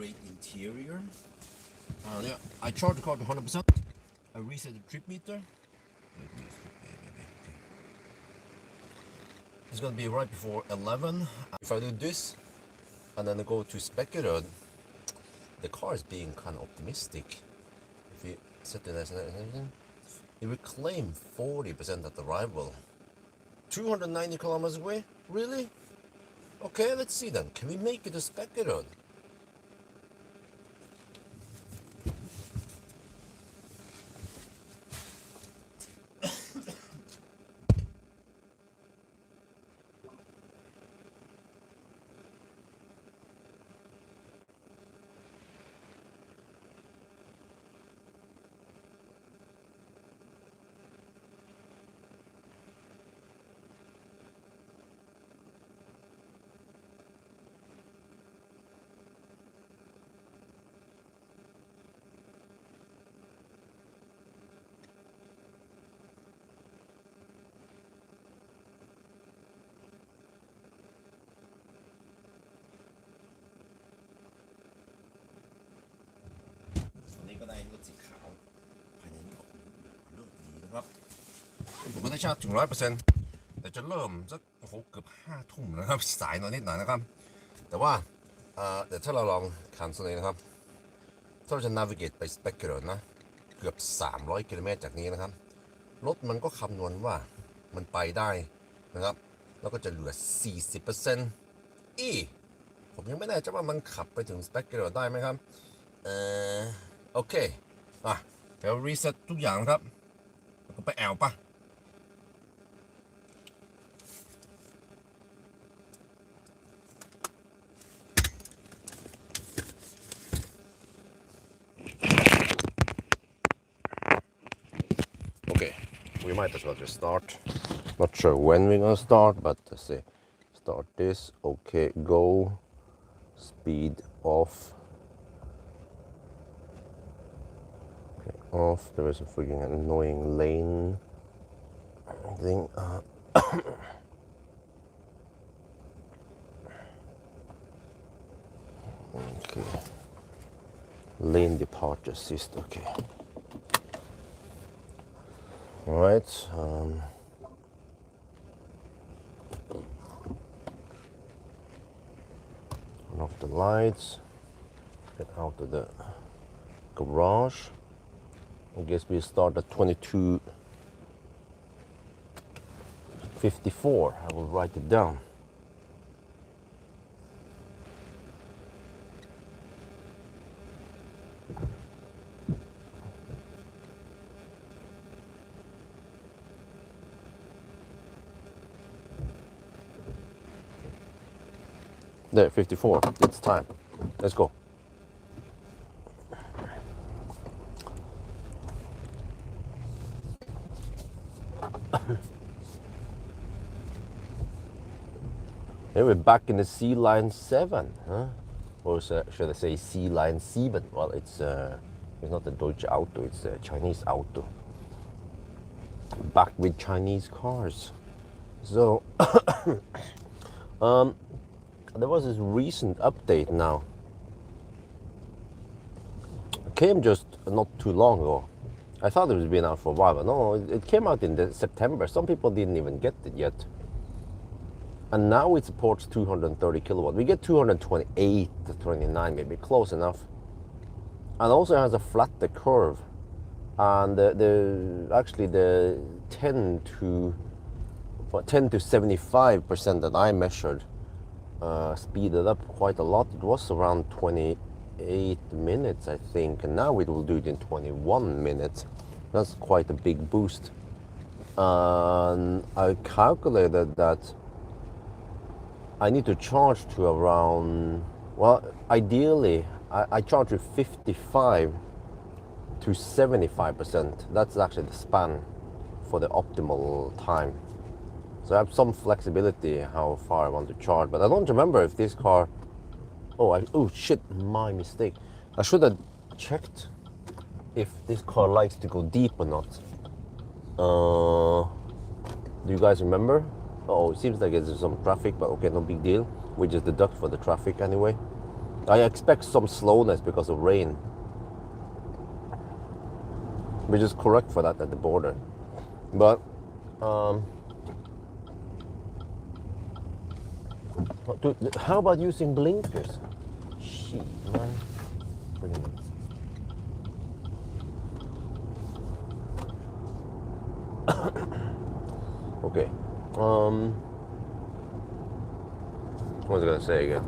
great interior. Yeah, I charged the car to 100%. I reset the trip meter. It's gonna be right before 11. If I do this and then I go to Spekkerød, the car is being kind of optimistic. If you set it as anything, it will claim 40% at arrival. 290 kilometers away? Really? Okay, let's see then. Can we make it to Spekkerød?ผมก็ได้ชาร์จถึง 100% แต่จะเริ่มสักเกือบ5 ทุ่มนะครับสายหน่อยนิดหน่อยนะครับแต่ว่าเดี๋ยวถ้าเราลองคันโซนนี้นะครับถ้าเราจะ navigate ไป Spekkerød นะเกือบ300 กิโลเมตรจากนี้นะครับรถมันก็คำนวณว่ามันไปได้นะครับแล้วก็จะเหลือ 40% ผมยังไม่แน่ใจว่ามันขับไปถึง Spekkerød ได้ไหมครับโอเคเดี๋ยวรีเซ็ตทุกอย่างครับแล้วก็ไปแอลป่ะWe might as well just start. Not sure when we're gonna start, but let's see. Start this. Okay, go. Speed off. Okay, off. There is a freaking annoying lane thing. Okay. Lane departure assist. Okay. All right. Turn off the lights. Get out of the garage. I guess we start at 22:54. I will write it down. There, 54. It's time. Let's go. Here we're back in the Sealion 7, huh? Or should I say Sealion 7? Well, it's not the Deutsche Auto, it's a Chinese auto. Back with Chinese cars. So, there was this recent update now. It came just not too long ago. I thought it was been out for a while, but no, it came out in September. Some people didn't even get it yet. And now it supports 230 kilowatt. We get 228 to 29, maybe close enough. And also has a flatter curve. And actually the 10 to 75% that I measured speeded up quite a lot. It was around 28 minutes, I think, and now it will do it in 21 minutes. That's quite a big boost. I calculated that I need to charge to around, well, ideally, I charge to 55 to 75%. That's actually the span for the optimal time. So I have some flexibility how far I want to charge, but I don't remember if this car, oh shit, my mistake. I should have checked if this car likes to go deep or not. Do you guys remember? Oh, it seems like there's some traffic, but okay, no big deal. We just deduct for the traffic anyway. I expect some slowness because of rain, which is correct for that at the border. But dude, how about using blinkers? Shit, man. Brilliant. Okay. What was I gonna say again?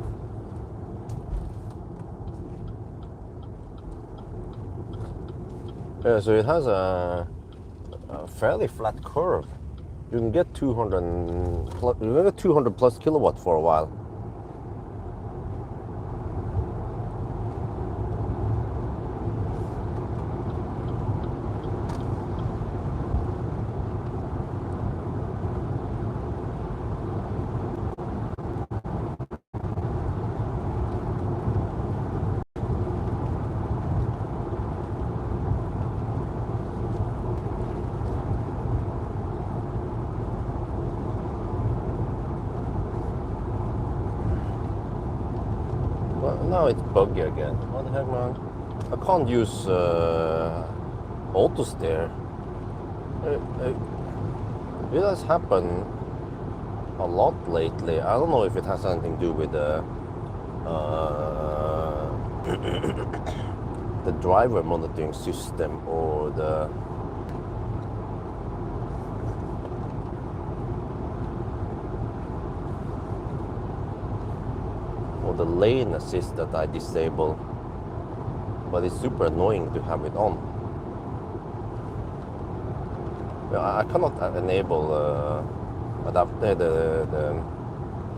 Yeah, so it has a fairly flat curve. You can get 200 plus, you can get 200 plus kilowatt for a while. Well, now it's buggy again. What the heck, man? I can't use auto steer. It has happened a lot lately. I don't know if it has anything to do with the the driver monitoring system or the lane assist that I disable, but it's super annoying to have it on. I cannot enable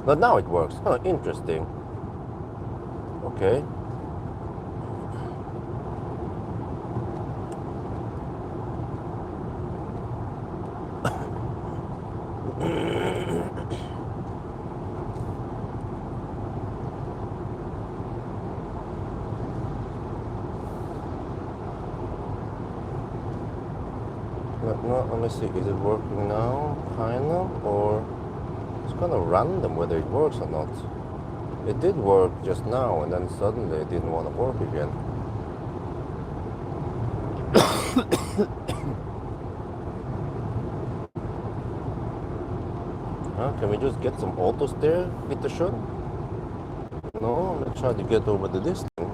but now it works. Huh, interesting. Okay. Let me see, is it working now? Kind of, or it's kind of random whether it works or not. It did work just now, and then suddenly it didn't want to work again. Can we just get some auto steer, bitte schön? No, I'm gonna try to get over to this thing.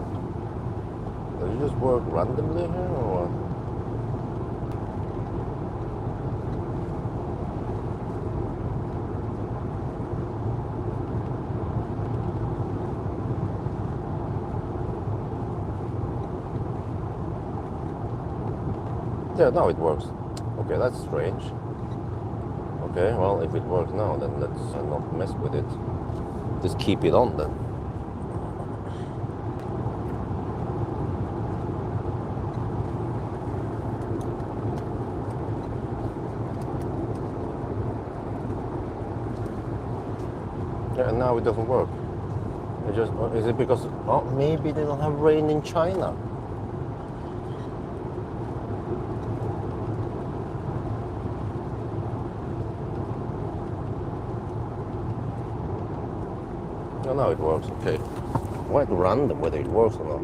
Does it just work randomly here, or what? Yeah, now it works. Okay, that's strange. Okay, well, if it works now, then let's not mess with it. Just keep it on then. Yeah, and now it doesn't work. It just, is it because, oh, maybe they don't have rain in China? Oh, now it works, okay. Quite random whether it works or not.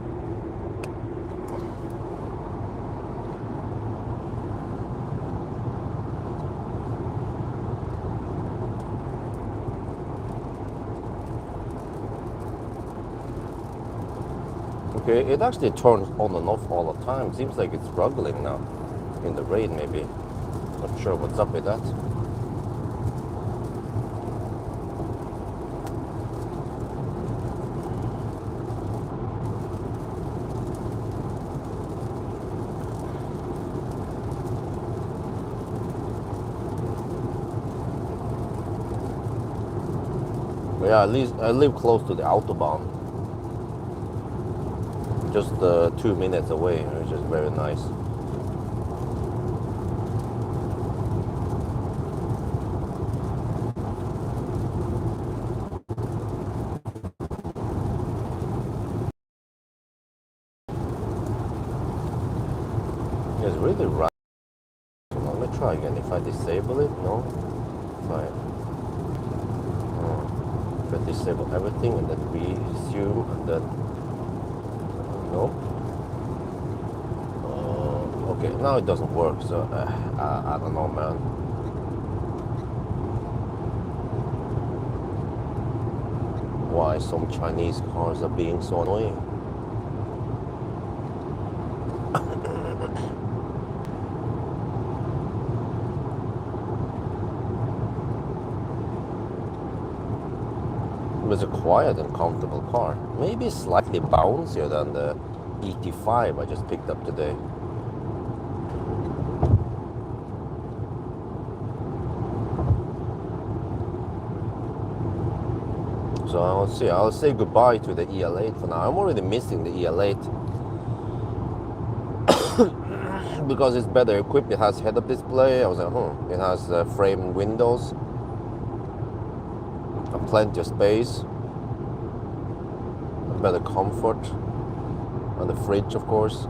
Okay, it actually turns on and off all the time. Seems like it's struggling now. In the rain, maybe. Not sure what's up with that. But yeah, at least I live close to the Autobahn. Just 2 minutes away, which is very nice. It's really right. Let me try again. If I disable it, no. Fine. But disable everything and then resume and then no. Okay, now it doesn't work, so I don't know, man. Why some Chinese cars are being so annoying. It was a quiet and comfortable car. Maybe slightly bouncier than the ET5 I just picked up today. So I'll say goodbye to the EL8 for now. I'm already missing the EL8 because it's better equipped. It has head-up display. I was like, it has framed windows. Plenty of space, better comfort, and the fridge, of course.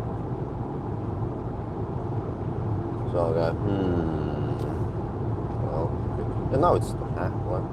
So okay, well, and now it's what?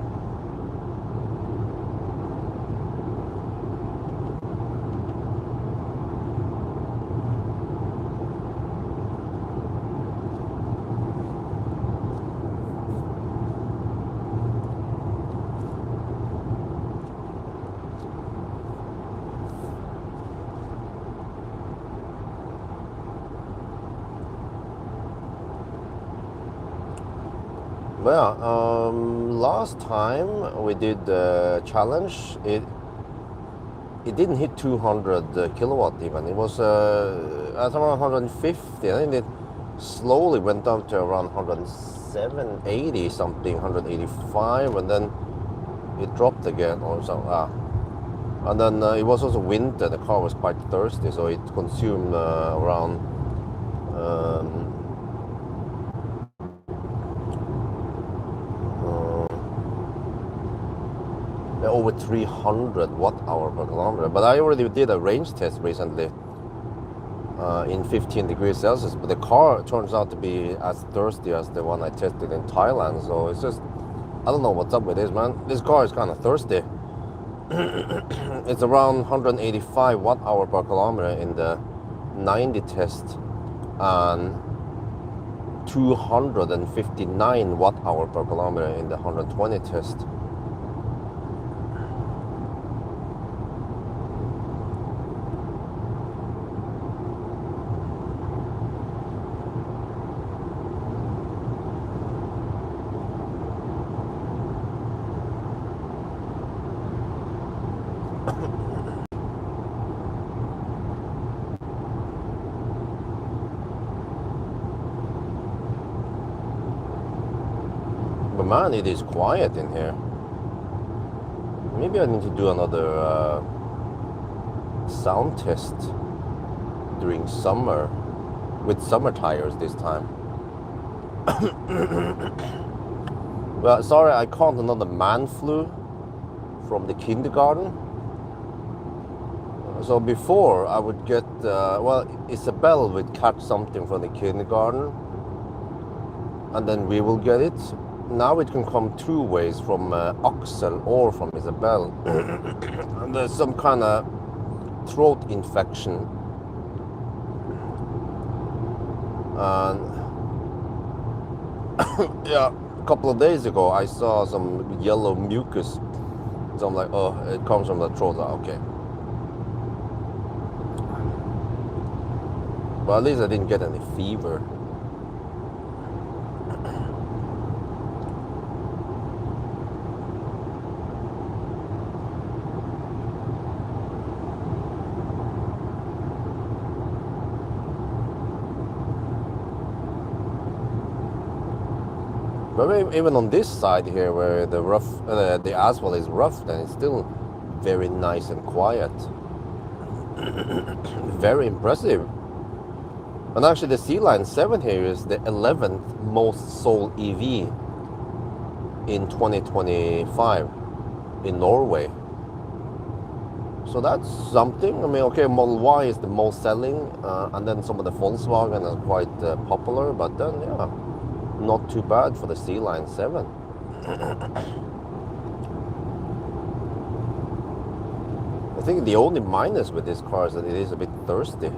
Well, last time we did the challenge, it didn't hit 200 kilowatt even. It was at around 150. I think it slowly went up to around 180 something, 185, and then it dropped again or something. And then it was also winter. The car was quite thirsty, so it consumed around over 300 watt-hour per kilometer. But I already did a range test recently in 15 degrees Celsius, but the car turns out to be as thirsty as the one I tested in Thailand. So it's just, I don't know what's up with this, man. This car is kind of thirsty. It's around 185 watt-hour per kilometer in the 90 test and 259 watt-hour per kilometer in the 120 test. But man, it is quiet in here. Maybe I need to do another sound test during summer with summer tires this time. Well, sorry, I caught another man flu from the kindergarten. So before I would get, well, Isabel would catch something from the kindergarten and then we will get it. Now it can come two ways, from Axel or from Isabel. And there's some kind of throat infection. And yeah, a couple of days ago I saw some yellow mucus. So I'm like, oh, it comes from the throat. Okay. But at least I didn't get any fever. But even on this side here, where the asphalt is rough, then it's still very nice and quiet. Very impressive. And actually the Sealion 7 here is the 11th most sold EV in 2025 in Norway. So that's something. I mean, okay, Model Y is the most selling, and then some of the Volkswagen are quite popular, but then, yeah, not too bad for the Sealion 7. think the only minus with this car is that it is a bit thirsty.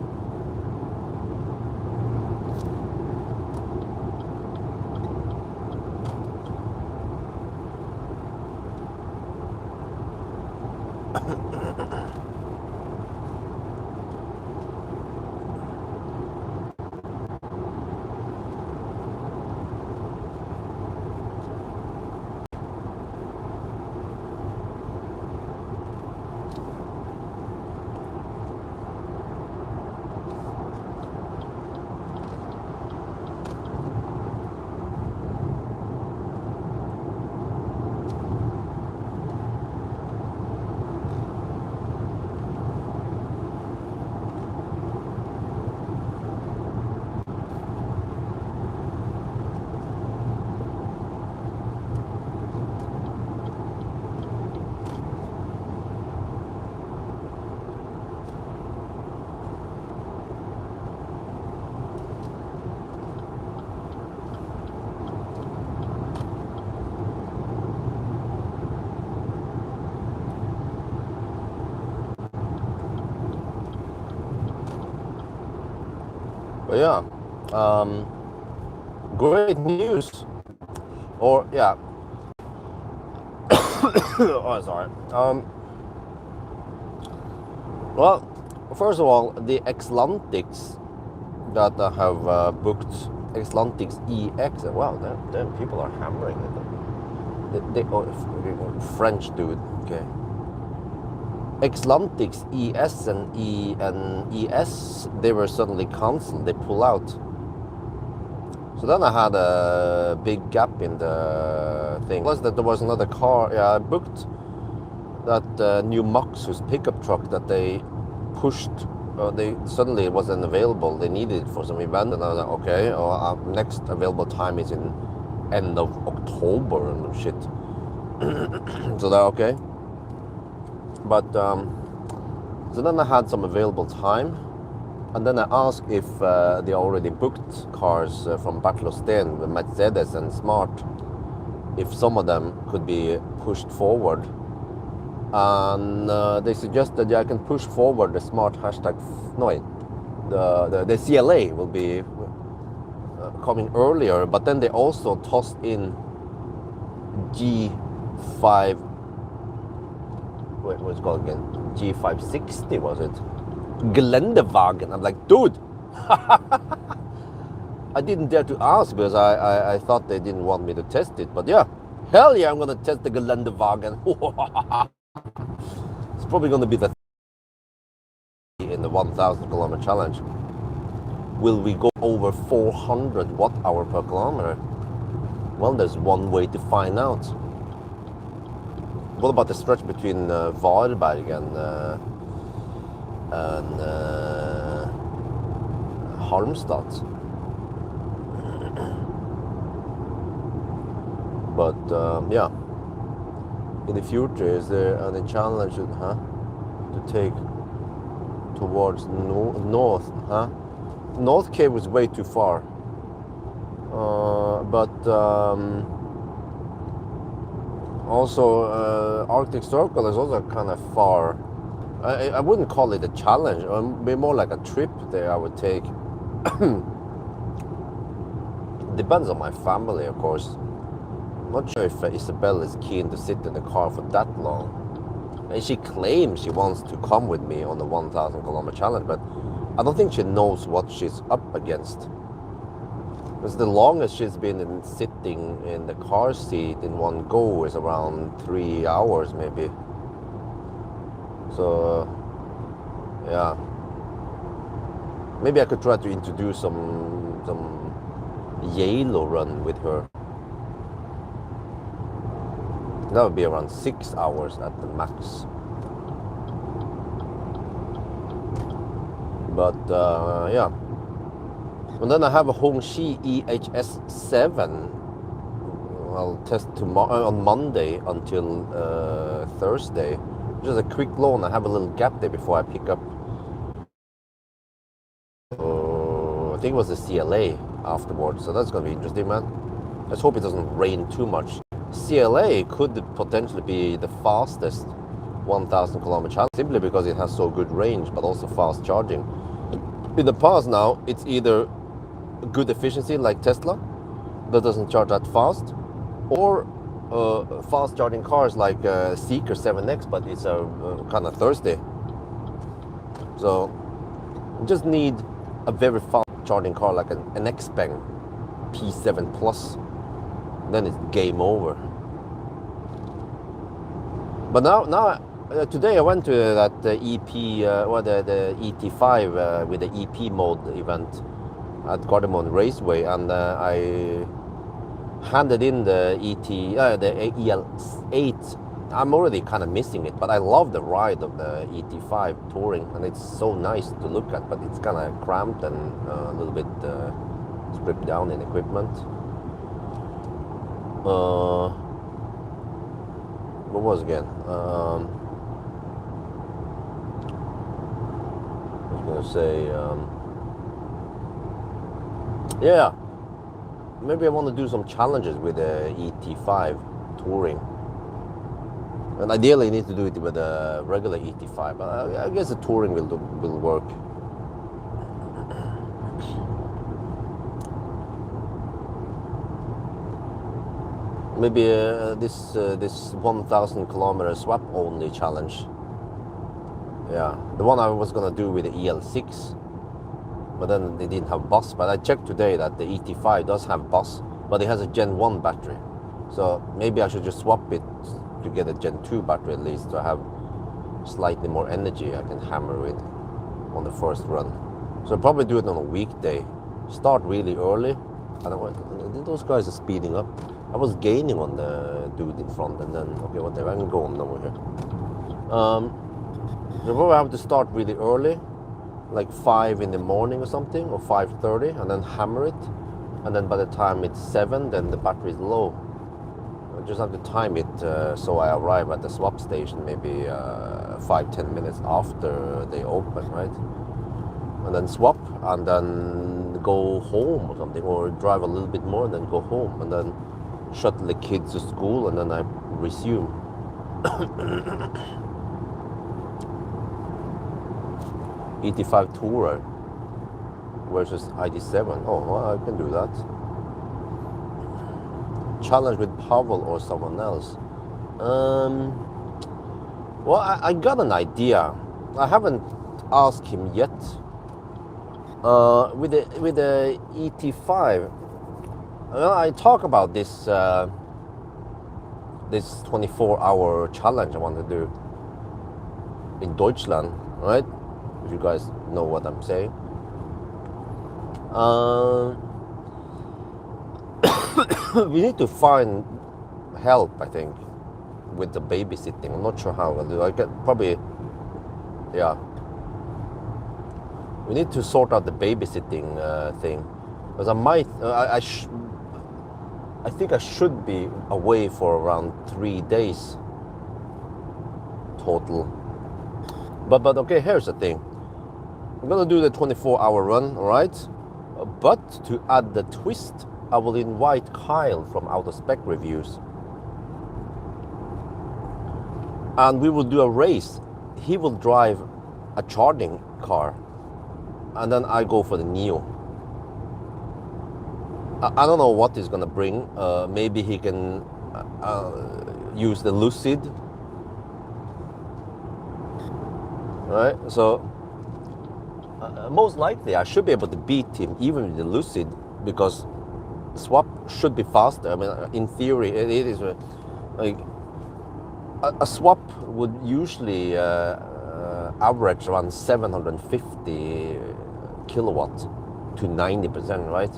But yeah, great news. Or yeah. Oh, sorry. Well, first of all, the Xlantics that I have booked, Xlantics EX. Wow, damn, people are hammering it. French dude. Okay. Xlantics ES and ES, they were suddenly cancelled. They pull out. So then I had a big gap in the thing. Plus that there was another car. Yeah, I booked that new Maxus pickup truck that they pushed. They suddenly it wasn't available. They needed it for some event, and I was like, okay. Next available time is in end of October and shit. So that okay. But so then I had some available time, and then I asked if they already booked cars from Bartlosten, Mercedes and Smart, if some of them could be pushed forward. And they suggested I can push forward the Smart the CLA will be coming earlier, but then they also tossed in G5. What's it called again? G560 was it? Geländewagen. I'm like, dude. I didn't dare to ask because I thought they didn't want me to test it. But yeah, hell yeah, I'm gonna test the Geländewagen. It's probably gonna be the in the 1,000 kilometer challenge. Will we go over 400 watt-hour per kilometer? Well, there's one way to find out. What about the stretch between Varberg and Halmstad? But yeah, in the future, is there any challenge to take towards north? North Cape was way too far. Also, Arctic Circle is also kind of far. I wouldn't call it a challenge. It would be more like a trip there I would take. Depends on my family, of course. I'm not sure if Isabel is keen to sit in the car for that long. And she claims she wants to come with me on the 1,000 kilometer challenge, but I don't think she knows what she's up against. Because the longest she's been sitting in the car seat in one go is around 3 hours maybe. So, yeah. Maybe I could try to introduce some Yalo run with her. That would be around 6 hours at the max. But yeah. And then I have a Hongqi EHS7. I'll test tomorrow on Monday until Thursday. Just a quick loan. I have a little gap there before I pick up. I think it was the CLA afterwards. So that's gonna be interesting, man. Let's hope it doesn't rain too much. CLA could potentially be the fastest 1,000 kilometer challenge simply because it has so good range, but also fast charging. In the past now, it's either good efficiency like Tesla that doesn't charge that fast, or fast charging cars like Seeker 7X, but it's kind of thirsty. So you just need a very fast charging car like an Xpeng P7 Plus. Then it's game over. But now today I went to that EP or the ET5 with the EP mode event at Gardermoen Raceway, and I handed in the the EL8. I'm already kind of missing it, but I love the ride of the ET5 touring, and it's so nice to look at, but it's kind of cramped and a little bit stripped down in equipment. What was again? I was gonna say, yeah, maybe I want to do some challenges with the ET5 touring. And ideally, you need to do it with a regular ET5, but I guess the touring will work. Maybe this 1,000 kilometer swap only challenge. Yeah, the one I was gonna do with the EL6, but then they didn't have bus. But I checked today that the ET5 does have bus, but it has a Gen 1 battery. So maybe I should just swap it to get a Gen 2 battery at least, to have slightly more energy I can hammer with on the first run. So I'll probably do it on a weekday. Start really early. I don't know, those guys are speeding up. I was gaining on the dude in front, and then, okay, whatever, I can go on over here. So probably have to start really early, like 5 in the morning or something, or 5:30, and then hammer it. And then by the time it's 7, then the battery is low. I just have to time it so I arrive at the swap station maybe 5-10 minutes after they open, right? And then swap, and then go home or something, or drive a little bit more and then go home, and then shuttle the kids to school, and then I resume. ET5 Tourer versus ID7. Oh, well, I can do that. Challenge with Pawel or someone else. Well, I got an idea. I haven't asked him yet. With the ET5, I talk about this this 24-hour challenge I want to do in Deutschland, right? If you guys know what I'm saying. We need to find help, I think, with the babysitting. I'm not sure how I'll do. I can probably, yeah. We need to sort out the babysitting thing, because I might. I think I should be away for around 3 days total. But okay, here's the thing. I'm gonna do the 24-hour run, all right? But to add the twist, I will invite Kyle from Autospec Reviews, and we will do a race. He will drive a charging car, and then I go for the Neo. I don't know what he's gonna bring. Maybe he can use the Lucid, right? So most likely I should be able to beat him even with the Lucid, because swap should be faster. I mean, in theory, it is like a swap would usually average around 750 kilowatts to 90%, right?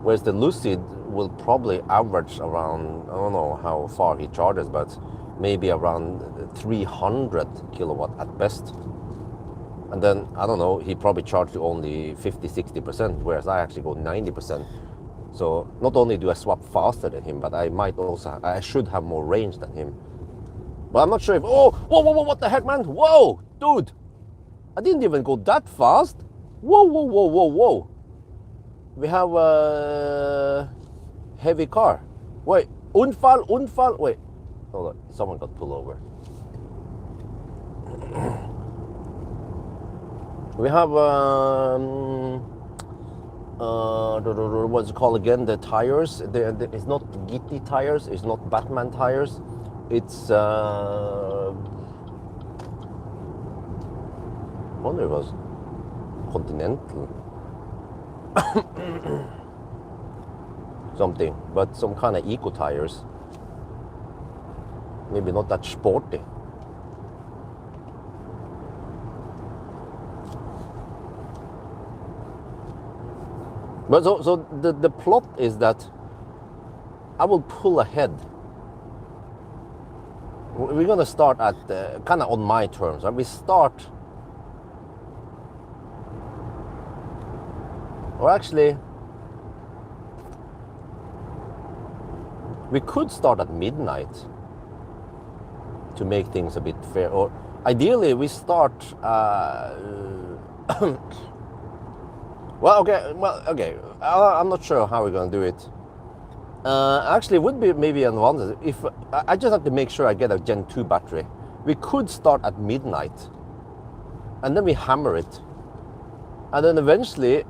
Whereas the Lucid will probably average around, I don't know how far he charges, but maybe around 300 kilowatt at best. And then, I don't know, he probably charged only 50-60%, whereas I actually go 90%. So not only do I swap faster than him, but I should have more range than him. But I'm not sure if, whoa, what the heck, man? Whoa, dude, I didn't even go that fast. Whoa. We have a heavy car. Wait, Unfall, wait. Hold on, someone got pulled over. We have what's it called again? The tires. It's not Gitti tires. It's not Batman tires. It's I wonder if it was Continental something, but some kind of eco tires. Maybe not that sporty. But so the plot is that I will pull ahead. We're gonna start at kind of on my terms. Right? We start, or actually, we could start at midnight to make things a bit fair. Or ideally, we start. Well, okay. I'm not sure how we're gonna do it. Actually, it would be maybe an advantage if I just have to make sure I get a Gen 2 battery. We could start at midnight, and then we hammer it, and then eventually,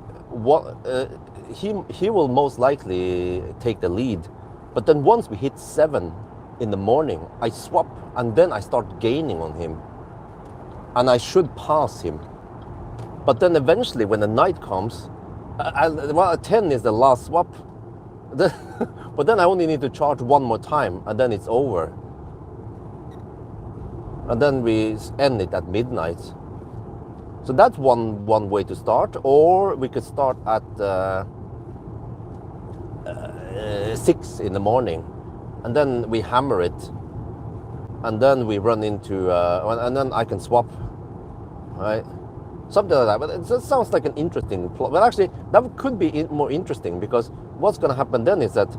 he will most likely take the lead. But then once we hit 7 in the morning, I swap, and then I start gaining on him, and I should pass him. But then eventually, when the night comes, well, 10 is the last swap. But then I only need to charge one more time, and then it's over. And then we end it at midnight. So that's one way to start. Or we could start at 6 in the morning, and then we hammer it, and then we run into, and then I can swap, right? Something like that. But it sounds like an interesting plot. But actually, that could be more interesting, because what's going to happen then is that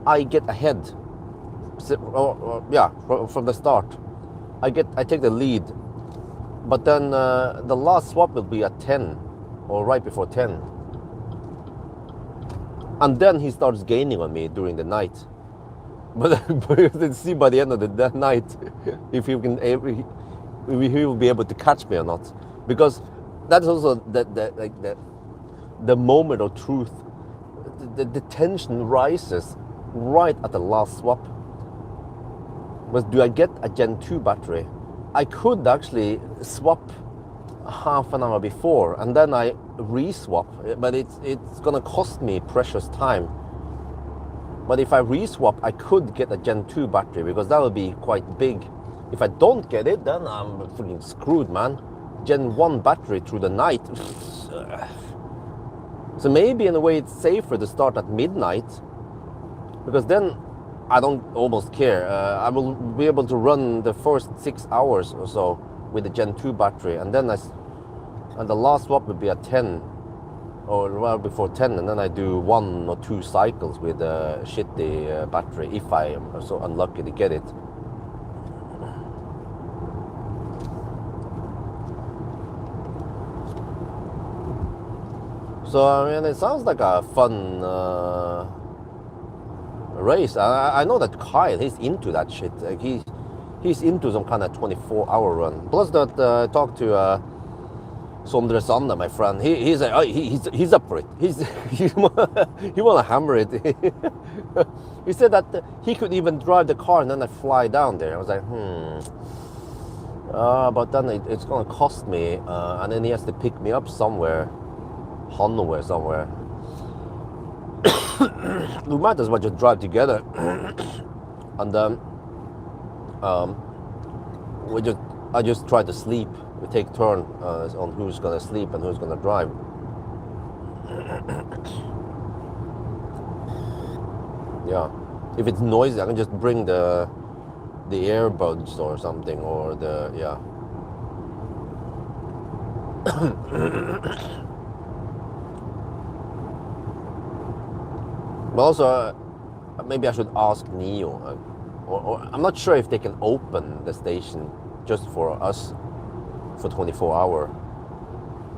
I get ahead. From the start, I take the lead. But then the last swap will be at 10, or right before 10, and then he starts gaining on me during the night. But let's see by the end of the night if he will be able to catch me or not, because that's also the moment of truth. The tension rises right at the last swap. But do I get a Gen 2 battery? I could actually swap half an hour before, and then I re-swap, but it's gonna cost me precious time. But if I re-swap, I could get a Gen 2 battery, because that will be quite big. If I don't get it, then I'm freaking screwed, man. Gen 1 battery through the night. So maybe in a way it's safer to start at midnight, because then I don't almost care. I will be able to run the first 6 hours or so with the Gen 2 battery, and then the last swap would be at 10, or well before 10, and then I do 1 or 2 cycles with a shitty battery if I am so unlucky to get it. So I mean, it sounds like a fun race. I know that Kyle, he's into that shit. Like he's into some kind of 24-hour run. Plus that I talked to Sondre Sande, my friend. He's up for it. He wanna hammer it. He said that he could even drive the car and then I fly down there. I was like, but then it's gonna cost me, and then he has to pick me up somewhere. Hanover somewhere. We might as well just drive together, and then I just try to sleep. We take turn on who's gonna sleep and who's gonna drive. Yeah, if it's noisy, I can just bring the earbuds or something, or But also, maybe I should ask Neo, or I'm not sure if they can open the station just for us for 24-hour.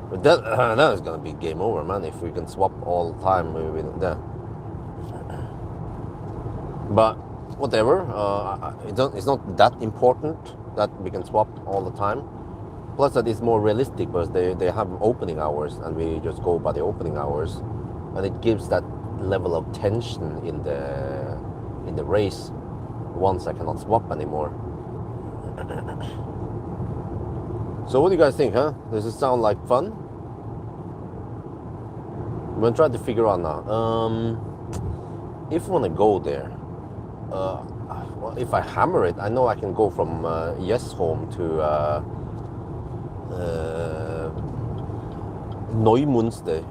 But that is gonna be game over, man. If we can swap all the time with that. But whatever, it's not that important that we can swap all the time. Plus that it's more realistic because they have opening hours and we just go by the opening hours, and it gives that level of tension in the race once I cannot swap anymore. So what do you guys think, huh? Does it sound like fun? I'm gonna try to figure out now. If we want to go there, well, if I hammer it, I know I can go from Home to Neumünster.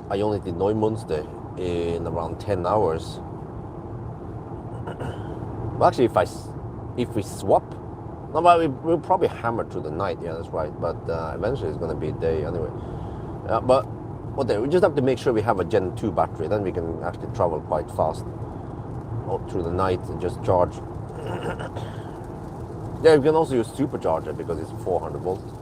I only did Neumünster in around 10 hours. Well, actually, if we swap, no, but we'll probably hammer through the night. Yeah, that's right. But eventually, it's gonna be a day anyway. But whatever, we just have to make sure we have a Gen 2 battery. Then we can actually travel quite fast through the night and just charge. Yeah, you can also use supercharger because it's 400 volts.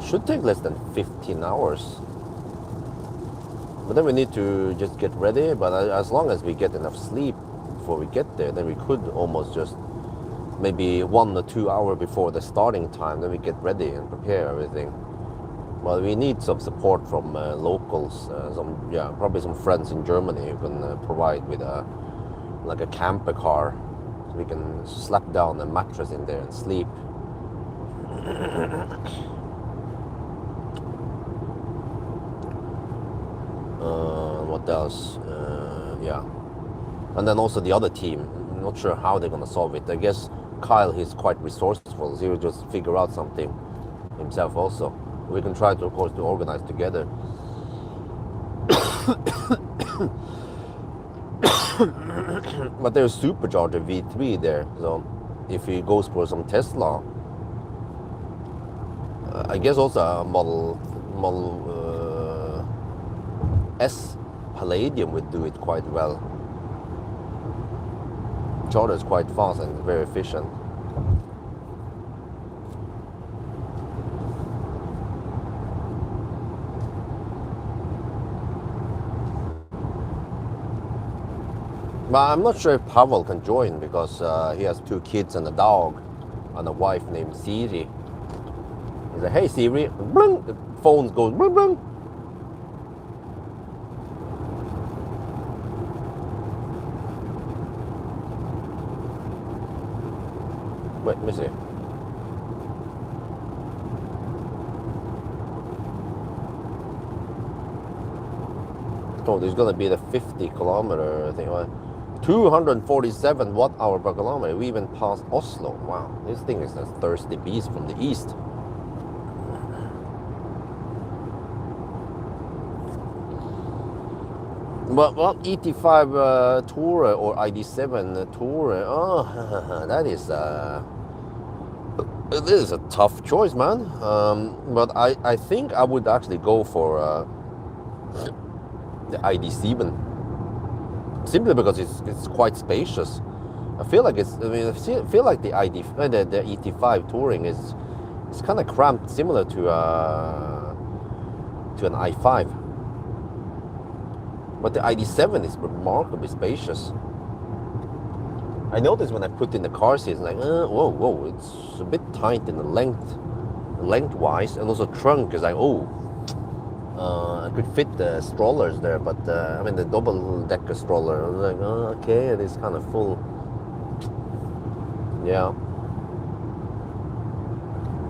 Should take less than 15 hours. But then we need to just get ready. But as long as we get enough sleep before we get there, then we could almost just maybe 1 or 2 hours before the starting time, then we get ready and prepare everything. Well, we need some support from locals, probably some friends in Germany who can provide with like a camper car, so we can slap down a mattress in there and sleep. What else? Yeah, and then also the other team. I'm not sure how they're gonna solve it. I guess Kyle, he's quite resourceful, so he will just figure out something himself also. We can try to, of course, to organize together. But there's supercharger V3 there, so if he goes for some Tesla, I guess also a Model S Palladium would do it quite well. Charger is quite fast and very efficient. But I'm not sure if Pawel can join because he has 2 kids and a dog and a wife named Siri. He's like, hey Siri, bling! The phone goes bling bling. Wait, let me see. Oh, there's gonna be the 50 kilometer thing. 247 watt-hour per kilometer. We even passed Oslo. Wow, this thing is a thirsty beast from the east. But what ET5 Tourer or ID7 Tourer? Oh, that is it is a tough choice, man. But I think I would actually go for the ID7, simply because it's quite spacious. I feel like I feel like the ET5 Touring is kind of cramped, similar to an i5. But the ID7 is remarkably spacious. I noticed when I put in the car seats, like, whoa, it's a bit tight in the lengthwise, and also trunk is like, I could fit the strollers there, but I mean the double-decker stroller. I was like, okay, it is kind of full. Yeah.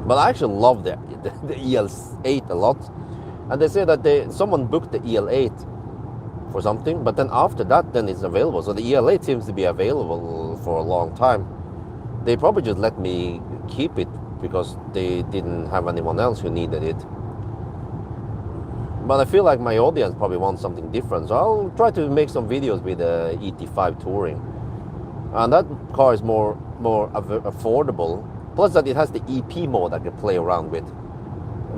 But I actually love the EL8 a lot, and they say that someone booked the EL8 for something, but then after that, then it's available. So the EL8 seems to be available for a long time. They probably just let me keep it because they didn't have anyone else who needed it. But I feel like my audience probably wants something different, so I'll try to make some videos with the ET5 Touring. And that car is more affordable. Plus that it has the EP mode I can play around with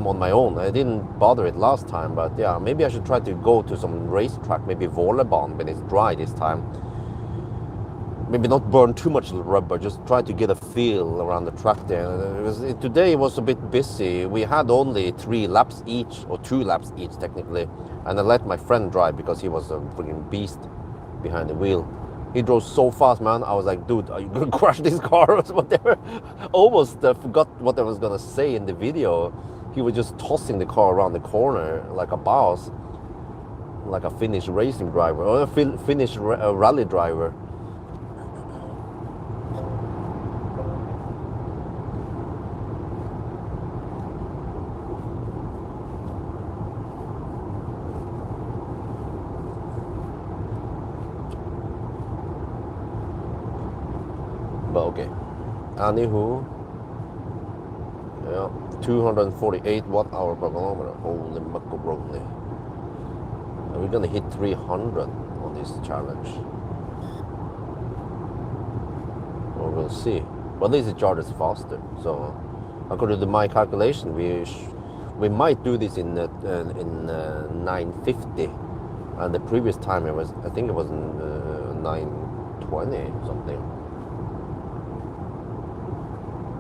on my own. I didn't bother it last time, but yeah, maybe I should try to go to some racetrack, maybe Vålebanen when it's dry this time. Maybe not burn too much rubber, just try to get a feel around the track there. Today it was a bit busy. We had only 3 laps each, or 2 laps each technically, and I let my friend drive because he was a freaking beast. behind the wheel. He drove so fast, man. I was like, dude, are you gonna crash this car or whatever? Almost forgot what I was gonna say in the video. He was just tossing the car around the corner like a boss, like a Finnish racing driver or a Finnish rally driver. But okay, anywho, yeah, 248 watt-hour per kilometer. Holy macaroni! Are we gonna hit 300 on this challenge? Well, we'll see. But at least it charges faster. So, according to my calculation, we might do this in 950, and the previous time I think it was 920 something.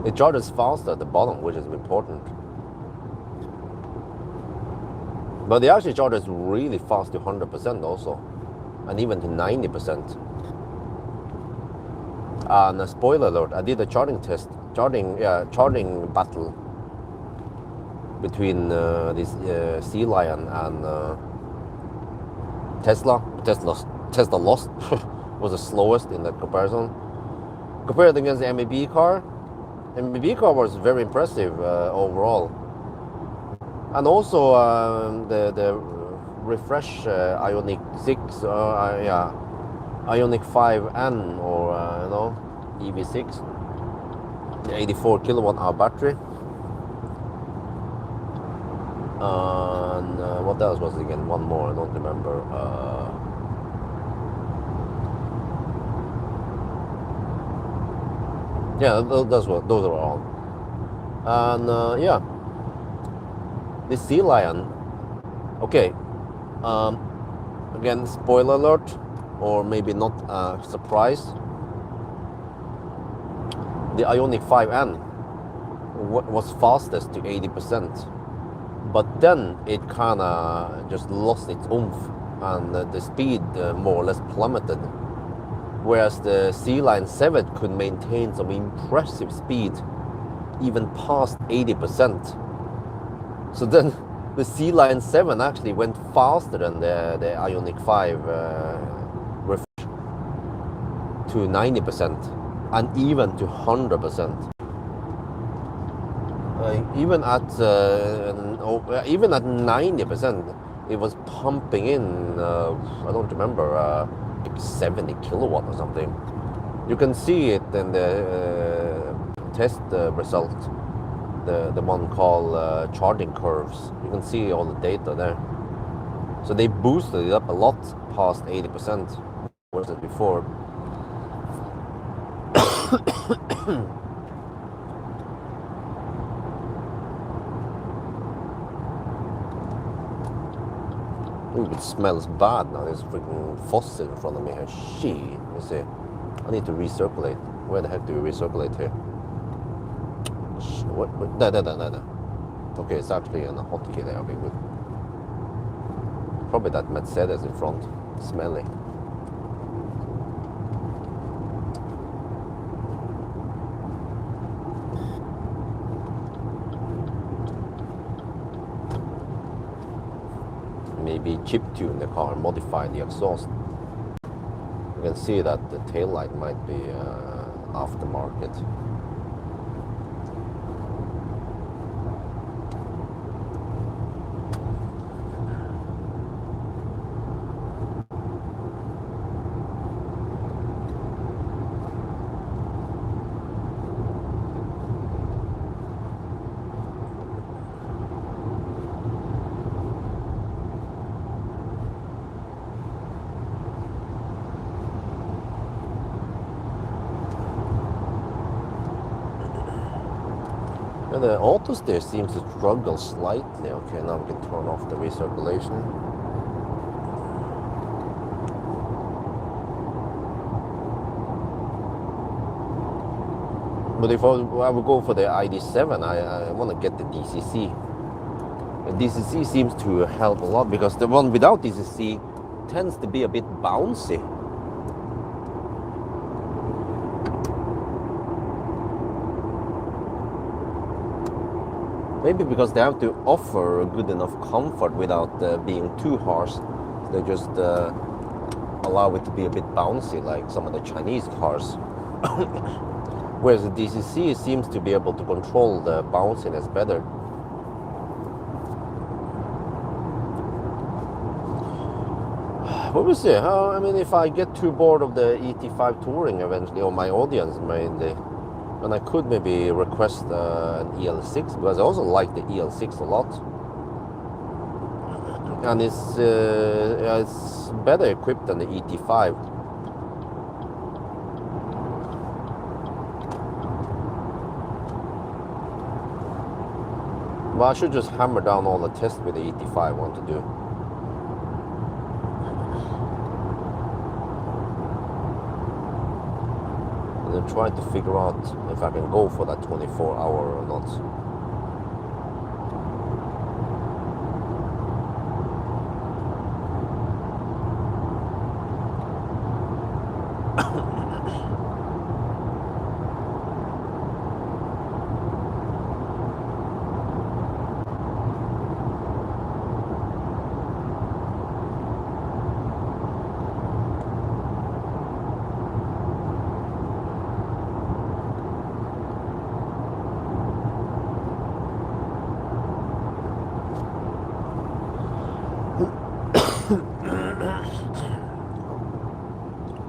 It charges faster at the bottom, which is important. But it actually charges really fast to 100% also, and even to 90%. And a spoiler alert, I did a charging battle between this Sealion and Tesla. Tesla lost. Was the slowest in that comparison. Compared against the MEB car. MEB car was very impressive overall, and also the refresh Ioniq 6, Ioniq 5N or EV6, the 84 kilowatt-hour battery, and what else was it again? One more, I don't remember. Yeah, those are all. And yeah, the Sealion. Okay. Again, spoiler alert, or maybe not a surprise. The Ioniq 5N was fastest to 80%, but then it kind of just lost its oomph, and the speed more or less plummeted. Whereas the Sealion 7 could maintain some impressive speed, even past 80%. So then the Sealion 7 actually went faster than the Ioniq 5 to 90% and even to 100%. Even at 90%, it was pumping in. I don't remember. 70 kilowatt or something. You can see it in the test result, the one called charging curves. You can see all the data there. So they boosted it up a lot past 80%. What was it before? Ooh, it smells bad now. There's freaking faucet in front of me here. Shit. Let me see. I need to recirculate. Where the heck do we recirculate here? What? No. Okay, it's actually in a hotkey there. Okay, good. Probably that Mercedes in front. Smelly. Maybe chip tune the car and modify the exhaust. You can see that the tail light might be aftermarket. And the auto steer seems to struggle slightly. Okay, now we can turn off the recirculation. But if I would go for the ID7, I want to get the DCC. The DCC seems to help a lot because the one without DCC tends to be a bit bouncy. Maybe because they have to offer good enough comfort without being too harsh. They just allow it to be a bit bouncy, like some of the Chinese cars. Whereas the DCC seems to be able to control the bounciness better. But we'll see. I mean, if I get too bored of the ET5 touring eventually, or my audience mainly, then I could maybe request an EL6, because I also like the EL6 a lot. And it's better equipped than the ET5. Well, I should just hammer down all the tests with the ET5 I want to do. And then try to figure out if I can go for that 24-hour or not.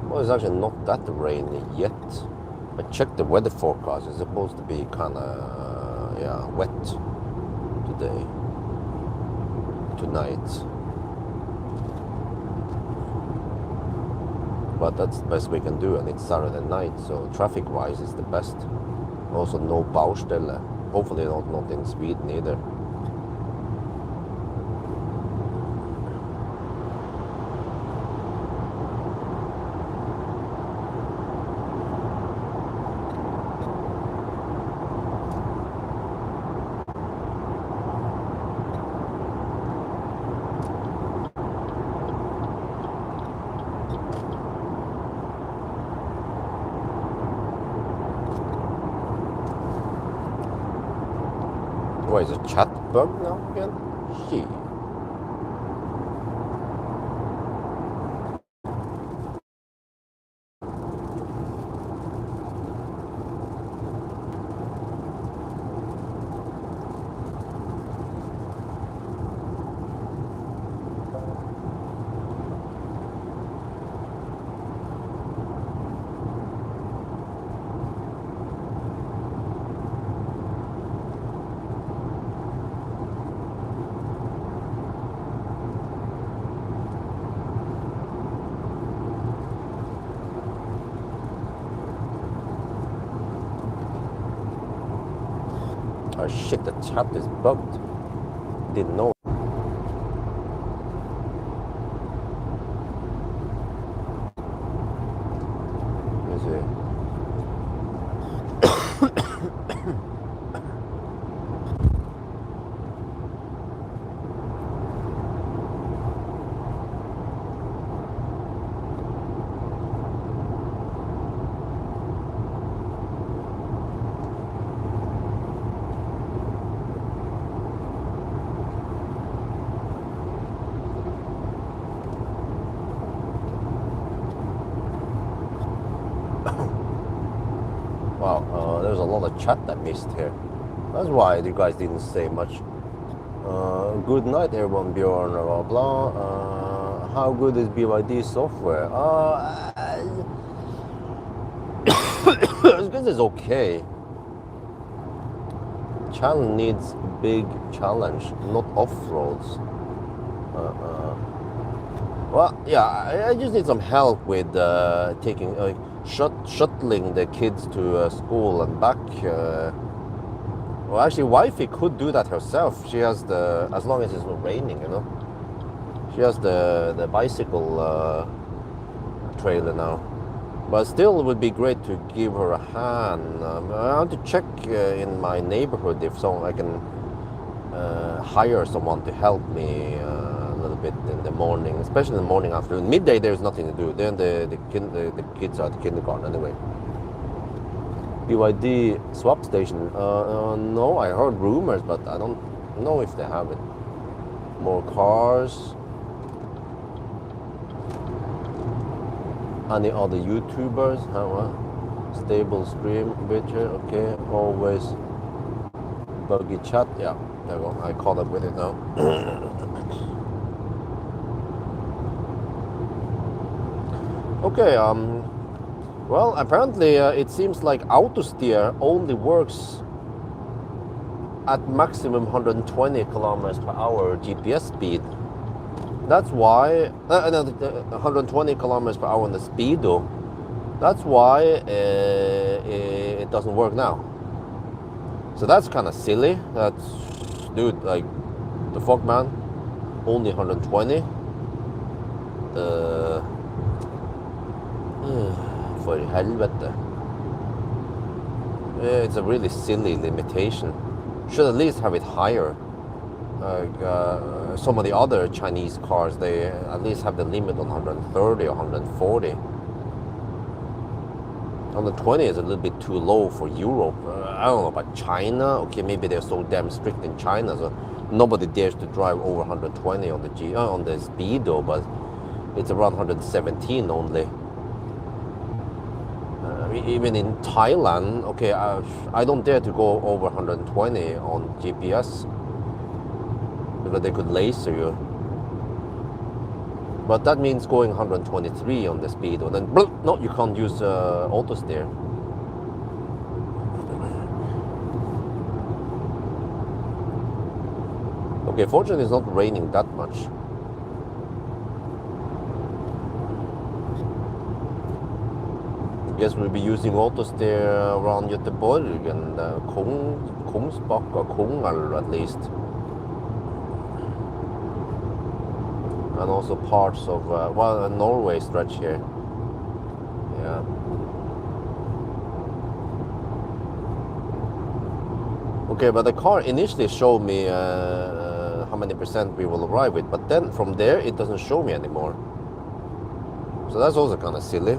Well, it's actually not that rainy yet. I checked the weather forecast. It's supposed to be kind of, wet today, tonight. But that's the best we can do, and it's Saturday night, so traffic-wise it's the best. Also no Baustelle. Hopefully not in Sweden either. What is a chat bug now again? Gee. Oh shit, the chat is bugged. Didn't know. Let me see. Wow, there's a lot of chat I missed here. That's why you guys didn't say much. Good night, everyone, Bjorn, blah blah. How good is BYD software? I guess it's okay. Challenge needs big challenge, not off-roads. Well, yeah, I just need some help with taking, shuttling the kids to school and back. Well, actually, wifey could do that herself. She has as long as it's not raining, you know. She has the bicycle trailer now. But still, it would be great to give her a hand. I want to check in my neighborhood if I can hire someone to help me a little bit in the morning, especially in the morning afternoon. Midday, there's nothing to do. Then the kids are at the kindergarten anyway. BYD swap station. No, I heard rumors, but I don't know if they have it. More cars. Any other YouTubers? Stable stream picture. Okay, always buggy chat. Yeah, there you go. I caught up with it now. Okay. Well, apparently it seems like auto steer only works at maximum 120 kilometers per hour GPS speed. That's why 120 kilometers per hour on the speedo. That's why it doesn't work now. So that's kind of silly. That's, dude, like, the fuck, man. Only 120. For helvete. It's a really silly limitation. Should at least have it higher. Some of the other Chinese cars, they at least have the limit on 130 or 140. 120 is a little bit too low for Europe. I don't know about China. Okay, maybe they're so damn strict in China, so nobody dares to drive over 120 on the speedo, but it's around 117 only. Even in Thailand, okay, I don't dare to go over 120 on GPS because they could laser you. But that means going 123 on the speedo. Then, no, you can't use auto steer. Okay, fortunately it's not raining that much. Guess we'll be using auto steer around Göteborg and Kungsbacka or Kungälv at least. And also parts of, a Norway stretch here. Yeah. Okay, but the car initially showed me how many percent we will arrive with, but then from there it doesn't show me anymore. So that's also kind of silly.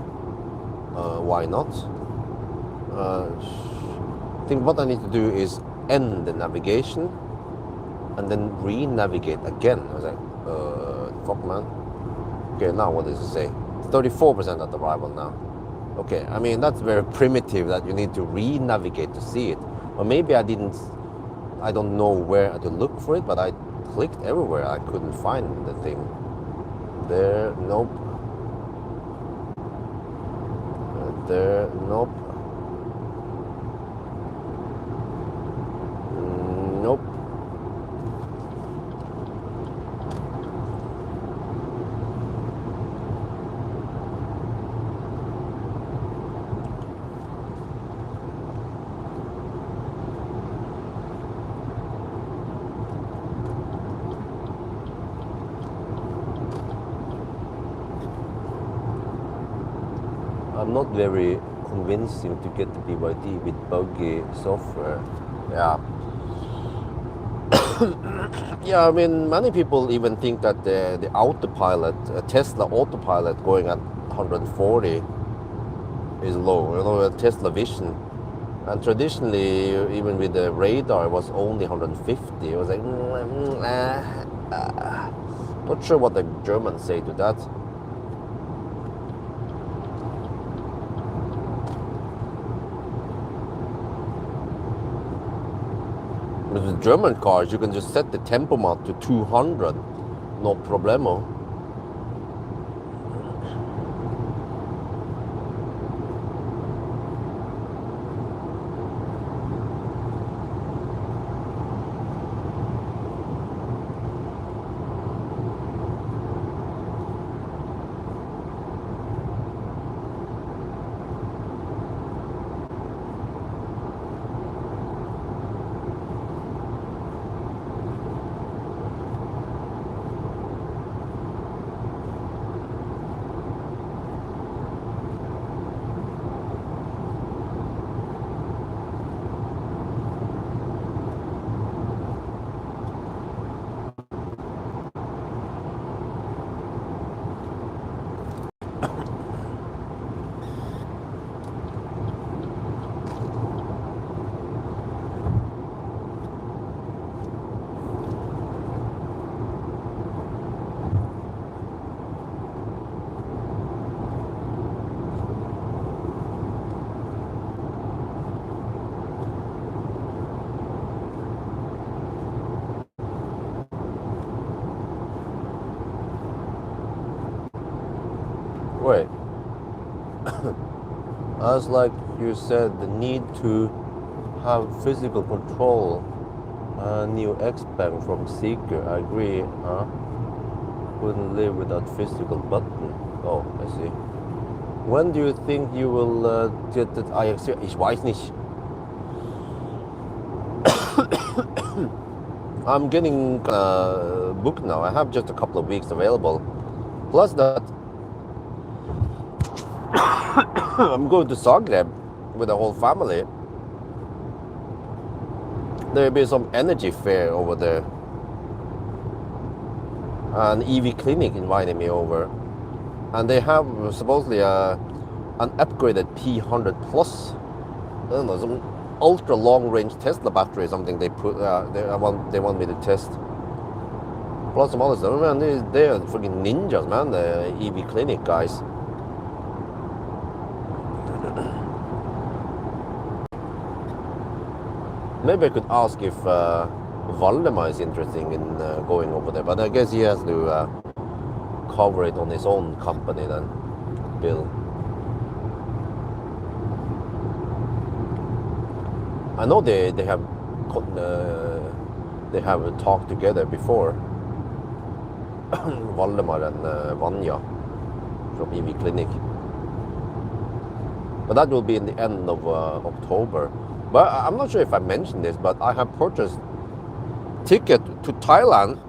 Why not? I think what I need to do is end the navigation and then re-navigate again. I was like, fuck, man. Okay, now what does it say? 34% at arrival now. Okay, I mean, that's very primitive that you need to re-navigate to see it. Or maybe I don't know where to look for it, but I clicked everywhere. I couldn't find the thing. There, nope. There, nope. Nope. I'm not very convincing to get the BYD with buggy software. Yeah. Yeah, I mean, many people even think that the autopilot, Tesla autopilot going at 140 is low. You know, Tesla Vision. And traditionally, even with the radar, it was only 150. It was like, not sure what the Germans say to that. With the German cars, you can just set the tempomat to 200, no problemo. Wait. As like you said, the need to have physical control. New X-Bang from Seeker. I agree. Couldn't live without physical button. Oh, I see. When do you think you will get that IX? Ich weiß nicht. I'm getting booked now. I have just a couple of weeks available. Plus that, I'm going to Zagreb with the whole family. There will be some energy fair over there. An EV clinic invited me over. And they have supposedly an upgraded P100 Plus. I don't know, some ultra long range Tesla battery or something they put. They want me to test. Plus some other stuff. Man, they're freaking ninjas, man. The EV clinic guys. Maybe I could ask if Valdemar is interested in going over there, but I guess he has to cover it on his own company then, Bill. I know they have talked together before, Valdemar and Vanya from EV Clinic. But that will be in the end of October. But I'm not sure if I mentioned this, but I have purchased ticket to Thailand.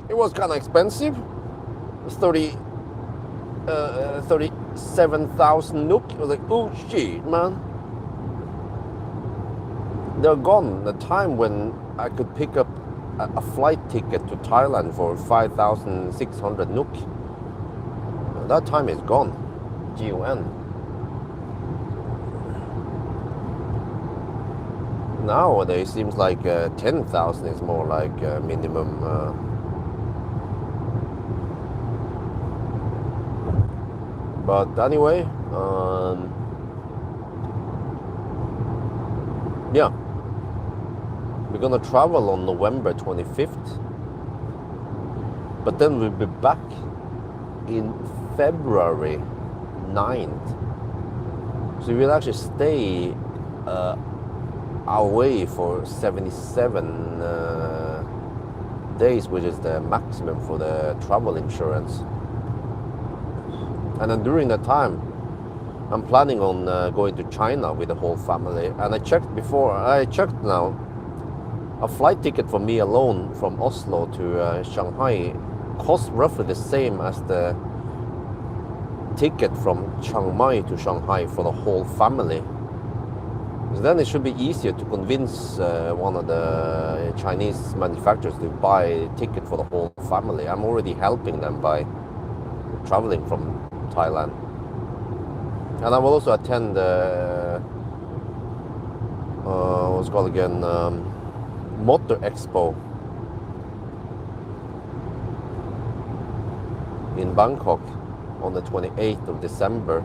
It was kind of expensive. It's 37,000 NOK. I was like, oh shit, man. They're gone. The time when I could pick up a flight ticket to Thailand for 5,600 NOK. That time is gone. GON. Nowadays, seems like 10,000 is more like minimum. But anyway, yeah, we're gonna travel on November 25th, but then we'll be back in February 9th. So we'll actually stay away for 77 days, which is the maximum for the travel insurance. And then during that time, I'm planning on going to China with the whole family. And I checked now, a flight ticket for me alone from Oslo to Shanghai costs roughly the same as the ticket from Chiang Mai to Shanghai for the whole family. So then it should be easier to convince one of the Chinese manufacturers to buy a ticket for the whole family. I'm already helping them by traveling from Thailand. And I will also attend what's it called again, Motor Expo in Bangkok on the 28th of December.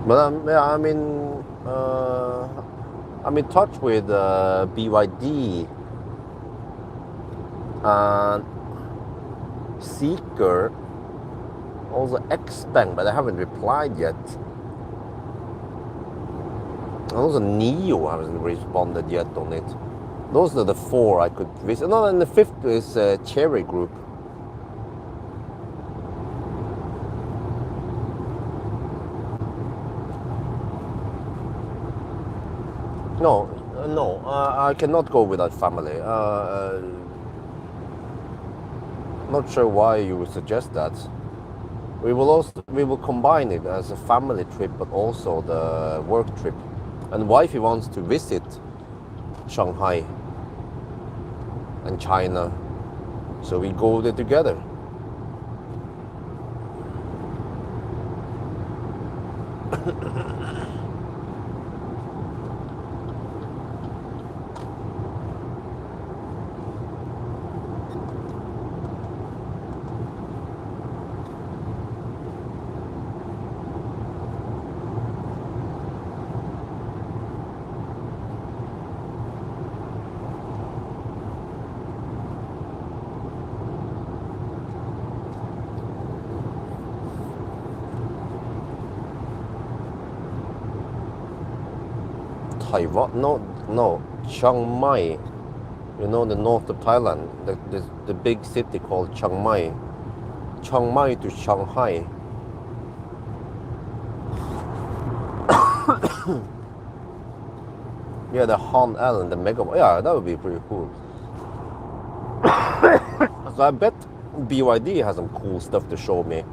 But I'm in touch with BYD and Seeker, also X-Bank, but I haven't replied yet. And also Neo hasn't responded yet on it. Those are the four I could visit. No, and the fifth is Cherry Group. No, I cannot go without family. Not sure why you would suggest that. We will combine it as a family trip, but also the work trip. And wifey wants to visit Shanghai and China, so we go there together. Taiwan? No, Chiang Mai. You know, the north of Thailand, the big city called Chiang Mai. Chiang Mai to Shanghai. Yeah, the Han Island, the mega. Yeah, that would be pretty cool. So I bet BYD has some cool stuff to show me.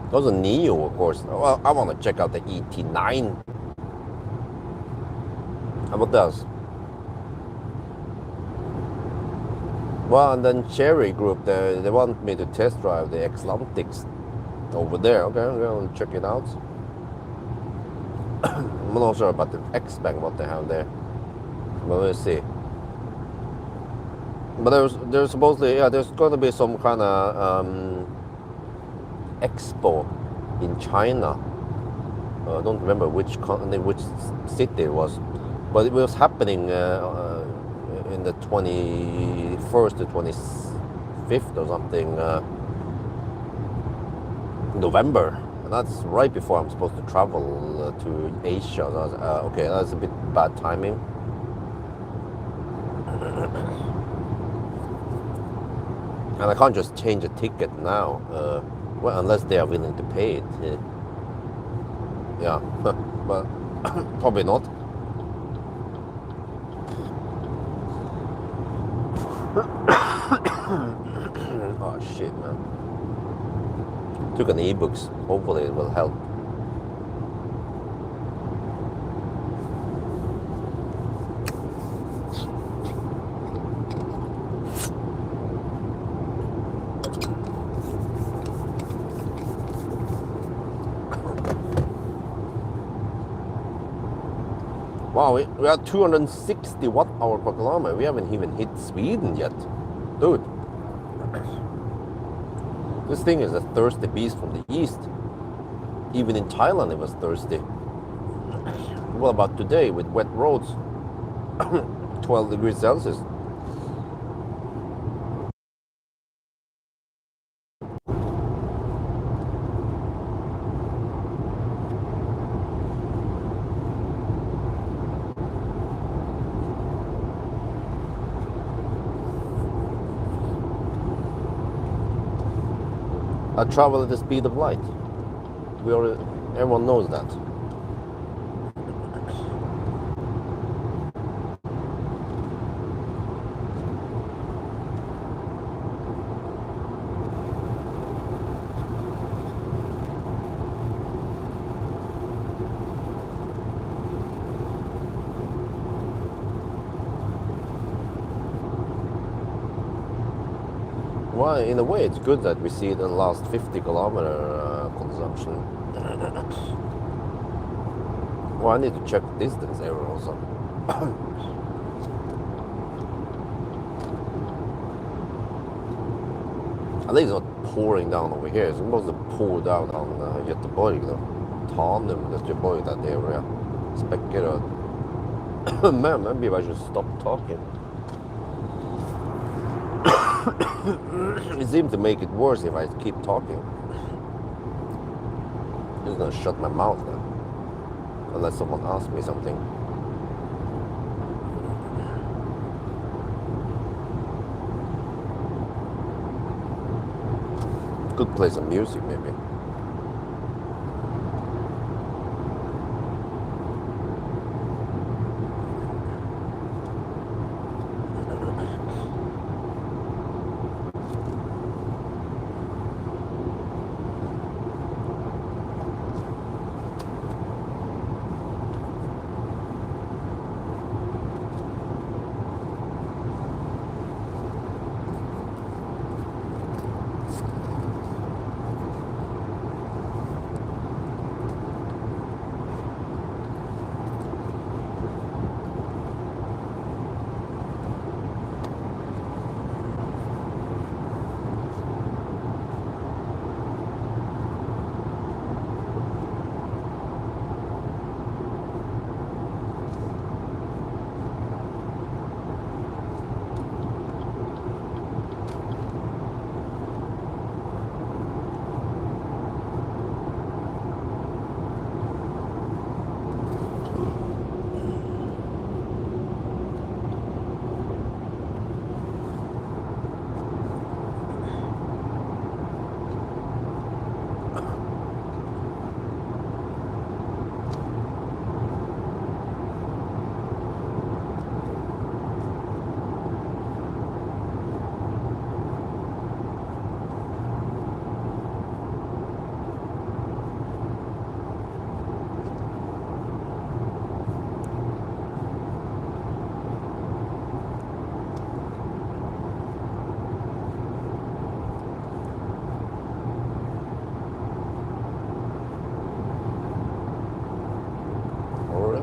There's a Neo, of course. Well, I want to check out the ET9. How about this? Well, and then Cherry Group, they want me to test drive the Xlantics over there. Okay, I'll check it out. I'm not sure about the X-Bang, what they have there. But we'll see. But there's supposedly, yeah, there's going to be some kind of expo in China. I don't remember which city it was, but it was happening in the 21st to 25th or something, November. And that's right before I'm supposed to travel to Asia. So I was, okay, that's a bit bad timing. And I can't just change a ticket now, well, unless they are willing to pay it. Yeah, but probably not. Oh shit, man. Took an e-books. Hopefully it will help. Wow, we are 260 watt-hour per kilometer. We haven't even hit Sweden yet. Dude. This thing is a thirsty beast from the east. Even in Thailand it was thirsty. What about today with wet roads? 12 degrees Celsius. I travel at the speed of light. Everyone knows that. Well, in a way, it's good that we see it in the last 50-kilometer consumption. Well, I need to check the distance there also. At least it's not pouring down over here. It's supposed to pour down on Göteborg, Tanum, Göteborg, that area. Speckar. Man, maybe I should stop talking. It seems to make it worse if I keep talking. I'm just gonna shut my mouth now, unless someone asks me something. Could play some music maybe.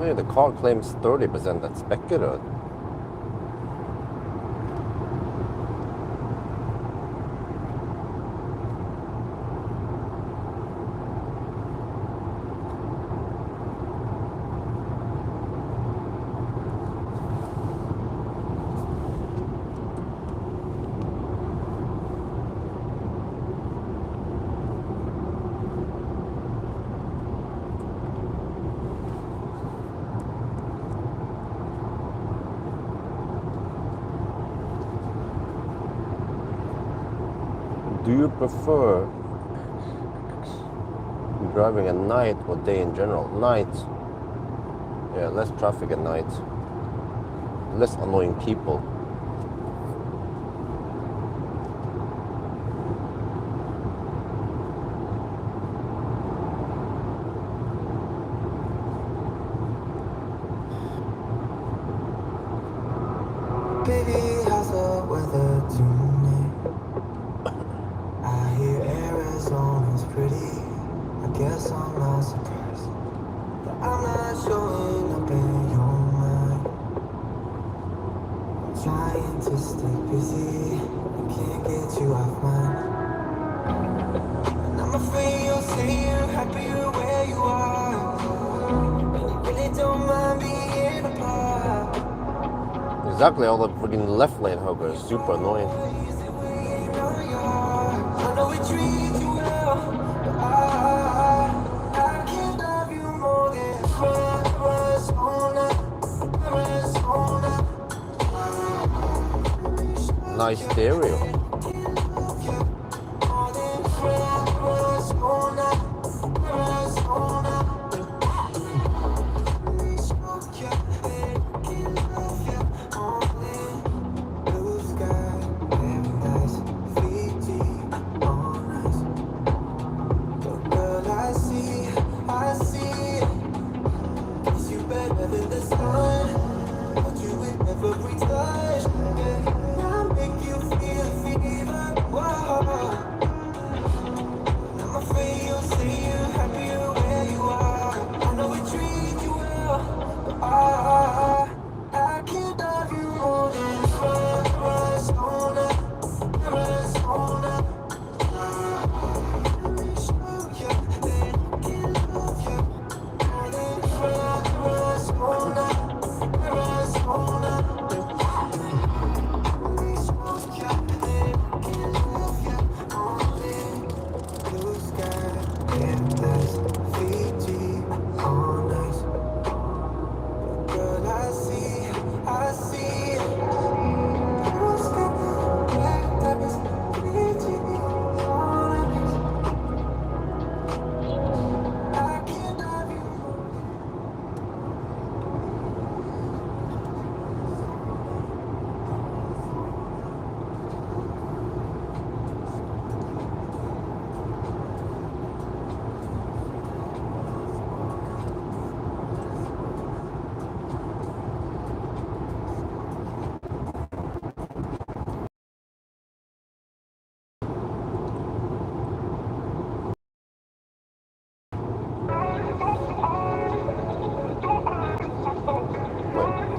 Hey, the car claims 30%. That's accurate. Do you prefer driving at night or day in general? Night. Yeah, less traffic at night. Less annoying people. Baby, how's the weather tonight? I hear Arizona's pretty. I guess I'm not surprised, but I'm not showing up in your mind. I'm trying to stay busy. I can't get you off mine. And I'm afraid you'll say you're happier where you are. And you really don't mind being apart. Exactly, all the freaking left lane hoppers, super annoying. I know we treat you well, but I can't love you more than Arizona. Nice stereo.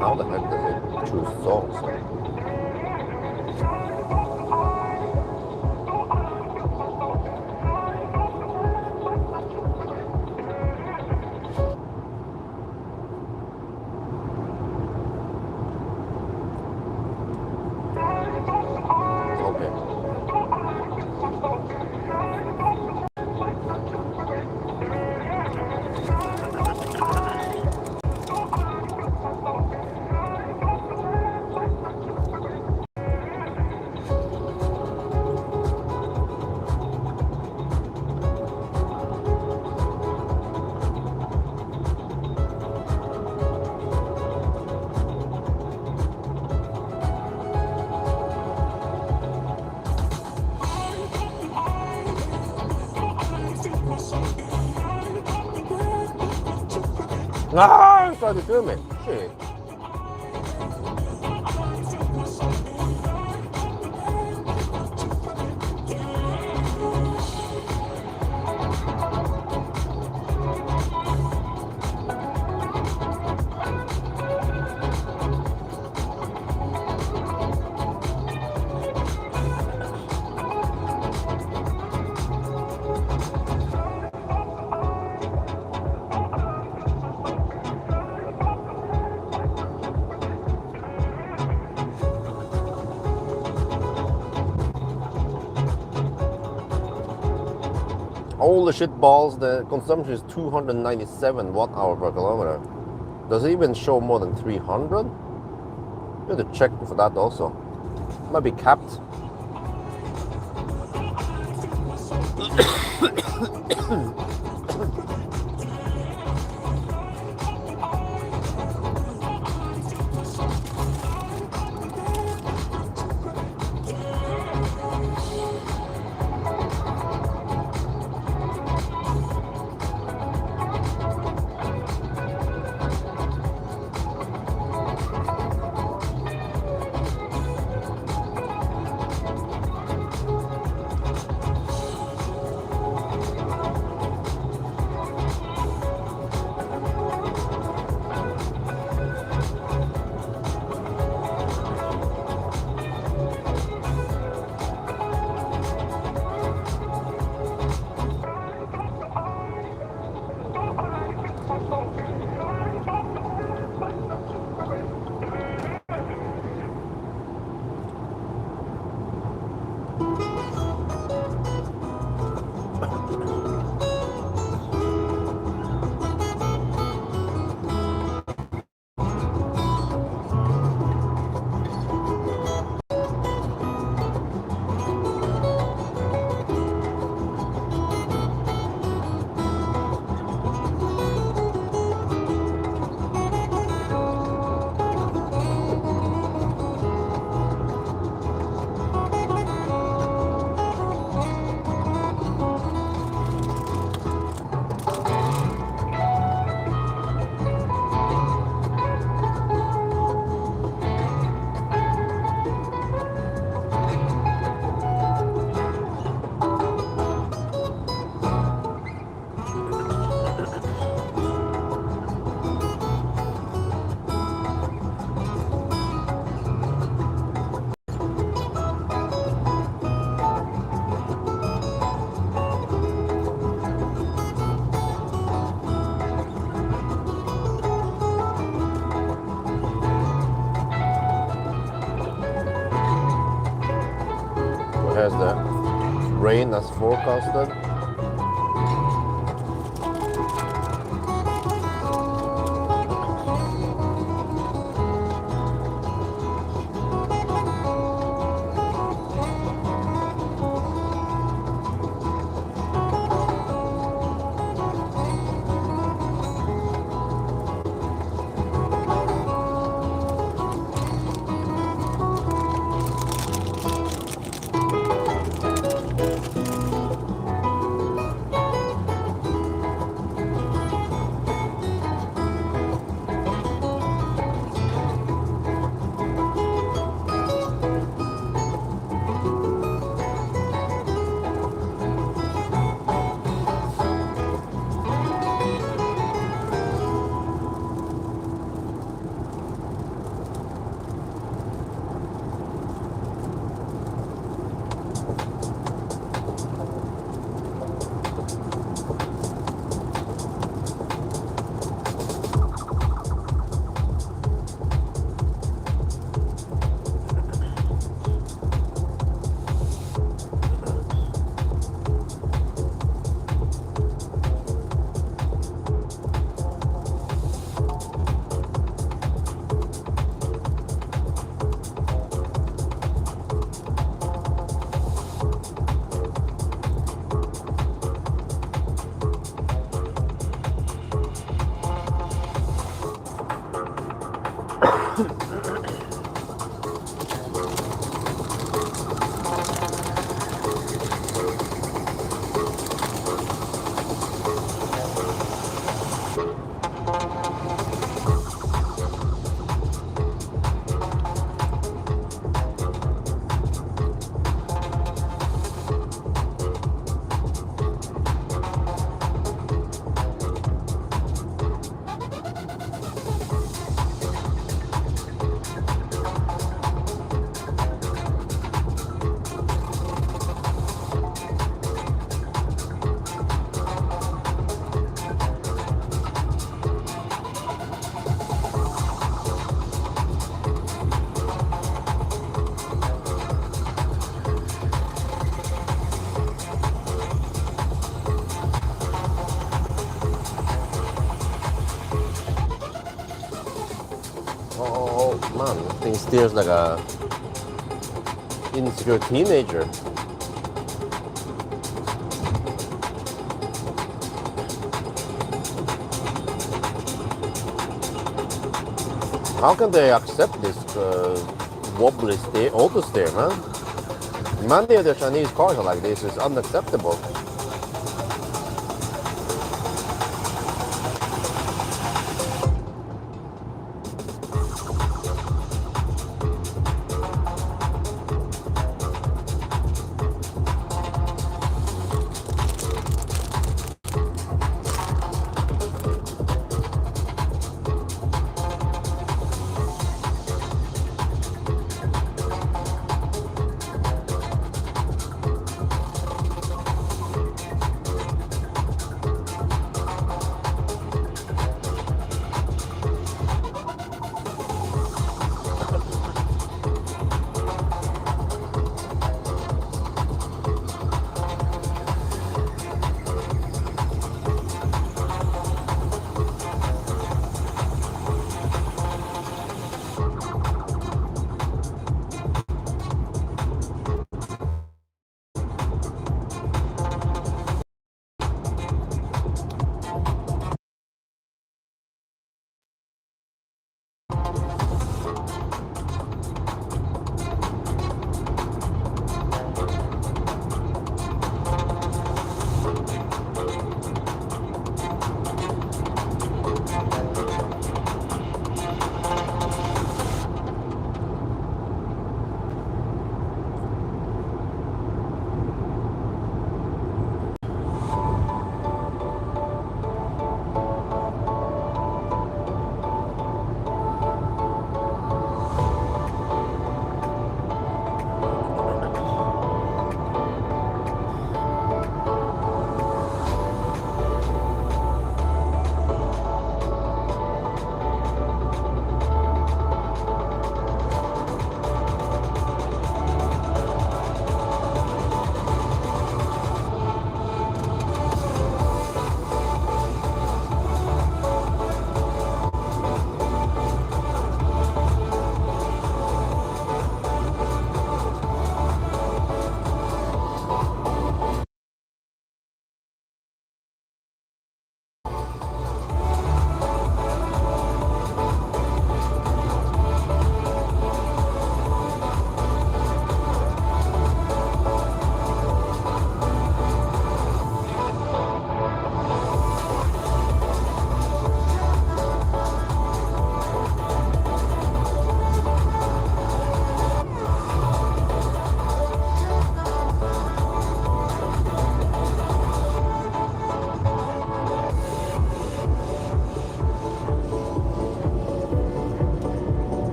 How the heck does it choose songs? Ah, I'm trying to do it. Shit. all the shit balls, the consumption is 297 watt-hour per kilometer. Does it even show more than 300? You have to check for that also. Might be capped. Here's the rain as forecasted. on. The thing steers like a insecure teenager. How can they accept this wobbly auto steer, man? Many of the Chinese cars are like this. It's unacceptable.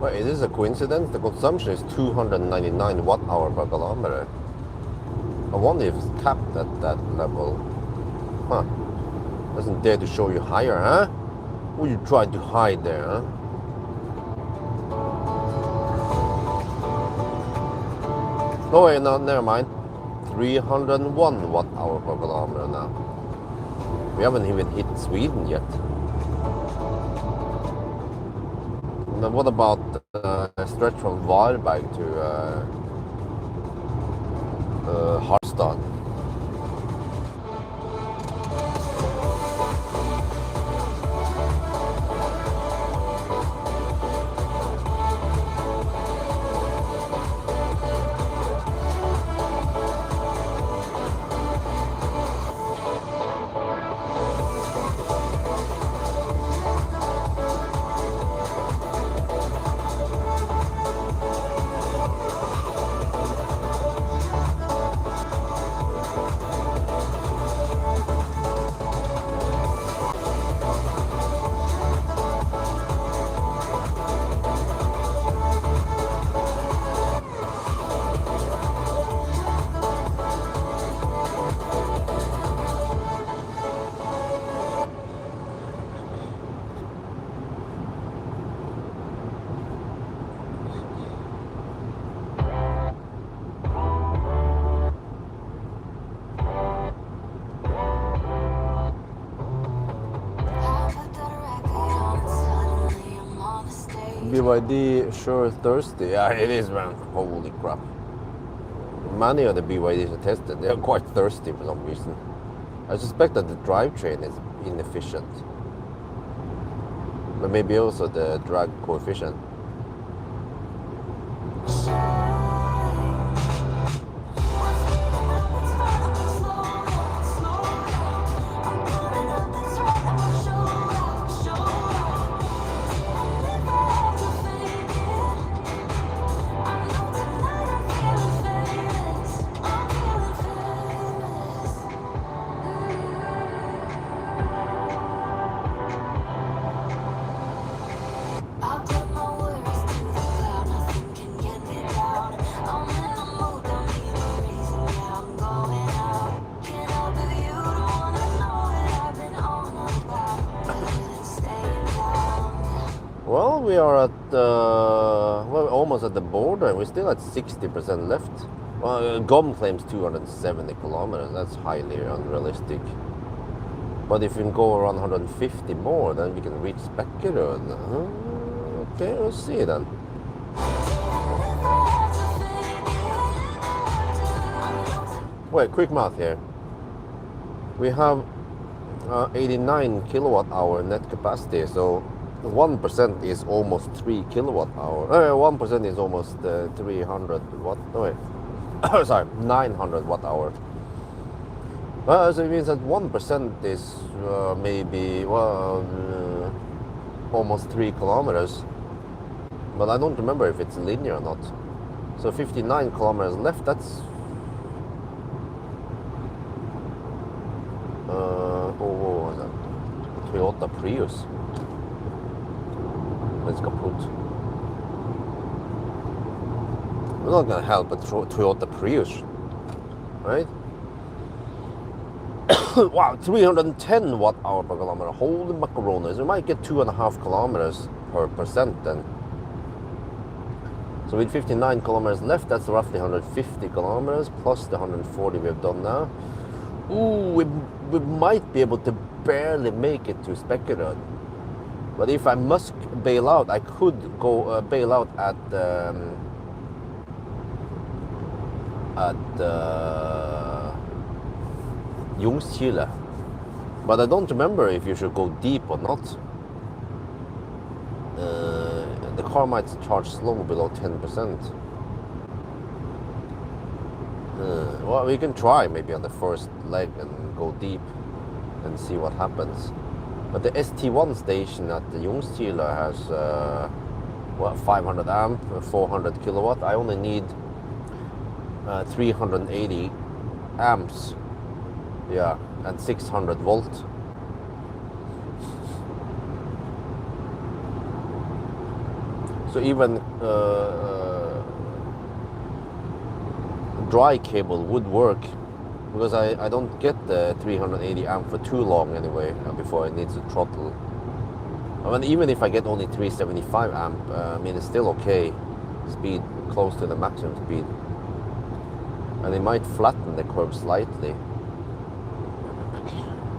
Wait, is this a coincidence? The consumption is 299 watt-hour per kilometer. I wonder if it's capped at that level. Huh. Doesn't dare to show you higher, huh? What are you trying to hide there, huh? Oh wait, no, never mind. 301 watt-hour per kilometer now. We haven't even hit Sweden yet. Now what about a stretch from Varberg to Harstad? BYD sure thirsty. Yeah, it is, man. Holy crap. Many of the BYDs I tested, they are quite thirsty for some reason. I suspect that the drivetrain is inefficient. But maybe also the drag coefficient. Well, we are at well, almost at the border. We're still at 60% left. Well, GOM claims 270 kilometers. That's highly unrealistic. But if we can go around 150 more, then we can reach Spekkerød. Okay, we'll see then. Wait, quick math here. We have 89 kilowatt hour net capacity, so 1% is almost 3 kilowatt hour. 1% is almost 300 watt. No, wait. Sorry, 900 watt hour. So it means that 1% is maybe almost 3 kilometers. But I don't remember if it's linear or not. So 59 kilometers left. That's what was that? Toyota Prius. It's kaput. We're not gonna help a Toyota Prius, right? Wow, 310 watt hour per kilometer. Holy macaronis. We might get 2.5 kilometers per percent then. So with 59 kilometers left, that's roughly 150 kilometers plus the 140 we've done now. Ooh, we might be able to barely make it to Spekkerød. But if I must bail out, I could go bail out at Ljungskile. But I don't remember if you should go deep or not. The car might charge slow below 10%. Well, we can try maybe on the first leg and go deep and see what happens. But the ST1 station at the Ljungskile has 500 amp, 400 kilowatt. I only need 380 amps. Yeah, and 600 volt. So even dry cable would work, because I don't get the 380 amp for too long anyway before it needs to throttle. I mean, even if I get only 375 amp, I mean, it's still okay speed, close to the maximum speed, and it might flatten the curve slightly.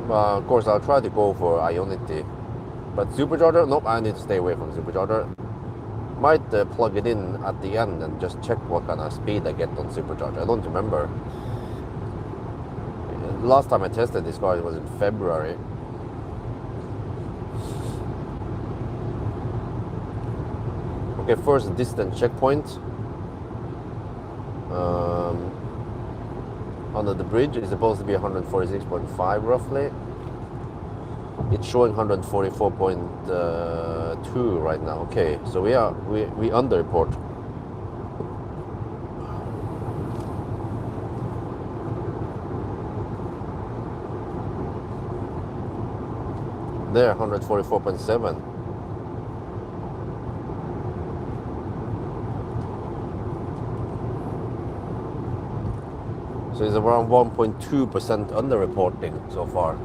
Of course, I'll try to go for Ionity, but supercharger, nope, I need to stay away from supercharger. Might plug it in at the end and just check what kind of speed I get on supercharger. I don't remember. Last time I tested this car, it was in February. Okay, first distance checkpoint. Under the bridge is supposed to be 146.5 roughly. It's showing 144.2 right now. Okay, so we underreport. There, 144.7. So it's around 1.2% underreporting so far.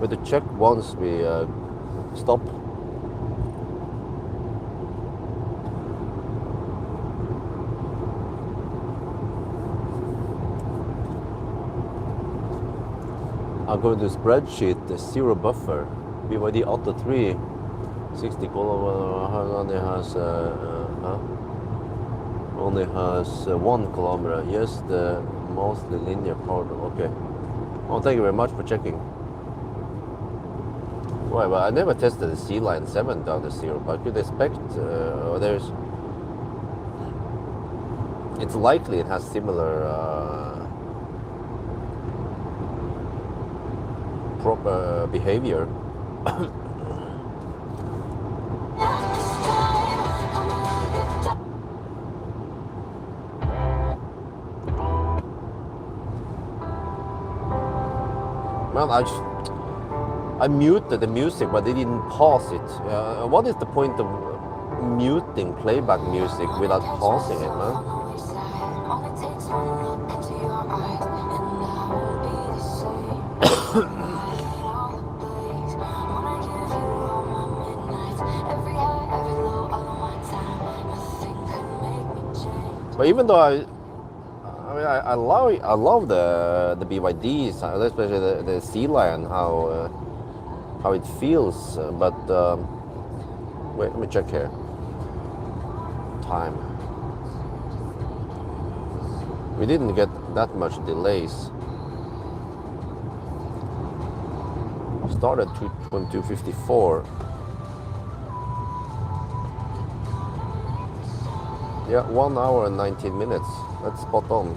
We have to check once we stop. I'll go to the spreadsheet, the zero buffer, BYD Auto 3. 60 kilometer only has 1 kilometer. Yes, the mostly linear part. Okay. Well, thank you very much for checking. Right, but I never tested the Sealion 7 down to 0, but I could expect it's likely it has similar proper behavior. Man, I muted the music, but they didn't pause it. What is the point of muting playback music without pausing it, man? But even though I love the BYDs, especially the Sealion, how it feels. But wait, let me check here. Time. We didn't get that much delays. Started 22:54. Yeah, 1 hour and 19 minutes. That's spot on.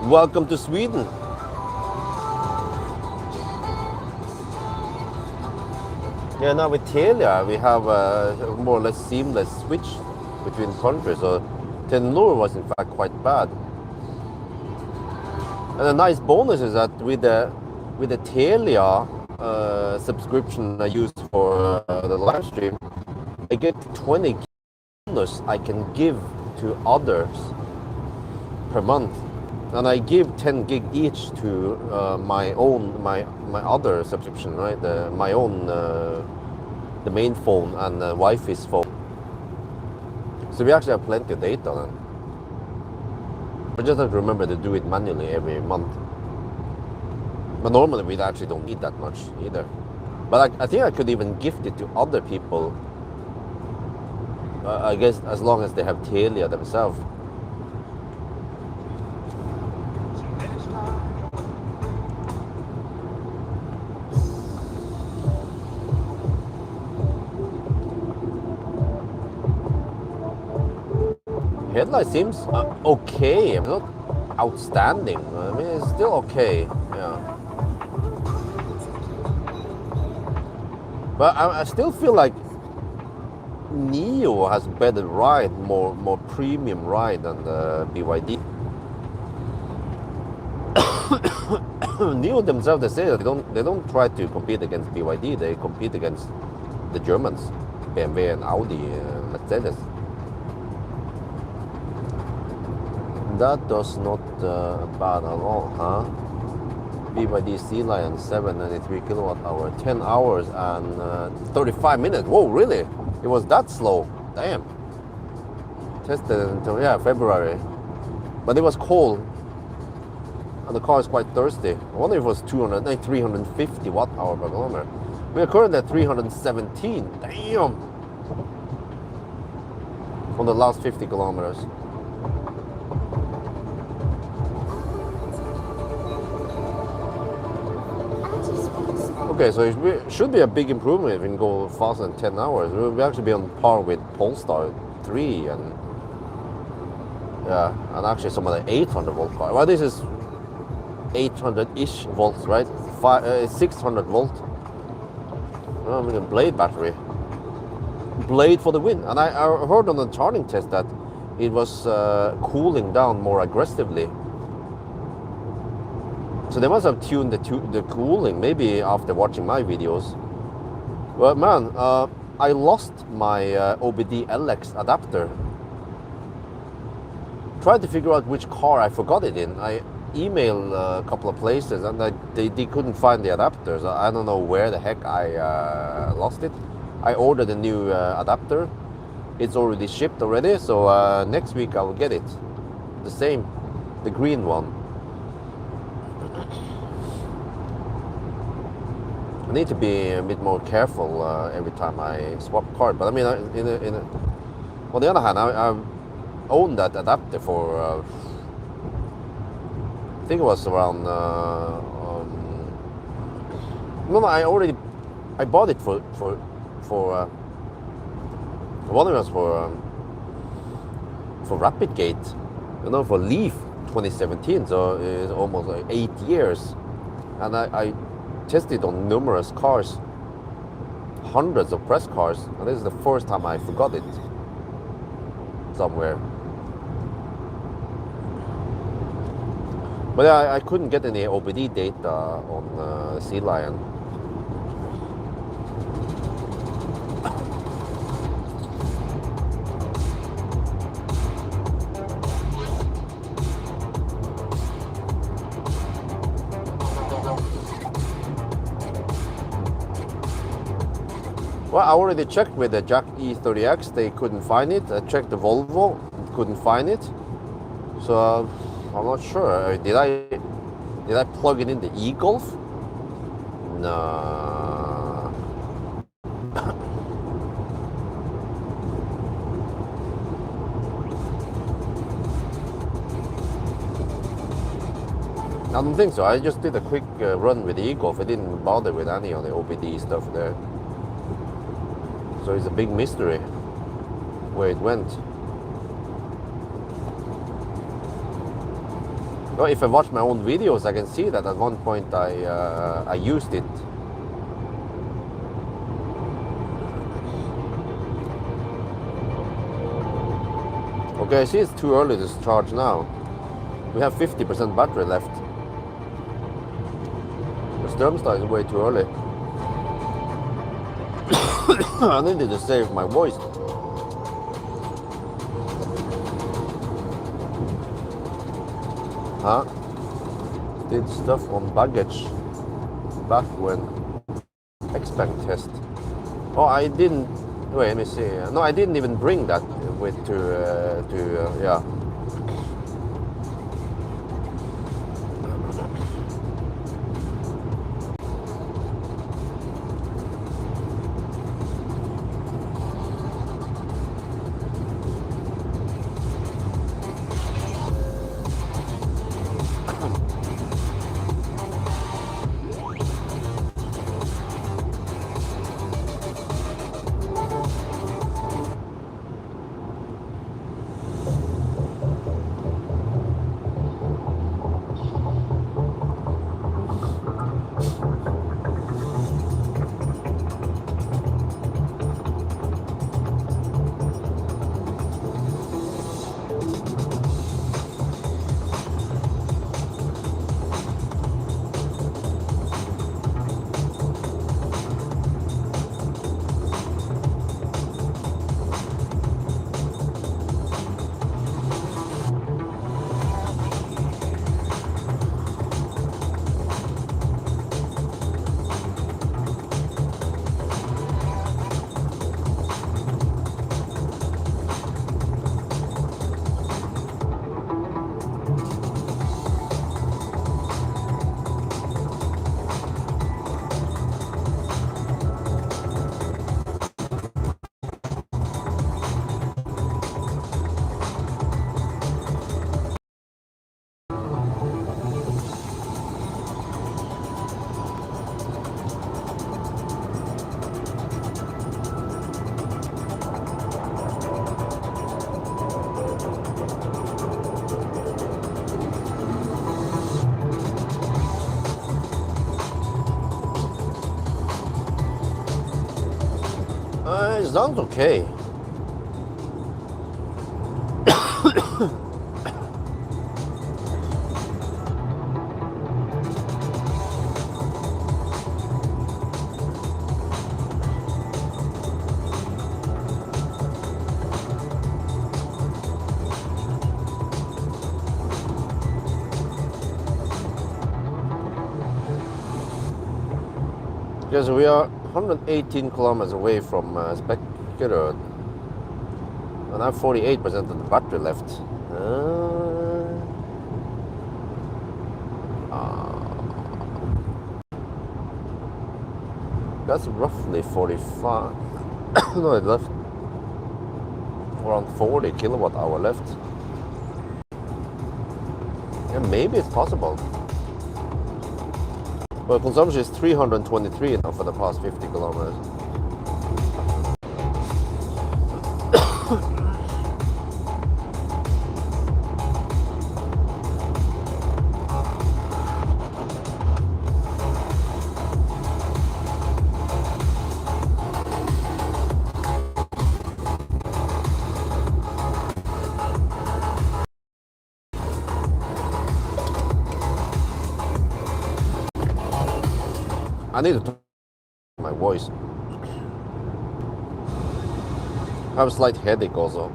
Welcome to Sweden. Yeah, now with Telia we have a more or less seamless switch between countries. So Telenor was in fact quite bad. And a nice bonus is that with the Telia subscription I use for the live stream, I get 20 bonus I can give to others per month. And I give 10 gig each to my other subscription, right? My own the main phone and the wife's phone. So we actually have plenty of data then. We just have to remember to do it manually every month. But normally we actually don't need that much either. But I think I could even gift it to other people. I guess as long as they have Telia themselves. Headlight seems okay. It's not outstanding. I mean, it's still okay. Yeah. But I still feel like Neo has better ride, more premium ride than the BYD. Neo themselves, they say that they don't try to compete against BYD. They compete against the Germans, BMW and Audi, Mercedes. That does not bad at all, huh? BYD Sealion 793 kilowatt hour, 10 hours and 35 minutes. Whoa, really? It was that slow? Damn. Tested until February, but it was cold, and the car is quite thirsty. I wonder if it was 350 watt hour per kilometer. We are currently at 317. Damn. On the last 50 kilometers. Okay, so it should be a big improvement if we can go faster than 10 hours. We'll actually be on par with Polestar 3 and actually some of the 800 volt cars. Well, this is 800-ish volts, right? 600 volt. I mean, Blade battery. Blade for the win. And I heard on the charging test that it was cooling down more aggressively. So they must have tuned the cooling, maybe after watching my videos. But man, I lost my OBD LX adapter. Tried to figure out which car I forgot it in. I emailed a couple of places and they couldn't find the adapters. I don't know where the heck I lost it. I ordered a new adapter. It's already shipped already, so next week I will get it. The same, the green one. I need to be a bit more careful every time I swap card. But I mean, on the other hand, I've owned that adapter for I think it was around no, I bought it for one of us for Rapidgate, you know, for Leaf 2017. So it's almost like 8 years, and I tested on numerous cars, hundreds of press cars, and this is the first time I forgot it somewhere. But I couldn't get any OBD data on Sealion. Well, I already checked with the Jack E30X, they couldn't find it. I checked the Volvo, couldn't find it. So I'm not sure. Did I plug it in the e-Golf? No. I don't think so. I just did a quick run with the e-Golf. I didn't bother with any of the OBD stuff there. So it's a big mystery where it went. Well, if I watch my own videos, I can see that at one point I used it. Okay, I see it's too early to charge now. We have 50% battery left. The Sturmstad is way too early. I needed to save my voice. Huh? Did stuff on baggage back when X-Bank test. Oh, I didn't. Wait, let me see. No, I didn't even bring that with to yeah. It sounds okay. Because we are 118 kilometers away from Spectre, and I have 48% of the battery left. That's roughly 45. No, it left around 40 kilowatt hour left. Yeah, maybe it's possible. But consumption is 323 now for the past 50 kilometers. I need to talk my voice. I have a slight headache also.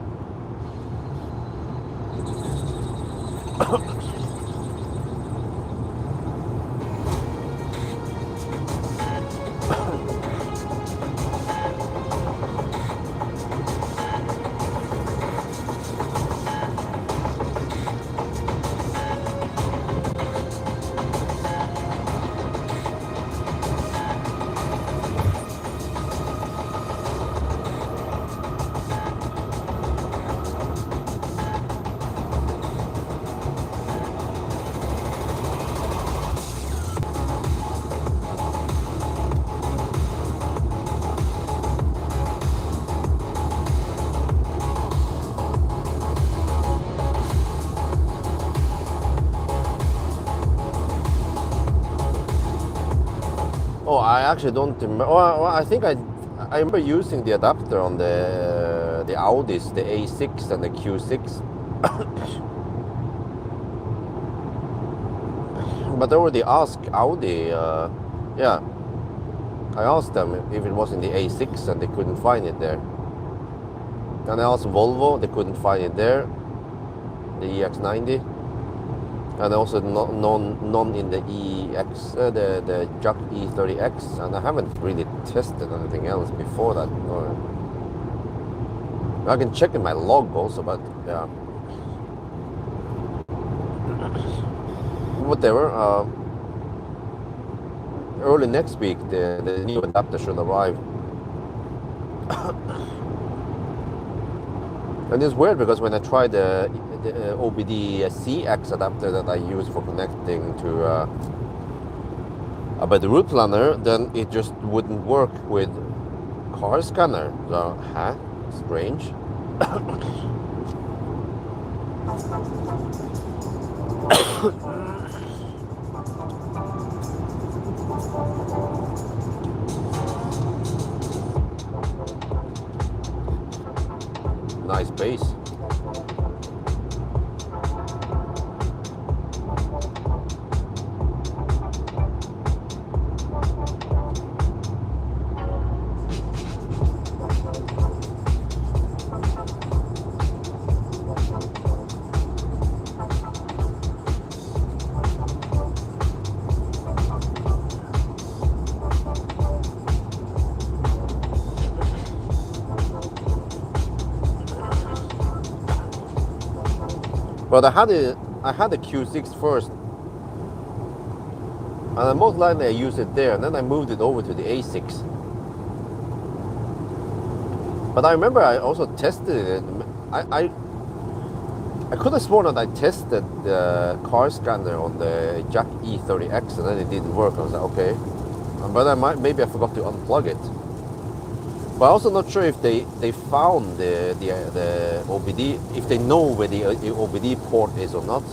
Oh, I actually don't remember. Oh, I think I remember using the adapter on the Audis, the A6 and the Q6. But I already asked Audi. Yeah, I asked them if it was in the A6 and they couldn't find it there. And I asked Volvo, they couldn't find it there. The EX90. And also none in the EX, the Jack E30X, and I haven't really tested anything else before that. I can check in my log also, but yeah. Whatever. Early next week, the new adapter should arrive. And it's weird because when I tried the OBD CX adapter that I use for connecting to about the route planner, then it just wouldn't work with car scanner. So, strange. Nice bass. But I had the Q6 first, and most likely I used it there, and then I moved it over to the A6. But I remember I also tested it. I could have sworn that I tested the car scanner on the Jack E30X, and then it didn't work. I was like, okay, but maybe I forgot to unplug it. But I'm also not sure if they found the OBD, if they know where the OBD port is or not.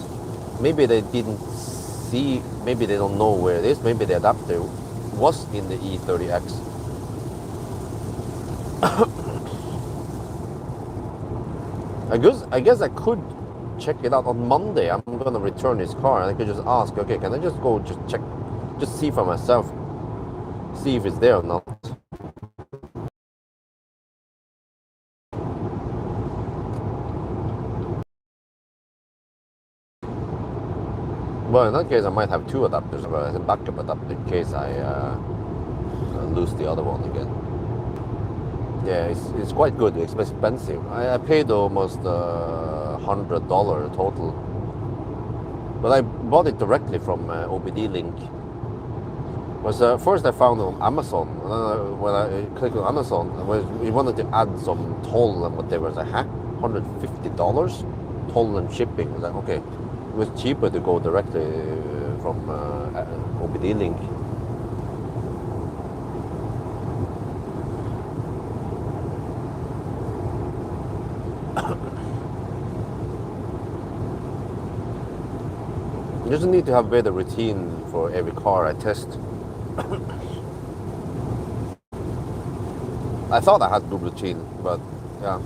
Maybe they didn't see, maybe they don't know where it is. Maybe the adapter was in the E30X. I guess I could check it out on Monday. I'm gonna return his car and I could just ask, okay, can I just go just check, just see for myself, see if it's there or not. Well, in that case, I might have two adapters as a backup adapter in case I lose the other one again. Yeah, it's quite good. It's expensive. I paid almost $100 total, but I bought it directly from OBD Link. Was first I found on Amazon, and then when I clicked on Amazon, we wanted to add some toll and whatever. I was like, huh? $150 toll and shipping. I was like, okay, it was cheaper to go directly from OBD Link. You just need to have better routine for every car I test. I thought I had good routine, but yeah.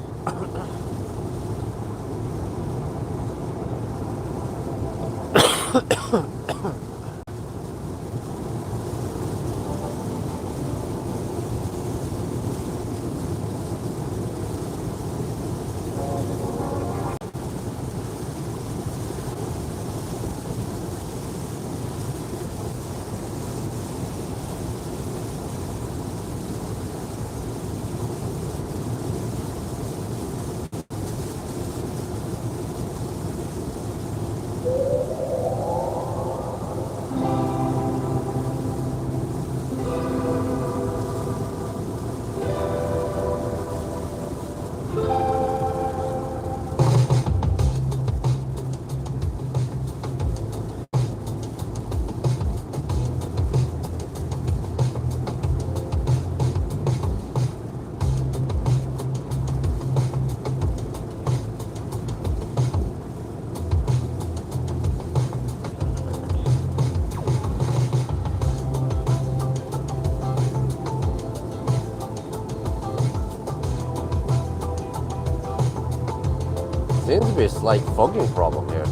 Seems to be a slight fogging problem here.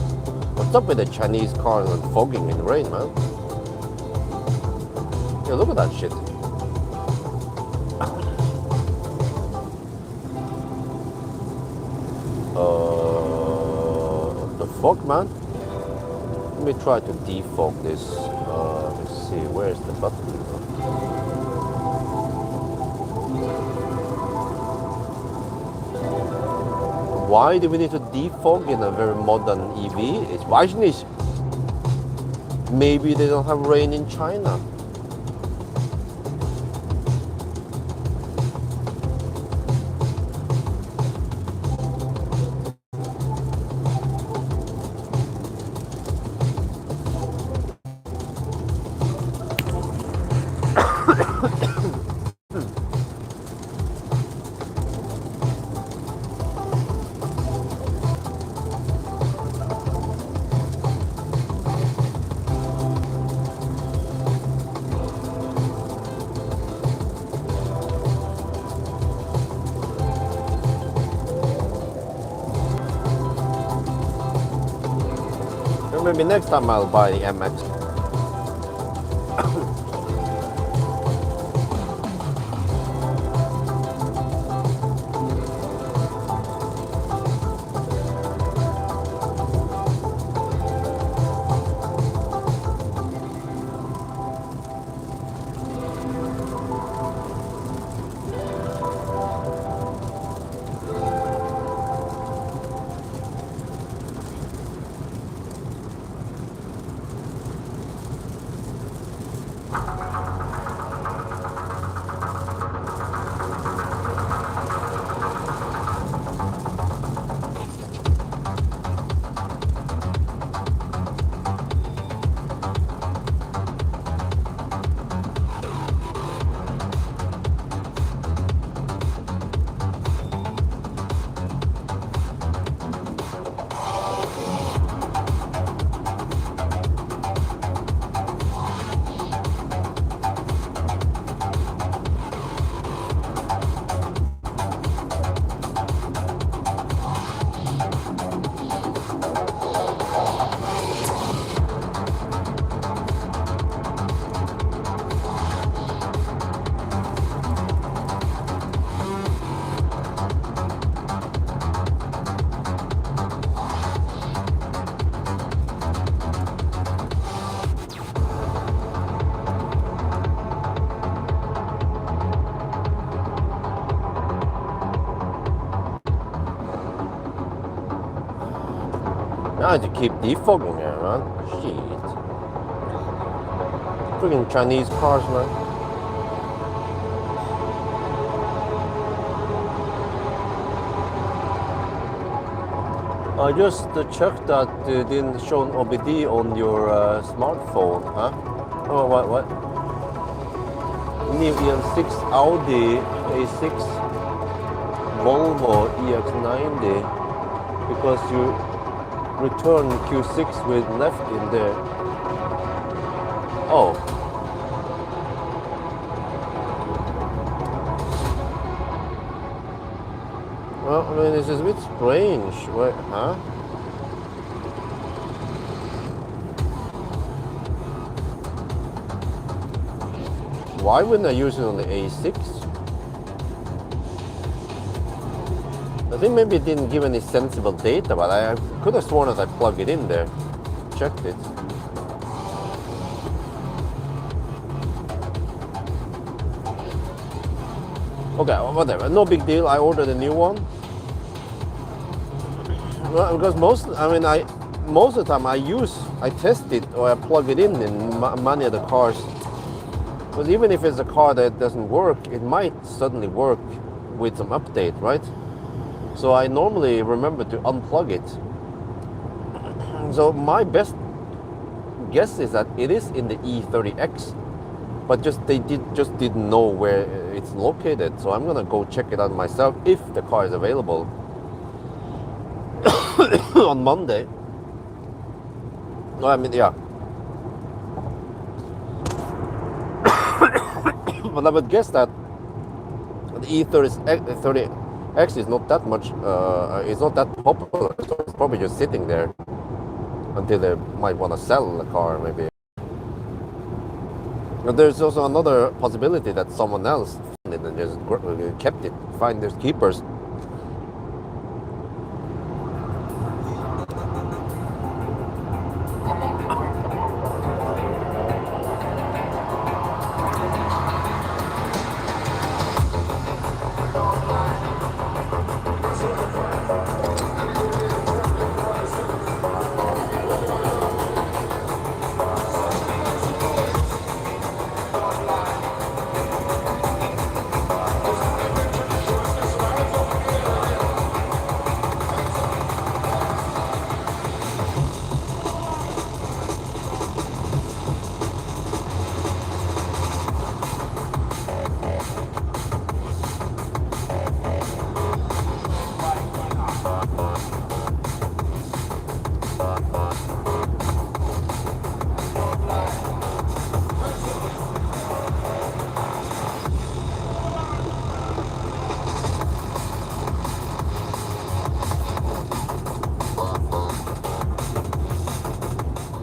What's up with the Chinese cars and fogging in the rain, man? Yeah, look at that shit. The fog, man? Let me try to defog this. Let's see, where's the button? Why do we need to defog in a very modern EV? Ich weiß nicht. Maybe they don't have rain in China. Maybe next time I'll buy the MX. trying to keep defogging here, man. Shit. Freaking Chinese cars, man. I just checked that it didn't show an OBD on your smartphone, huh? Oh, what? New EM6, Audi A6, Volvo EX90, because you returned Q6 with left in there. Oh. Well, I mean, this is a bit strange. Wait, huh? Why wouldn't I use it on the A6? I think maybe it didn't give any sensible data, but I could have sworn that I plugged it in there. Checked it. Okay, whatever. No big deal. I ordered a new one. Well, because most of the time I test it or I plug it in many of the cars. But even if it's a car that doesn't work, it might suddenly work with some update, right? So I normally remember to unplug it. So my best guess is that it is in the E30X, but they just didn't know where it's located. So I'm gonna go check it out myself if the car is available on Monday. I mean, yeah. But I would guess that the E30X is not that much. It's not that popular. So it's probably just sitting there until they might want to sell the car, maybe. But there's also another possibility that someone else found it and just kept it. Finders keepers.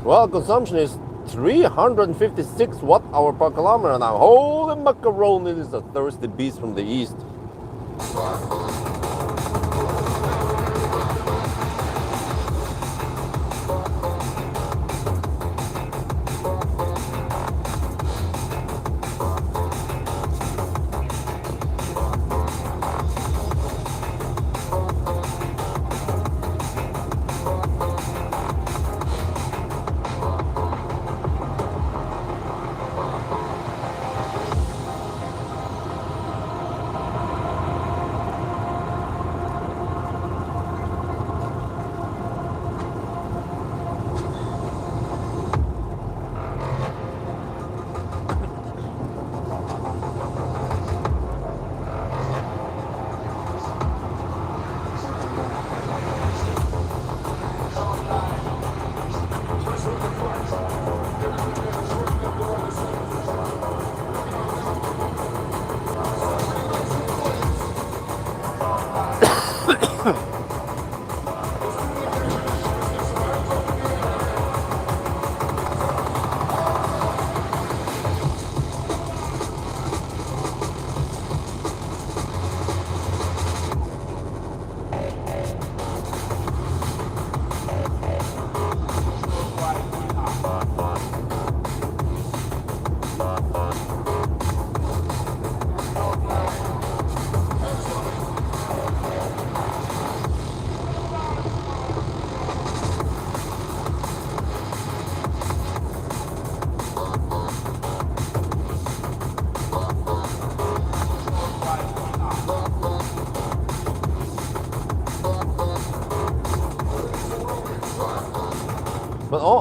Well, consumption is 356 watt-hour per kilometer now. Holy macaroni, this is a thirsty beast from the east.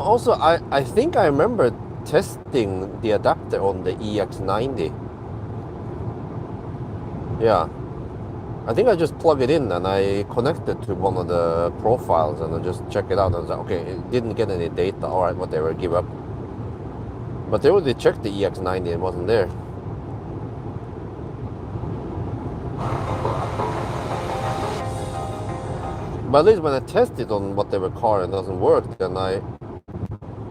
Also, I think I remember testing the adapter on the EX90. Yeah. I think I just plug it in and I connect it to one of the profiles and I just check it out and I was like, okay, it didn't get any data. All right, whatever, give up. But they already checked the EX90, it wasn't there. But at least when I test it on whatever car and it doesn't work, then I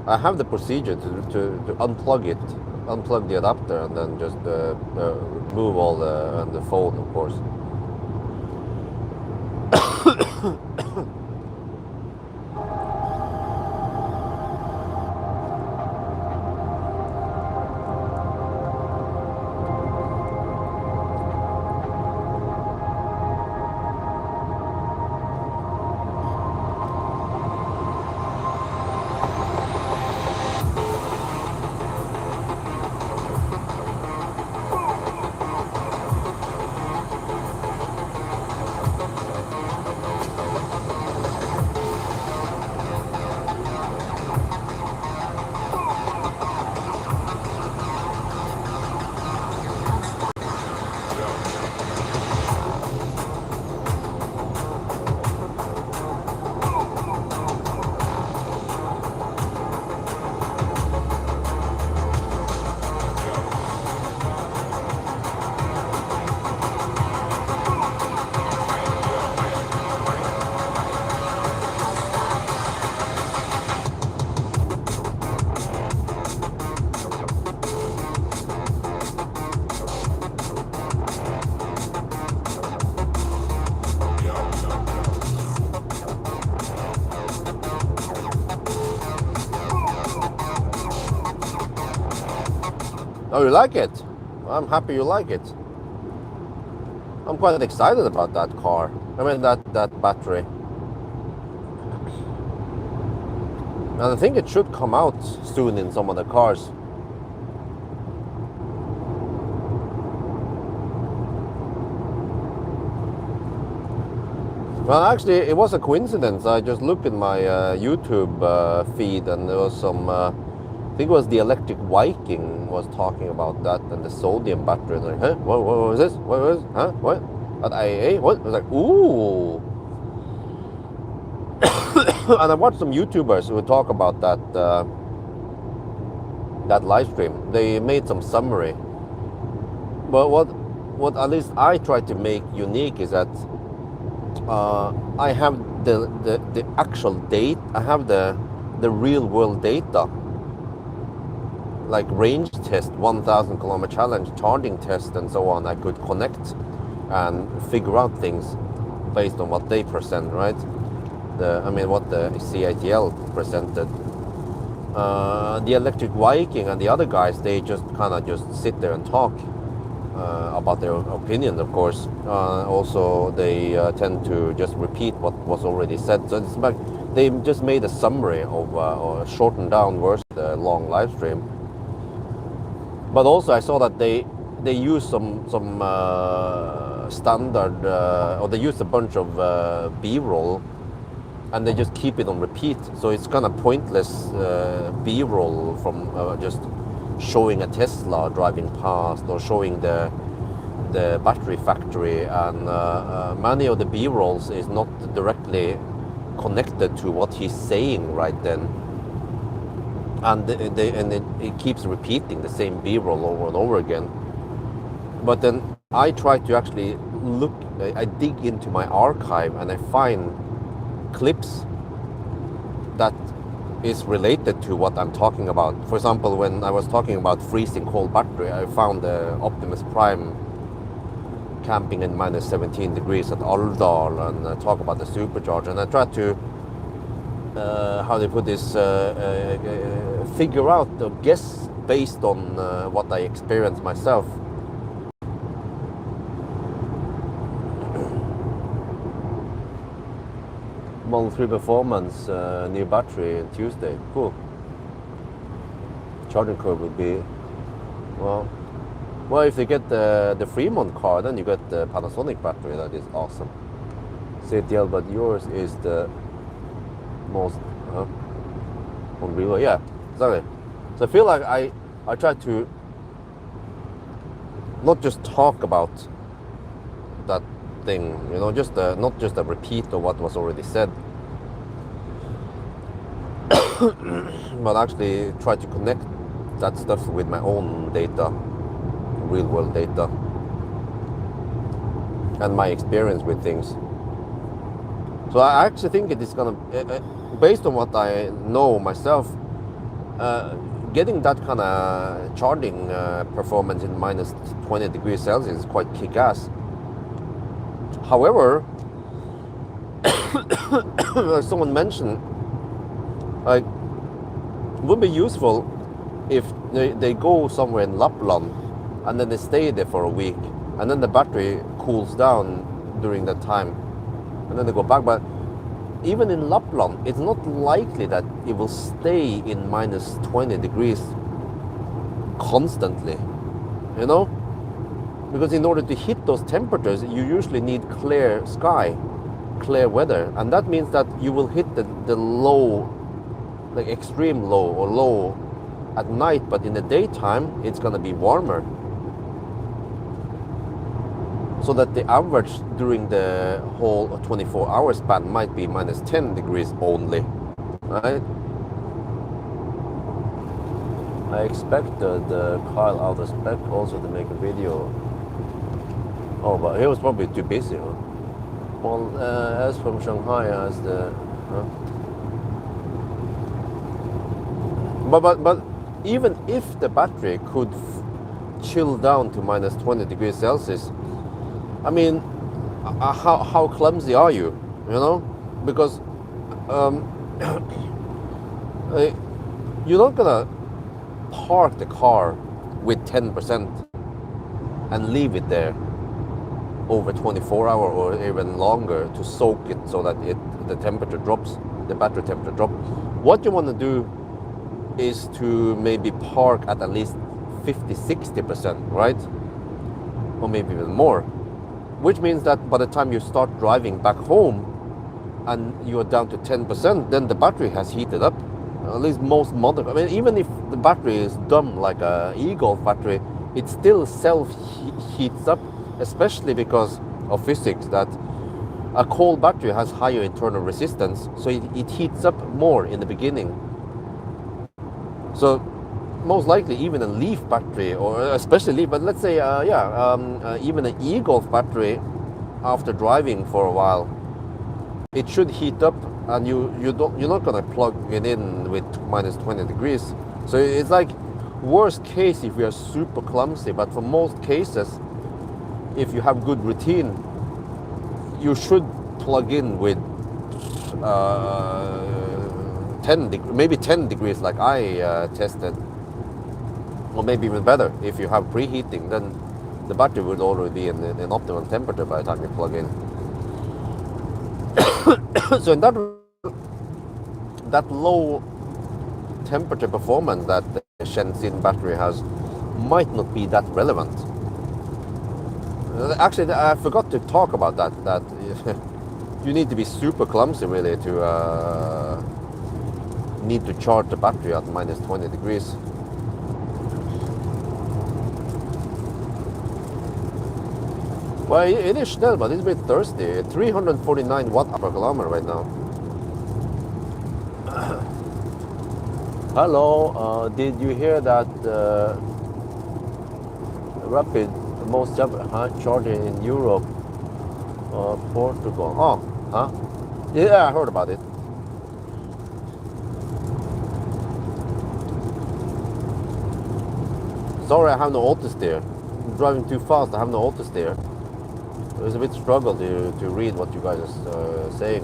have the procedure to unplug it, unplug the adapter, and then just remove all the phone, of course. Oh, you like it? I'm happy you like it. I'm quite excited about that car. I mean, that battery. And I think it should come out soon in some of the cars. Well, actually, it was a coincidence. I just looked in my YouTube feed and there was some... I think it was the Electric Viking was talking about that and the sodium battery. Like, huh? What was this? What was? Huh? What? At IAA? What? I was like, ooh. And I watched some YouTubers who would talk about that that live stream. They made some summary. But what at least I try to make unique is that I have the actual date. I have the real world data. Like range test, 1,000 kilometer challenge, charging test, and so on. I could connect and figure out things based on what they present, right? What the CATL presented. The Electric Viking and the other guys, they just kind of just sit there and talk about their opinion, of course. Also, they tend to just repeat what was already said. So it's like they just made a summary of or a shortened down version of the long live stream. But also I saw that they use some standard, or they use a bunch of B-roll, and they just keep it on repeat. So it's kind of pointless B-roll from just showing a Tesla driving past or showing the battery factory, and many of the B-rolls is not directly connected to what he's saying right then. And it keeps repeating the same B-roll over and over again. But then I try to actually look, I dig into my archive and I find clips that is related to what I'm talking about. For example, when I was talking about freezing cold battery, I found the Optimus Prime camping in minus 17 degrees at Alvdal and talk about the supercharger. And I tried to how they put this, figure out or guess based on what I experienced myself. Model 3 Performance, new battery on Tuesday. Cool. Charging curve would be, well, if they get the Fremont car, then you get the Panasonic battery. That is awesome. CTL, but yours is the most on real. Yeah, exactly. So I feel like I try to not just talk about that thing, you know, just not just a repeat of what was already said, but actually try to connect that stuff with my own data, real world data, and my experience with things. So I actually think it is gonna, based on what I know myself, getting that kind of charging performance in minus 20 degrees Celsius is quite kick-ass. However, as someone mentioned, like, it would be useful if they go somewhere in Lapland and then they stay there for a week, and then the battery cools down during that time, and then they go back. But even in Lapland, it's not likely that it will stay in minus 20 degrees constantly, you know? Because in order to hit those temperatures, you usually need clear sky, clear weather. And that means that you will hit the low, like extreme low or low at night, but in the daytime, it's gonna be warmer. So that the average during the whole 24-hour span might be minus 10 degrees only, right? I expected Kyle out of spec also to make a video. Oh, but he was probably too busy. Huh? Well, as from Shanghai, as the... But even if the battery could chill down to minus 20 degrees Celsius, I mean, how clumsy are you? You know, because you're not gonna park the car with 10% and leave it there over 24 hours or even longer to soak it so that the temperature drops, the battery temperature drops. What you want to do is to maybe park at least 50-60%, right? Or maybe even more. Which means that by the time you start driving back home and you're down to 10%, then the battery has heated up. At least most modern, I mean, even if the battery is dumb like a e-Golf battery, it still self-heats up, especially because of physics, that a cold battery has higher internal resistance, so it heats up more in the beginning. So most likely even a Leaf battery, or especially Leaf, but let's say, even an e-Golf battery, after driving for a while, it should heat up, and you're not gonna plug it in with minus 20 degrees. So it's like worst case if you are super clumsy, but for most cases, if you have good routine, you should plug in with 10 degrees like I tested. Or maybe even better, if you have preheating, then the battery would already be in optimal temperature by the time you plug in. So in that low temperature performance that the Shenzhen battery has might not be that relevant. Actually, I forgot to talk about that you need to be super clumsy really to need to charge the battery at minus 20 degrees. Well, it is still, but it's a bit thirsty. 349 watt per kilometer right now. Hello, did you hear that rapid most charging in Europe, Portugal? Oh, huh? Yeah, I heard about it. Sorry, I have no auto steer. I'm driving too fast. I have no auto steer. It's a bit struggle to read what you guys are saying.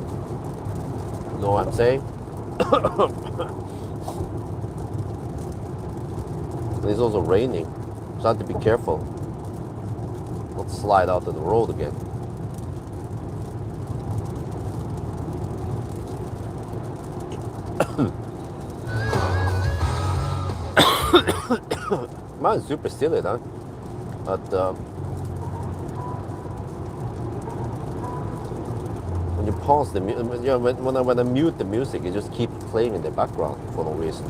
You know what I'm saying? It's also raining, so I have to be careful. Not slide out of the road again. Man, it's super silly, huh? But when you pause the music, when I mute the music, it just keeps playing in the background for no reason.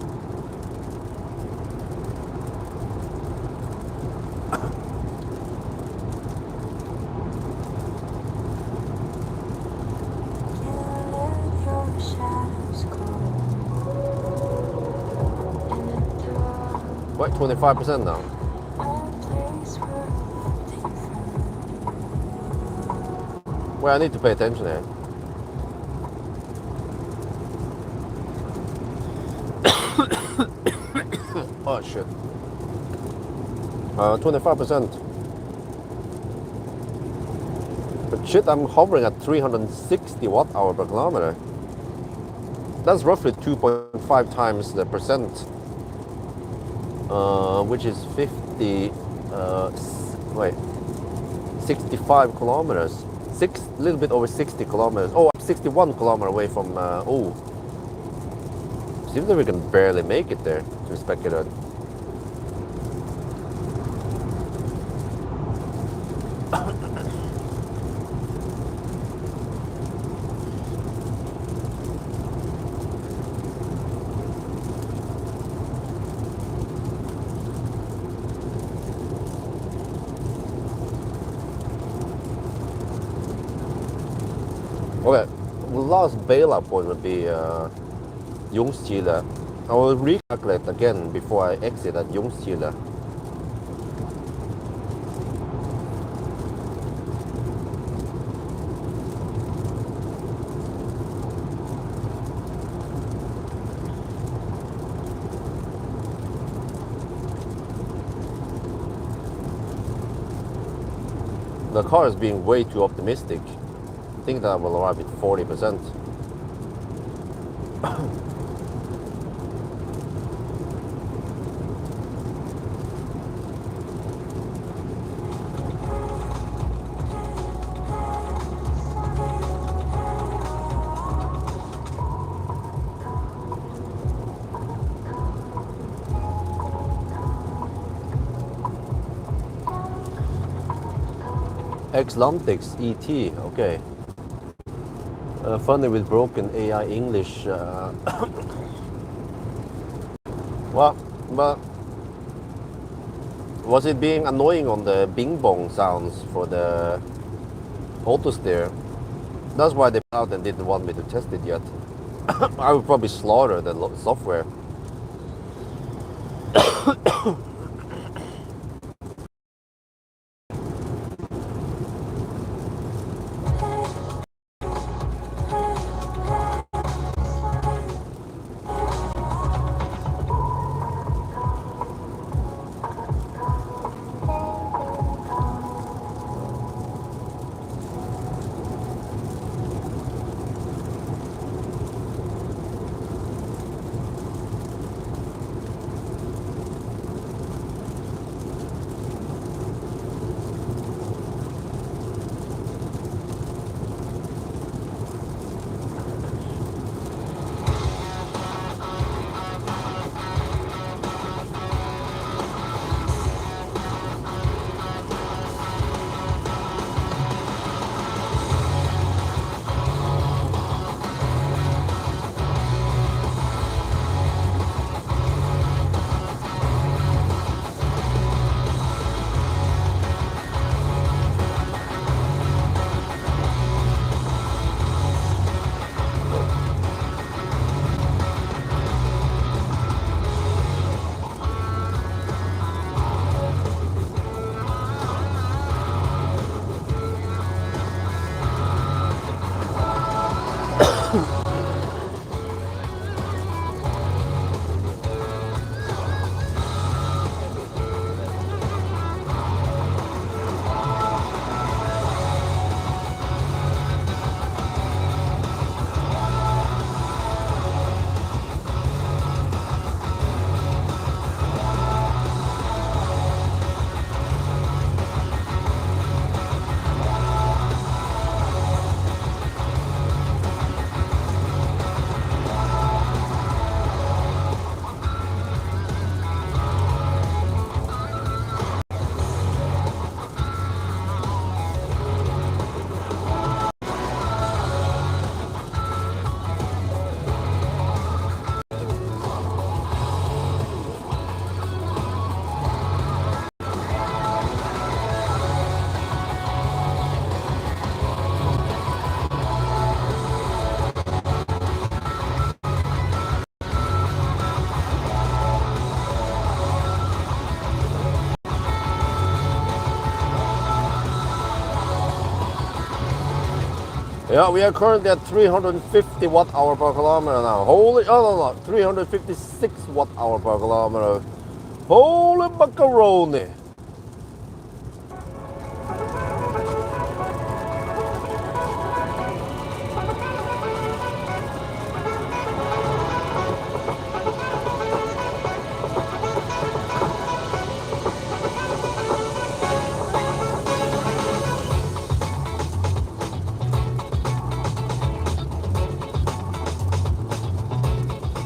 What, 25% now? Well, I need to pay attention here. Oh shit. 25%. But shit, I'm hovering at 360 watt-hour per kilometer. That's roughly 2.5 times the percent, which is 65 kilometers. A little bit over 60 kilometers. Oh, I'm 61 kilometers away from, seems like we can barely make it there to speculate. Okay, the last bailout point would be Jungstile. I will recalculate again before I exit at Jungstile. The car is being way too optimistic. I think that I will arrive at 40%. Xlantix ET, okay. Funny with broken AI English. Well, but was it being annoying on the bing bong sounds for the auto steer? That's why they put out and didn't want me to test it yet. I would probably slaughter the software. Yeah, we are currently at 350 watt-hour per kilometer now. Holy, oh no, 356 watt-hour per kilometer. Holy macaroni!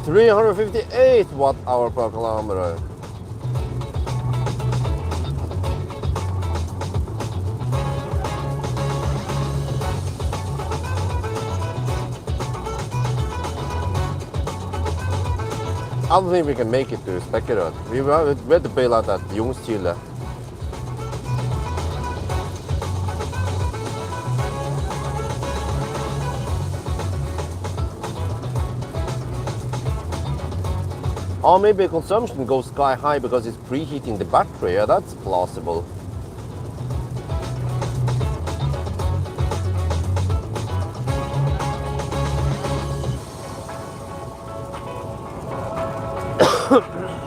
$358 watt-hour per kilometer. I don't think we can make it to Spekerød. We had to bail out at Ljungskile. Or maybe consumption goes sky high because it's preheating the battery. Yeah, that's plausible.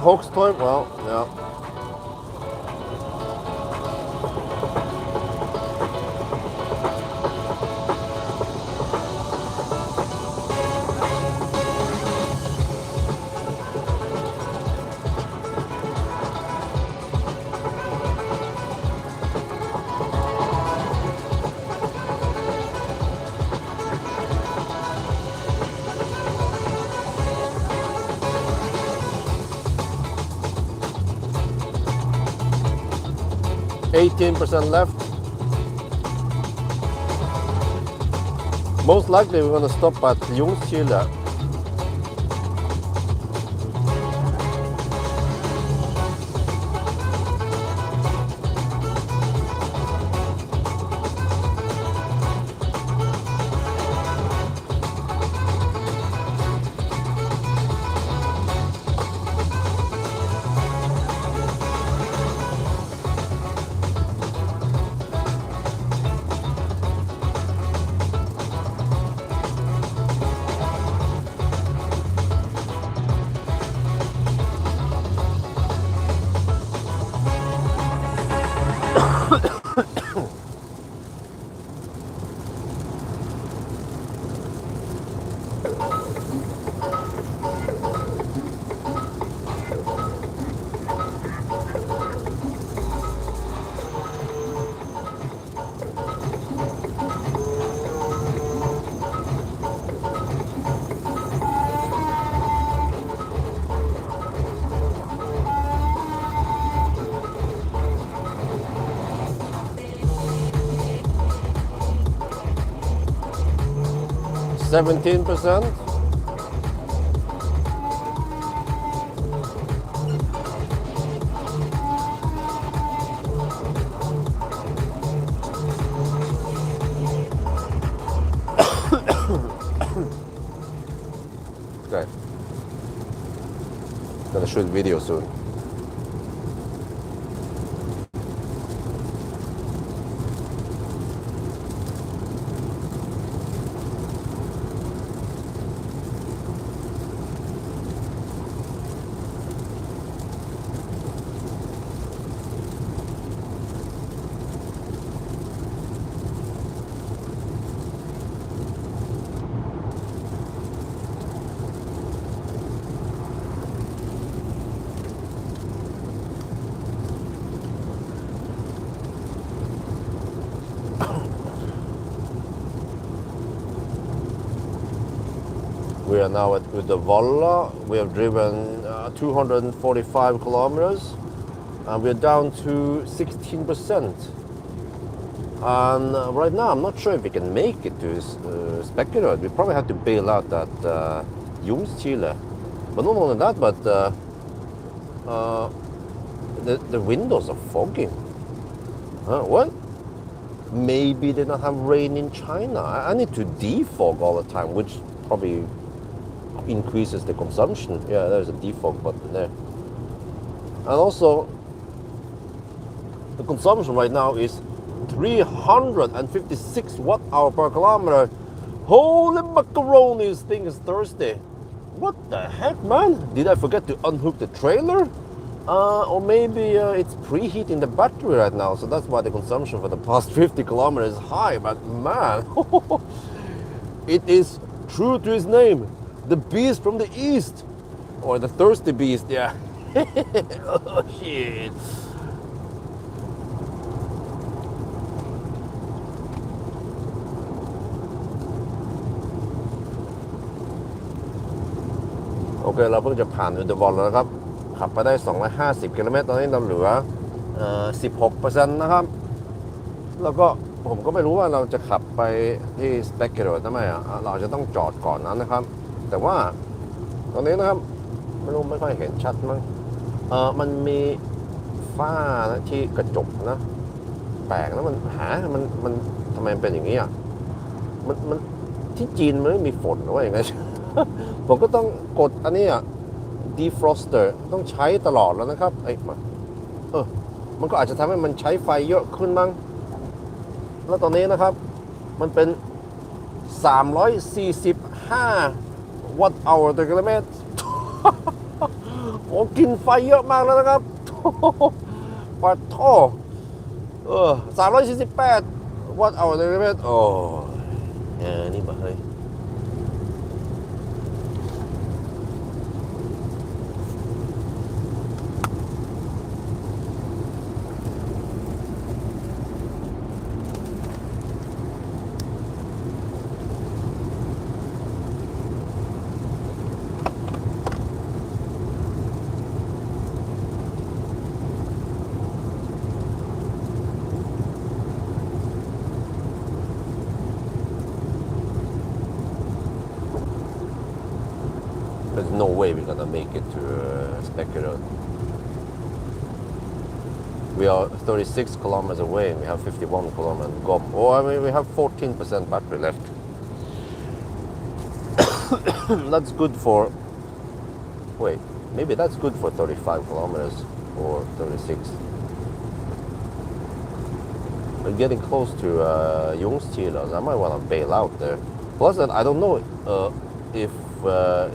Hogstorp, well, yeah. %18 left. Most likely we're gonna stop at Ljungskile. %17. Okay. Gonna shoot video soon. We are now at Uddevalla. We have driven 245 kilometers and we're down to 16%. And right now I'm not sure if we can make it to Spekerød. We probably have to bail out at Ljungskile. But not only that, but the windows are foggy. What? Maybe they don't have rain in China. I need to defog all the time, which probably increases the consumption. Yeah, there's a defog button there. And also, the consumption right now is 356 watt-hour per kilometer, Holy macaroni, this thing is thirsty. What the heck, man? Did I forget to unhook the trailer? Or maybe it's preheating the battery right now, so that's why the consumption for the past 50 kilometers is high. But man, it is true to its name, the beast from the east, or the thirsty beast. Yeah. Oh shit. OK เราเพิ่งจะผ่านอุดรแล้วนะครับขับไปได้250กิโลเมตรตอนนี้เราเหลือ16%นะครับแล้วก็ผมก็ไม่รู้ว่าเราจะขับไปที่สเปกเกอร์ทำไมเราจะต้องจอดก่อนนั้นนะครับแต่ว่าตอนนี้นะครับไม่ค่อยเห็นชัดมั้งมันมีฝ้านะที่กระจกนะแปลกแล้วมันทำไมมันเป็นอย่างนี้อ่ะมันที่จีนมันไม่มีฝนหรือว่าอย่างไง ผมก็ต้องกดอันนี้อ่ะ defroster ต้องใช้ตลอดแล้วนะครับมันก็อาจจะทำให้มันใช้ไฟเยอะขึ้นมั้งแล้วตอนนี้นะครับมันเป็น345 วัตต์hour ต่อกิโลเมตร โอ้กินไฟเยอะมากแล้วนะครับปัดท่อ348 วัตต์hour ต่อกิโลเมตรโอ้นี่บ่เฮ้ยThere's no way we're gonna make it to Specker. We are 36 kilometers away and we have 51 kilometers to go. Oh, I mean, we have 14% battery left. That's good for, wait, maybe that's good for 35 kilometers or 36. We're getting close to Sealion. I might want to bail out there. Plus that I don't know if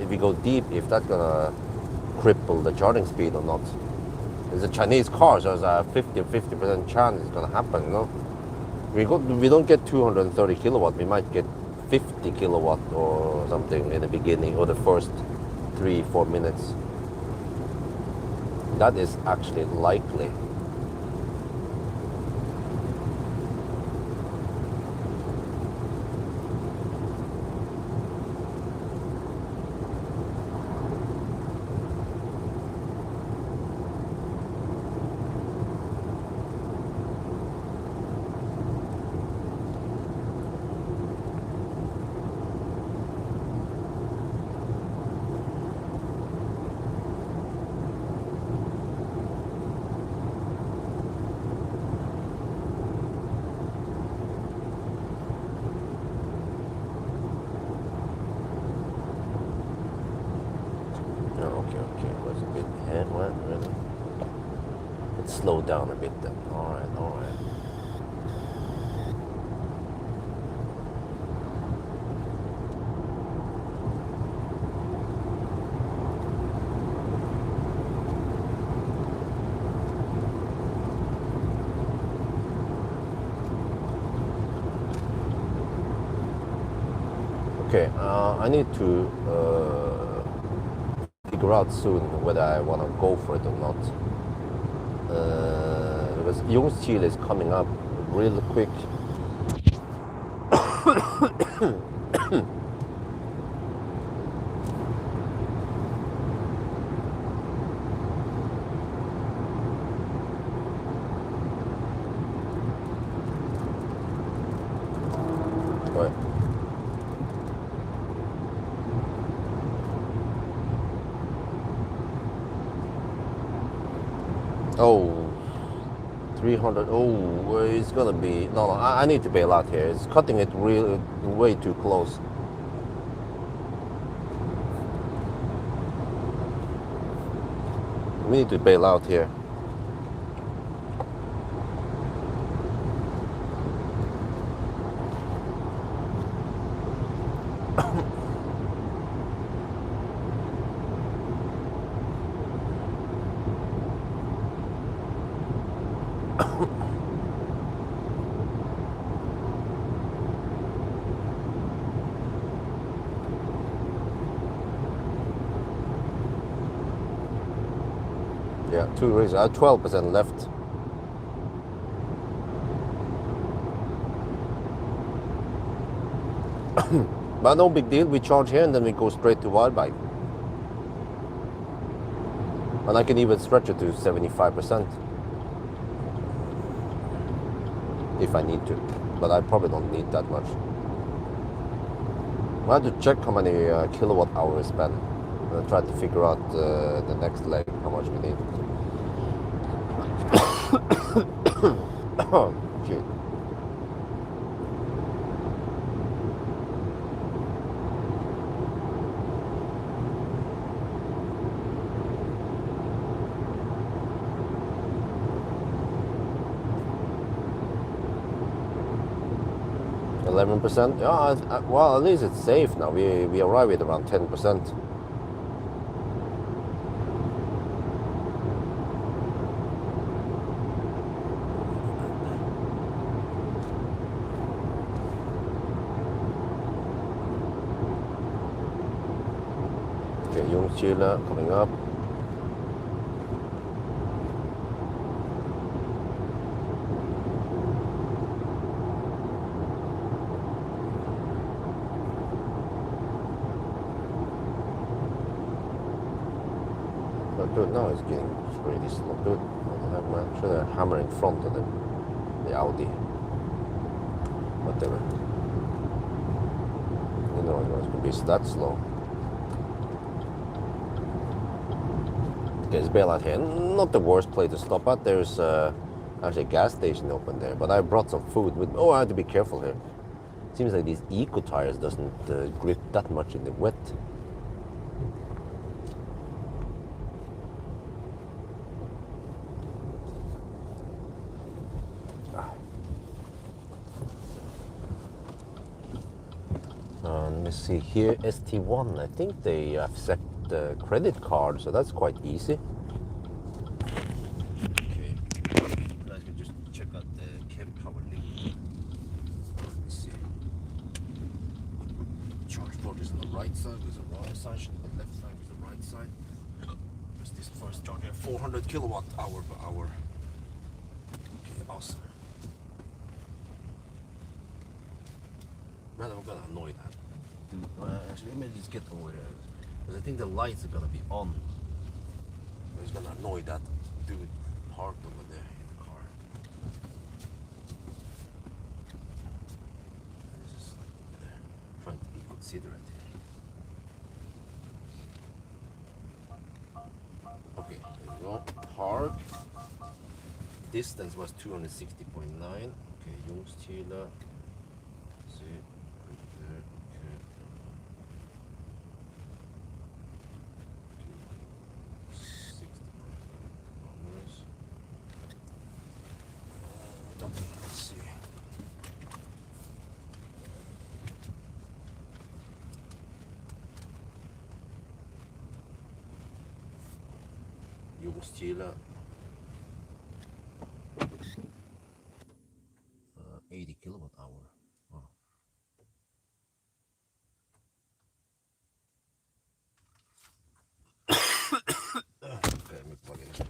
we go deep, if that's gonna cripple the charging speed or not. It's a Chinese car, so there's a 50% chance it's gonna happen, you know. We don't get 230 kilowatt, we might get 50 kilowatt or something in the beginning or the first 3-4 minutes. That is actually likely. Okay, it was a bit headwind, really. It slowed down a bit then. Alright. Okay, I need to figure out soon whether I want to go for it or not. Because Sealion is coming up really quick. Right. Oh, 300. Oh, it's gonna be no. I need to bail out here. It's cutting it really way too close. We need to bail out here. Yeah, 2 reasons. 12% left. But no big deal. We charge here and then we go straight to Wildbike. And I can even stretch it to 75% if I need to. But I probably don't need that much. I have to check how many kilowatt hours spent and try to figure out the next leg, how much we need. Oh, shit. %. Yeah, well, at least it's safe now. We arrive at around 10%. Okay, Jungschile coming up. Good, now it's getting really slow. Good. I'm sure they're hammering front of the Audi. Whatever. You know, it's going to be that slow. Okay, it's bail out here. Not the worst place to stop at. There's actually a gas station open there, but I brought some food with. Oh, I have to be careful here. Seems like these eco tires doesn't grip that much in the wet. Let me see here, ST1. I think they have set the credit card, so that's quite easy. Okay, you guys can just check out the cab power link. Let me see. Charge port is on the right side, there's a wrong side, the left side is the right side. There's this first charger, 400 kilowatt hour per hour. Okay, awesome. Man, I'm gonna annoy that. Actually, let me just get over here. Because I think the lights are gonna be on. It's gonna annoy that dude parked over there in the car. He's just like trying to be considerate. Okay, there we go. Park. Distance was 260.9. Okay, Jungschile. See. Jungschile 80 kilowatt hour. Wow. Okay, let me plug it in.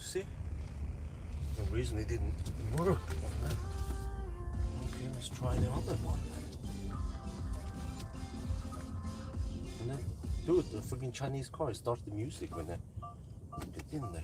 See? The reason it didn't work. Okay, let's try the other one. And then, dude, the freaking Chinese car starts the music when I get in there.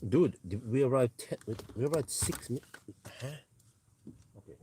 Dude, we arrived 6 minutes. Huh? Okay.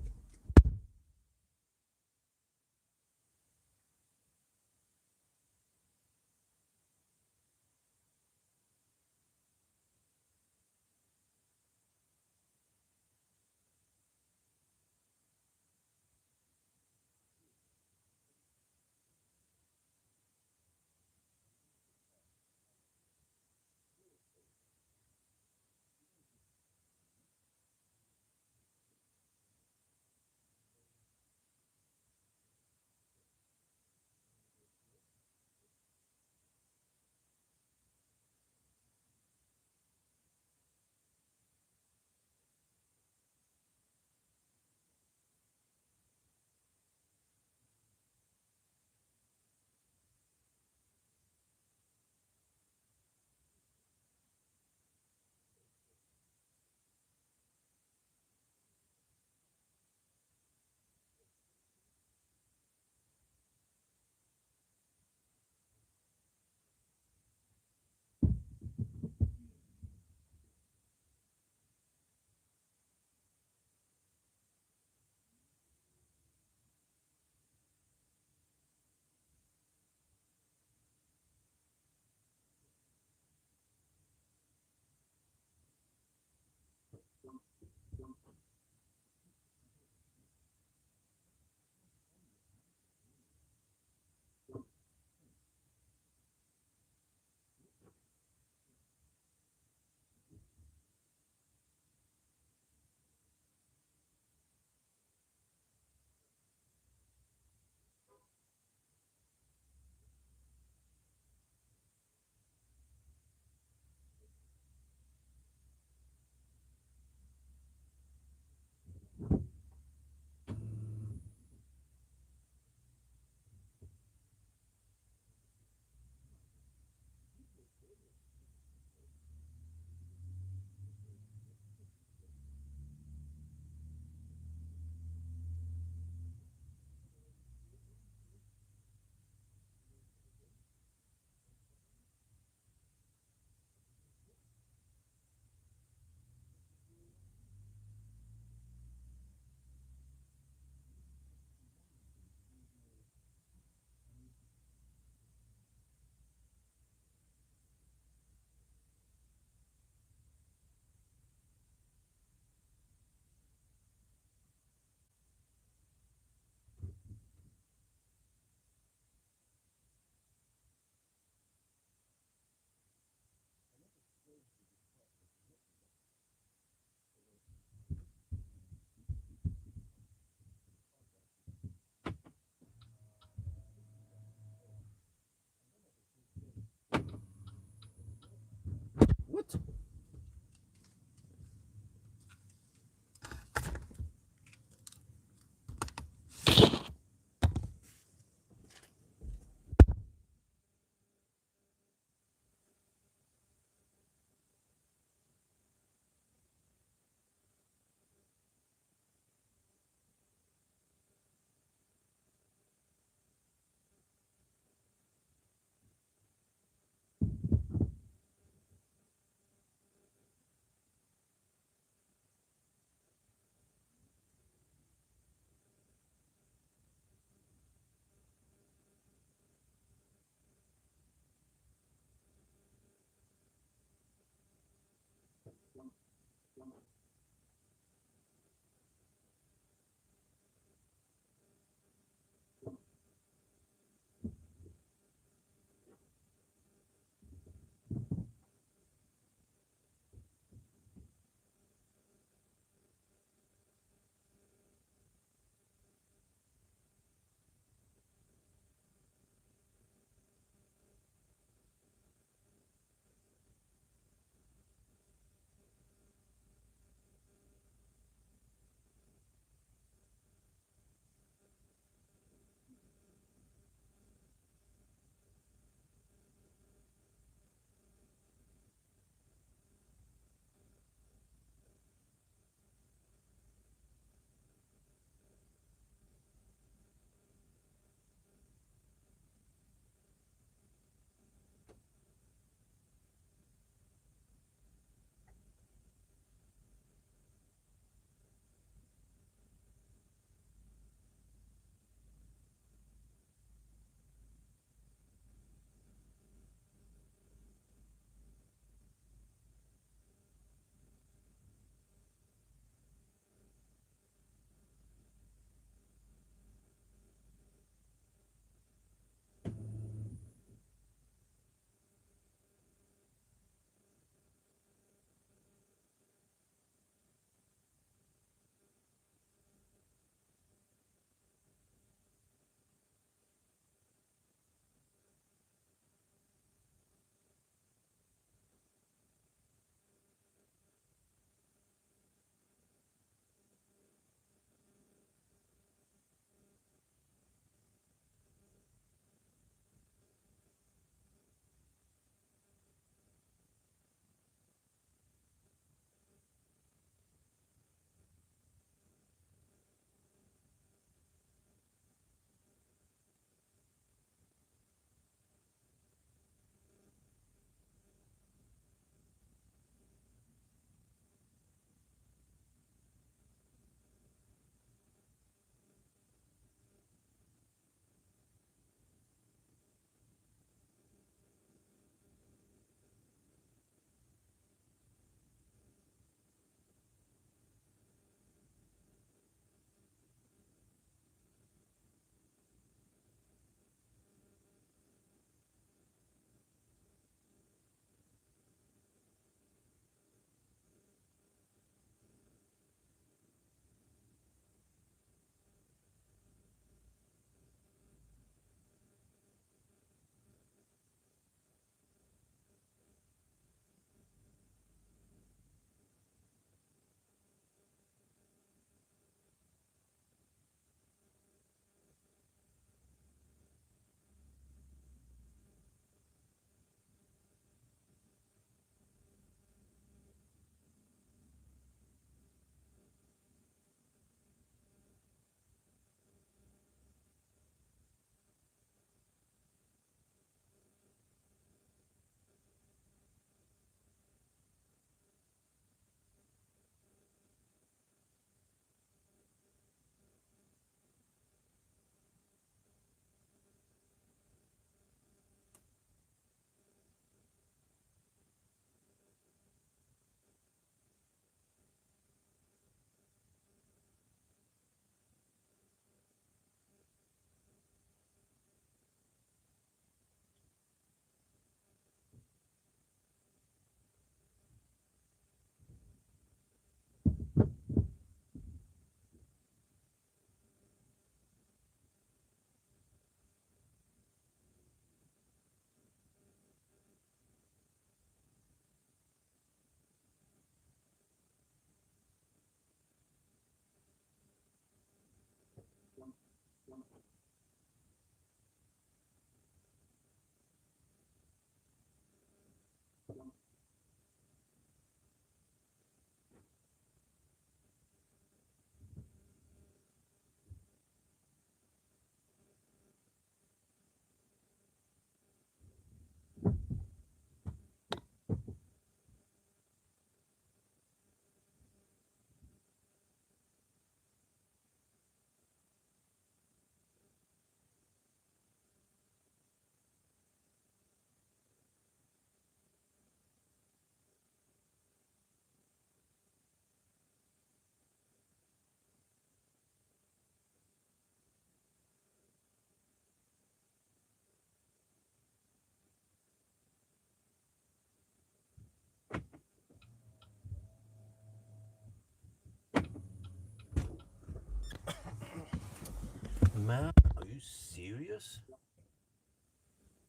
Man, are you serious?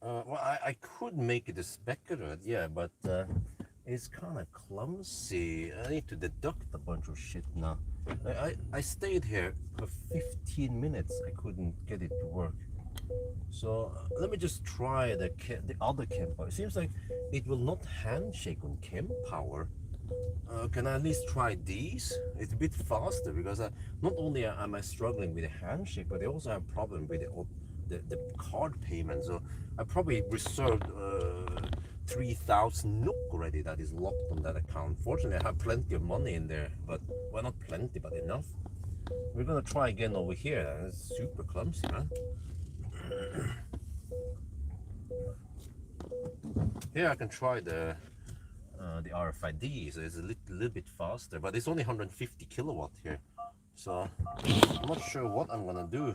Well, I could make it a specular, yeah, but it's kind of clumsy. I need to deduct a bunch of shit now. I stayed here for 15 minutes. I couldn't get it to work. So let me just try the other chem power. It seems like it will not handshake on chem power. Can I at least try these? It's a bit faster because not only am I struggling with the handshake, but I also have a problem with the card payment. So I probably reserved 3,000 NOK already that is locked on that account. Fortunately, I have plenty of money in there, but well, not plenty, but enough. We're gonna try again over here. It's super clumsy, man. Here I can try the RFID, so it's a little bit faster, but it's only 150 kilowatt here. So I'm not sure what I'm gonna do.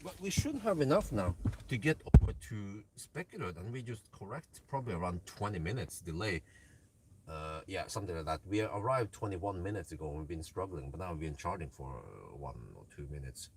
But we should have enough now to get over to Specular, and we just correct probably around 20 minutes delay. Yeah, something like that. We arrived 21 minutes ago. We've been struggling, but now we've been charging for 1 or 2 minutes.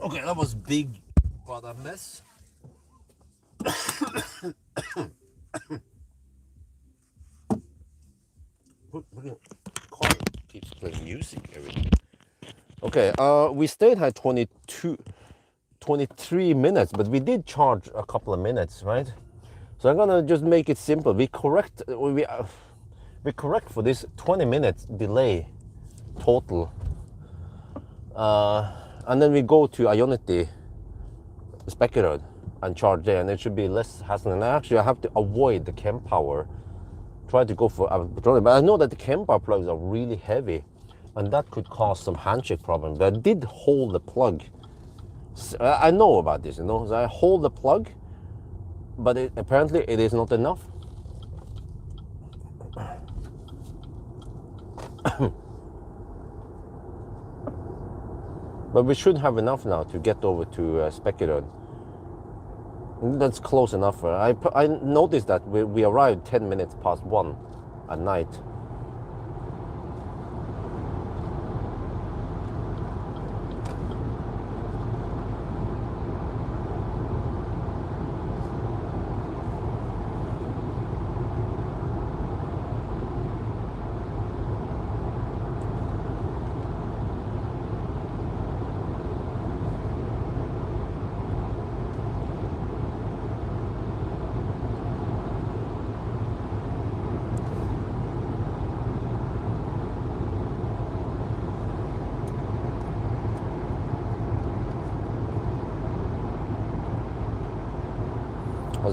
Okay, that was big, but a mess. Car keeps playing music every. Okay, we stayed at 23 minutes, but we did charge a couple of minutes, right? So I'm gonna just make it simple. We correct for this 20 minutes delay total, and then we go to Ionity Specular and charge there, and it should be less hassle. And actually, I have to avoid the chem power. Try to go for petroleum, but I know that the chem power plugs are really heavy, and that could cause some handshake problem. But I did hold the plug. I know about this, so I hold the plug, but apparently it is not enough. But we should have enough now to get over to Specular. That's close enough. I noticed that we arrived 10 minutes past 1 at night.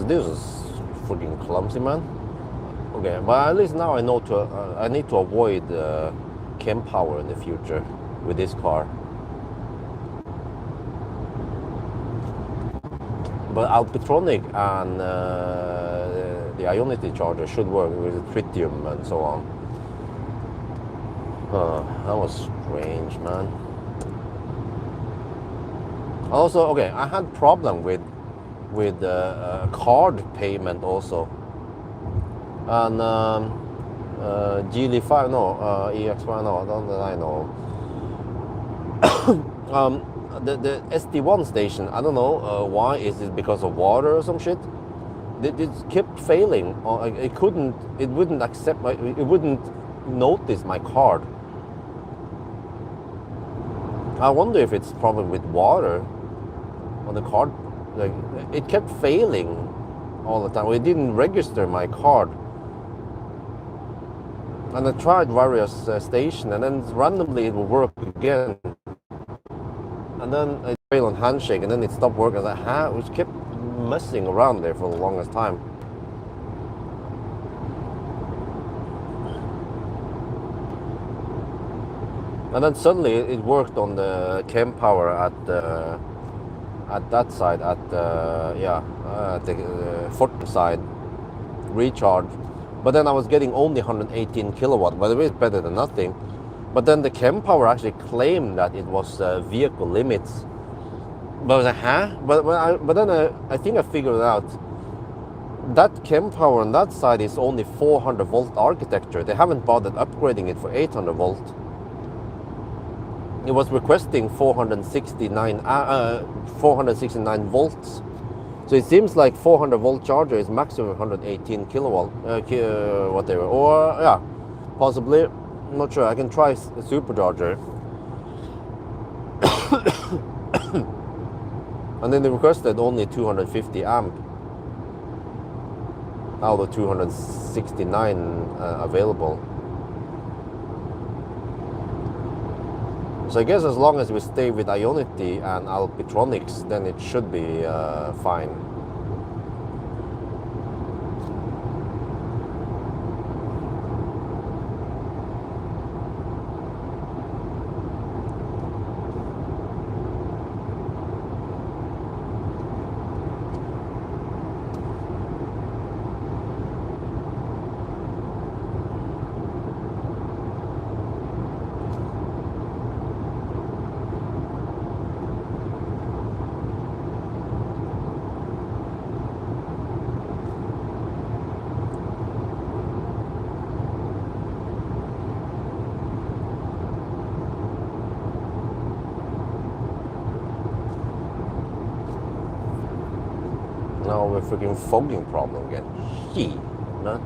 This is freaking clumsy, man. Okay, but at least now I know I need to avoid chem power in the future with this car. But Alpitronic and the Ionity charger should work with the tritium and so on. That was strange, man. Also, okay, I had problem with card payment also, and GL5 no, EX5 no, I know. The SD1 station, I don't know why. Is it because of water or some shit? It kept failing. It wouldn't accept it wouldn't notice my card. I wonder if it's problem with water on the card. Like, it kept failing all the time. It didn't register my card. And I tried various stations, and then randomly it will work again. And then it failed on handshake, and then it stopped working. I was like, it kept messing around there for the longest time. And then suddenly it worked on the cam power at that side, at the Fortin side, recharge. But then I was getting only 118 kilowatt, by the way, it's better than nothing. But then the chem power actually claimed that it was vehicle limits. But I was like, huh? But then I think I figured it out. That chem power on that side is only 400 volt architecture. They haven't bothered upgrading it for 800 volt. It was requesting 469 volts. So it seems like 400 volt charger is maximum 118 kilowatt, whatever. Or yeah, possibly. I'm not sure. I can try a supercharger. And then they requested only 250 amp out of 269 available. So I guess as long as we stay with Ionity and Alpitronics, then it should be fine. Now we're freaking fogging problem again. Shit, man.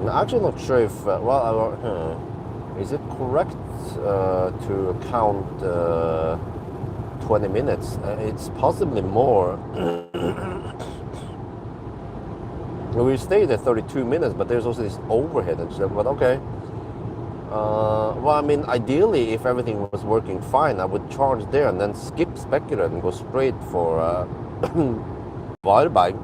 I'm actually not sure if, is it correct to count 20 minutes? It's possibly more. We stayed at 32 minutes, but there's also this overhead and stuff, but okay. Well, I mean, ideally, if everything was working fine, I would charge there and then skip Specular and go straight for Varberg.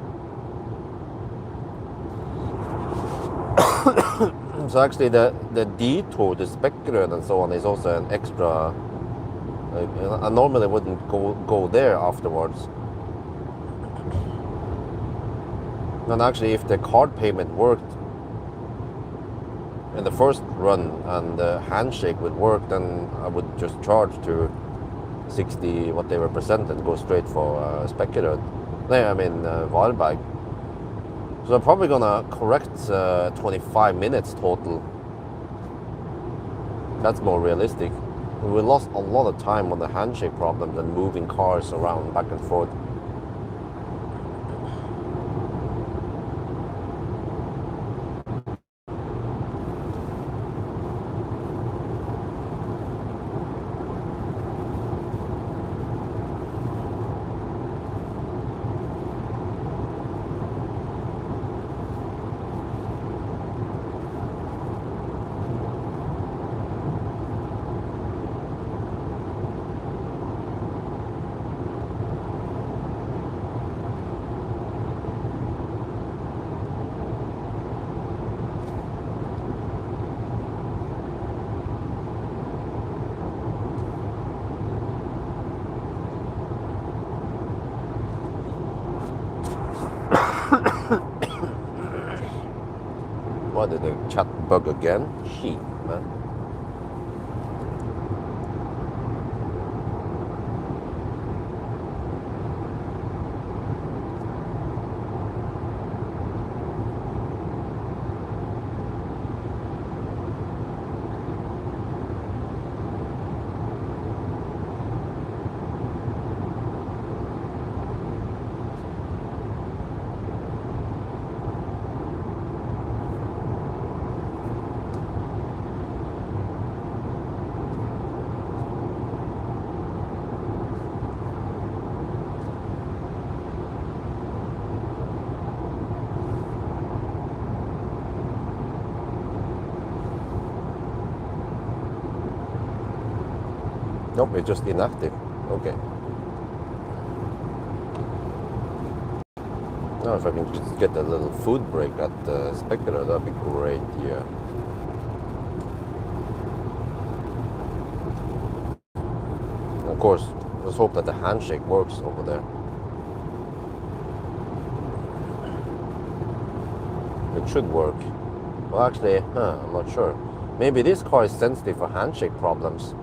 So actually the detour to Specular and so on is also an extra. I normally wouldn't go there afterwards. And actually, if the card payment worked in the first run and the handshake would work, then I would just charge to 60 whatever percent and go straight for Specular. I mean Varberg. So I'm probably gonna correct 25 minutes total. That's more realistic. We lost a lot of time on the handshake problem and moving cars around back and forth. What did the chat bug again? Sheep, man. Nope, it's just inactive. Okay. Now if I can just get a little food break at the Spectator, that'd be great, yeah. Of course, let's hope that the handshake works over there. It should work. Well, actually, I'm not sure. Maybe this car is sensitive for handshake problems.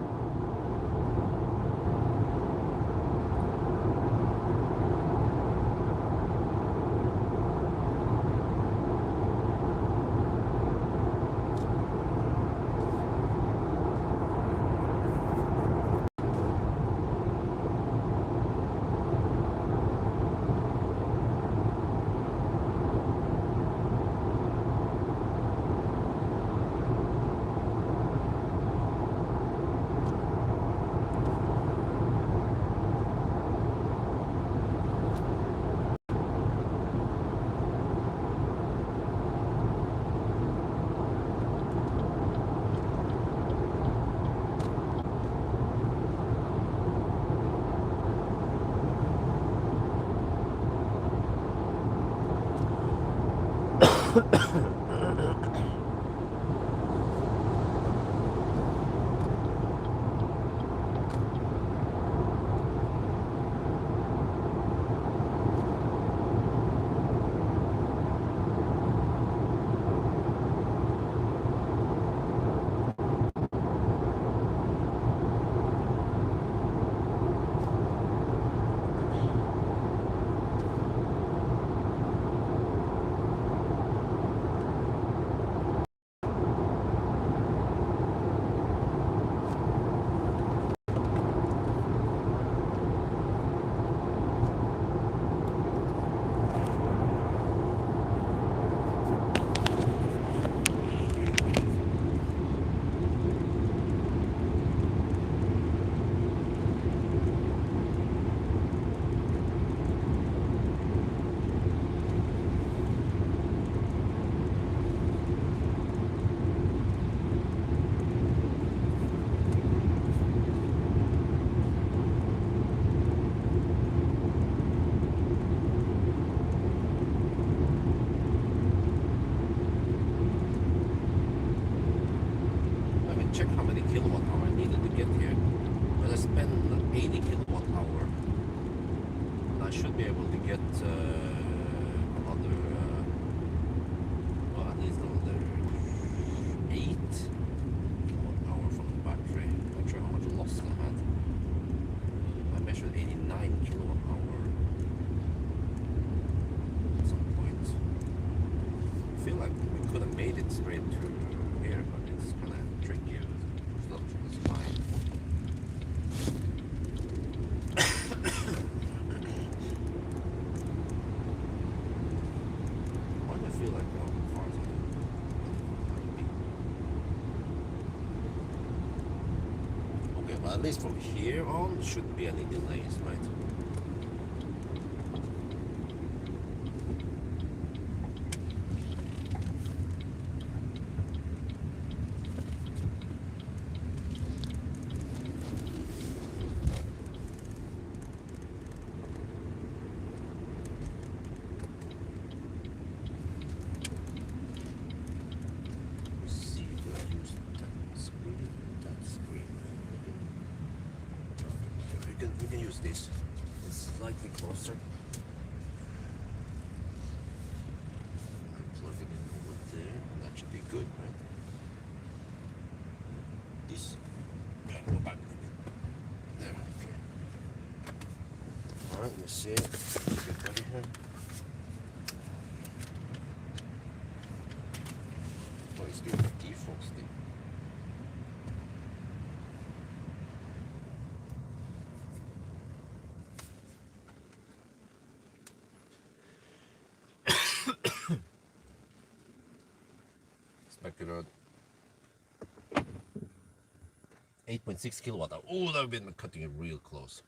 Check how many kilowatt hour I needed to get here. When I spend 80 kilowatt hour, I should be able to get another, well, at least another 8 kilowatt hour from the battery. Not sure how much loss I had. I measured 89 kilowatt hour at some point. I feel like we could have made it straight through here, but it's kind of tricky. It's fine. Why do I feel like the cars are okay, but at least from here on shouldn't be any delays, right? We can use this. It's slightly closer. I'm plugging it over there. That should good, right? This, okay, go back a little bit. There, okay. All right, you see it. Get ready here. Oh, it's doing defrosting. Expected 8.6 kilowatt hour. Oh, that would have been cutting it real close.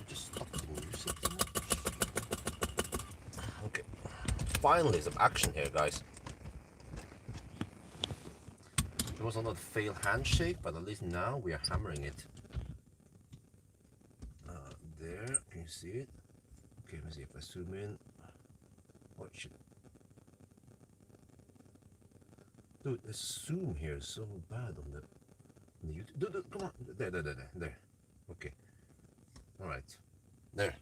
Just stop the music. Okay. Finally, some action here, guys. It was not a failed handshake, but at least now we are hammering it. There, can you see it? Okay, let me see if I zoom in. Oh shit. Dude, the zoom here is so bad on the YouTube. Dude, come on. There. Okay. Alright. There.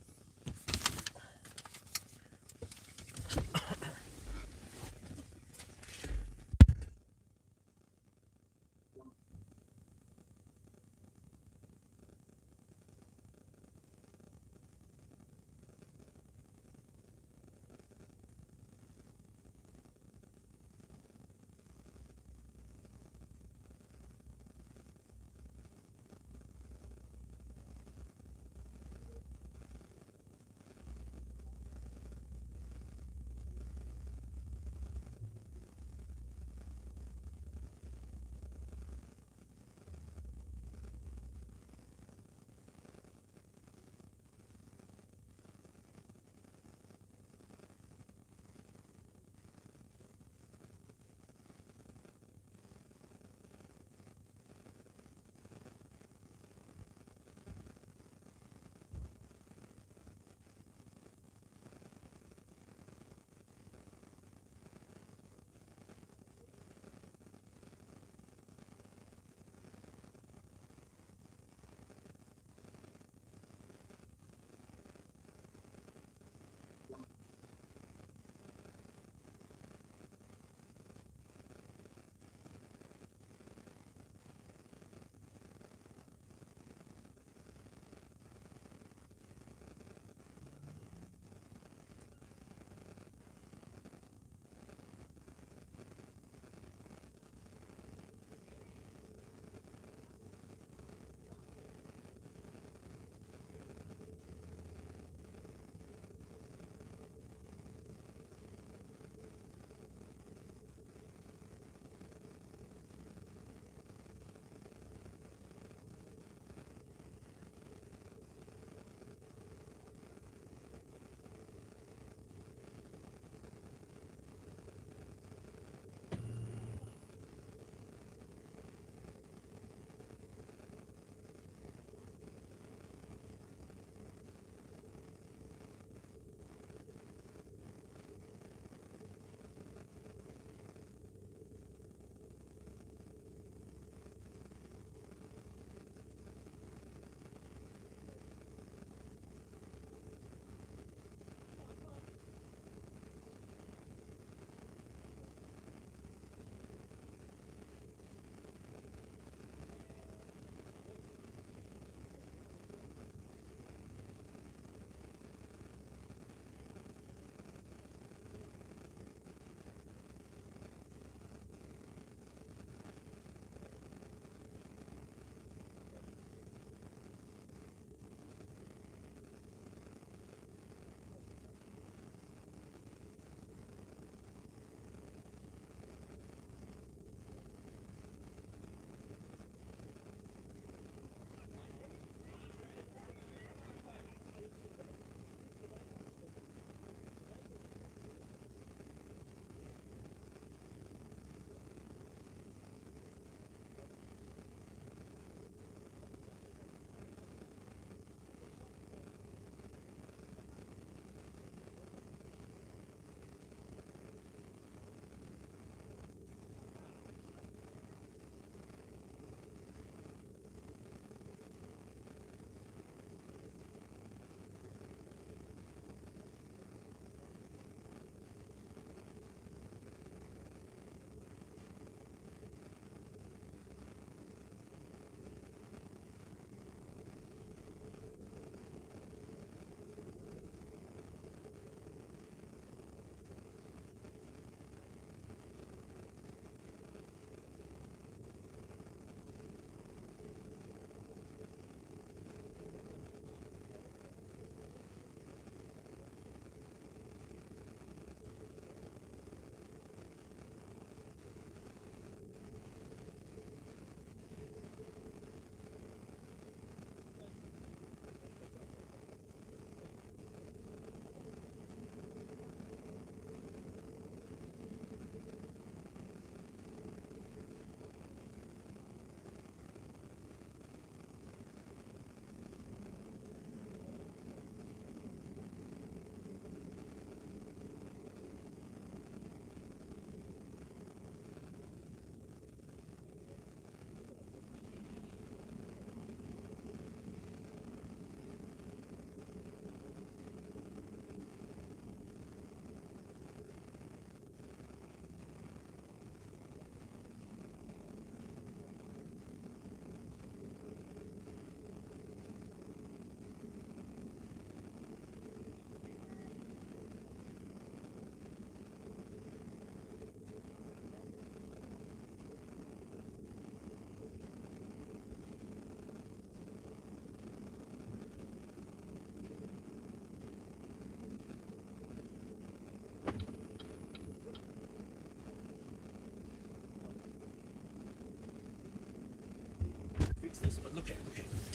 look at.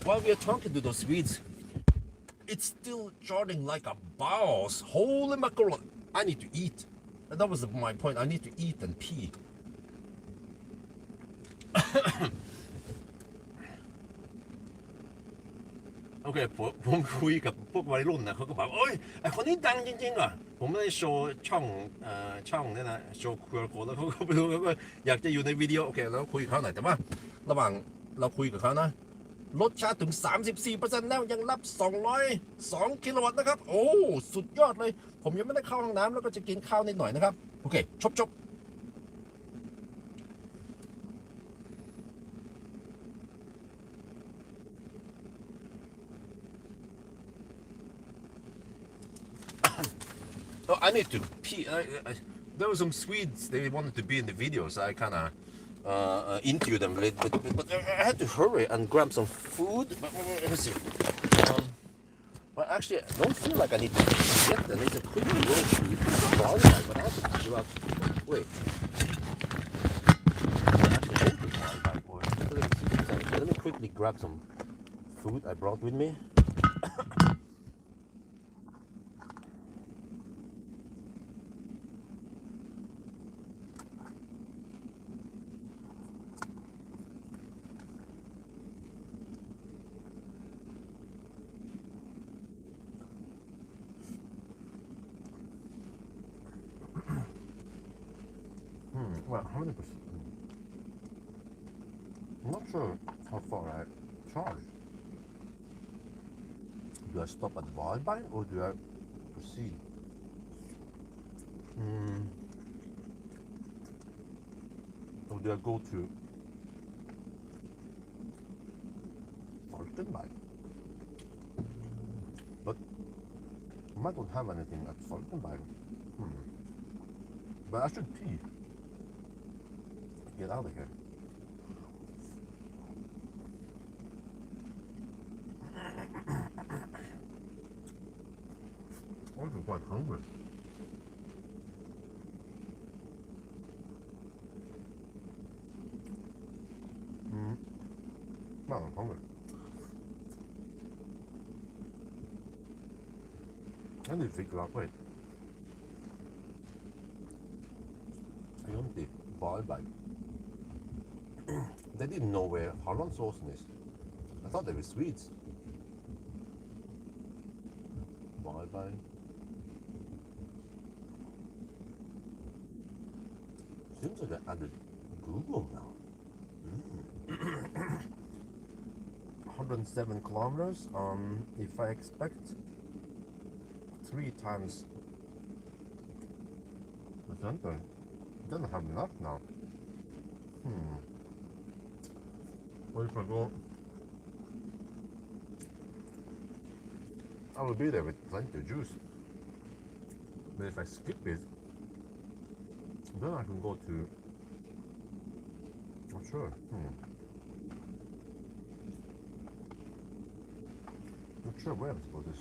While we are talking to those Swedes, it's still charging like a boss. Holy mackerel! I need to eat. And that was my point. I need to eat and pee. โอเคผมคุยกับพวกวัยรุ่นนะเขาก็บอกโอ้ยไอคนนี้ดังจริงๆว่ะผมไม่ได้โชว์ช่องเนี่ยนะโชว์ QR code แล้วเขาก็ไม่รู้เขาก็อยากจะอยู่ในวิดีโอโอเคแล้วคุยกับเขาหน่อยแต่ว่าระหว่างเราคุยกับเขานะลดชาร์จถึง 34% แล้วยังรับ202กิโลวัตต์นะครับโอ้สุดยอดเลยผมยังไม่ได้เข้าห้องน้ำแล้วก็จะกินข้าวนิดหน่อยนะครับโอเคจบOh, I need to pee. There were some Swedes. They wanted to be in the video, so I kind of interviewed them a little bit. But I had to hurry and grab some food. But let me see. But actually, I don't feel like I need to get them. It's a quickly go to Volleyball, but I have to figure out. Wait. I have to go to Volleyball. Let me quickly grab some food I brought with me. Well, how many percent? I'm not sure how far I charge. Do I stop at Valbein or do I proceed? Or do I go to Falkenberg? But I don't have anything at Falkenberg. But I should pee. Get out of here. I'm quite hungry. Well, I'm hungry. I need to figure out, wait. I don't think Valbein. They didn't know where Hallandsåsen is. I thought they were Swedes. Valbein. Seems like I added Google now. 107 kilometers. If I expect 3 times the center, it doesn't have enough now. What if I go? I will be there with plenty of juice. But if I skip it, then I can go to. Not sure. Not sure where I'm supposed to.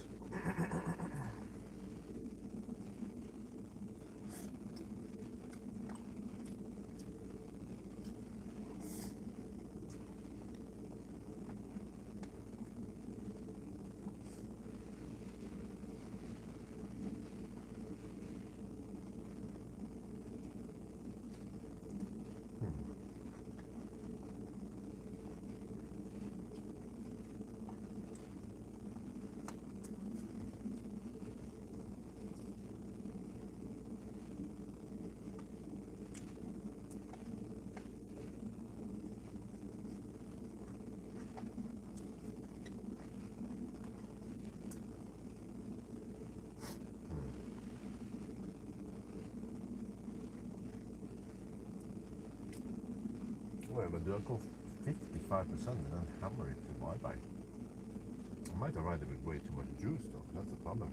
Wait, but do I go 55% and then hammer it to my bike? I might arrive with way too much juice though, that's the problem.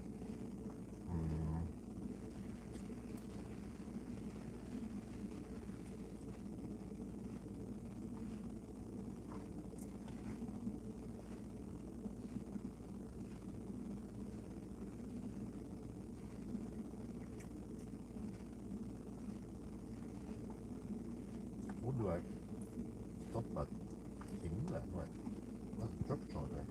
What do I stop at Himla? Right. 짭짤해.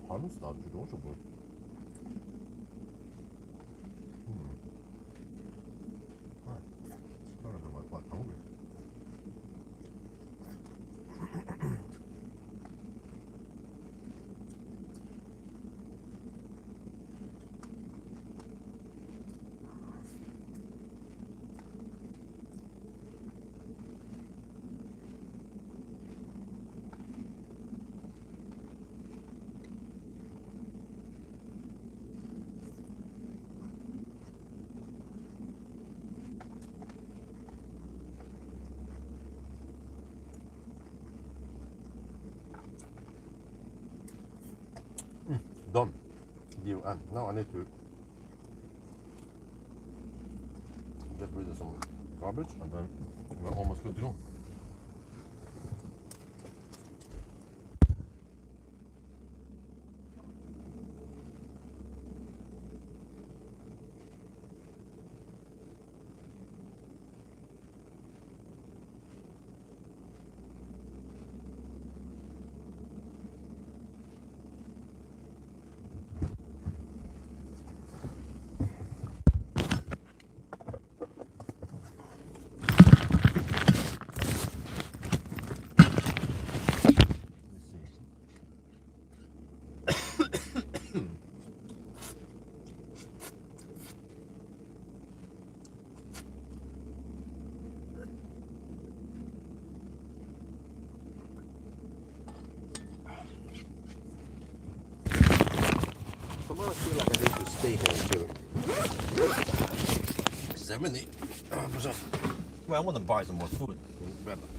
하면서 나도 좋아 보여. 사람들 막 방금. Done. Deal. And now I need to get rid of some garbage, and then we're almost good to go. Sometimes I feel like I need to stay here until 70%. Well, I want to buy some more food. Grab it.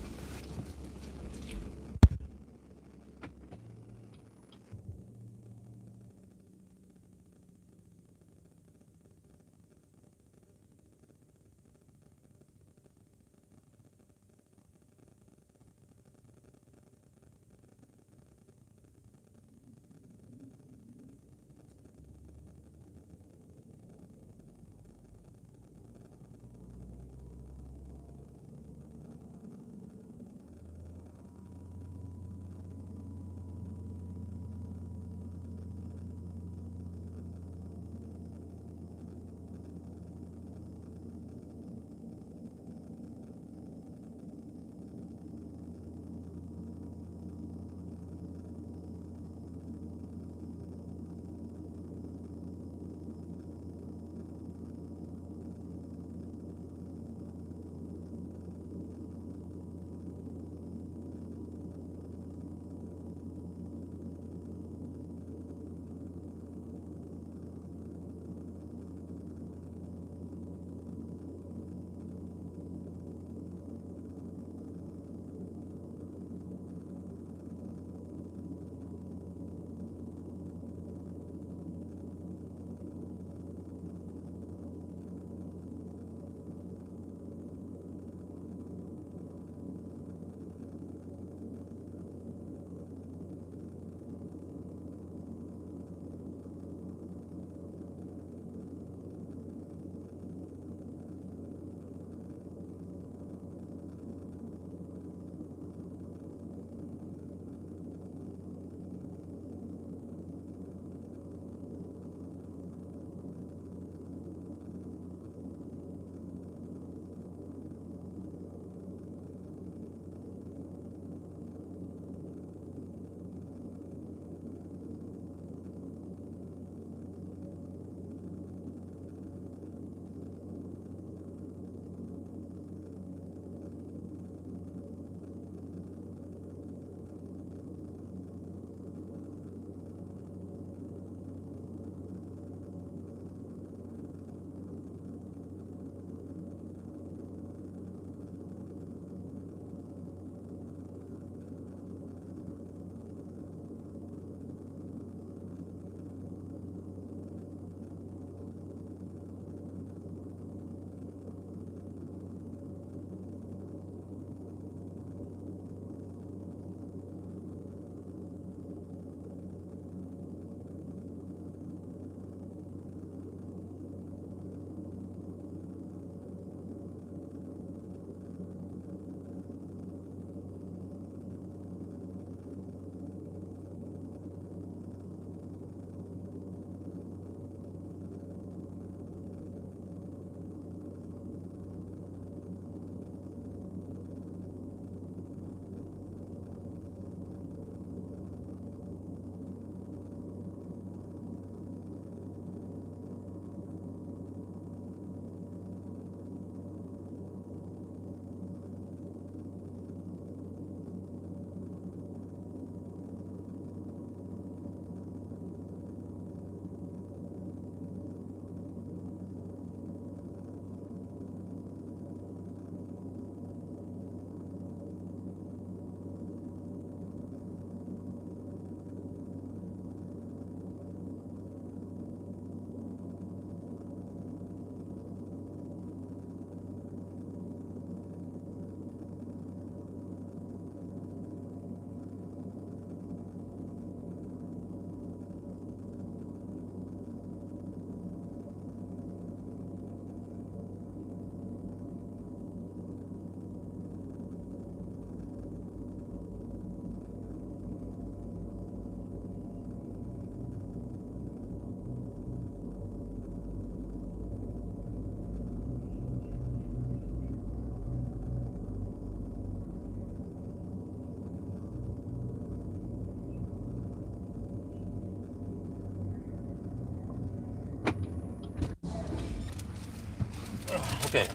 Okay,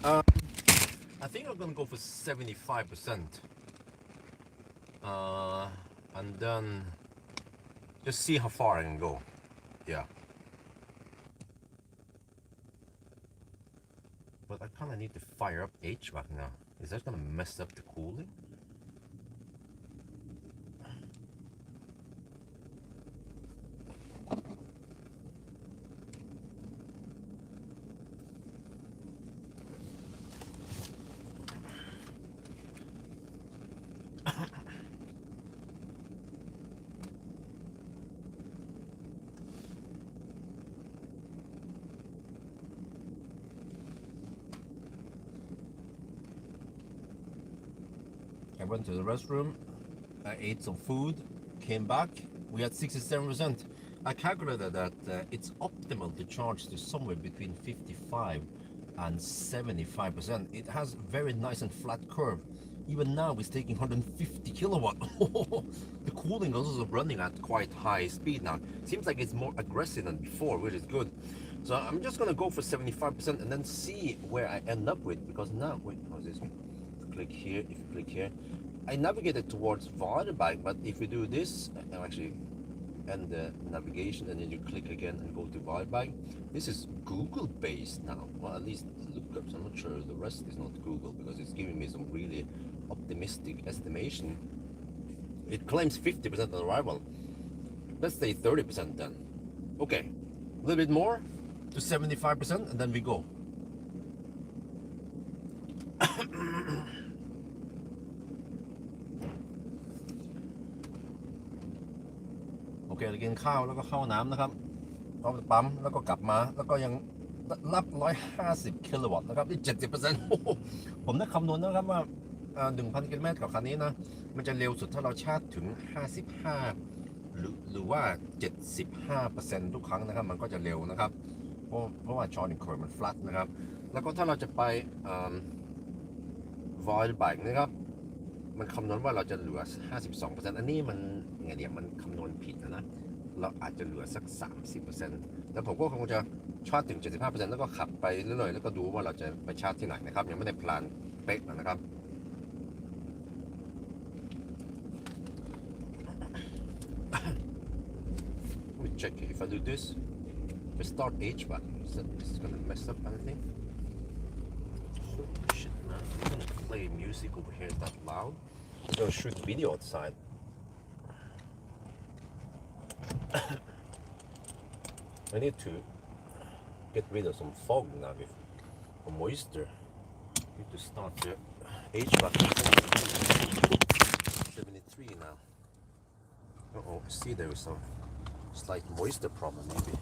I think I'm gonna go for 75%. And then just see how far I can go. Yeah. But I kind of need to fire up HVAC now. Is that gonna mess up the cooling? I went to the restroom, I ate some food, came back, we had 67%. I calculated that it's optimal to charge to somewhere between 55 and 75%. It has very nice and flat curve. Even now it's taking 150 kilowatt. The cooling is also running at quite high speed now. Seems like it's more aggressive than before, which is good. So I'm just gonna go for 75% and then see where I end up with, because now, wait, how's this? Click here, if you click here, I navigated towards Varberg, but if you do this, I'll actually end the navigation and then you click again and go to Varberg. This is Google based now, well, at least lookups. I'm not sure the rest is not Google, because it's giving me some really optimistic estimation. It claims 50% on arrival. Let's say 30% then. Okay, a little bit more to 75% and then we go.โอเคเรากินข้าวแล้วก็เข้าน้ำนะครับเข้าปั๊มแล้วก็กลับมาแล้วก็ยังรับ150กิโลวัตต์นะครับนี่ 70% ผมได้คำนวณนะครับว่า 1,000 กิโลเมตรกับคันนี้นะมันจะเร็วสุดถ้าเราชาร์จถึง55หรือว่า 75% ทุกครั้งนะครับมันก็จะเร็วนะครับเพราะว่าจอร์จเคอร์มัน flat นะครับแล้วก็ถ้าเราจะไปVarberg นะครับมันคำนวณว่าเราจะเหลือ 52% อันนี้มันไงเดี๋ยวมันคำนวณผิดนะเราอาจจะเหลือสัก 30% แล้วผมก็คงจะชาร์จถึง 75% แล้วก็ขับไปเรื่อยๆแล้วก็ดูว่าเราจะไปชาร์จที่ไหนนะครับยังไม่ได้แพลนเป๊ะนะครับ Let me check if I do this. If I start HVAC, is this gonna mess up anything? Holy shit, man. I'm gonna play music over here that loud. I'm gonna shoot video outside. I need to get rid of some fog now with moisture. I need to start the HVAC. 73 now. Uh-oh, I see there is some slight moisture problem maybe.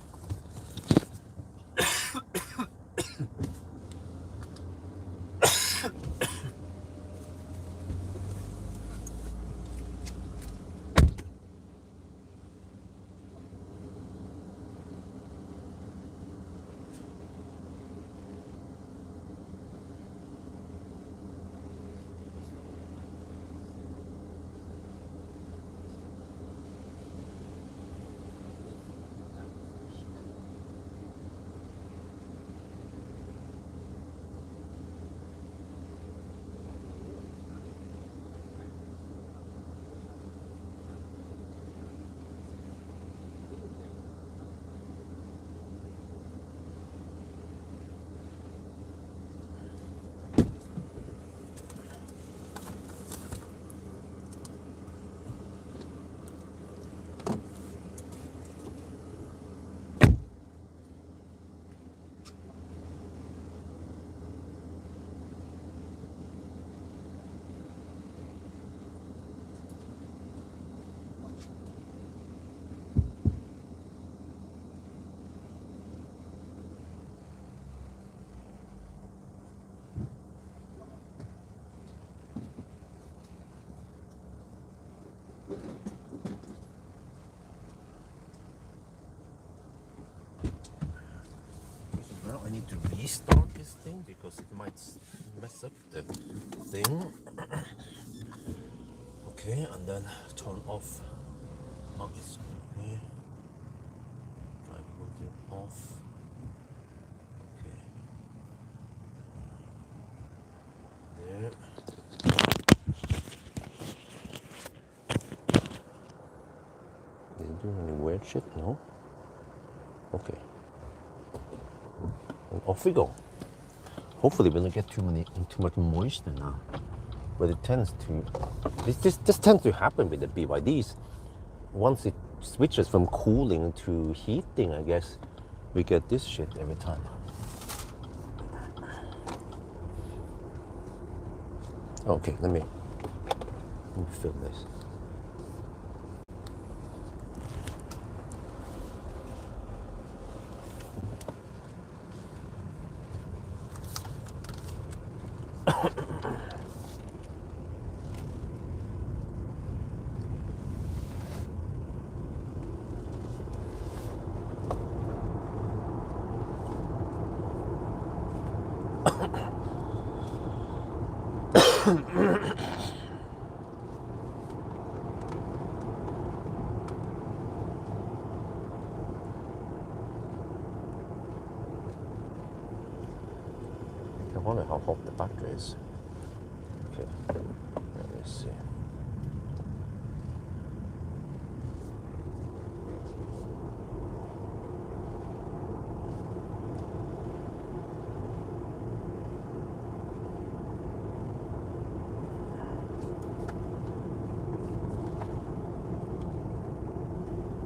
Now I need to restart this thing because it might mess up the thing. Okay, and then turn off. Oh, it's here. Drive routing off. Okay. search it? No? Okay. And off we go. Hopefully we don't get too much moisture now. But it tends to, this tends to happen with the BYDs. Once it switches from cooling to heating, I guess, we get this shit every time. Okay, let me fill this. I wonder how hot the battery is. Okay, let me see.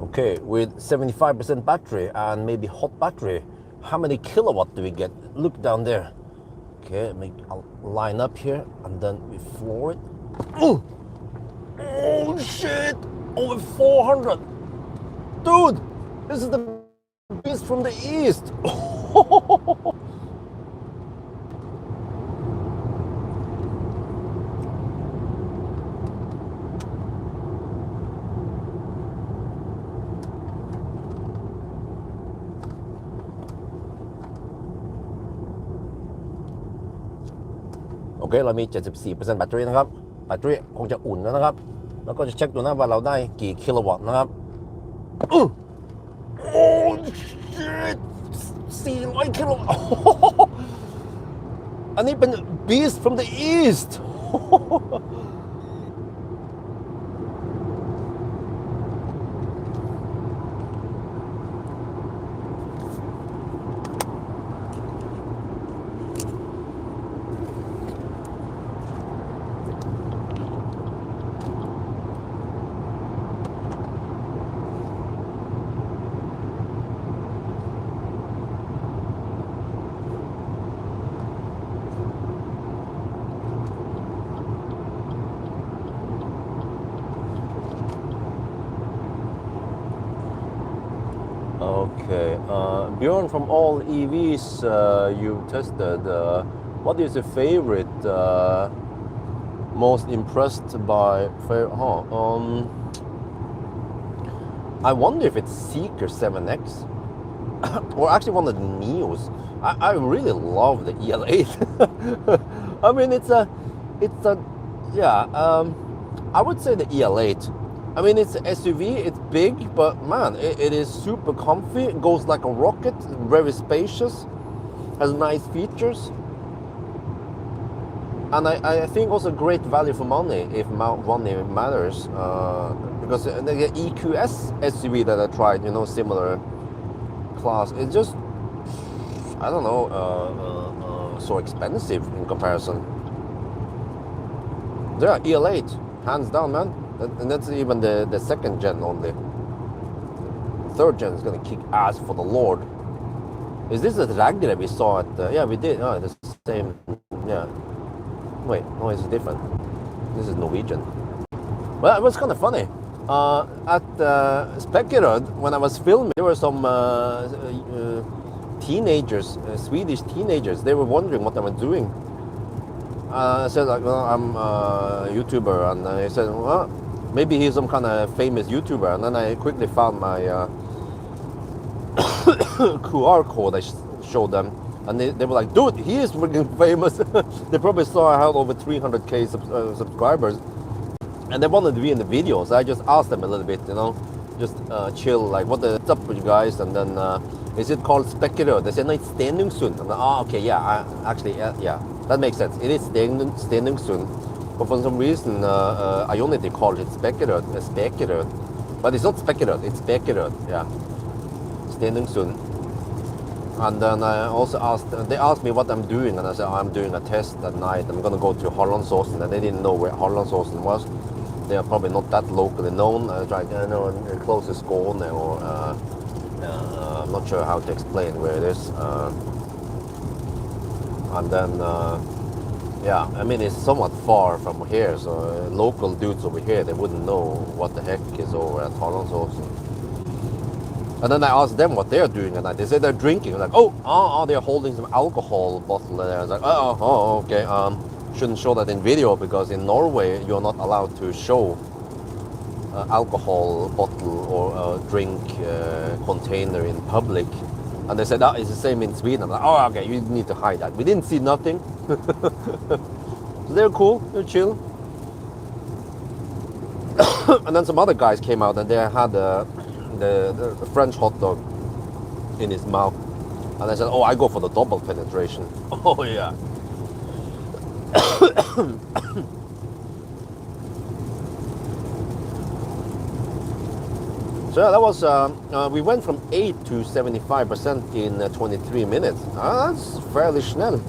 Okay, with 75% battery and maybe hot battery, how many kilowatt do we get? Look down there. Okay, I'll line up here and then we floor it. Oh shit! Over 400! Dude! This is the beast from the east!โอเคเรามี 74% แบตเตอรี่นะครับแบตเตอรี่คงจะอุ่นแล้วนะครับแล้วก็จะเช็คดูนะว่าเราได้กี่กิโลวัตต์นะครับโอ้ชิต400 กิโลวัตต์อันนี้เป็น beast from the east Okay, Bjorn, from all EVs you've tested, what is your favorite, most impressed by? I wonder if it's Seeker 7X, or actually one of the Neos. I really love the EL8. I mean, I would say the EL8. I mean, it's an SUV, it's big, but man, it is super comfy. It goes like a rocket, very spacious, has nice features. And I think also great value for money if money matters. Because the EQS SUV that I tried, similar class, it's just, I don't know, so expensive in comparison. Yeah, EL8, hands down, man. And that's even the second gen only. Third gen is gonna kick ass for the Lord. Is this the Ragnar we saw at? Yeah, we did. Oh, the same. Yeah. Wait, no, it's different. This is Norwegian. Well, it was kind of funny. At Spekerud, when I was filming, there were some teenagers, Swedish teenagers. They were wondering what I was doing. I said, like, well, I'm a YouTuber, and he said, well, maybe he's some kind of famous YouTuber. And then I quickly found my QR code. I showed them, and they were like, dude, he is freaking famous. They probably saw I had over 300k subscribers, and they wanted to be in the video. So I just asked them a little bit, just chill, like, what's up with you guys? And then, is it called Spekerud? They said, no, it's Stenungsund. And okay, yeah, yeah. That makes sense. It is Stenungsund, but for some reason, Ionity called it Spekerud. But it's not Spekerød, it's Spekerød, yeah. Stenungsund. And then I also they asked me what I'm doing, and I said I'm doing a test at night. I'm gonna go to Hollandsåsen, and they didn't know where Hollandsåsen was. They are probably not that locally known. I tried, close to Skåne, or I'm not sure how to explain where it is. And then, yeah, I mean, it's somewhat far from here, so local dudes over here, they wouldn't know what the heck is over at Hollandsåsen. And then I asked them what they're doing at night. They said they're drinking. I'm like, they're holding some alcohol bottle there. I was like, okay. Shouldn't show that in video, because in Norway you're not allowed to show alcohol bottle or drink container in public. And they said that is the same in Sweden. I'm like, okay, you need to hide that. We didn't see nothing. So they're cool, they're chill. And then some other guys came out, and they had the French hot dog in his mouth. And I said, I go for the double penetration. Oh yeah. So yeah, that was, we went from 8 to 75% in 23 minutes. That's fairly schnell.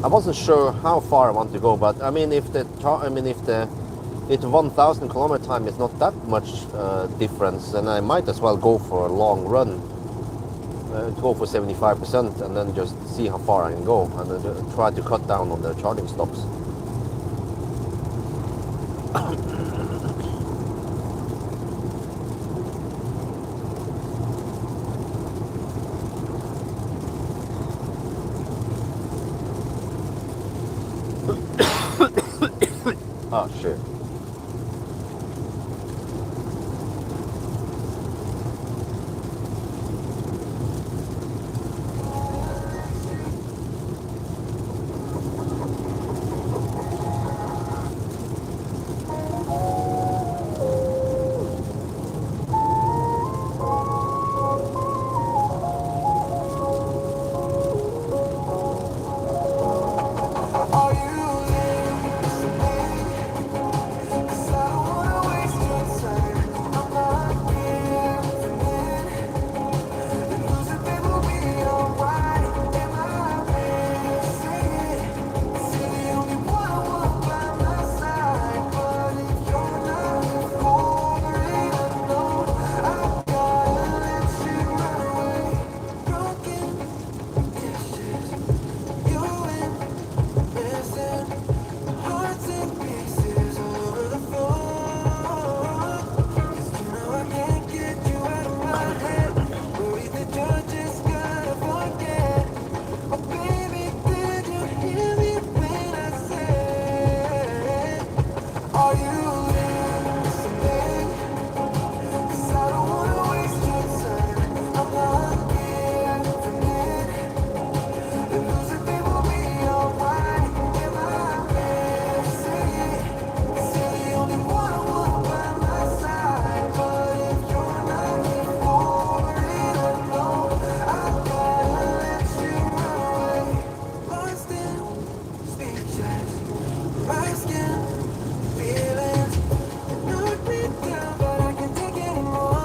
I wasn't sure how far I want to go, but I mean, if the 1,000 kilometer time is not that much difference, then I might as well go for a long run, go for 75%, and then just see how far I can go, and then try to cut down on the charging stops. Oh shit. Are you listening? 'Cause I don't wanna waste your time. I'm not giving in. And losing faith will be alright. Am I missing it? 'Cause you're the only one I want by my side. But if you're not over it alone, I've gotta let you run away. Broken dishes, you and missing hearts in pieces over the floor. 'Cause you know I can't get you out of my head. Worried that you're just gonna forget. Oh baby, did you hear me when I said, are you listening? 'Cause I don't wanna waste your time. I'm not giving in. And losing faith will be alright. Am I missing it? 'Cause you're the only one I want by my side. But if you're not over it alone, I've gotta let you run away. Lost in speechless, masking feelings. You knock me down, but I can't take anymore.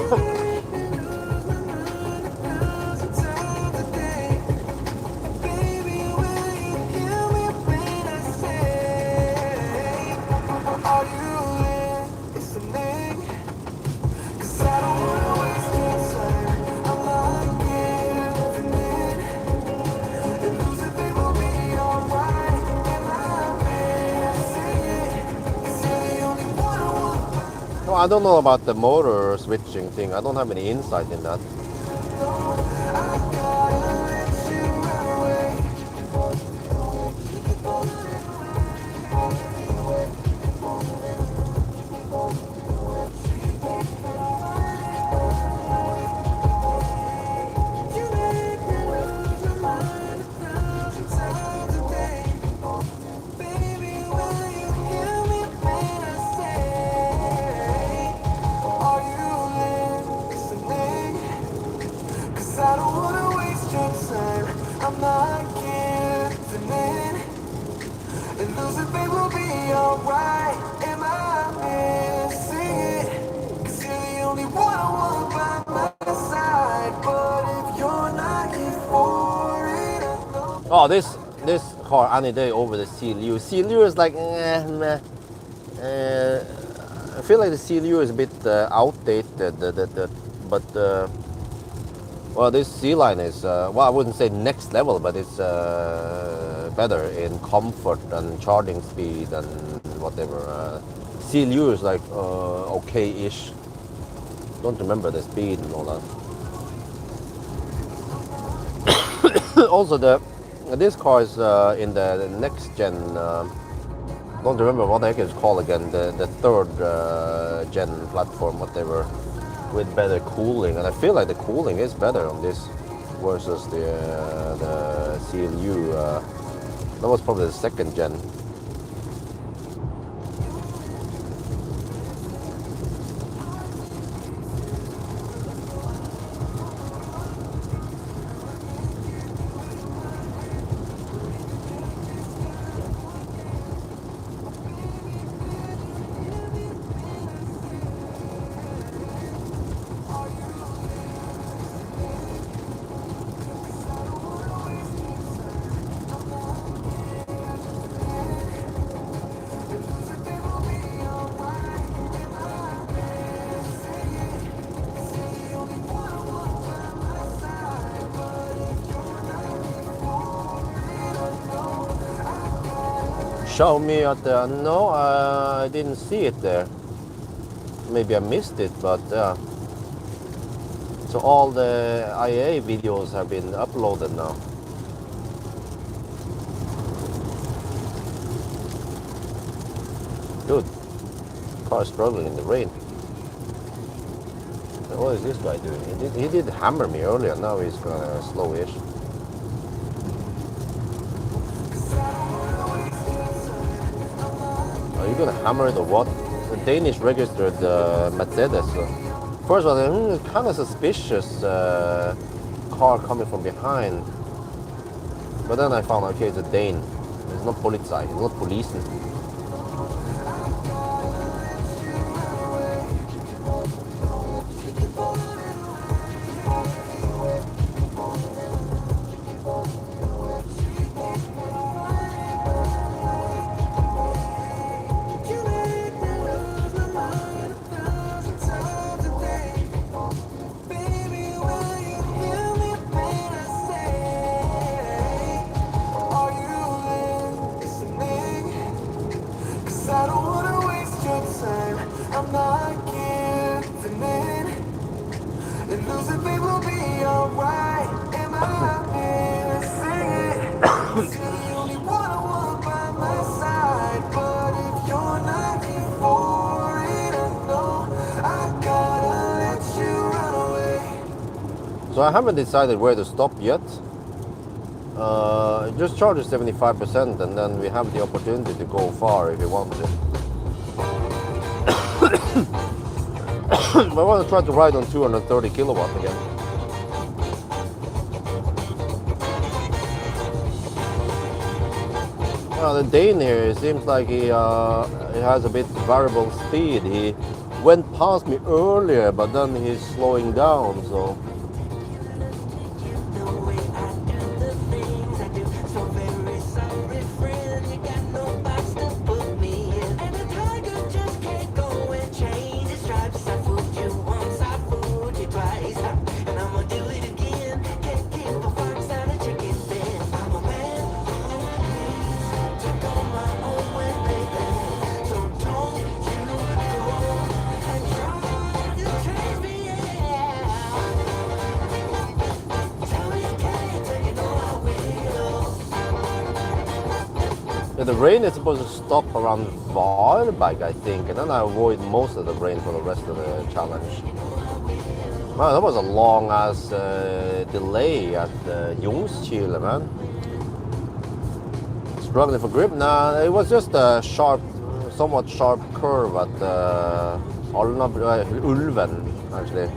You make me lose my mind 1,000 times a day. Baby, will you hear me when I say, are you listening? 'Cause I don't wanna waste your time. I'm not giving in. And losing faith will be alright. Am I missing it? 'Cause you're the only one I want. Well, I don't know about the motor switching thing. I don't have any insight in that. I've gotta let you run away. You make me lose my mind 1,000 times a day. Baby, will you hear me when I say, are you listening? 'Cause I don't wanna waste your time. I'm not giving in. Oh, this car any day over the Sealion. Sealion is like, meh. I feel like the Sealion is a bit outdated. But well, this Sealine is well, I wouldn't say next level, but it's better in comfort and charging speed and whatever. Sealion is like okay-ish. Don't remember the speed and all that. Also, this car is in the next gen. Don't remember what the heck it's called again. The third gen platform, whatever, with better cooling, and I feel like the cooling is better on this versus the CLU. That was probably the second gen. Show me at the no, I didn't see it there. Maybe I missed it, but so all the IA videos have been uploaded now. Good. Car struggling in the rain. So what is this guy doing? He did hammer me earlier. Now he's gonna slowish. Are you gonna hammer it or what? The Danish registered Mercedes. First of all, kind of suspicious car coming from behind. But then I found out, okay, it's a Dane. It's not Polizei, it's not police. So I haven't decided where to stop yet. Just charge it 75% and then we have the opportunity to go far if we want to. I want to try to ride on 230 kilowatt again. The Dane here, it seems like he has a bit variable speed. He went past me earlier, but then he's slowing down, so. The rain is supposed to stop around Varberg, I think, and then I avoid most of the rain for the rest of the challenge. Wow, that was a long ass delay at Ljungskile, man. Struggling for grip. Nah, it was just a sharp, somewhat sharp curve at Ulven, actually.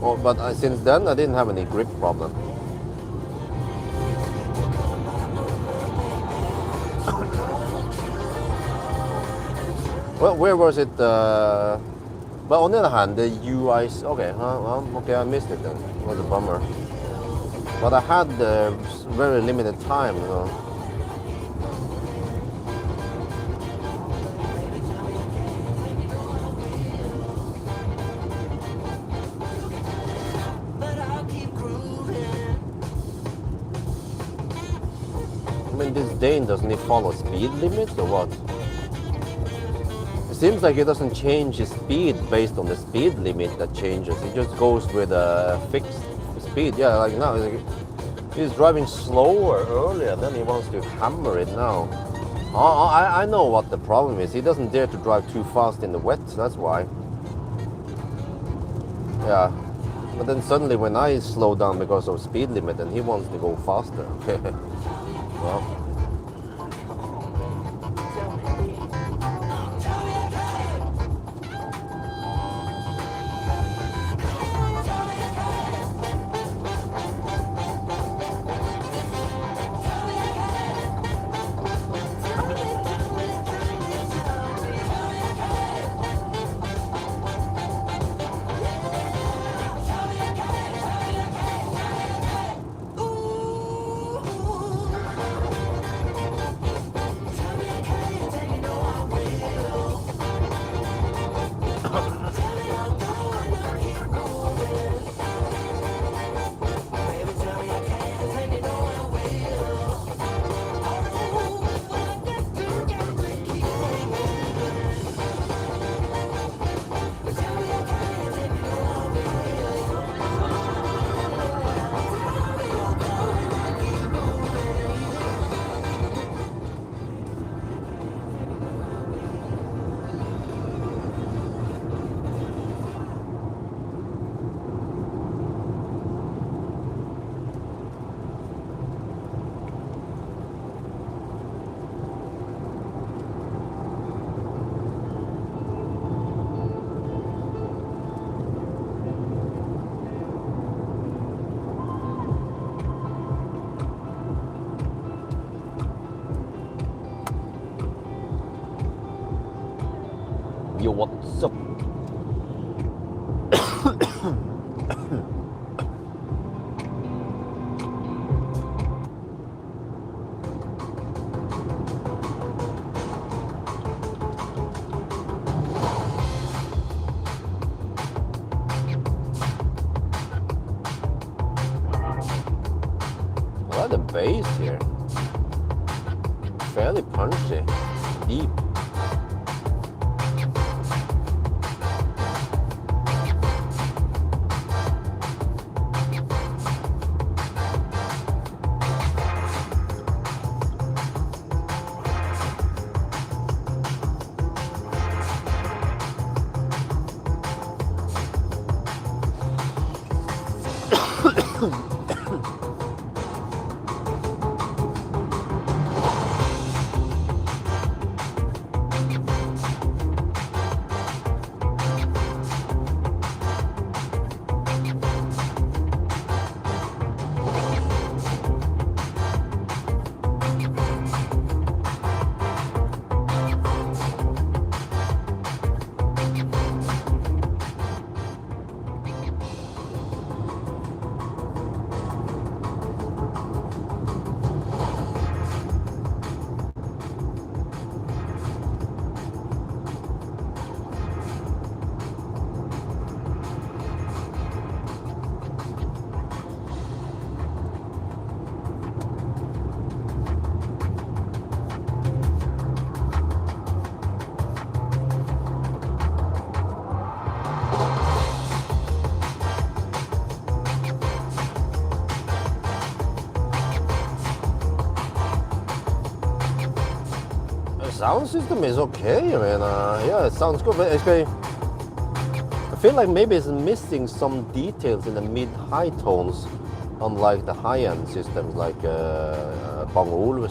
Oh, but since then I didn't have any grip problem. Well, where was it? But on the other hand, the UI. Okay, okay, I missed it then. It was a bummer. But I had very limited time, you know. I mean, this Dane, doesn't he follow speed limits or what? It seems like it doesn't change his speed based on the speed limit that changes. It just goes with a fixed speed. Yeah, like now, he's driving slower earlier, then he wants to hammer it now. I know what the problem is. He doesn't dare to drive too fast in the wet, that's why. Yeah. But then suddenly when I slow down because of speed limit, then he wants to go faster. Well. Yo, what's up? Well, the bass here. Fairly punchy. Deep. Sound system is okay. I mean, yeah, it sounds good, but I feel like maybe it's missing some details in the mid-high tones, unlike the high-end systems like Pawel.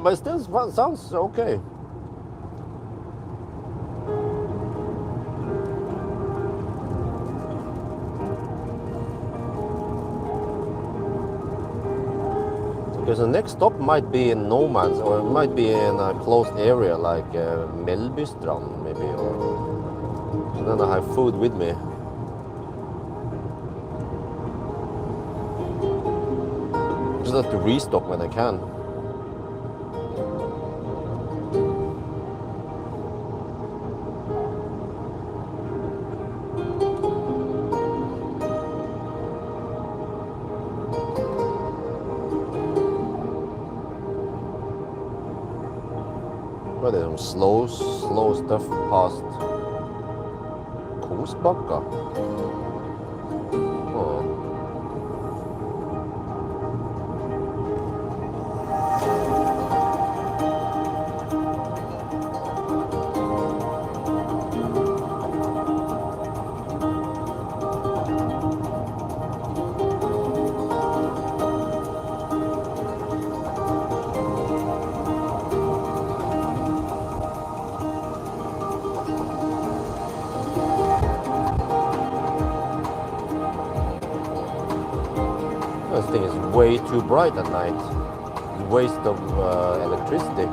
But it still sounds okay. Because the next stop might be in no man's, or it might be in a closed area like Melbystrand maybe, or and then I have food with me. just have to restock when I can. But there's some slow stuff past Kosbacka. Oh. This thing is way too bright at night. It's a waste of electricity.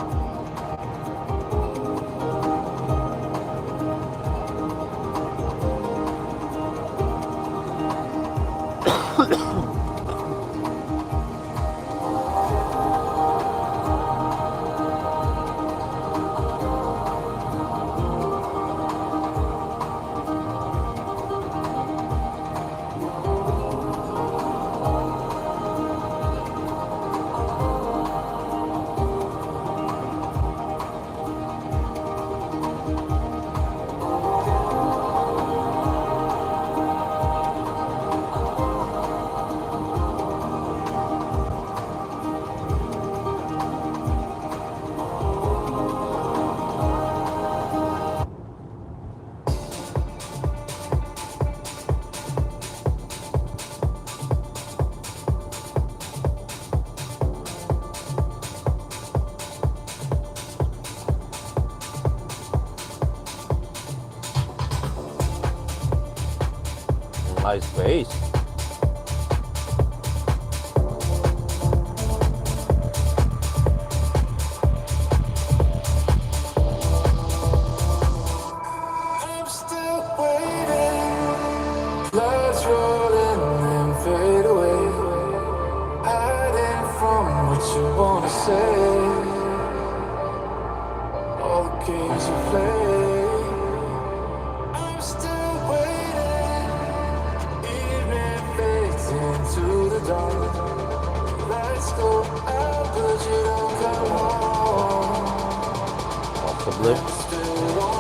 Nice face. I'm still waiting. Clouds rolling and fade away. Hiding from what you wanna say. All the games you play. I'm still waiting. Evening fades into the dark. Lights go out, but you don't come home. Possibly. Still on.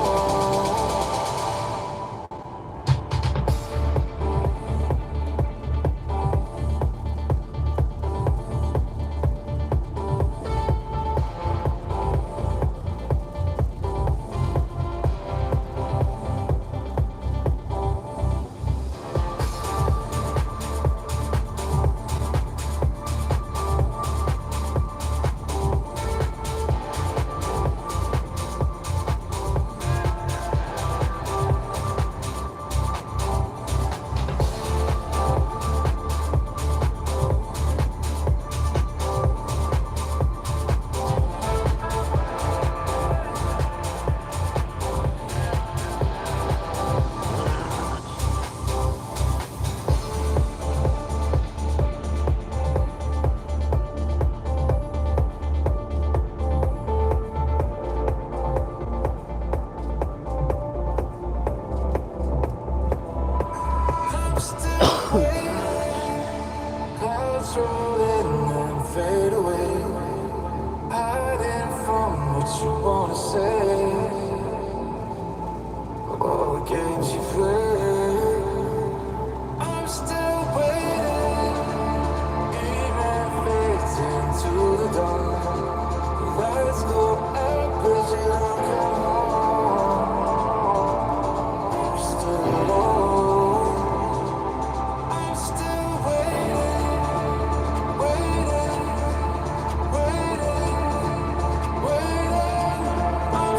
Clouds rolling and fade away. Hiding from what you wanna say. All the games you play. I'm still waiting. Evening fades into the dark. The lights go out, but you don't come home. I'm still alone. I'm still waiting, waiting, waiting, waiting. I'm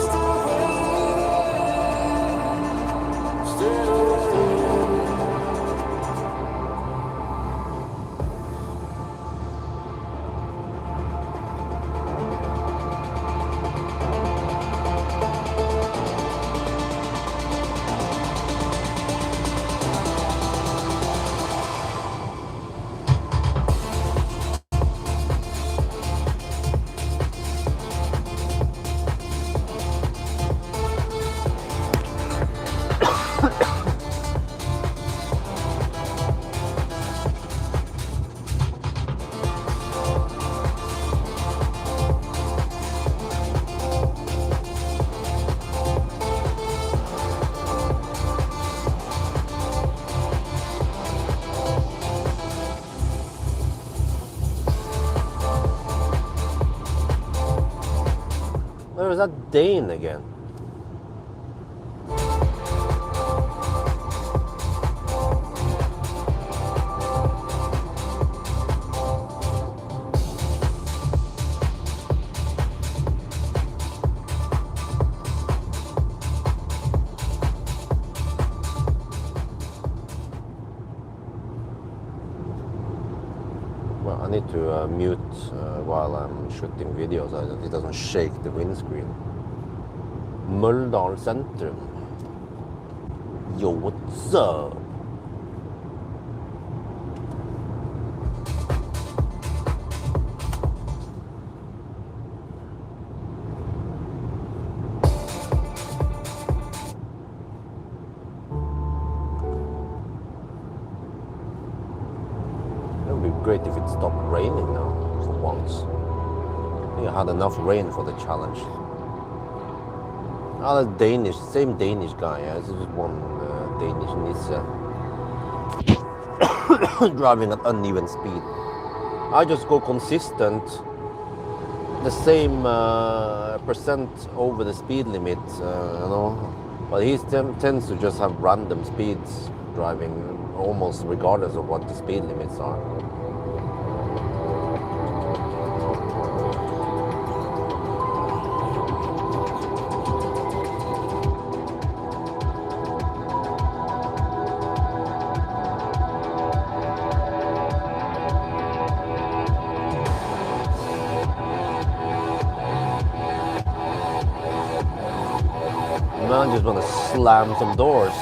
is that Dane again? Well, I need to mute while I'm shooting videos so that it doesn't shake the windscreen. Møldal sentrum. Yo, what's up? It would be great if it stopped raining now for once. I think I had enough rain for the challenge. Oh, that's Danish, same Danish guy. Yeah, this is one Danish Nissan driving at uneven speed. I just go consistent, the same percent over the speed limit, you know. But he tends to just have random speeds driving, almost regardless of what the speed limits are. Man just want to slam some doors.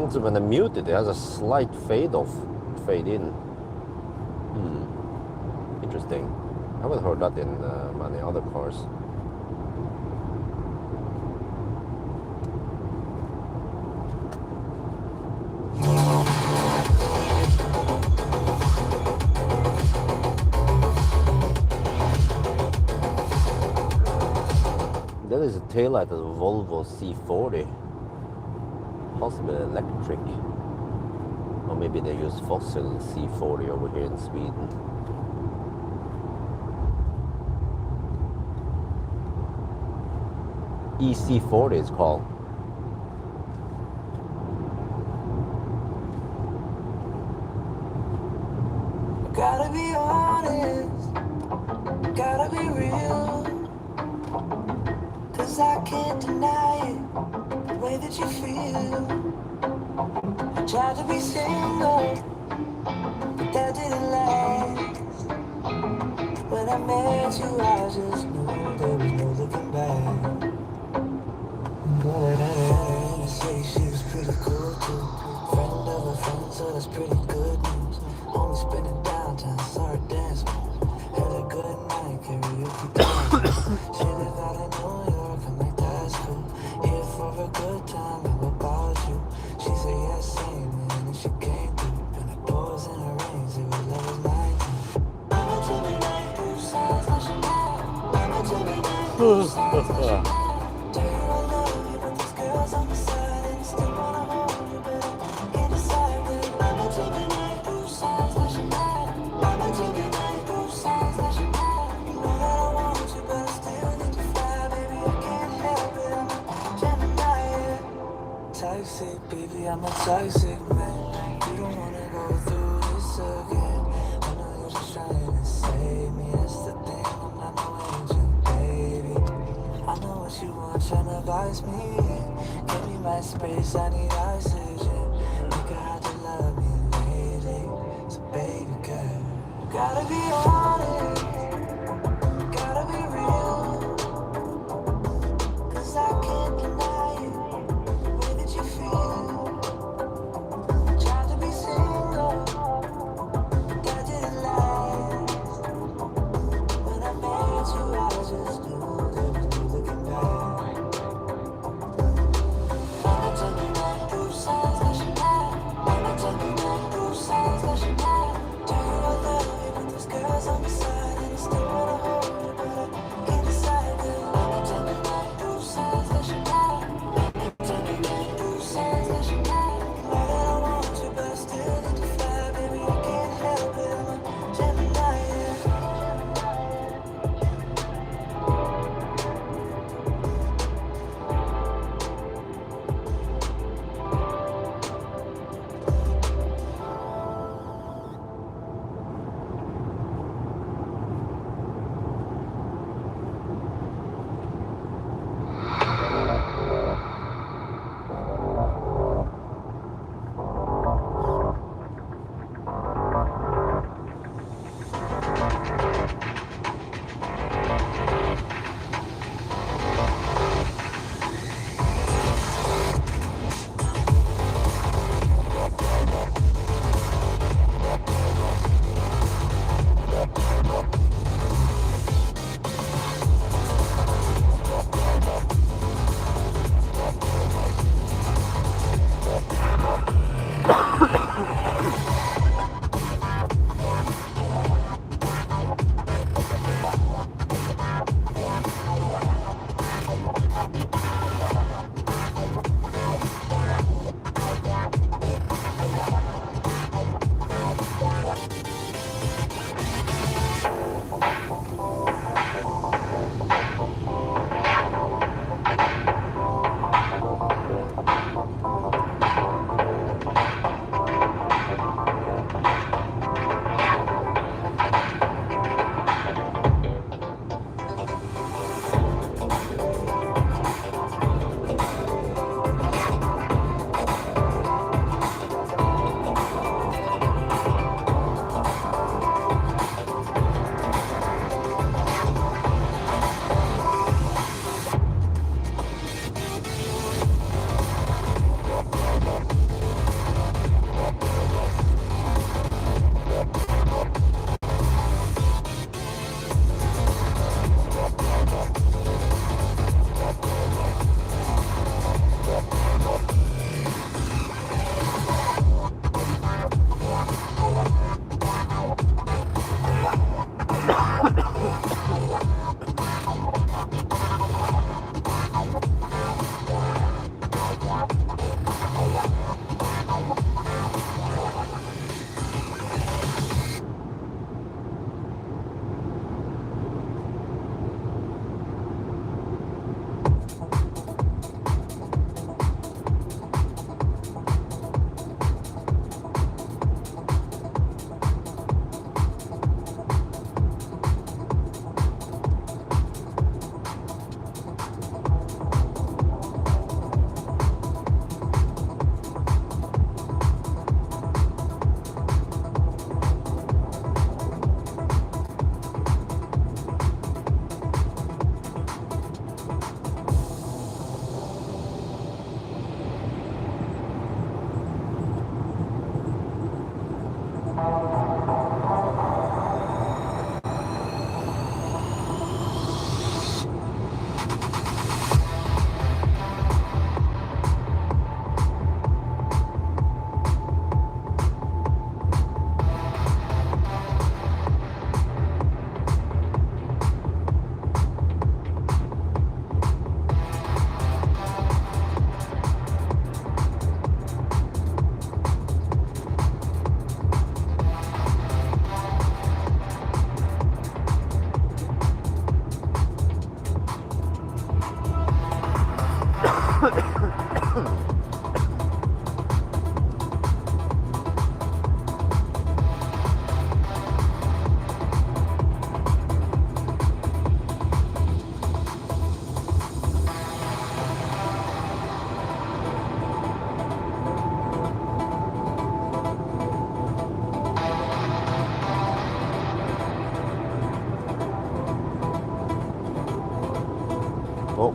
So when I mute it, it has a slight fade off, fade in. Interesting. I haven't heard that in many other cars. That is a taillight of a Volvo C40. Possibly electric, or maybe they use fossil C40 over here in Sweden. EC40 is called. Gotta be honest, gotta be real, 'cause I can't deny it, the way that you feel. I tried to be single, but that didn't last. have a good time all about you. She said yes, same, and she came through. And the doors and the rings, it was love like you. I'm a Gemini, who sounds like Chanel. I'm a Gemini, who sounds like Chanel. Tell you I love you, but these girls on the side, and still wanna hold you, but I can't decide. I'm a Gemini, who sounds like Chanel. I'm a Gemini, who sounds like Chanel. You know that I want you, but I still need to fly, baby. I can't help it. I'm a Gemini, yeah. Toxic, baby, I'm a toxic man. You don't wanna go through this again. I know you're just trying to save me. That's the thing, I'm not no angel, baby. I know what you want, tryna vice me. Give me my space, I need oxygen. You got to love me lately. So baby girl, you gotta be honest, gotta be real. Cause I can't deny it, the way that you feel. Tried to be single, that didn't last. When I met you, I just knew there was no looking back. I'm a Gemini, who sounds like Chanel. I'm a Gemini, who sounds like Chanel. Tell you I love you, but those girls on the side, and I still wanna hold you, but I can't decide. I'm a Gemini, who sounds like Chanel. I'm a Gemini, who sounds like Chanel. You know that I want you, but I still need to fly, baby. I can't help it. I'm a Gemini, yeah.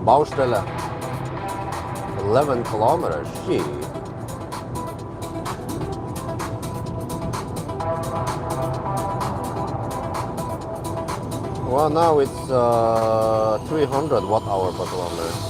Baustelle. 11 kilometers. Shit. Well, now it's 300 watt-hour per kilometer.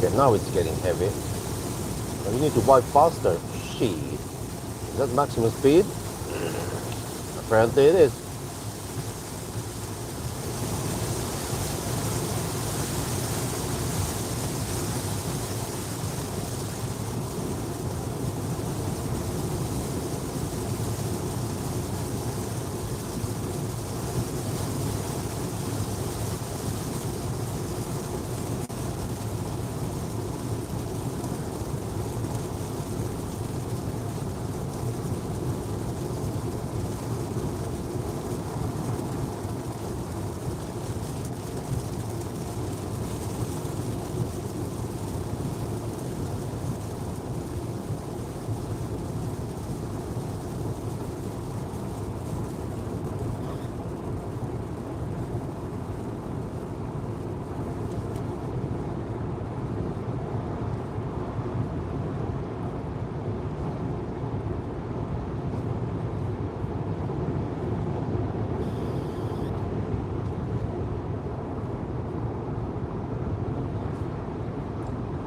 Okay, now it's getting heavy. And you need to wipe faster. Shit. Is that maximum speed? Apparently it is.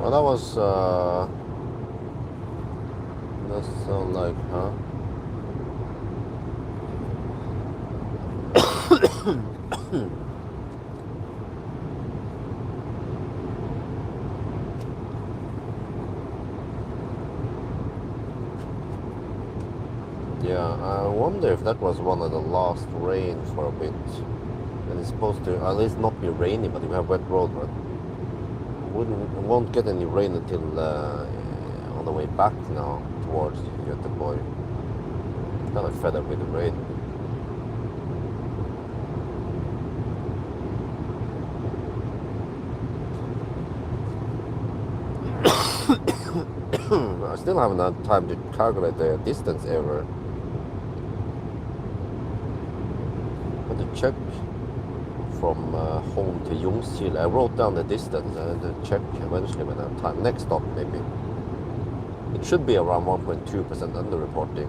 Well, that sound like, huh? Yeah, I wonder if that was one of the last rain for a bit. And it's supposed to at least not be rainy, but we have wet road, but won't get any rain until on the way back now towards Göteborg. Kind of fed up with the rain. I still haven't had time to calculate the distance ever. I had to check from home to Ljungskile. I wrote down the distance and to check eventually when I have time. Next stop maybe. It should be around 1.2% underreporting.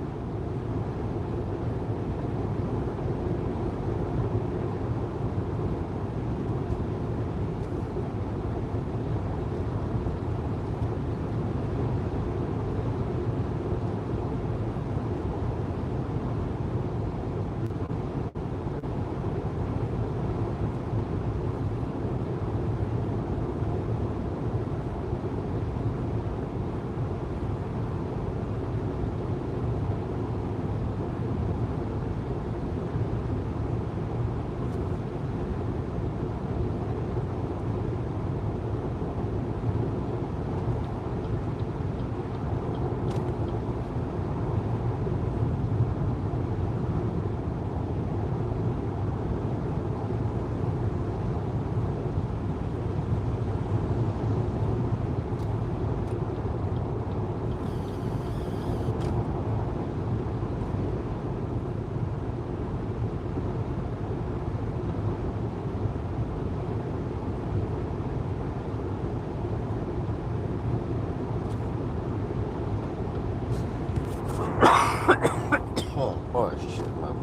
Oh shit, man.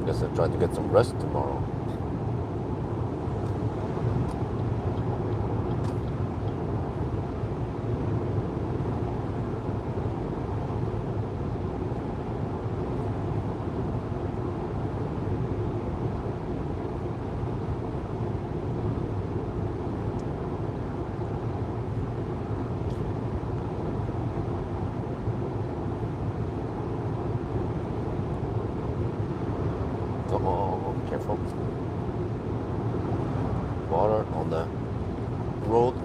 Guess I'll try to get some rest tomorrow. Oh, careful. Water on the road.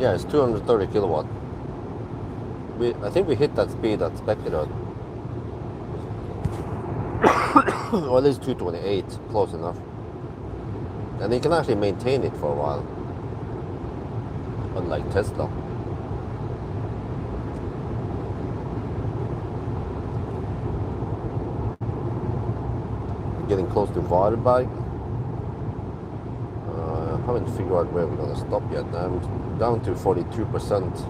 Yeah, it's 230 kilowatt. I think we hit that speed at Spectre, or at least 228, close enough. And you can actually maintain it for a while, unlike Tesla. Getting close to Varberg. I haven't figured out where we're gonna stop yet. I'm down to 42%.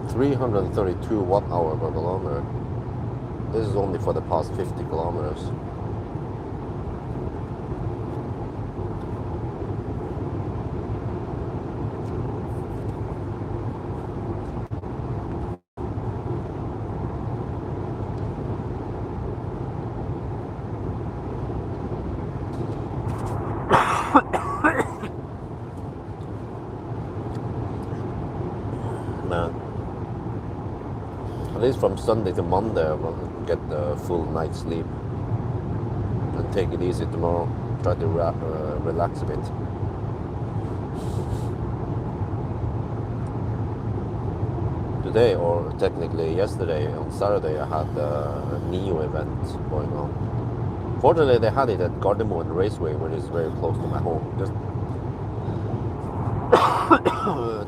$332 watt-hour per kilometer. This is only for the past 50 kilometers. Man, at least from Sunday to Monday, I'm gonna get a full night's sleep and take it easy tomorrow. Try to relax a bit. Today, or technically yesterday, on Saturday, I had a NEO event going on. Fortunately, they had it at Gardermoen Raceway, which is very close to my home. Just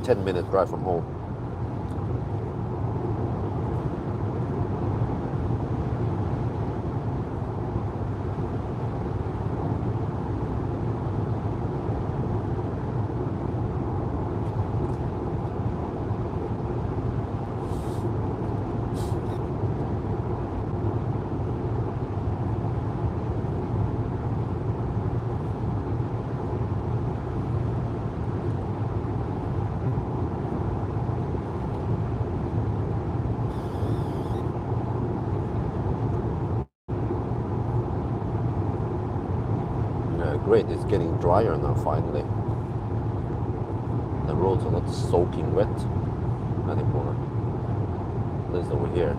10-minute drive from home. Great, it's getting drier now finally. The roads are not soaking wet anymore. At least over here.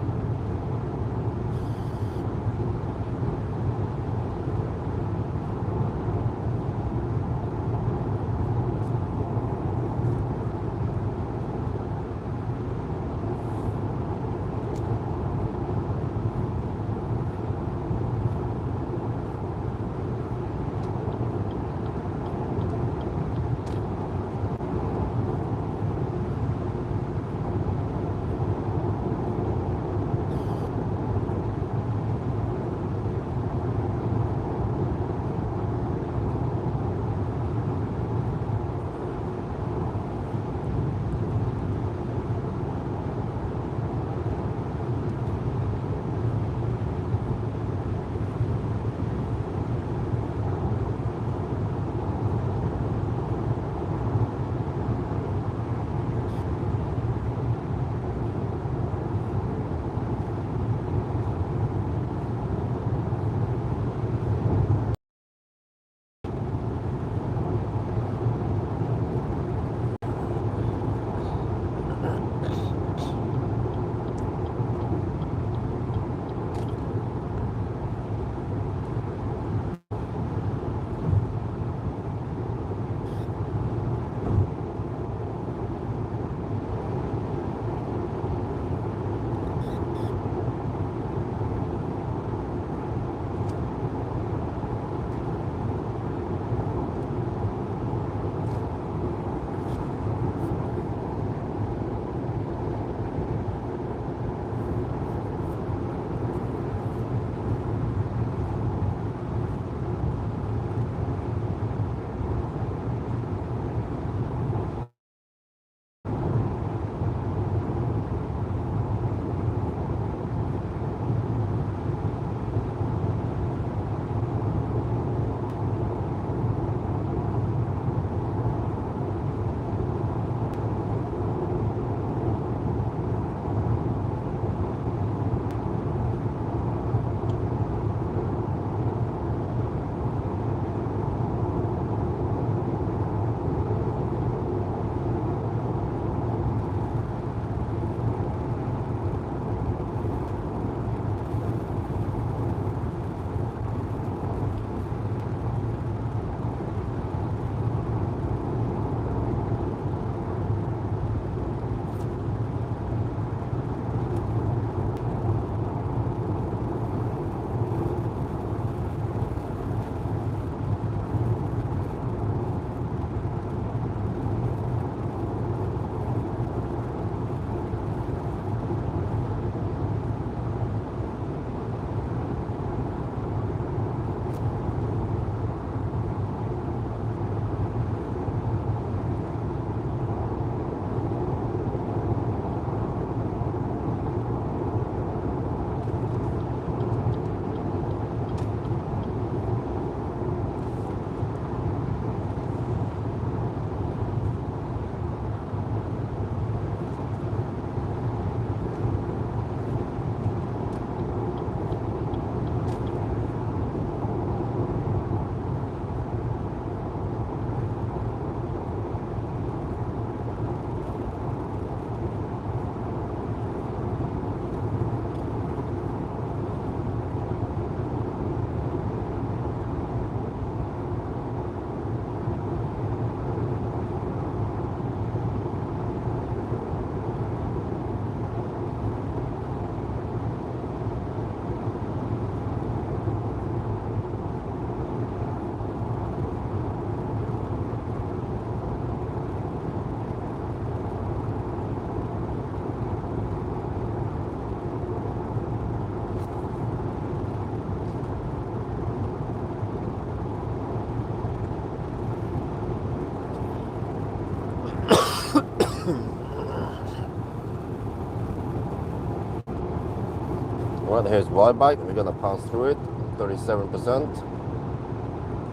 Well, here's Y-bike, we're gonna pass through it, 37%.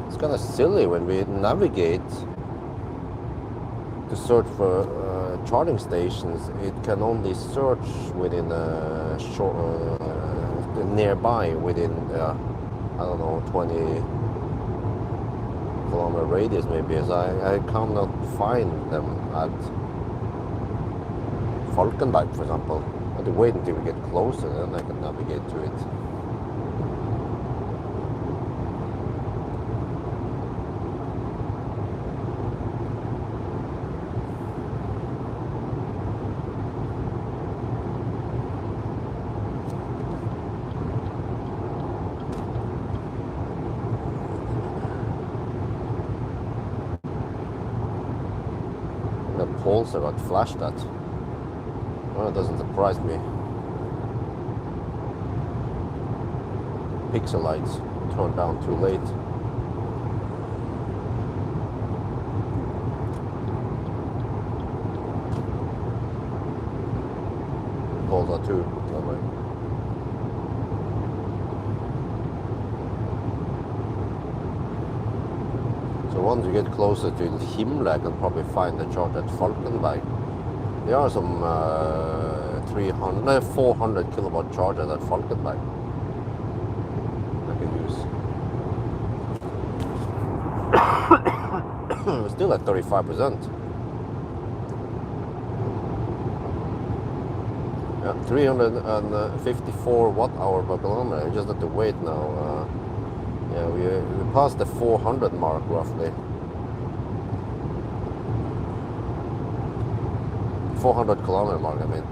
It's kind of silly when we navigate to search for charging stations. It can only search within a short, nearby within, I don't know, 20-kilometer radius maybe. As I cannot find them at Falkenberg, for example. I have to wait until we get closer, then I can navigate to it. The poles are got flashed at. Well, it doesn't surprise me. Pixel lights turned down too late. Poles are too. That way. So once you get closer to Himmler, I can probably find the charge at Falkenberg. There are some 400 kilowatt chargers at Falkenberg I can use. Still at 35%. Yeah, 354 watt hour per kilometer. You just have to wait now. Yeah, we passed the 400 mark roughly. 400 kilometer mark, I mean.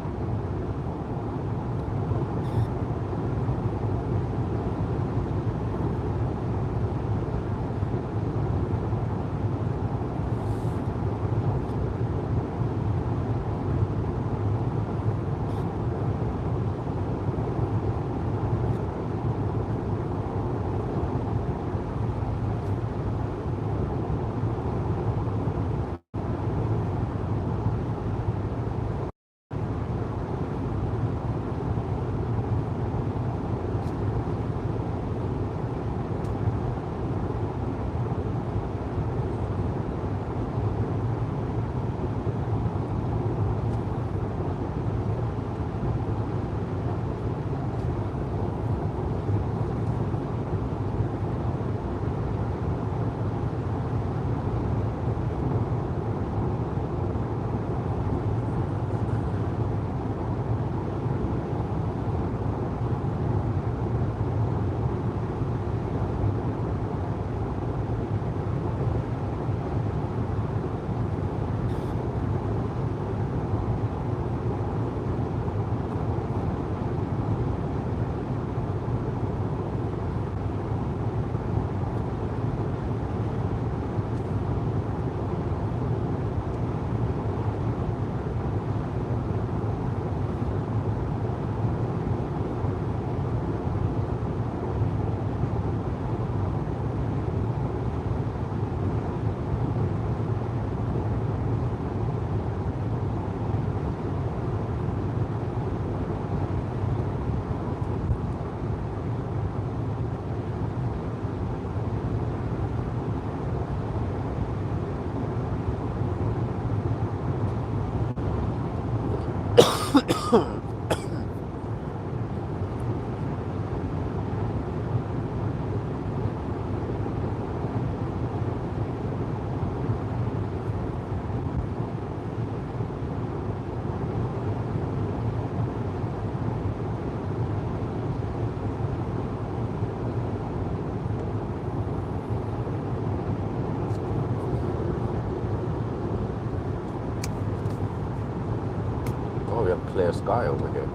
Oh, we have clear sky over here.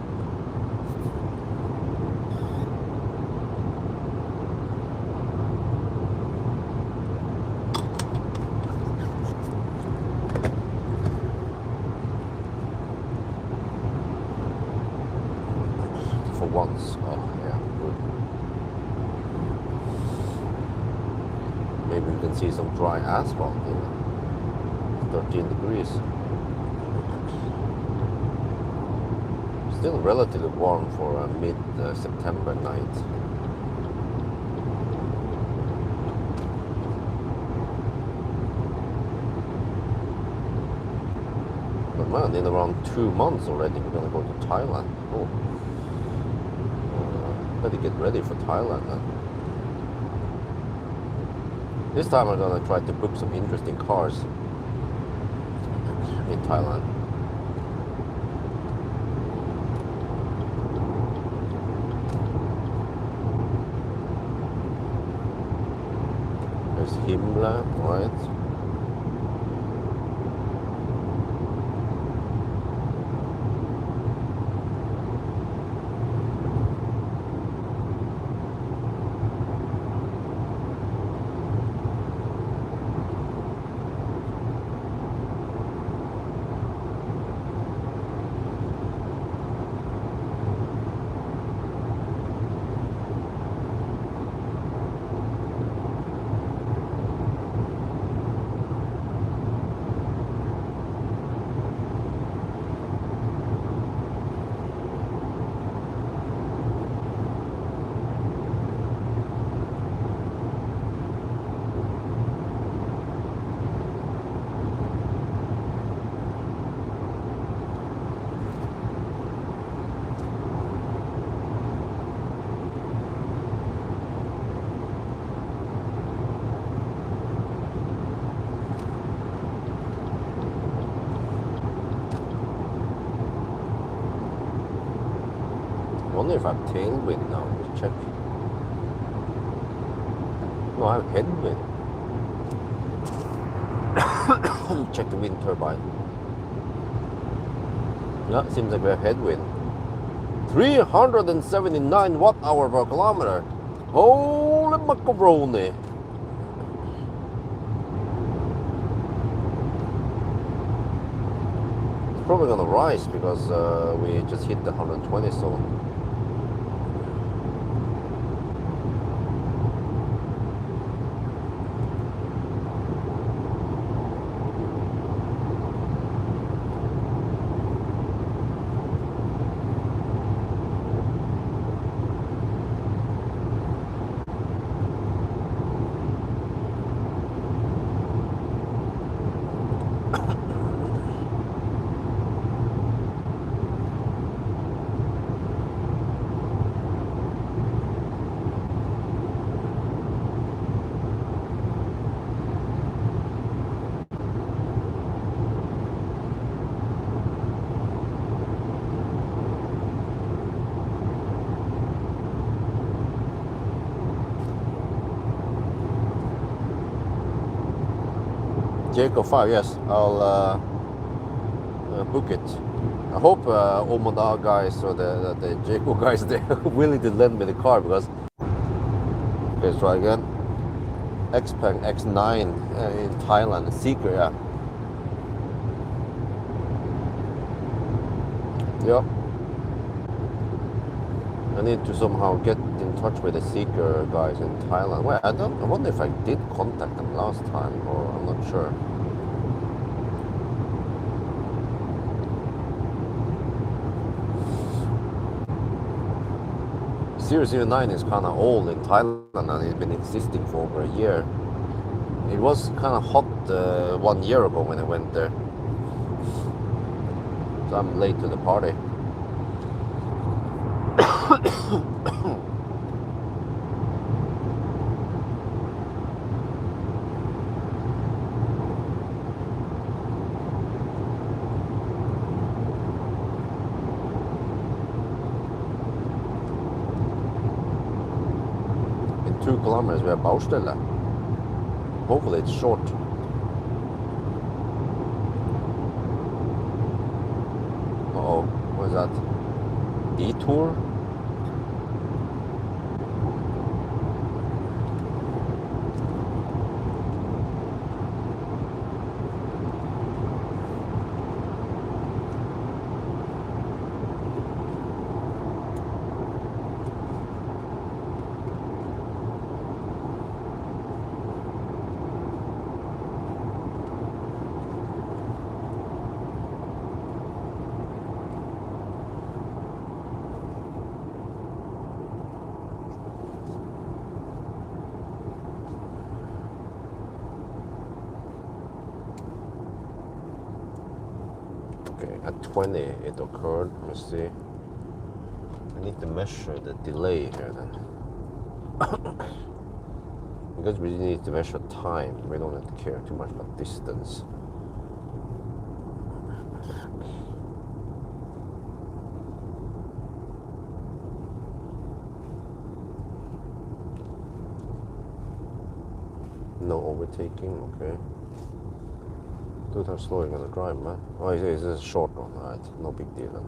For once. Oh, yeah, good. Maybe we can see some dry asphalt here. 13 degrees. Still relatively warm for a mid-September night. But man, in around 2 months already, we're gonna go to Thailand. Oh, better get ready for Thailand then. This time I'm gonna try to book some interesting cars in Thailand. There's Himla, right? I wonder if I have tailwind now. Let's check. No, I have headwind. Check the wind turbine. Yeah, seems like we have headwind. 379 watt-hour per kilometer. Holy macaroni! It's probably gonna rise because we just hit the 120 zone. Jacob 5, yes, I'll book it. I hope Omada guys or the Jacob guys, they're willing to lend me the car because. Okay, let's try again. Xpeng X9 in Thailand, Seeker, yeah. Yep. I need to somehow get in touch with the Seeker guys in Thailand. Well, I wonder if I did contact them last time, or I'm not sure. Series 9 is kind of old in Thailand and it's been existing for over a year. It was kind of hot 1 year ago when I went there. So I'm late to the party. In 2 kilometers we have Baustelle. Hopefully it's short. Uh-oh, what is that? Detour? 20 it occurred. Let me see. I need to measure the delay here then. Because we need to measure time, we don't have to care too much about distance. No overtaking, okay. Dude, how slow are you gonna drive, man? Oh, it's a short one, alright, no big deal then.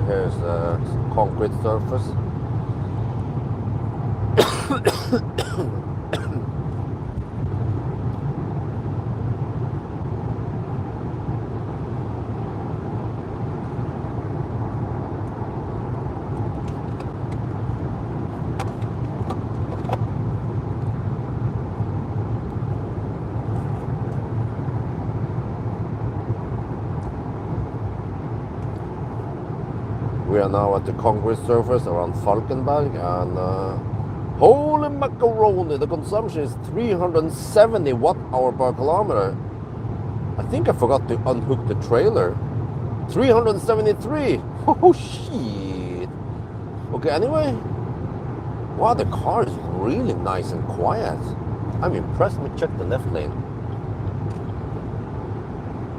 Here's the concrete surface. We are now at the concrete surface around Falkenberg, and holy macaroni, the consumption is 370 watt-hour per kilometer. I think I forgot to unhook the trailer. 373! Oh shit! Okay, anyway. Wow, the car is really nice and quiet. I'm impressed. Let me check the left lane.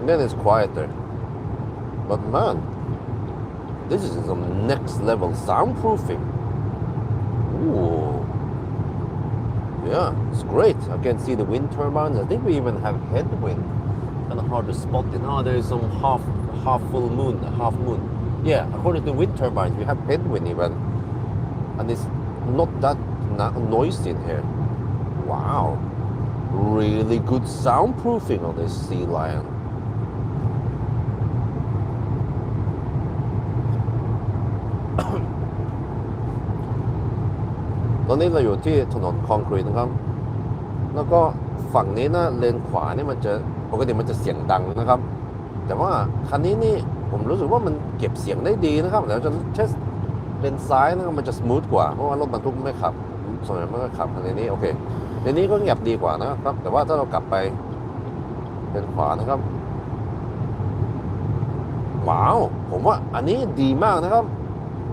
And then it's quieter. But man, this is some next level soundproofing. Ooh. Yeah, it's great. I can see the wind turbines. I think we even have headwind. Kind of hard to spot it. Oh, there is some half full moon, half moon. Yeah, according to wind turbines, we have headwind even. And it's not that noisy in here. Wow. Really good soundproofing on this Sealion. ตอนนี้เราอยู่ที่ถนนคอนกรีตนะครับแล้วก็ฝั่งนี้นะเลนขวานี่มันจะปกติมันจะเสียงดังนะครับแต่ว่าคันนี้นี่ผมรู้สึกว่ามันเก็บเสียงได้ดีนะครับเดี๋ยวจะเทสเลนซ้ายนะครับมันจะสมูทกว่าเพราะว่ารถบรรทุกไม่ขับส่วนใหญ่มันก็ขับคันนี้โอเคเลนนี้ก็เงียบดีกว่านะครับแต่ว่าถ้าเรากลับไปเลนขวานะครับว้าวผมว่าอันนี้ดีมากนะครับ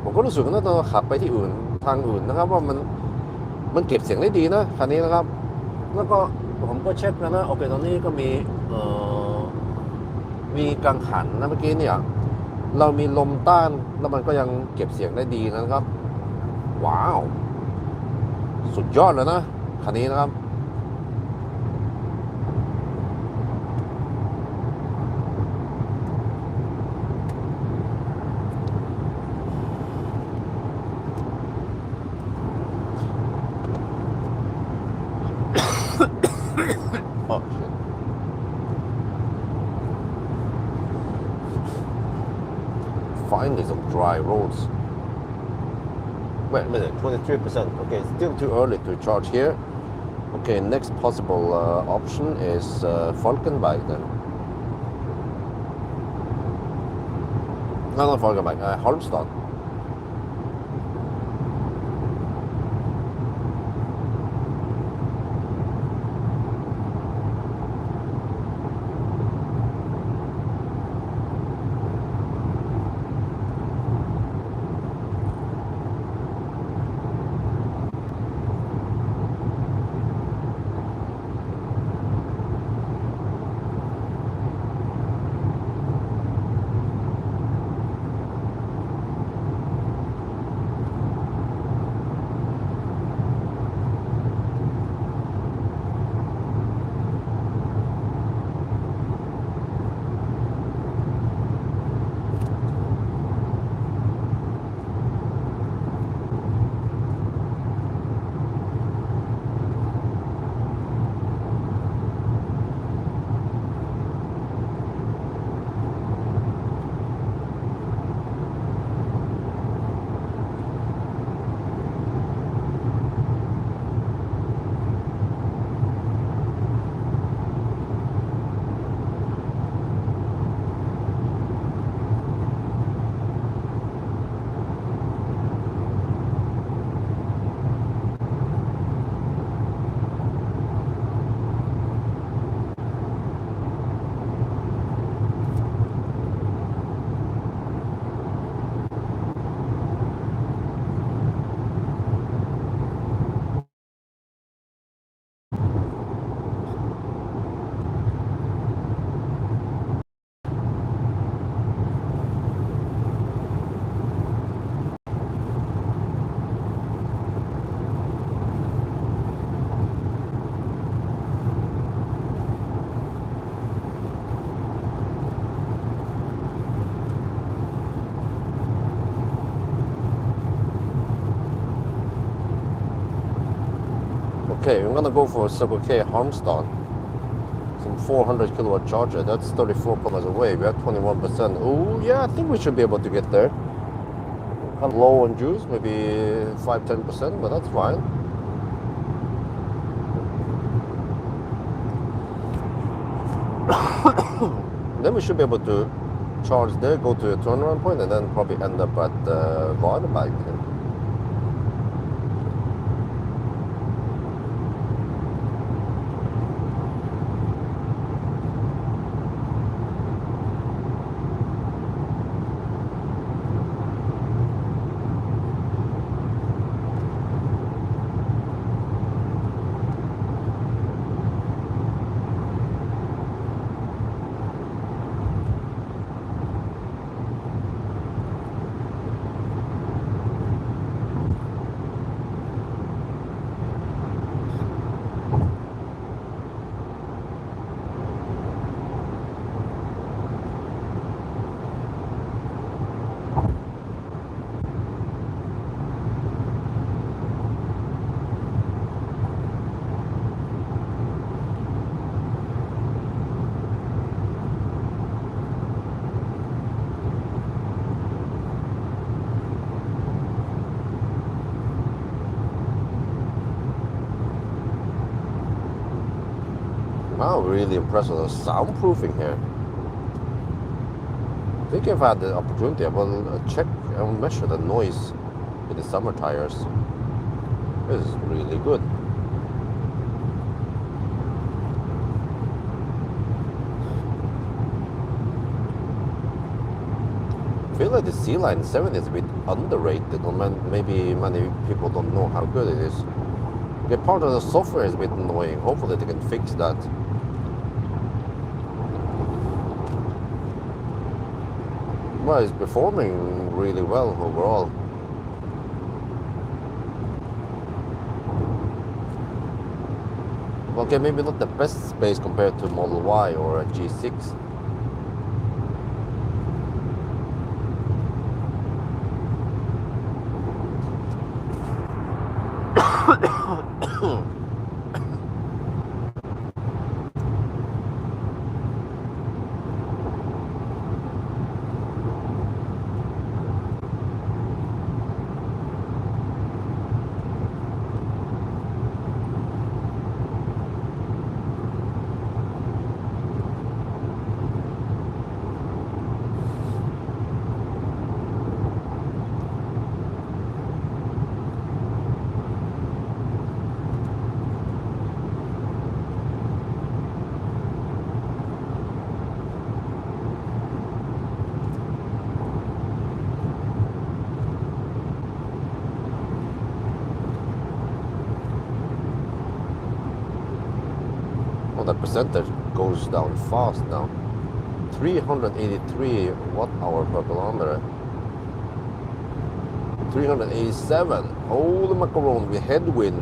ผมก็รู้สึกว่าตอนเราขับไปที่อื่นทางอื่นนะครับว่ามันเก็บเสียงได้ดีนะคันนี้นะครับแล้วก็ผมก็เช็คแล้วนะโอเคตอนนี้ก็มีกังหันนะเมื่อกี้เนี่ยเรามีลมต้านแล้วมันก็ยังเก็บเสียงได้ดีนะครับว้าวสุดยอดเลยนะคันนี้นะครับ Oh shit. Finally some dry roads. Wait a minute, 23%. Okay, still too early to charge here. Okay, next possible option is Falkenberg then. No, not Falkenberg, Halmstad. Okay, I'm gonna go for Circle K Harmston. Some 400 kilowatt charger. That's 34 kilometers away. We have 21%. Oh yeah, I think we should be able to get there. Kind of low on juice, maybe 5-10%, but that's fine. Then we should be able to charge there, go to a turnaround point, and then probably end up at Vardeberg. Wow, really impressed with the soundproofing here. I think if I had the opportunity, I will check and measure the noise with the summer tires. This is really good. I feel like the Sealion 7 is a bit underrated, or maybe many people don't know how good it is. Okay, part of the software is a bit annoying. Hopefully they can fix that. Well, it's performing really well overall. Okay, maybe not the best space compared to Model Y or a G6. Well, the percentage goes down fast now. 383 watt hour per kilometer. 387. Holy macaron with headwind.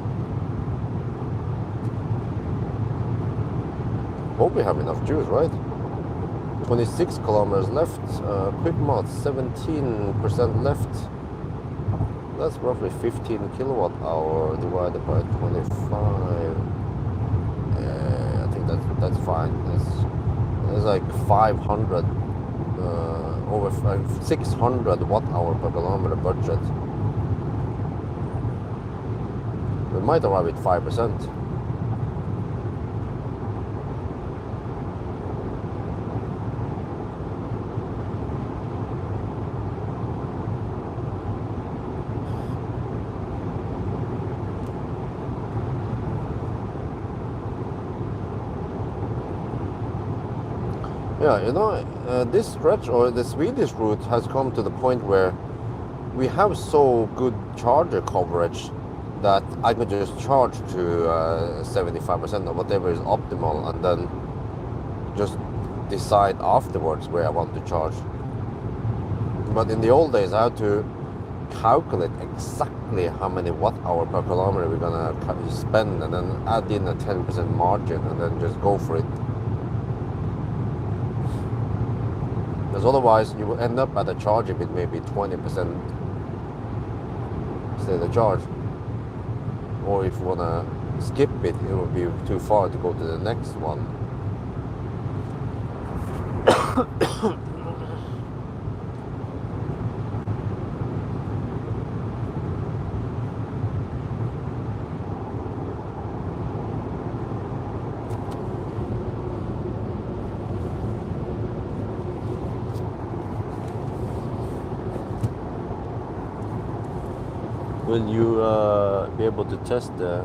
Hope we have enough juice, right? 26 kilometers left. Quick mod 17% left. That's roughly 15 kilowatt hour divided by 25. That's fine. It's like 500 over 600 watt hour per kilometer budget. We might arrive at 5%. Yeah, you know, this stretch or the Swedish route has come to the point where we have so good charger coverage that I could just charge to 75% or whatever is optimal, and then just decide afterwards where I want to charge. But in the old days, I had to calculate exactly how many watt hour per kilometer we're gonna spend, and then add in a 10% margin, and then just go for it. Because otherwise you will end up at a charging with maybe 20% state of charge. Or if you wanna skip it, it will be too far to go to the next one. Will you be able to test the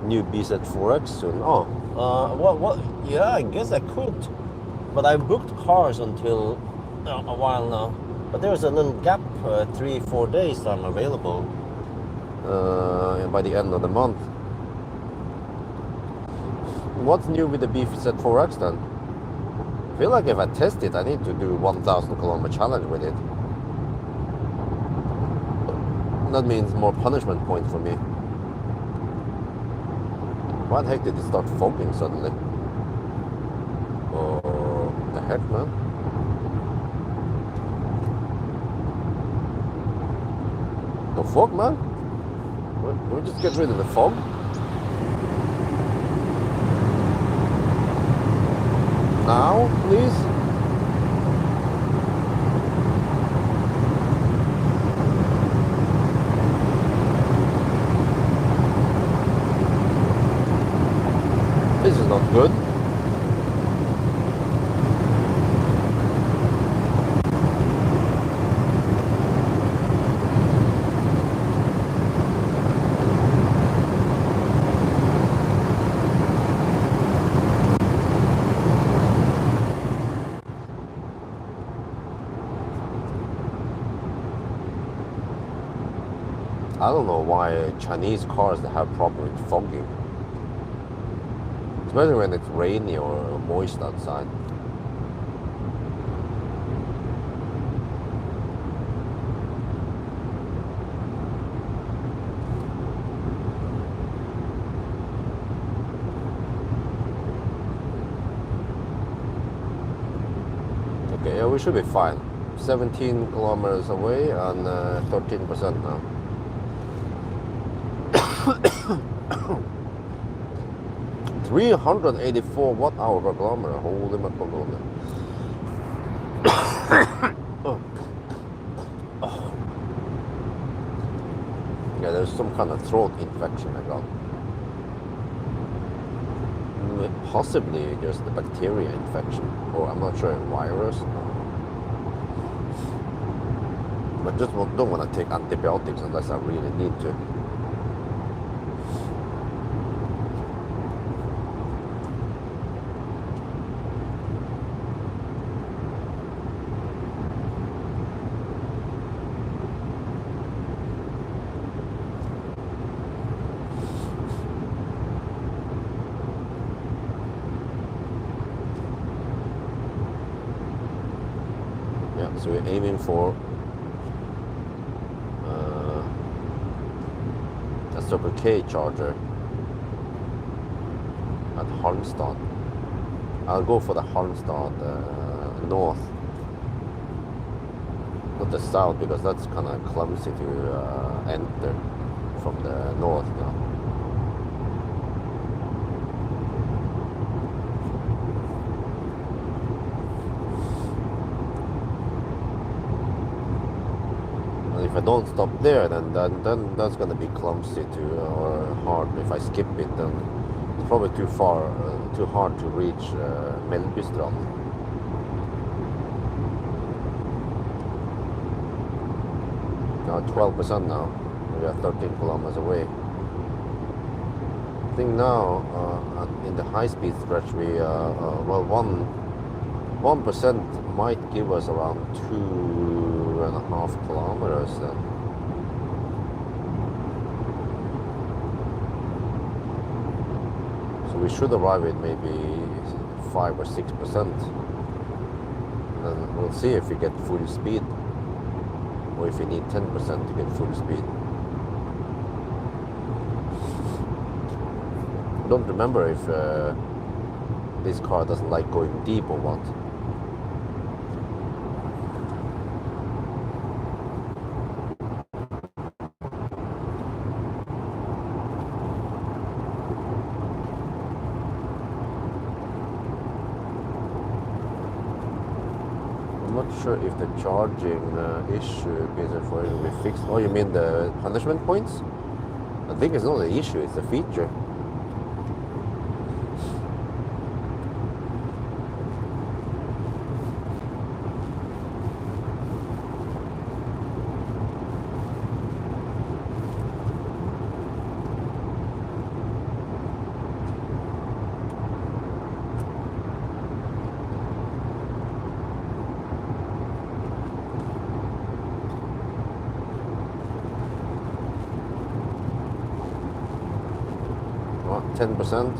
new BZ4X soon? Oh, what? Yeah, I guess I could. But I booked cars until a while now. But there's a little gap, 3-4 days I'm available by the end of the month. What's new with the BZ4X then? I feel like if I test it, I need to do 1,000 kilometer challenge with it. That means more punishment points for me. Why the heck did it start fogging suddenly? Oh, the heck, man. The fog, man? Can we just get rid of the fog? Now, please? This is not good. I don't know why Chinese cars they have problem with fogging. Especially when it's rainy or moist outside. Okay, yeah, we should be fine. 17 kilometers away and 13% now. 384 watt-hour per kilometer. Holy macaroni. Oh. Oh. Yeah, there's some kind of throat infection I got. Possibly just the bacteria infection, or I'm not sure, a virus. But just don't want to take antibiotics unless I really need to. So we're aiming for a Circle K charger at Halmstad. I'll go for the Halmstad north, not the south, because that's kind of clumsy to enter from the north now. If I don't stop there, then that's gonna be clumsy or hard. If I skip it, then it's probably too far, too hard to reach Mellbystrand. Now 12% now. We are 13 kilometers away. I think now in the high-speed stretch, we well 1% might give us around 2.5 kilometers then. So we should arrive at maybe 5 or 6%. And we'll see if we get full speed, or if we need 10% to get full speed. I don't remember if this car doesn't like going deep or what. sure if the charging issue is for it to be fixed. Oh, you mean the punishment points? I think it's not the issue, it's the feature. Oh, 10%.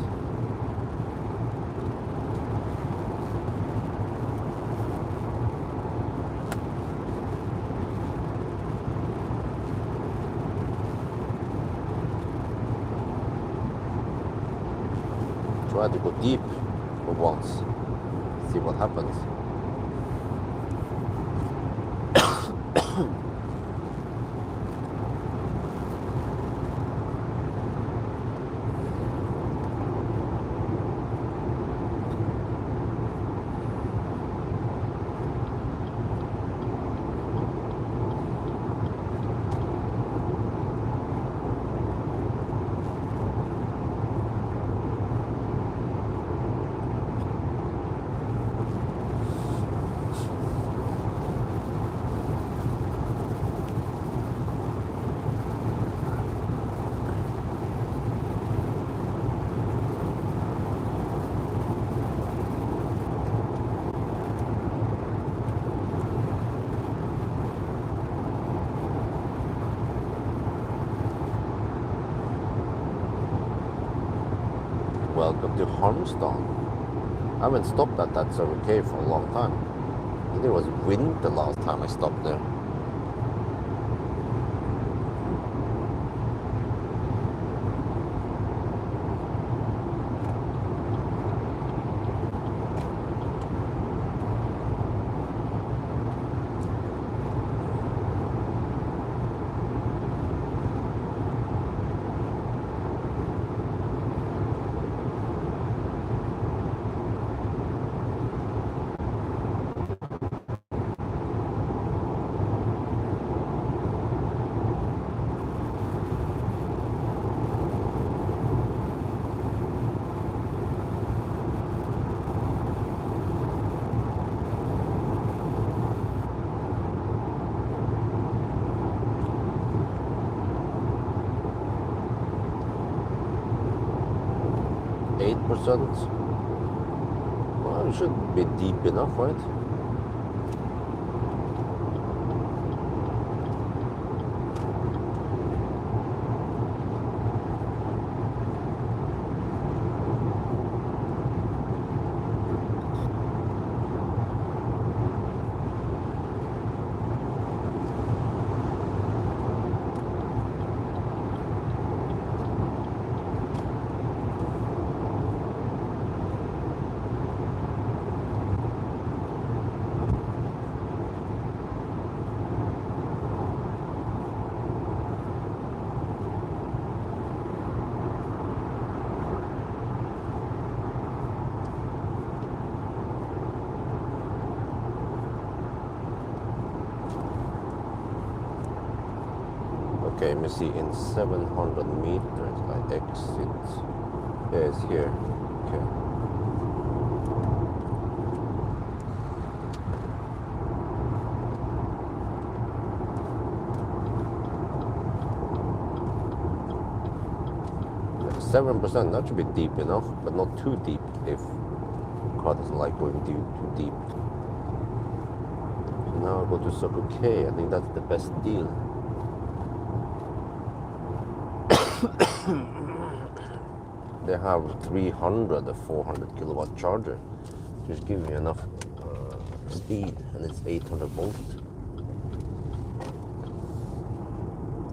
Try to go deep for once. See what happens. Welcome to Harmstone. I haven't stopped at that Circle K for a long time. I think it was wind the last time I stopped there. Well, it should be deep enough, right? Okay, let me see, in 700 meters I exit. Yeah, it's here. Okay. Yeah, 7%, that should be deep enough, but not too deep if the car doesn't like going too deep. So now I go to Circle K, I think that's the best deal. They have 300 or 400 kilowatt charger, which gives you enough speed, and it's 800 volts.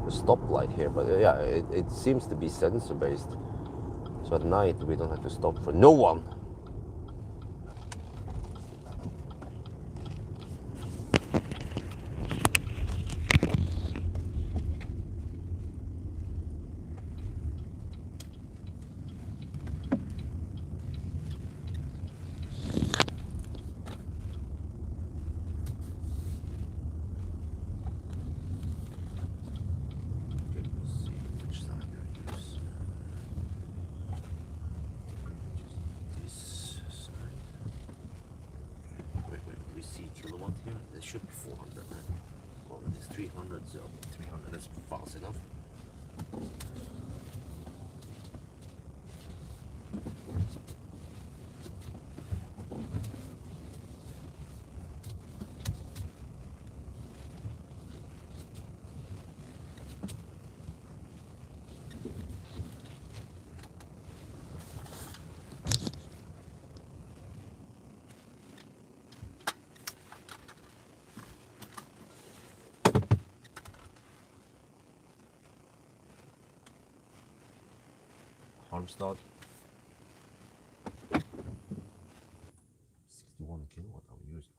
A stoplight here, but yeah, it seems to be sensor based. So at night we don't have to stop for no one. should be 400. Well, it's 300, so 300 is fast enough. Halmstad. 61 kilowatt hour used.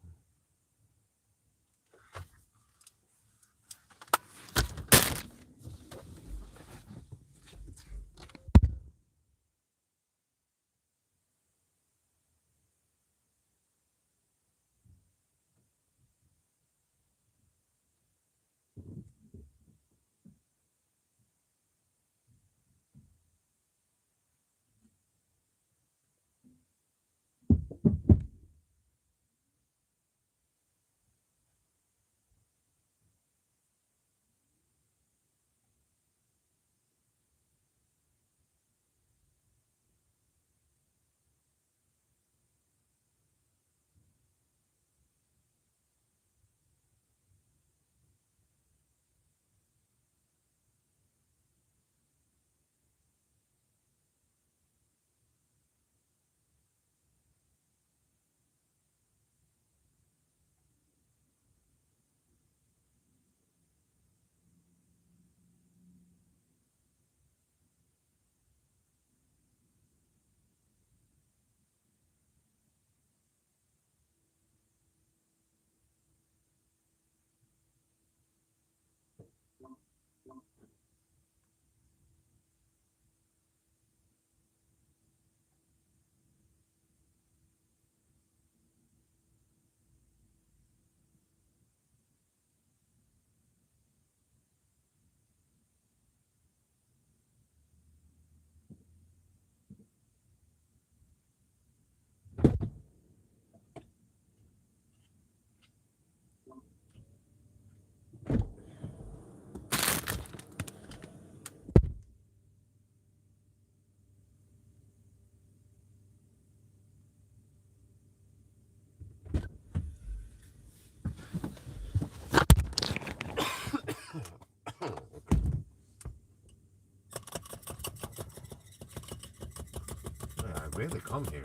I rarely come here.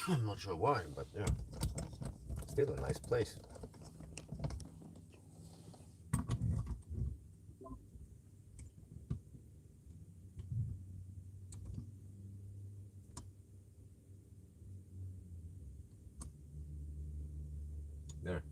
I'm not sure why, but yeah, still a nice place. There.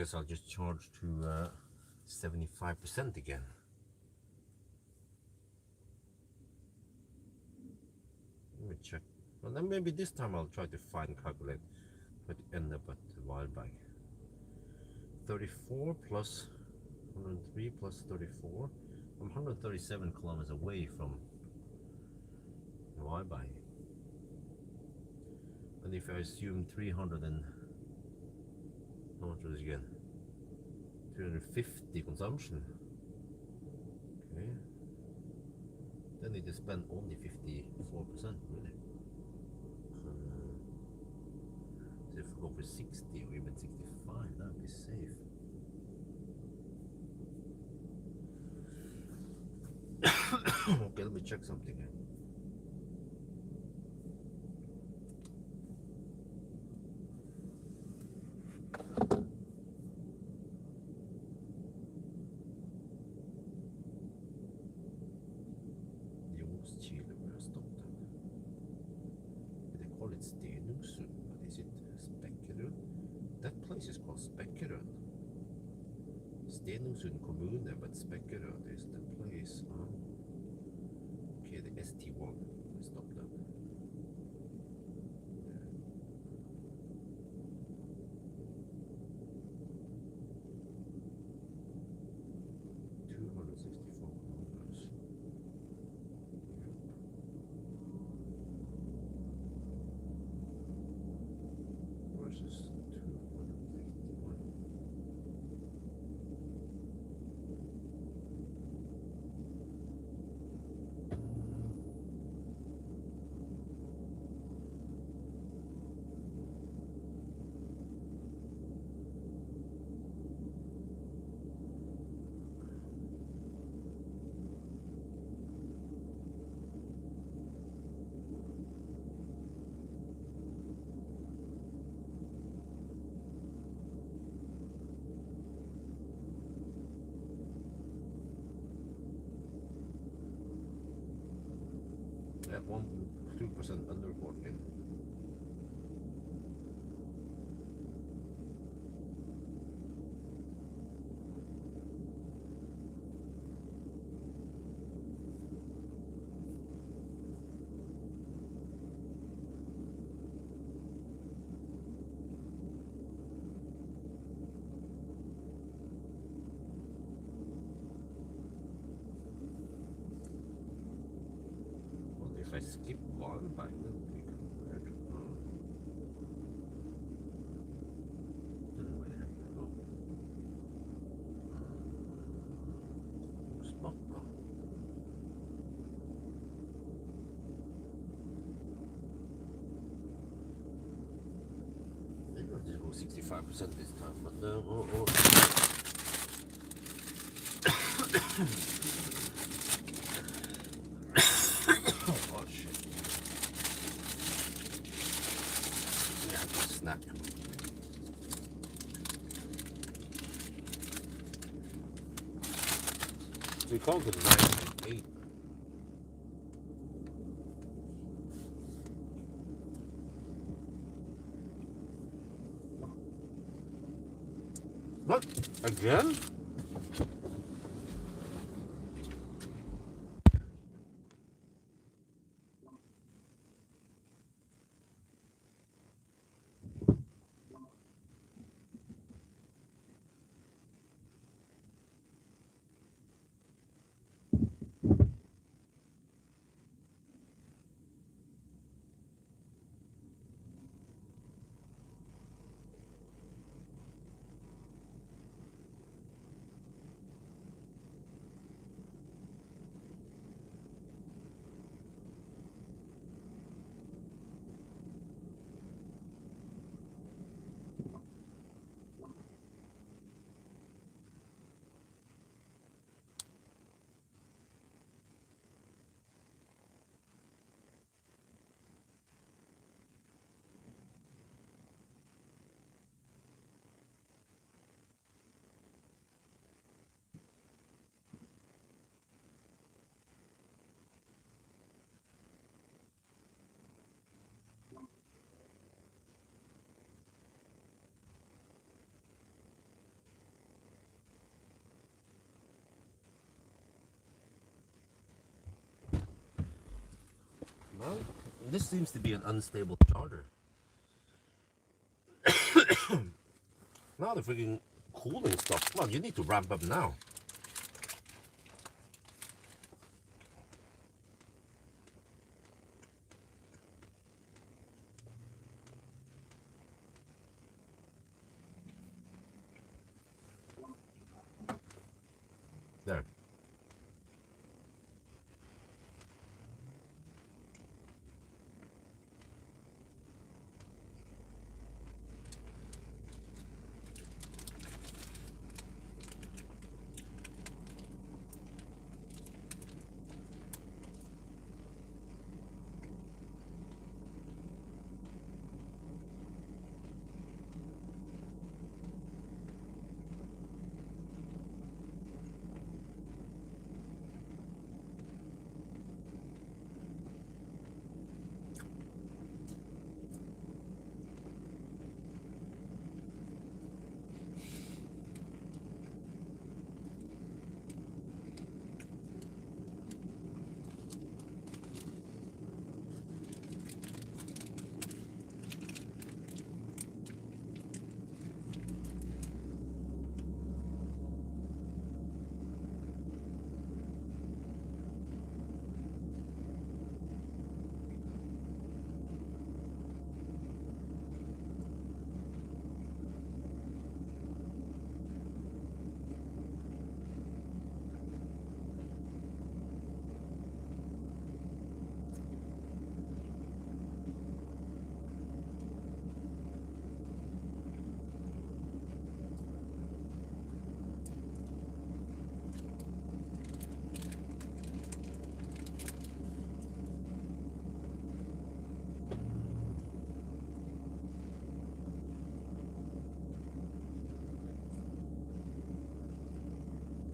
guess I'll just charge to 75% again. Let me check. Well, then maybe this time I'll try to calculate what end up at the Wildberg. 34 plus 103 plus 34. I'm 137 kilometers away from the Wildberg. And if I assume 300 and how much was it again? 350 consumption. Okay. Then need to spend only 54%, really. So if we go for 60 or even 65, that would be safe. Okay, let me check something here. Chile, where I stopped at. They call it Stenungsund, but is it Spekkerud? That place is called Spekkerud. Stenungsund kommune, but Spekkerud is the place. Okay, the ST1. I stopped at. Yeah. 264 kilometers. Versus 251. At 2% underworking. If I skip one back, then we can maybe I'll just go 65% this time, but oh shit. Yeah, I just snapped. So we called it 9.8. What? Again? this seems to be an unstable charger. Now the freaking cooling stuff. Come on, you need to ramp up now. There.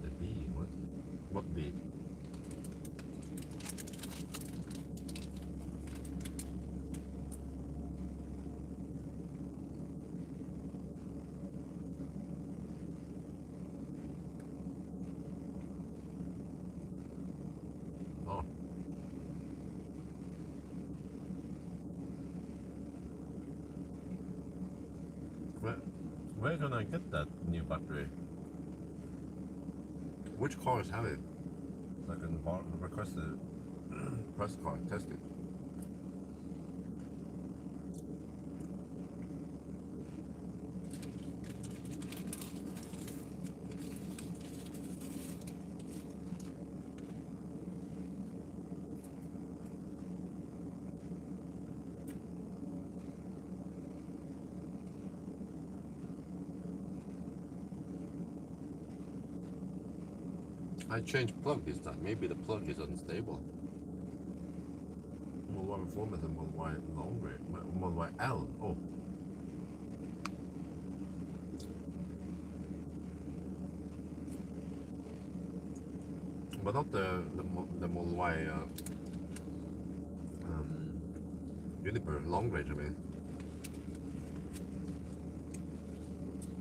The bee, what bee? Oh. Where can I get that new battery? Which cars have it? So I can request a press car, test it. I changed plug this time. Maybe the plug is unstable. Model Y Performance and Model Y Long Range. Model Y L. Oh. But not the Model Y Uniper Long Range, I mean.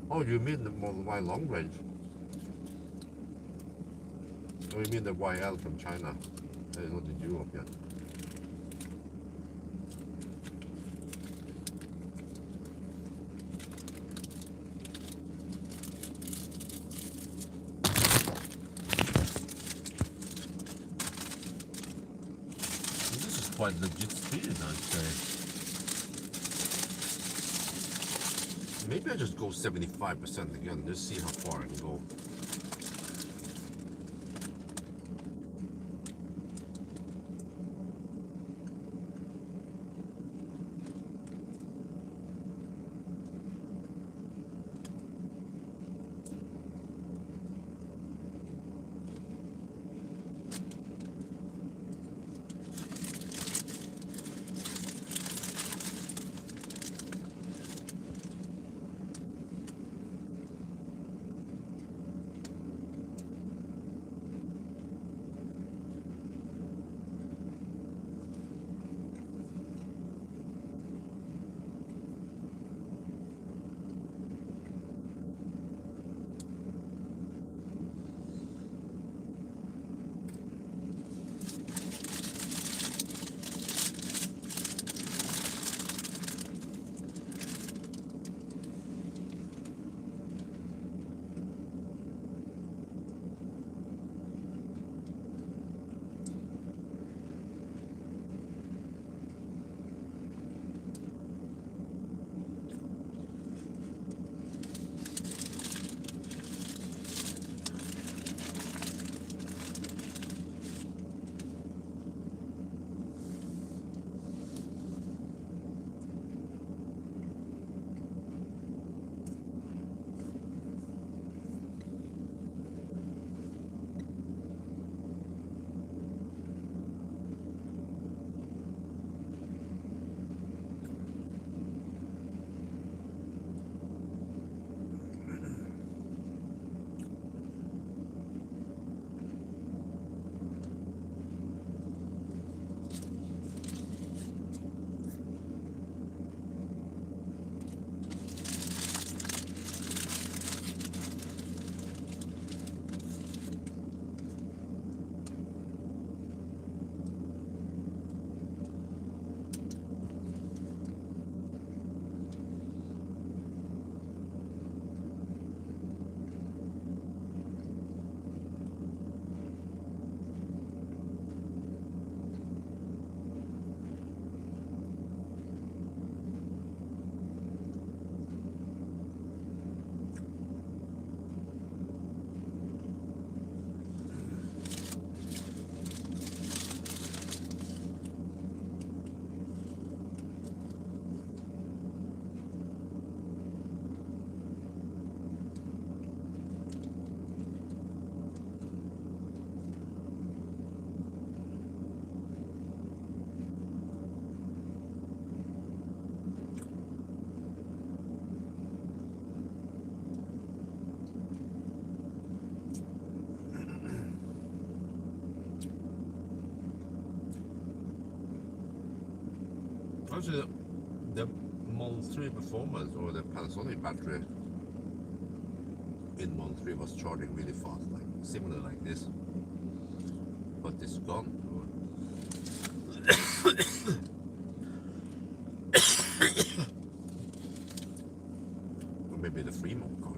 Oh, you mean the Model Y Long Range? Oh, you mean the YL from China? That is not in Europe yet. This is quite legit speed, I'd say. Maybe I just go 75% again, just see how far I can go. Actually, the Model 3 performance or the Panasonic battery in Model 3 was charging really fast, like similar like this, but it's gone. Or maybe the free mode cars.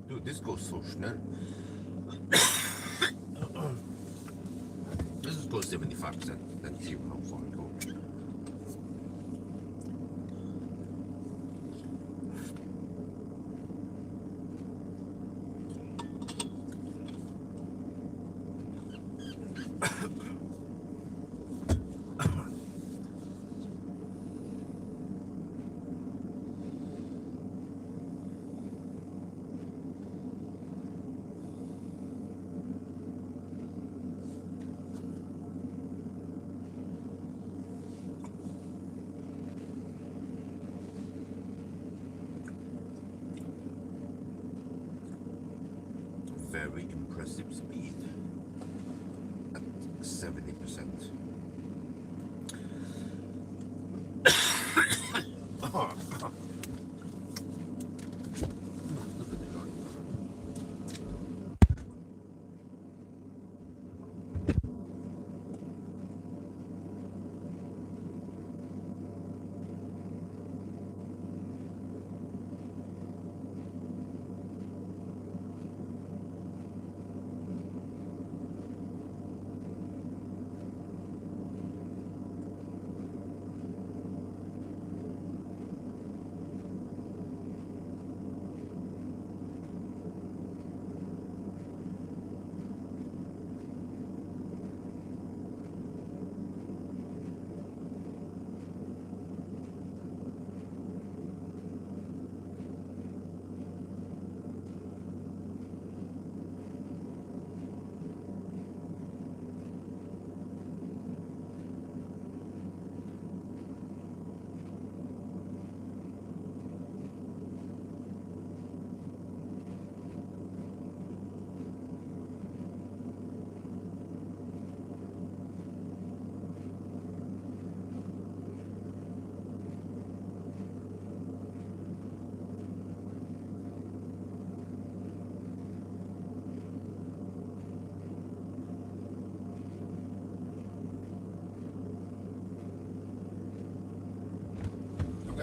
Dude, this goes so schnell. This is goes 75%. Let's see how far it goes. Very impressive speed at 70%.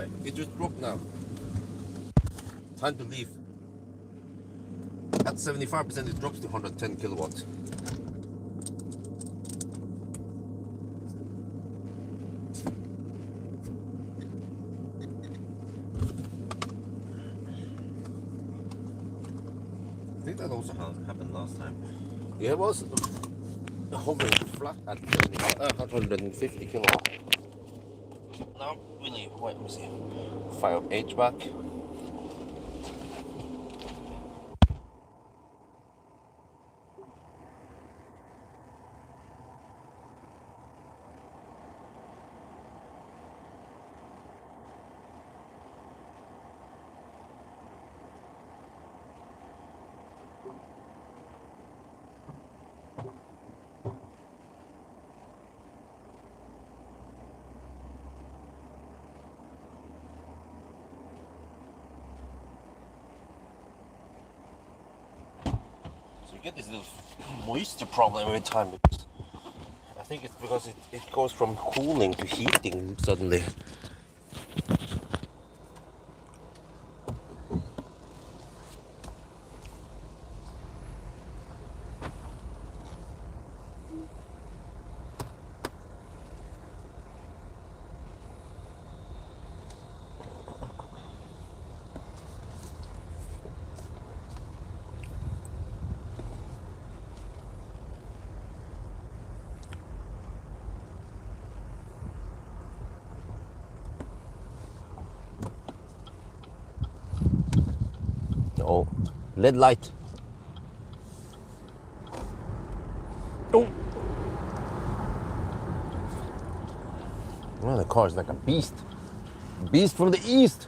Okay, it just dropped now. Time to leave. At 75% it drops to 110 kilowatts. I think that also happened last time. Yeah, it was hovering flat at 150 kilowatts. Now we leave. Wait, let me see. Fire up HVAC. You get this little moisture problem every time because I think it's because it goes from cooling to heating suddenly. Oh, LED light. Oh. Well, the car is like a beast. Beast from the east.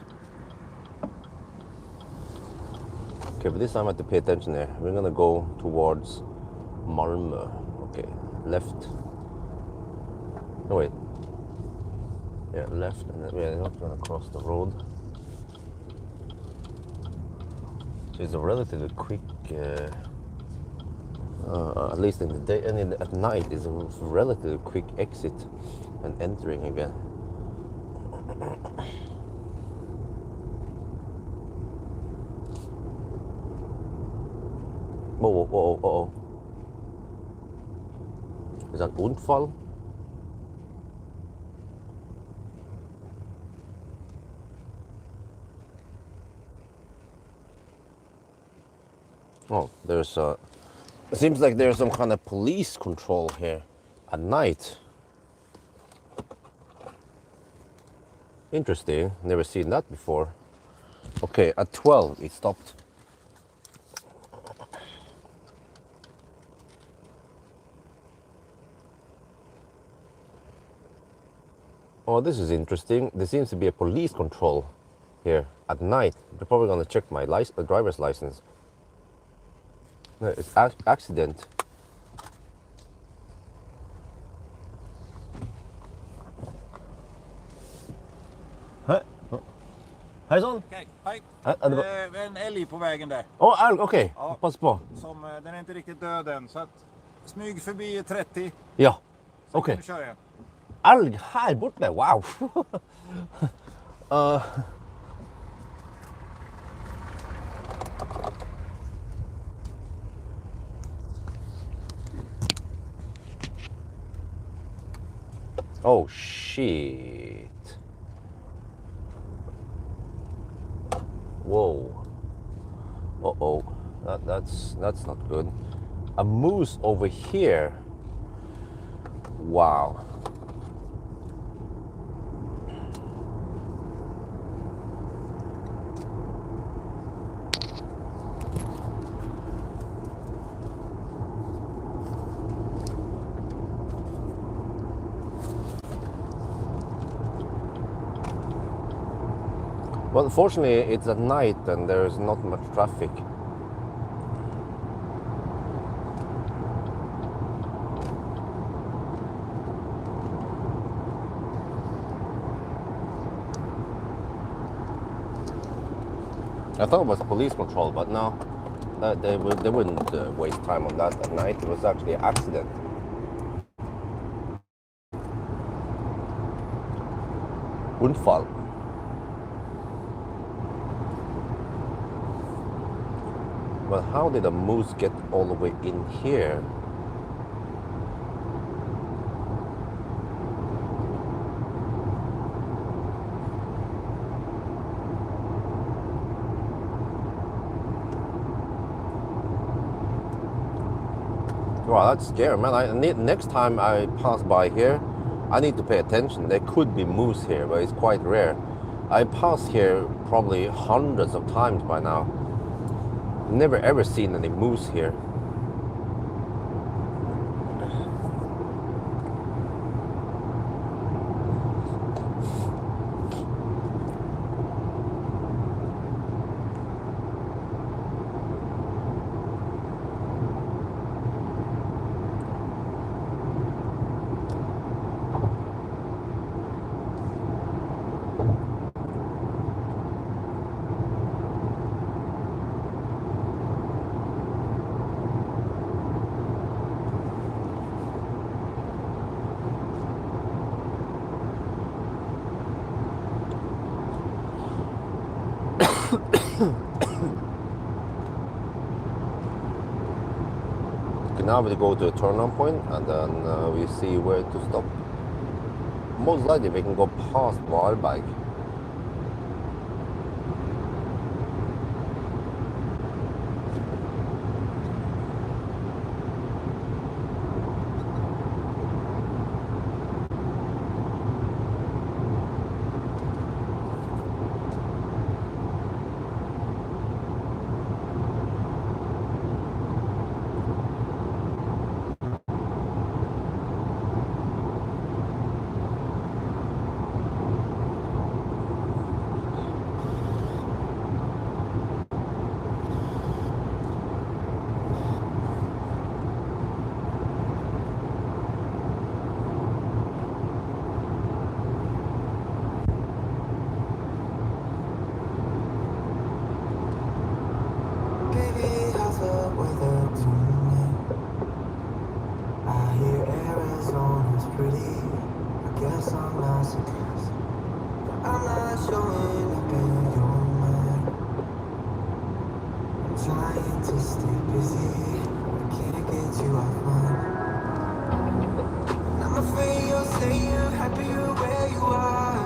Okay, but this time I have to pay attention there. We're gonna go towards Malmö. Okay, left. No, wait. Yeah, left, and then we're not gonna cross the road. So it's a relatively quick, at least in the day, and at night, it's a relatively quick exit and entering again. Oh. Is that Unfall? Oh, there's a... It seems like there's some kind of police control here at night. Interesting, never seen that before. Okay, at 12 it stopped. Oh, this is interesting. There seems to be a police control here at night. They're probably gonna check my driver's license. No, it's accident. Hejsan! Okej, hej. Det var... Vi är en älg på vägen där. Åh, älg, okej. Ja. Pass på. Den är inte riktigt död än, så att smyg förbi 30. Ja, Sen okej. kan du köra igen. Älg här borta, wow! Oh shit! Whoa! Uh-oh, that's not good. A moose over here. Wow. Well, unfortunately, it's at night and there's not much traffic. I thought it was police control, but no, they wouldn't waste time on that at night. It was actually an accident. Unfall. But how did a moose get all the way in here? Wow, that's scary, man. Next time I pass by here, I need to pay attention. There could be moose here, but it's quite rare. I passed here probably hundreds of times by now. Never ever seen any moose here. Okay, now we go to a turn-on point, and then we see where to stop. Most likely we can go past Pawel. Baby, how's the weather tonight? I hear Arizona's pretty. I guess I'm not surprised. But I'm not showing up in your mind. I'm trying to stay busy. I can't get you off mine. And I'm afraid you'll say you're happier where you are.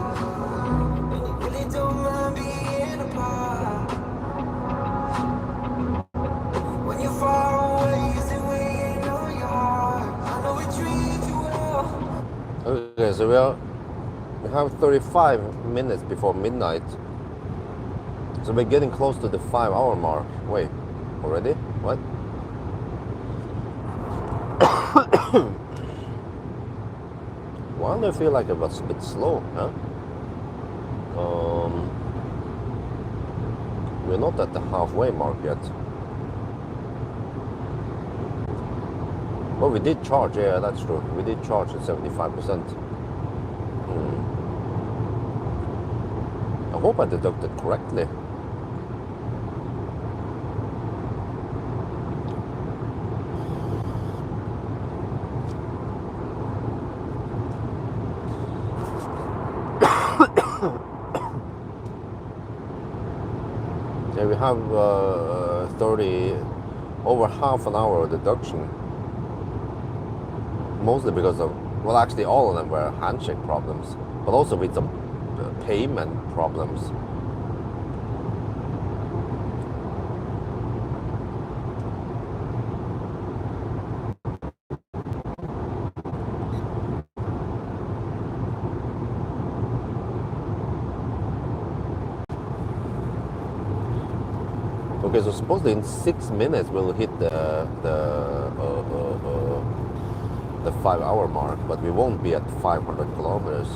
And you really don't mind being apart. When you're far away, is it weighing on your heart? I know it treats you well. Okay, so we have 35 minutes before midnight. So we're getting close to the 5-hour mark. Wait, already? What? Why do I feel like it was a bit slow, huh? We're not at the halfway mark yet. Well, we did charge, yeah, that's true. We did charge at 75%. I hope I deducted correctly. Yeah, we have 30, over half an hour of deduction. Mostly because of, well, actually all of them were handshake problems, but also with some payment problems. Okay, so supposedly in 6 minutes we'll hit the 5-hour mark, but we won't be at 500 kilometers.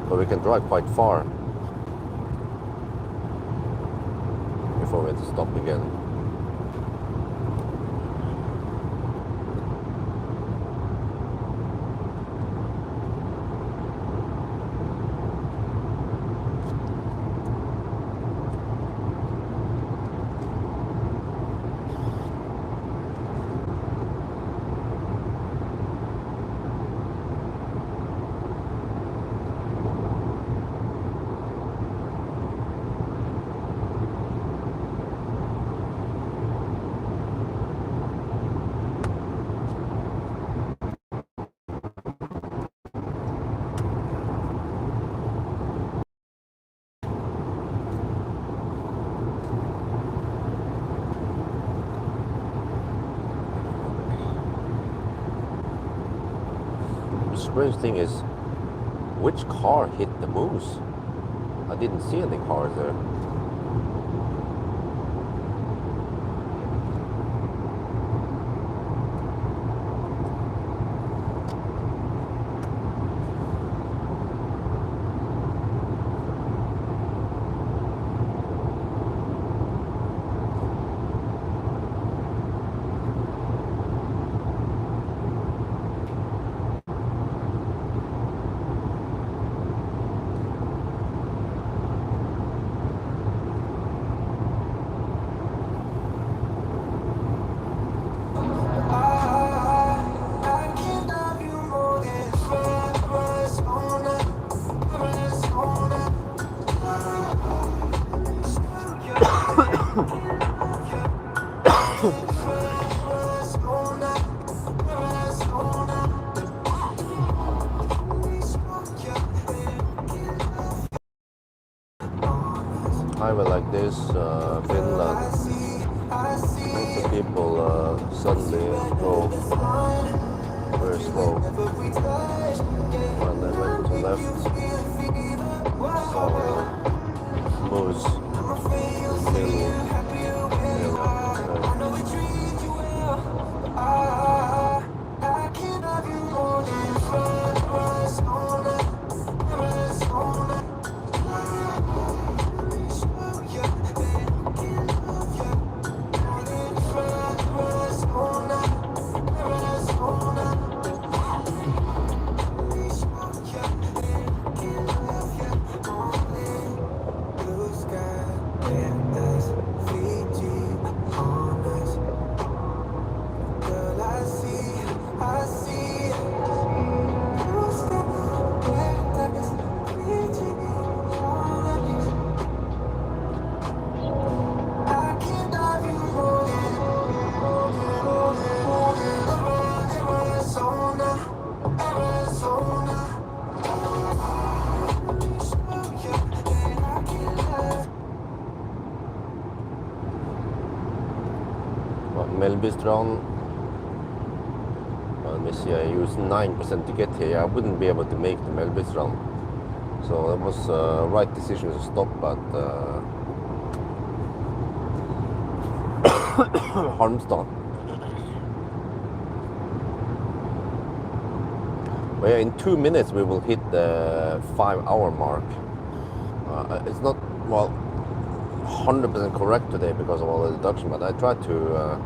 But we can drive quite far before we have to stop again. strange thing is, which car hit the moose? I didn't see any cars there. I can't love you more than Arizona, Arizona. Highway like this, Finland, most of people suddenly go very slow. When they went to left, so moves in the middle. Mellbystrand. Let me see, I used 9% to get here. I wouldn't be able to make the Mellbystrand. So that was the right decision to stop at Halmstad. But yeah, in 2 minutes we will hit the 5-hour mark. It's not, well, 100% correct today because of all the deduction, but I tried to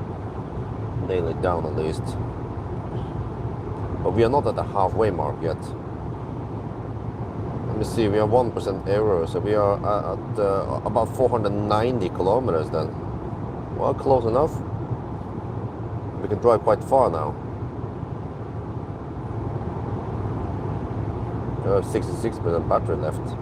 nail it down at least. But we are not at the halfway mark yet. Let me see, we are 1% error, so we are at about 490 kilometers then. Well, close enough. We can drive quite far now. We have 66% battery left.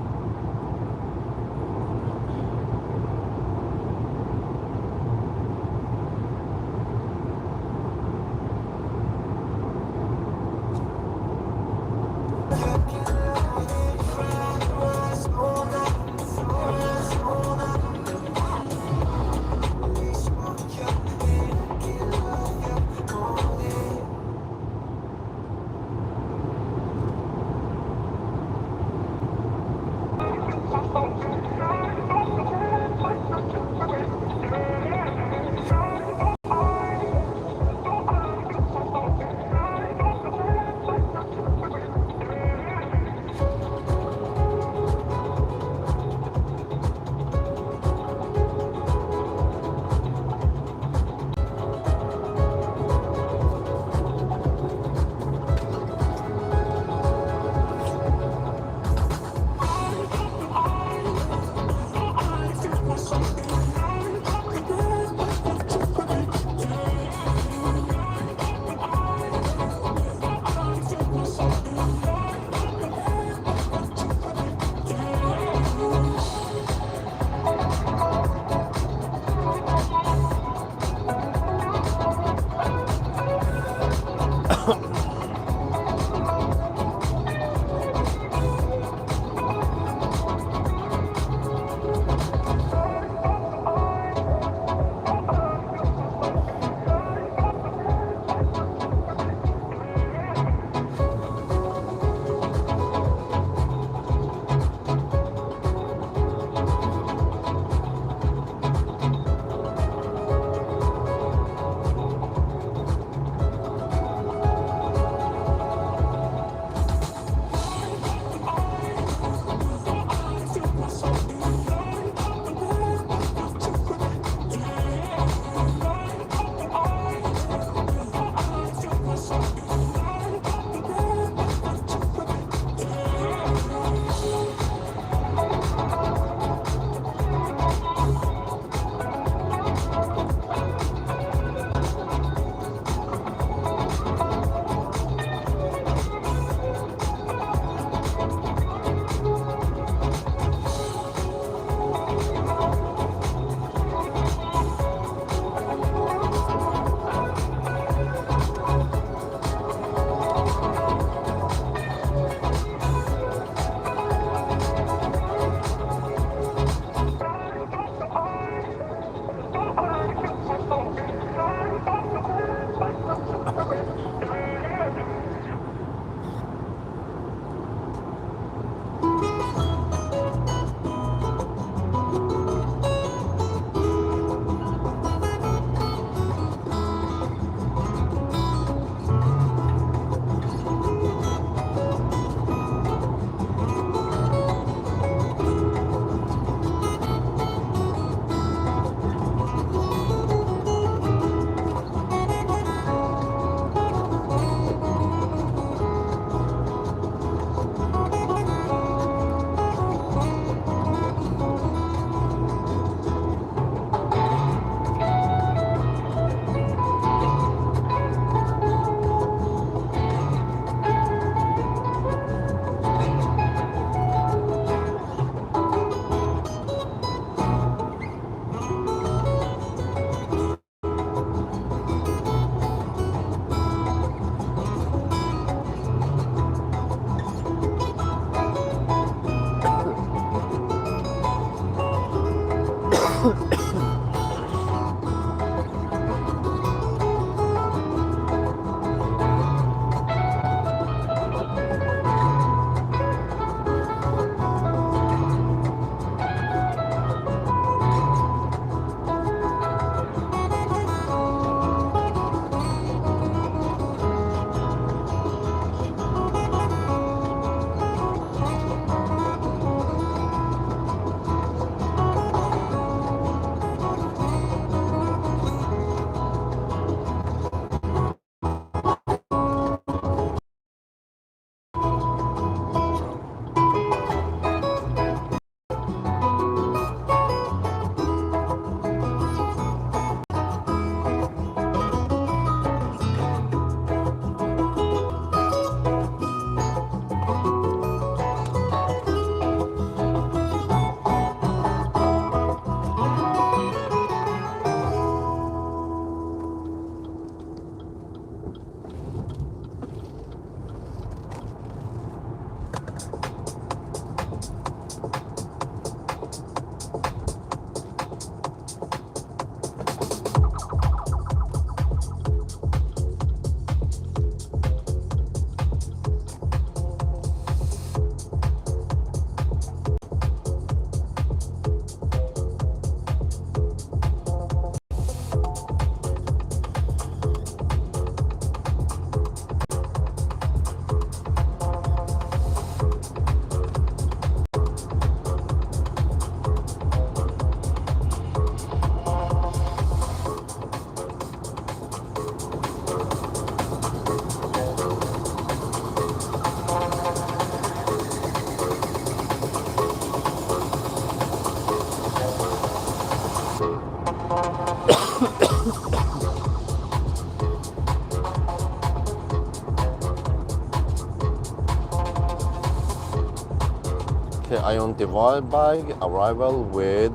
Okay, Ion divide by arrival with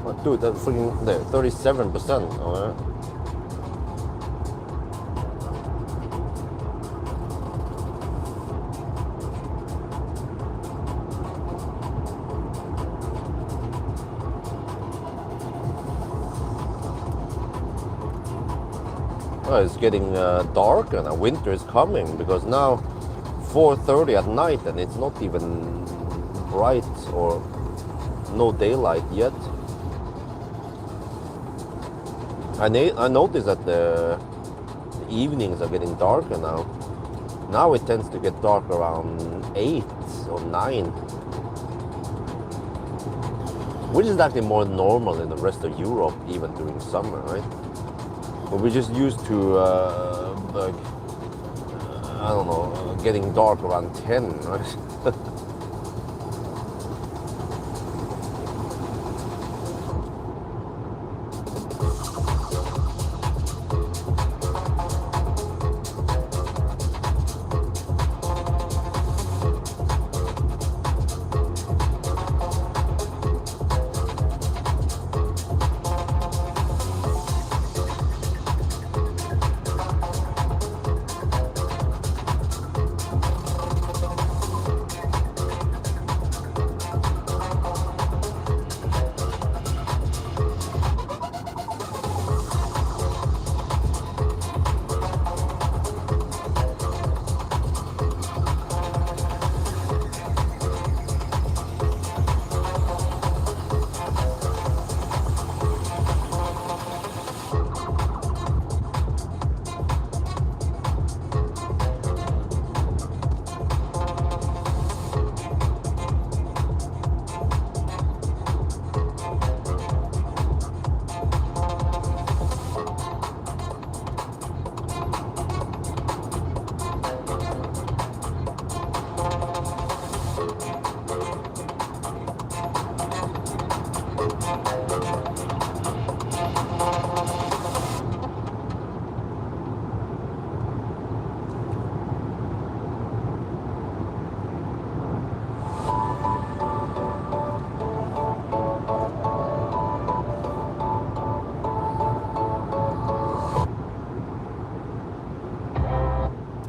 what, dude, that's freaking there, 37%. Alright. Well, it's getting dark and winter is coming because now 4:30 at night and it's not even bright or no daylight yet. I noticed that the evenings are getting darker now. Now it tends to get dark around 8 or 9, which is actually more normal in the rest of Europe, even during summer, right? But we're just used to, like, I don't know, getting dark around 10, right?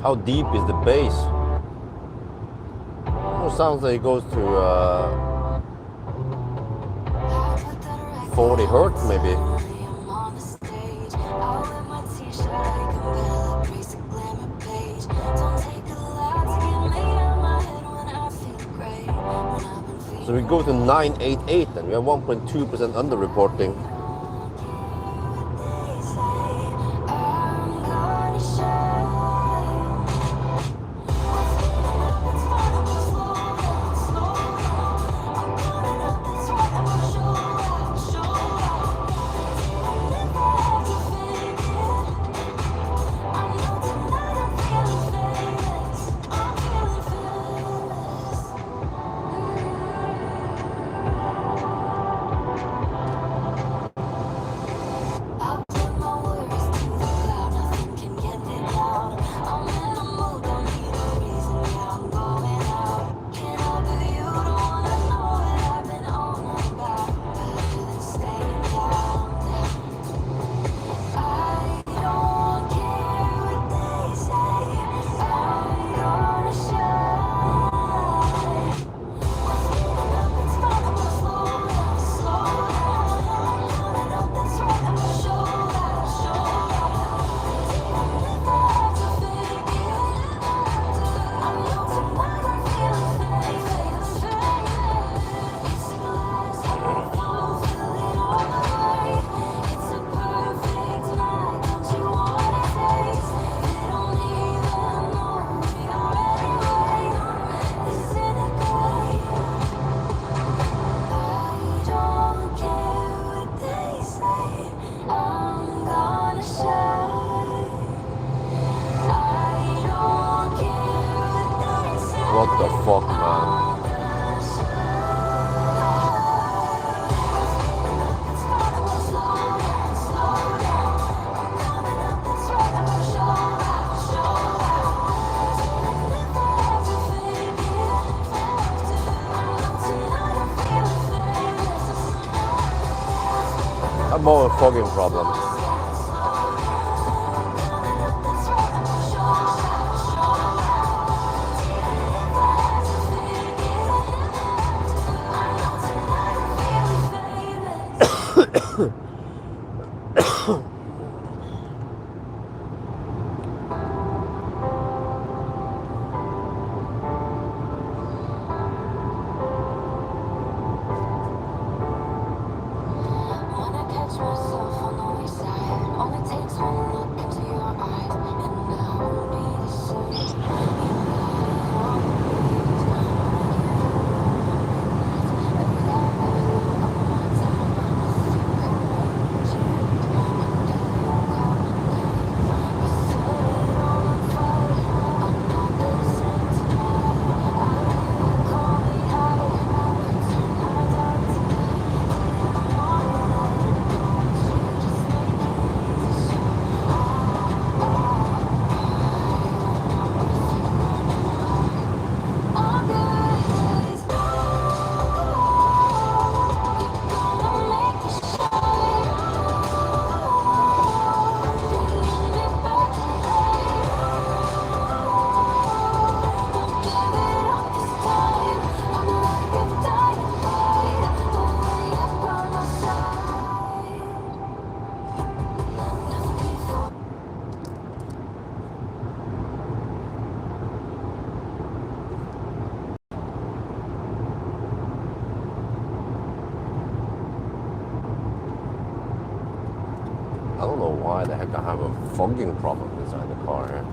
How deep is the bass? It sounds like it goes to 40 hertz maybe. So we go to 988 and we have 1.2% underreporting. What the fuck, man? more fogging problem. I don't know why the heck I have a fogging problem inside the car here.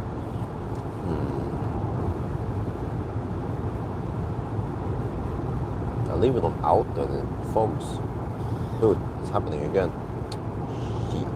I leave it on out and it fogs. Dude, it's happening again. Shit.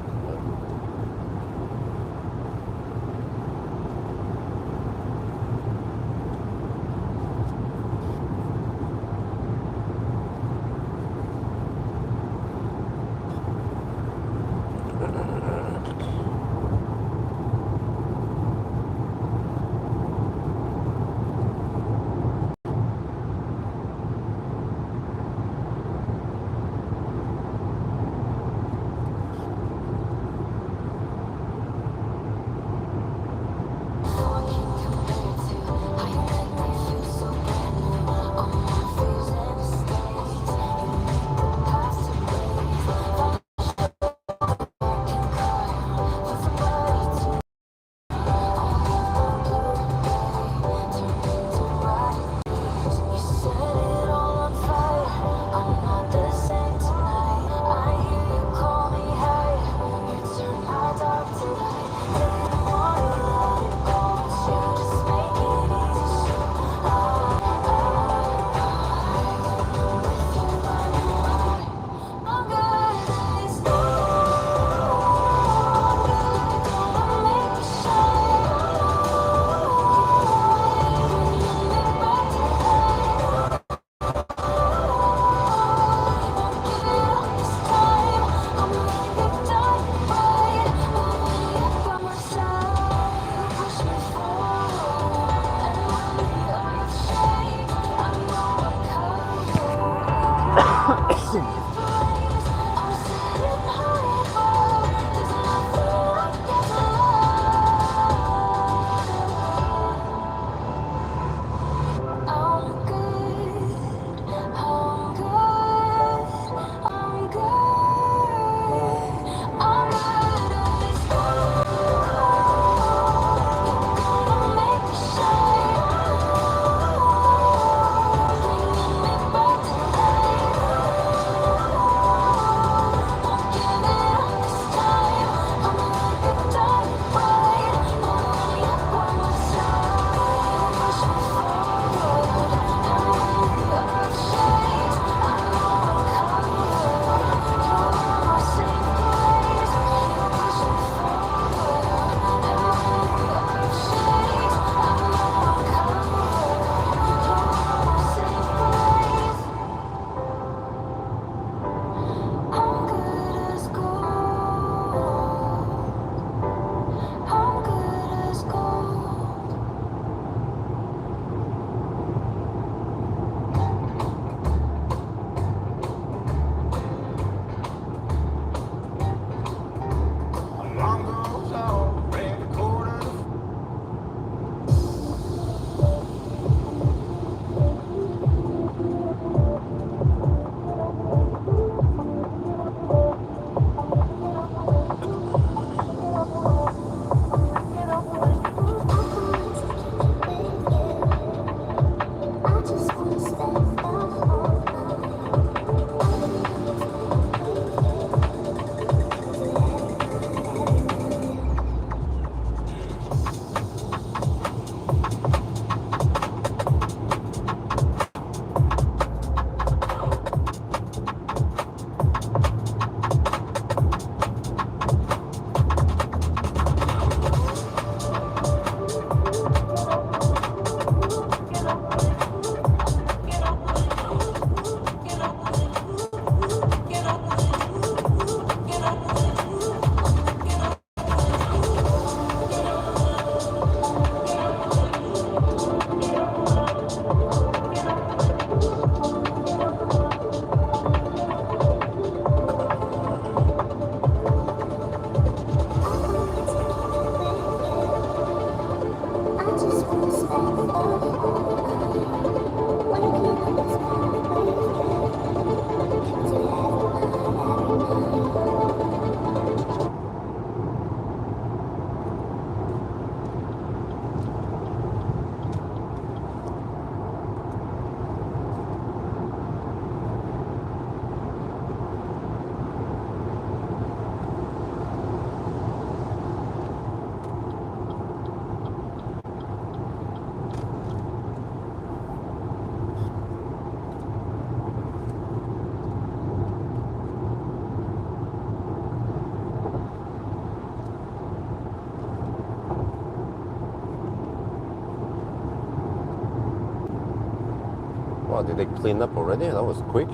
Wow, did they clean up already? That was quick.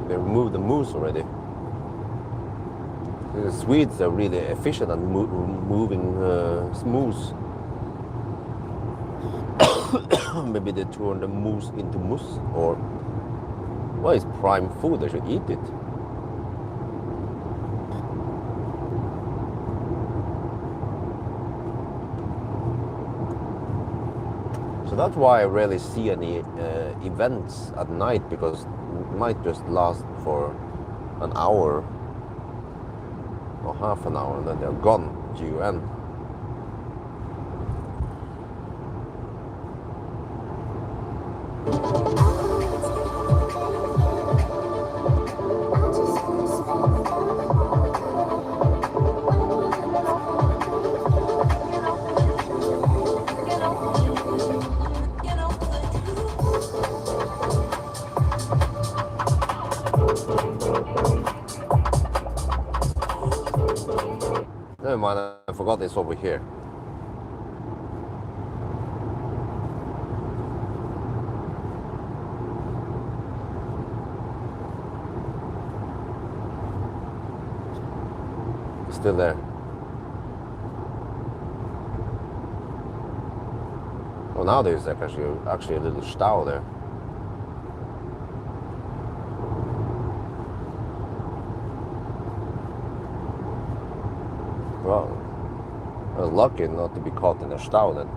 They removed the moose already. The Swedes are really efficient at moving moose. Maybe they turn the moose into mousse, or well, it's prime food. They should eat it. So that's why I rarely see any events at night, because it might just last for an hour or half an hour and then they're gone, GUN. Never mind, I forgot it's over here. It's still there. Well, now there's actually a little stau there. Well, I was lucky not to be caught in a stau then.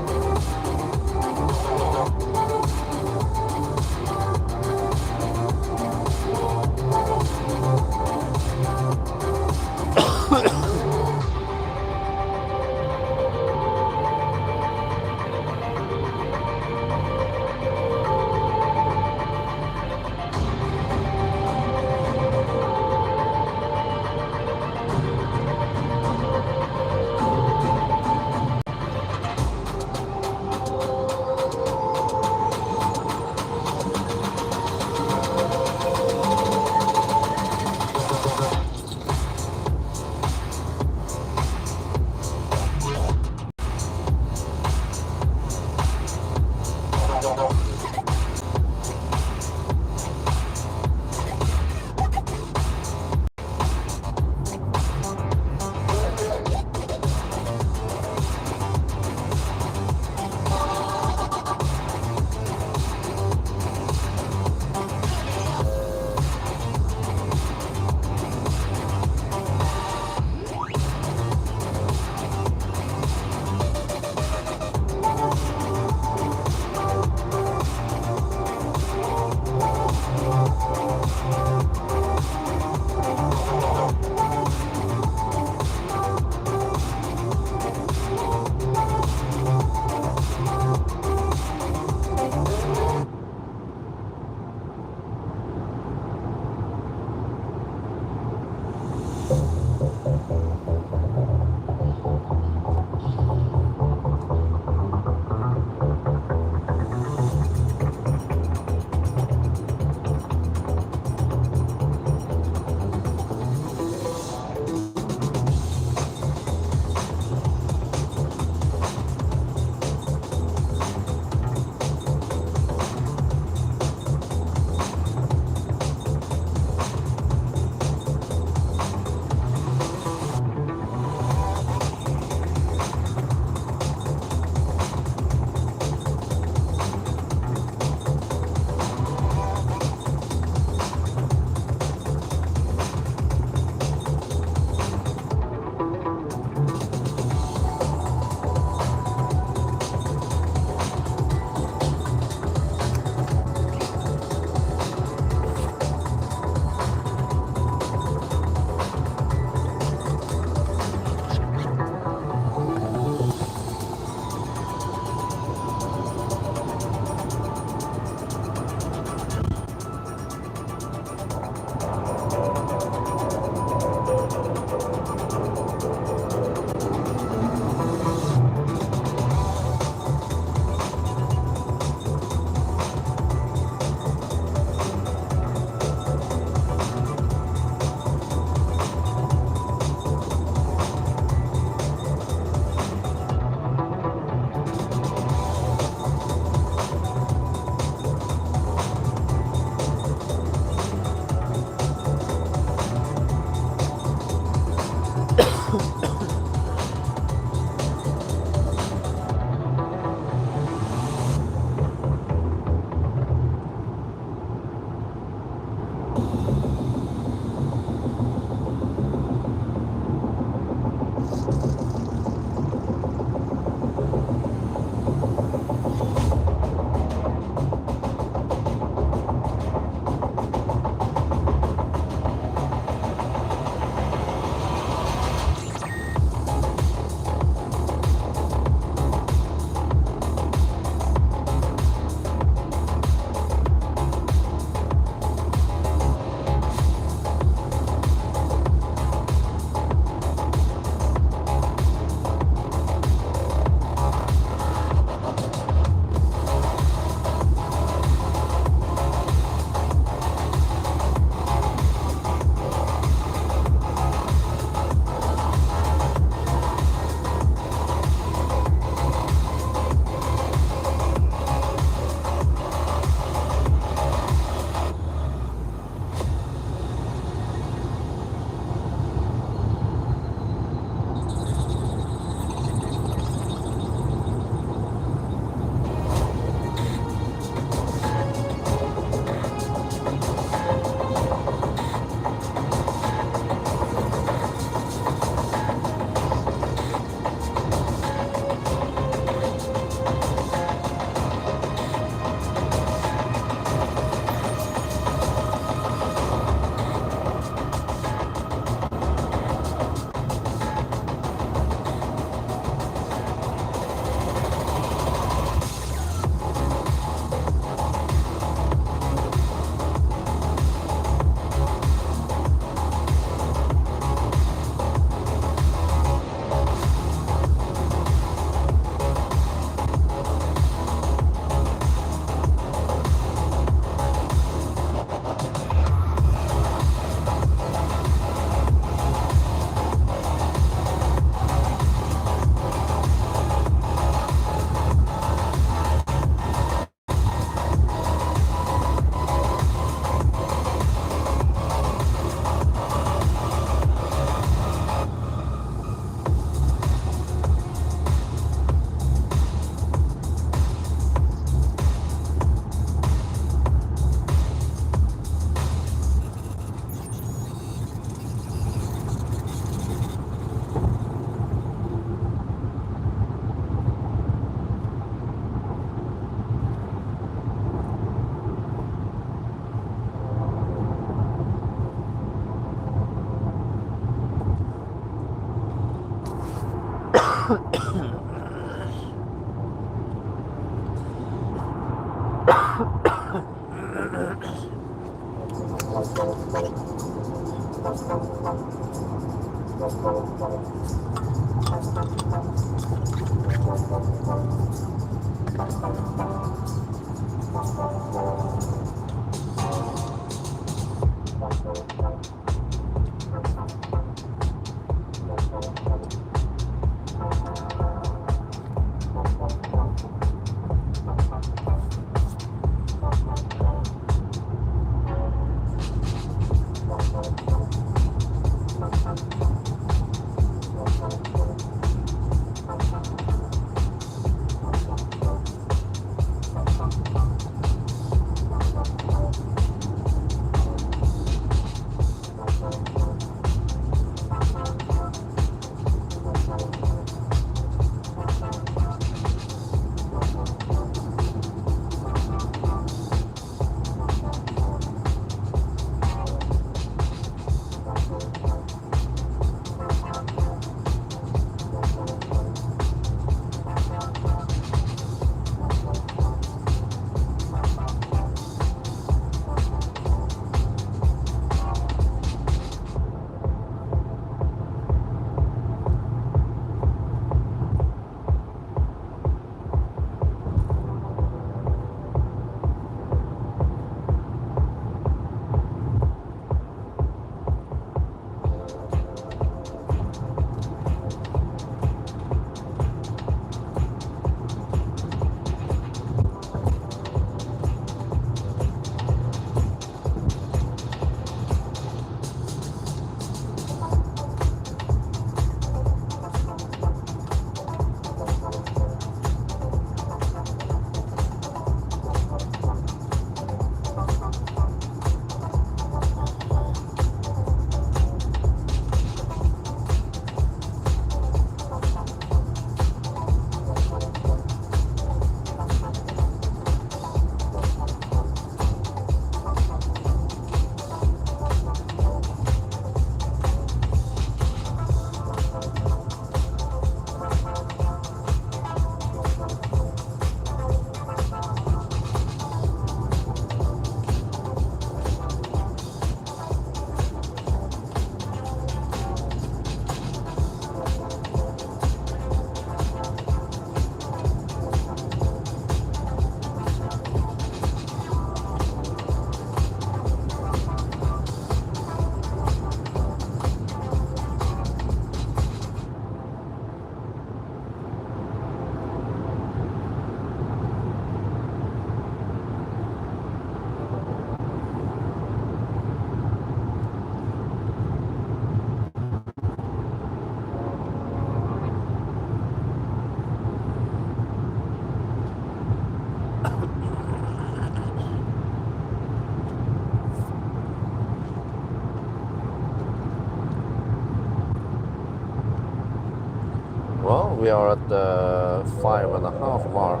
Well, we are at the 5.5 mark.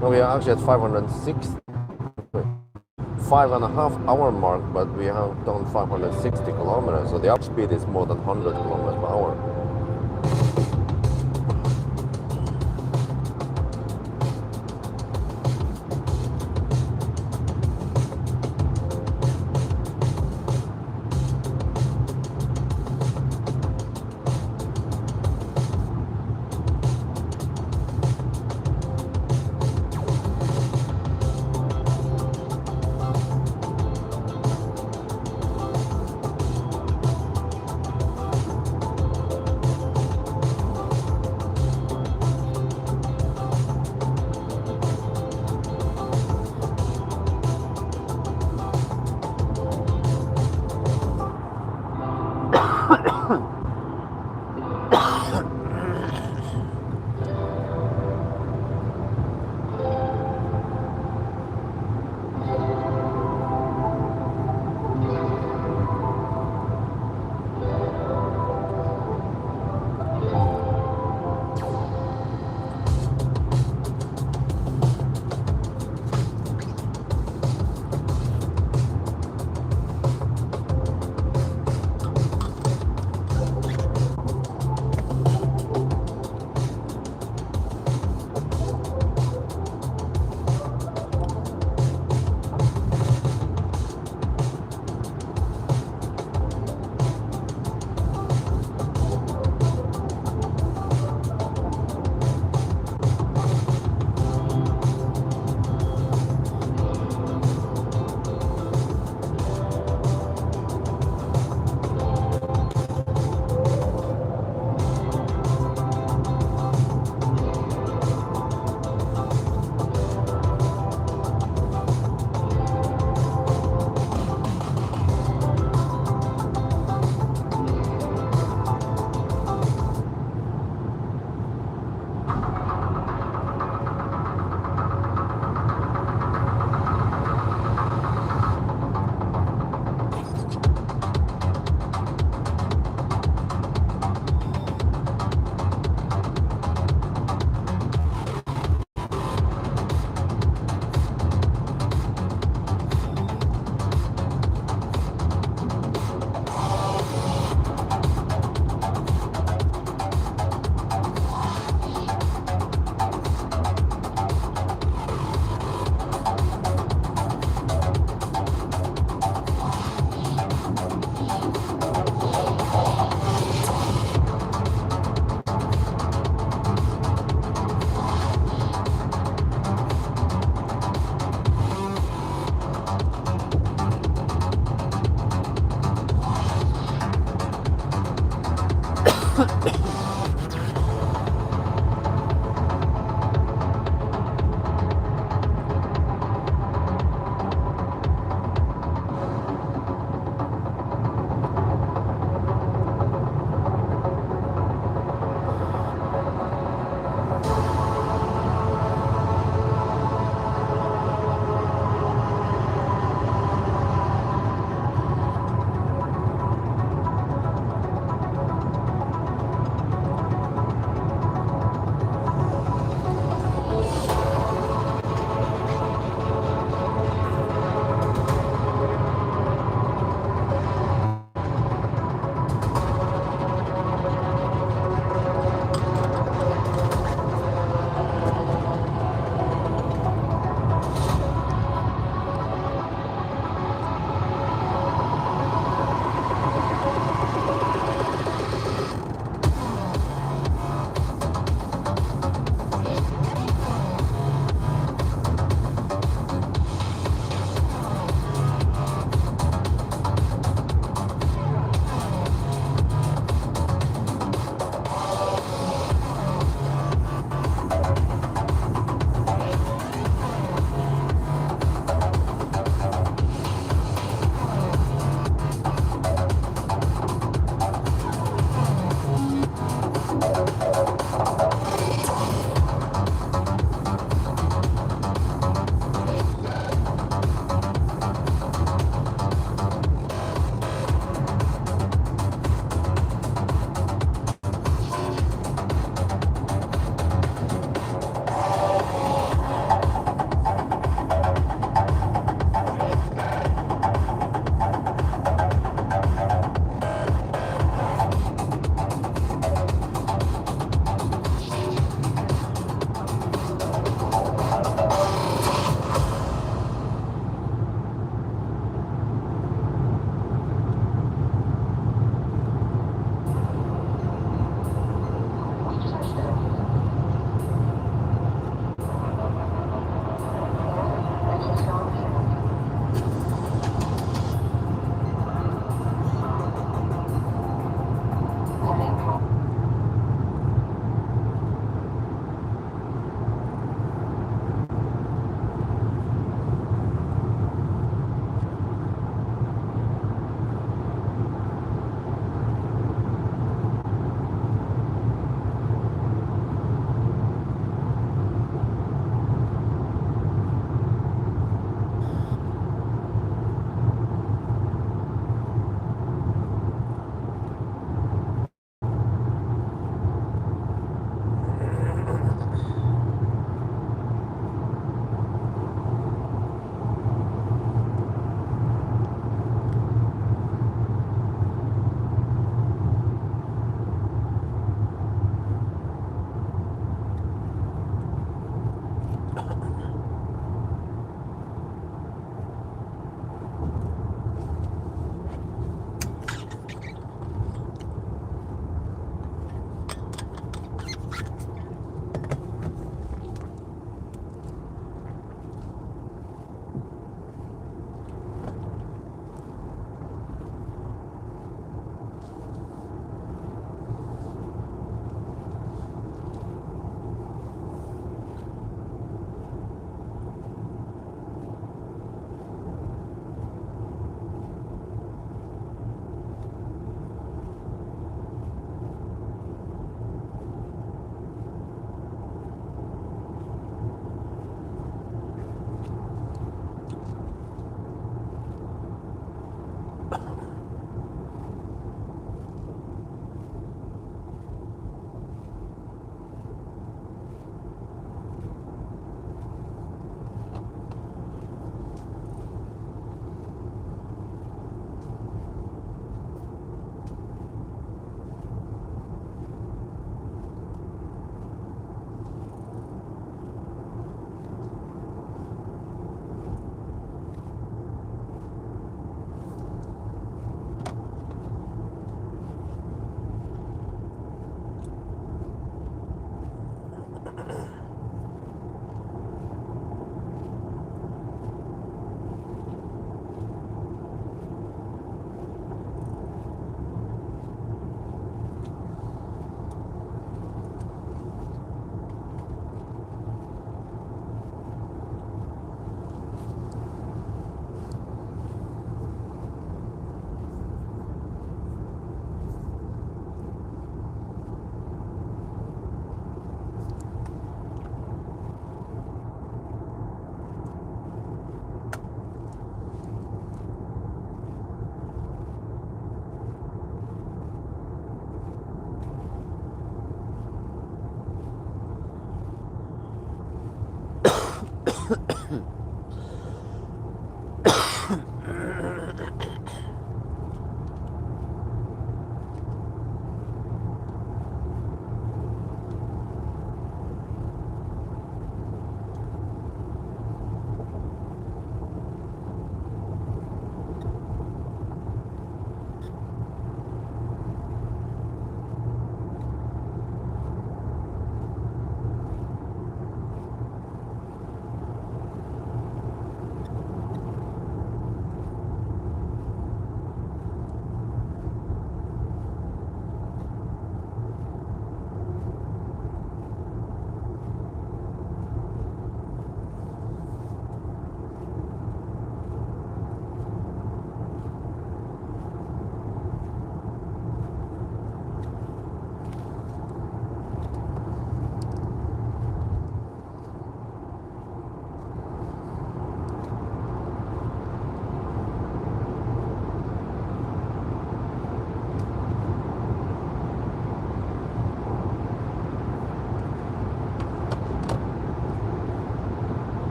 No, we are actually at 560. 5.5 hour mark, but we have done 560 kilometers, so the up speed is more than 100 kilometers per hour.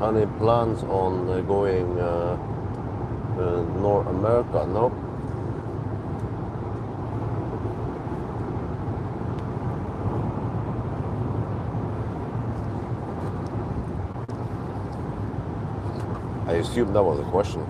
any plans on going North America? No. I assume that was a question.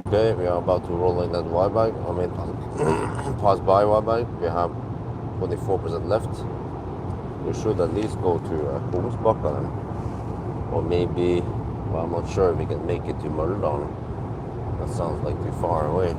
Okay, we are about to roll in that Y bike. I mean, pass by Y bike. We have 24% left. We should at least go to Kungsbakken, or maybe, well, I'm not sure if we can make it to Mölndal. That sounds like too far away.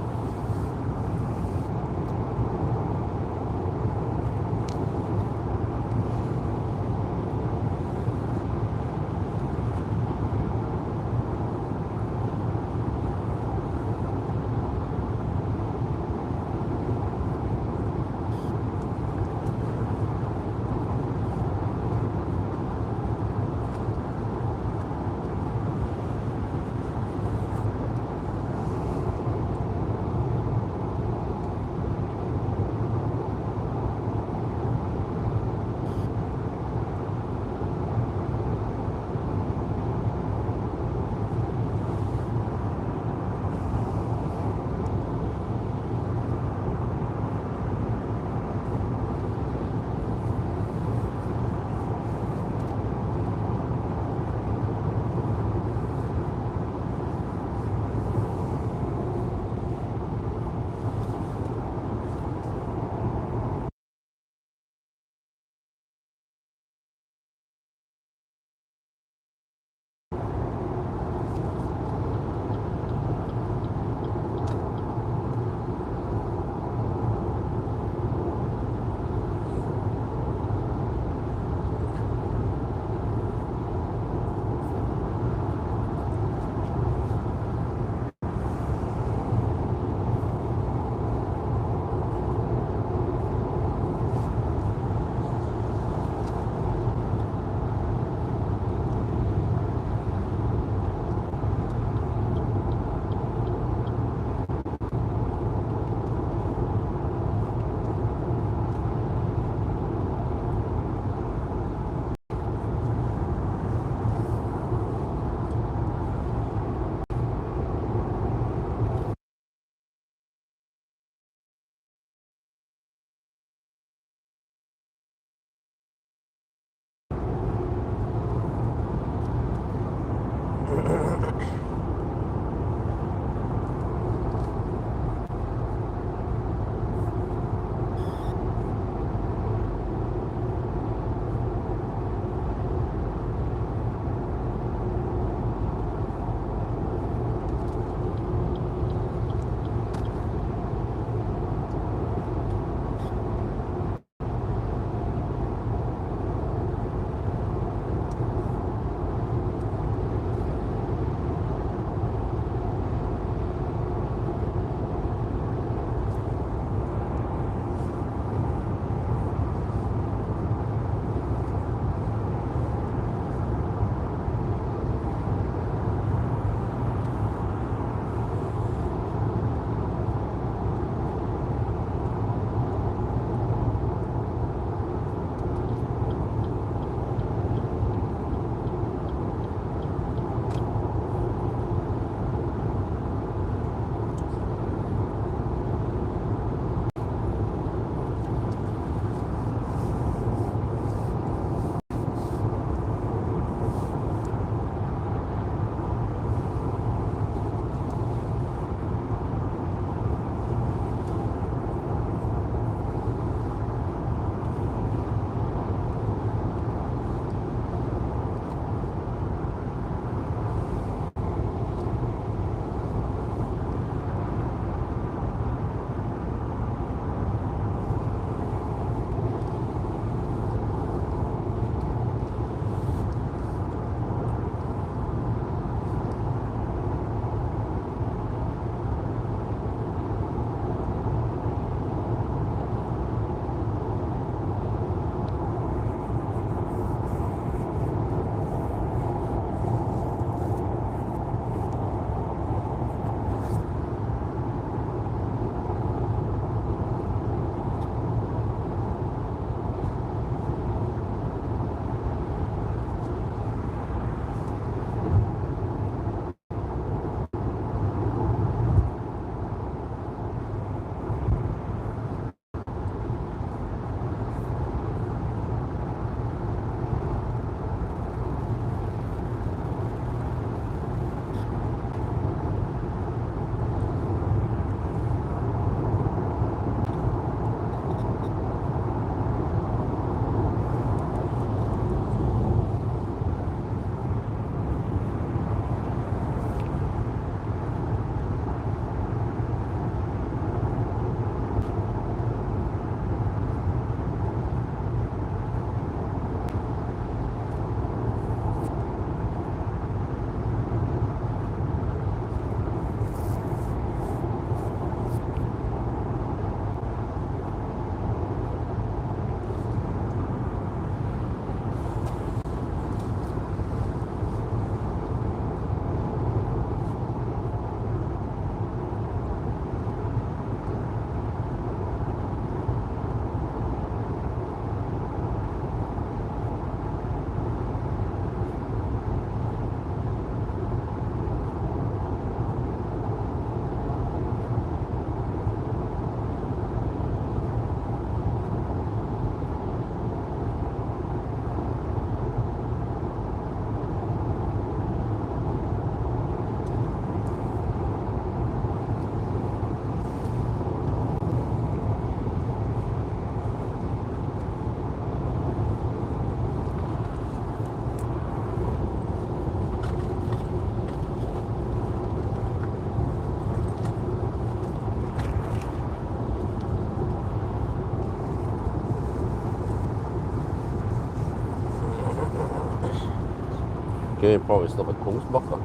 Okay, probably stop at Kungsbacka.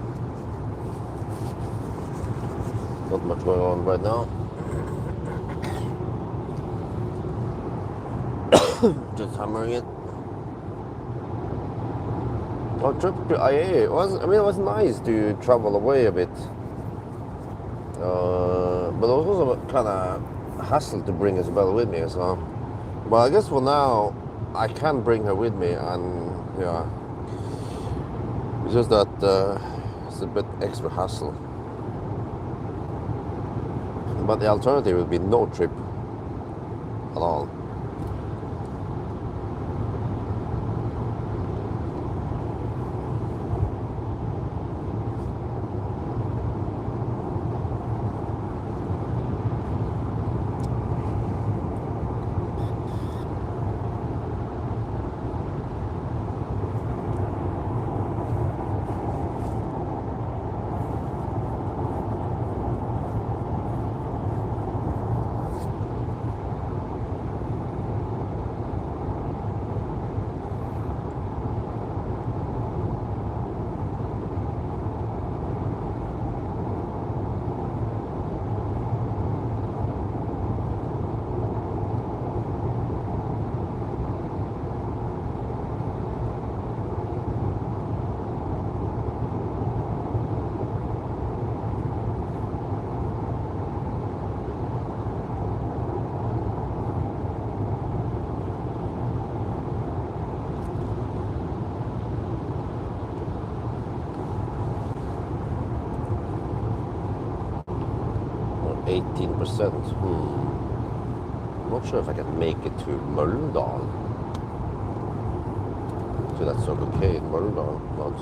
Not much going on right now. Just hammering it. Our trip to IA it was nice to travel away a bit. But it was also kind of hassle to bring Isabella with me as well. But I guess for now, I can bring her with me, and yeah, it's just that it's a bit extra hassle. But the alternative would be no trip at all. Or 18%. Not sure if I can make it to Mölndal. To that Circle K in Mölndal. But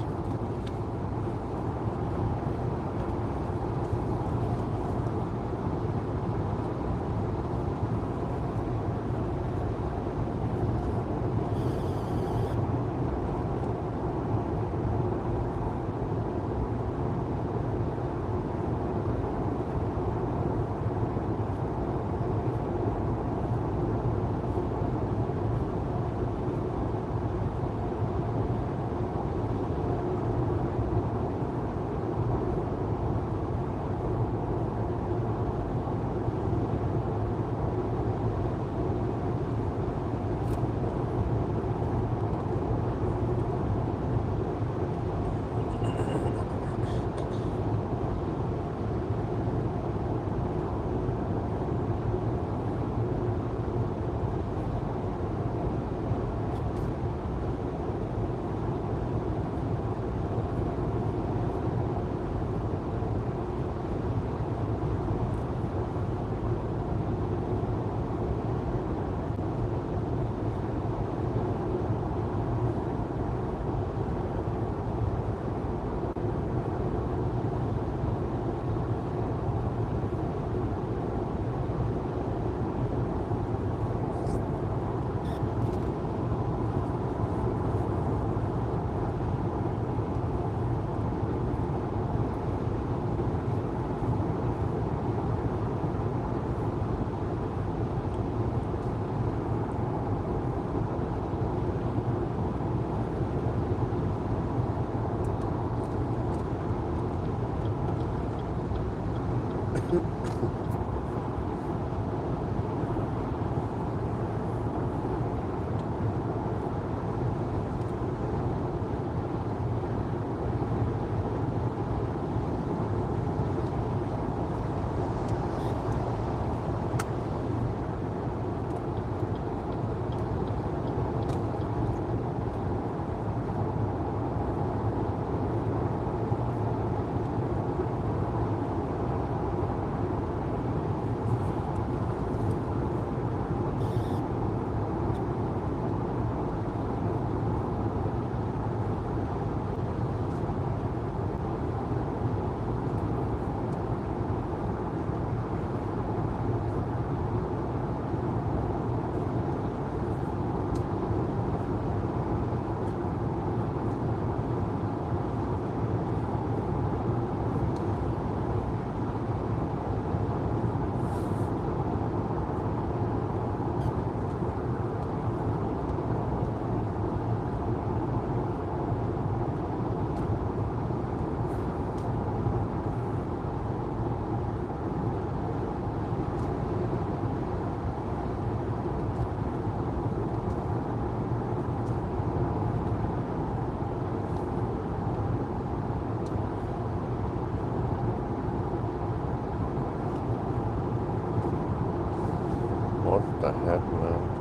What the heck, man?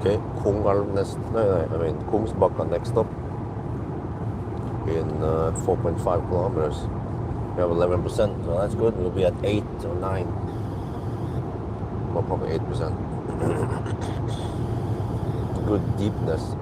Okay, I mean Kungsbacka next stop in 4.5 kilometers. We have 11%, so that's good. We'll be at 8 or 9, well, probably 8%. Good deepness.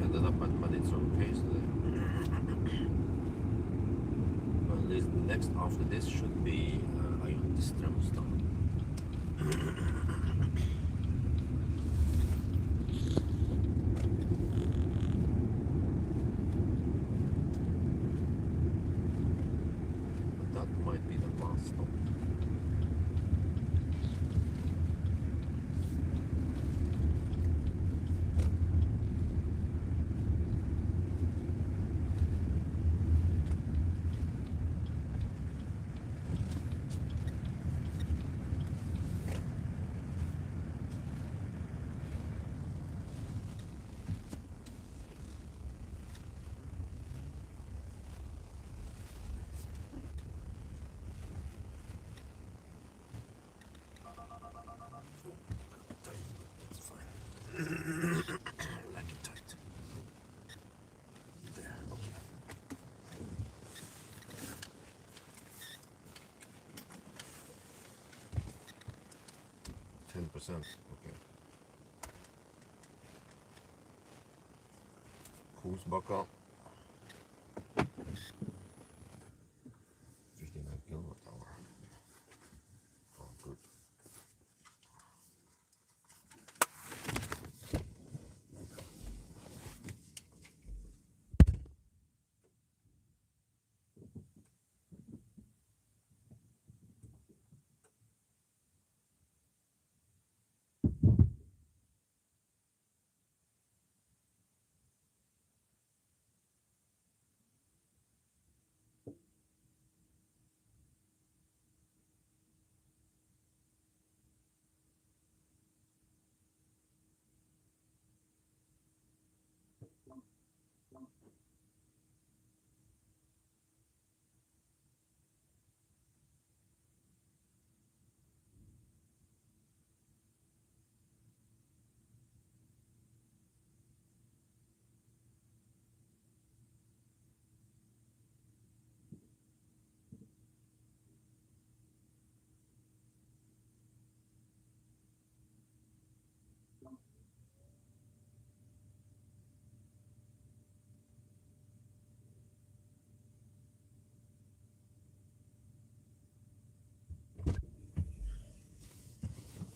Ended up at its own pace today. At least next after this should be Strömstad. That might be the last stop. That's fine. Like it tight. There, okay. 10%, okay. Kungsbacka. 59 kilowatt hour. Oh, good.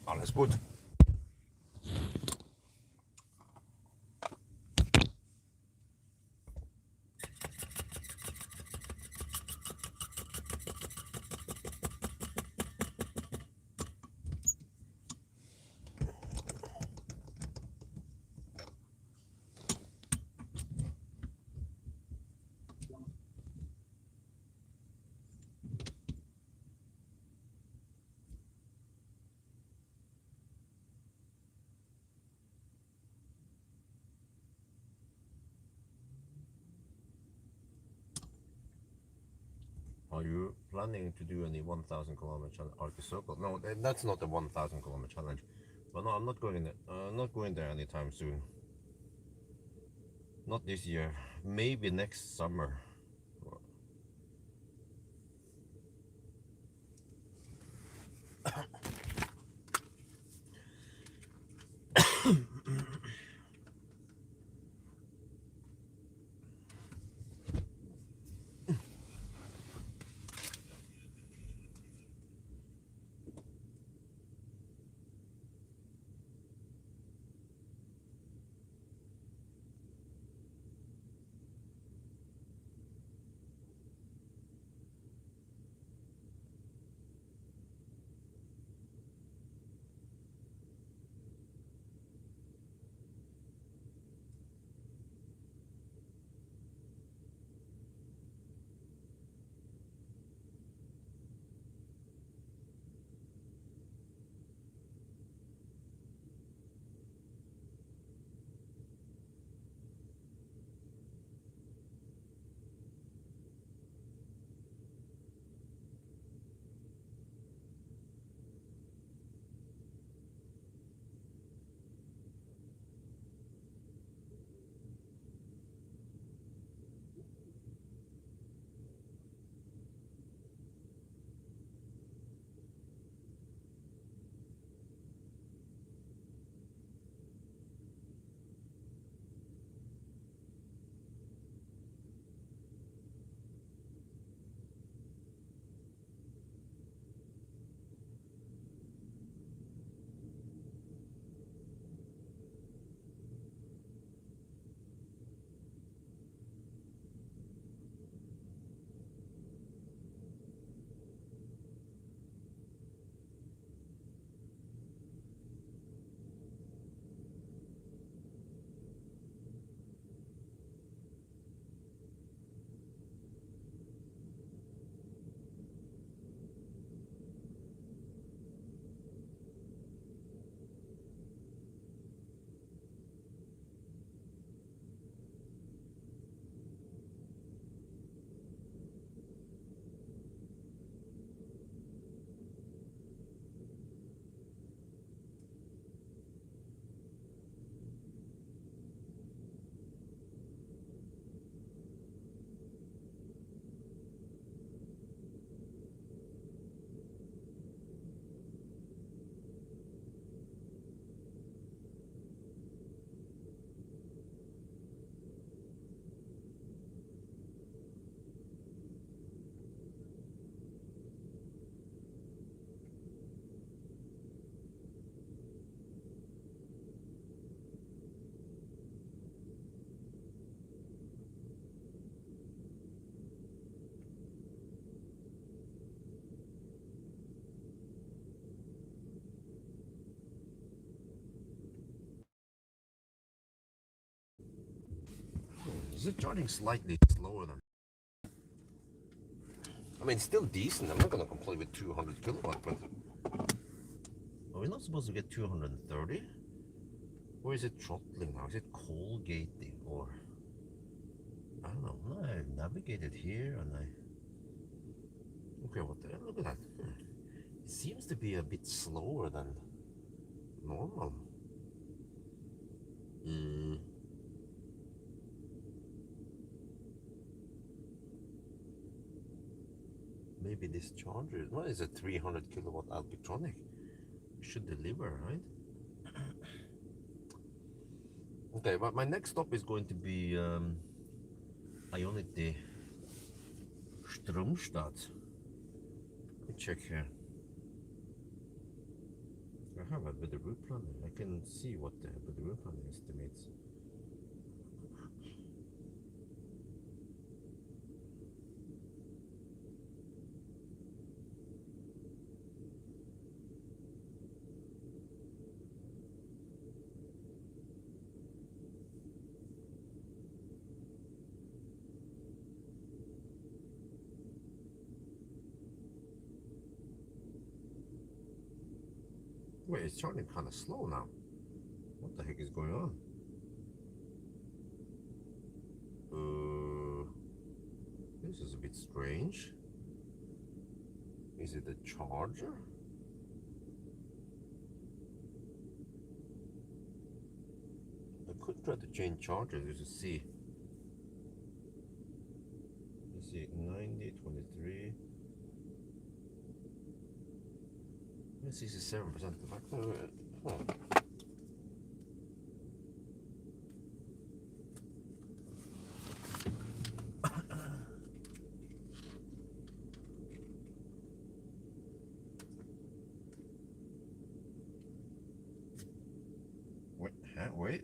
Alles gut. Are you planning to do any 1,000 kilometer Arctic Circle? No, that's not a 1,000 kilometer challenge. But no, I'm not going there. Not going there anytime soon. Not this year. Maybe next summer. Is it charging slightly slower than? I mean, still decent. I'm not gonna complain with 200 kilowatt, but are we not supposed to get 230? Or is it throttling now? Is it cold gating? Or I don't know. No, I navigated here and I. Okay, what the hell? Look at that. It seems to be a bit slower than normal. Maybe this charger. What is a 300 kilowatt Alpitronic? Should deliver, right? Okay, but my next stop is going to be Ionity Stromstad. Let me check here. I have a better route planner. I can see what the better route planner estimates. Wait, it's charging kind of slow now. What the heck is going on? This is a bit strange. Is it the charger? I could try to change charger just to see. Let's see, 90, 23. 67% the battery. Wait,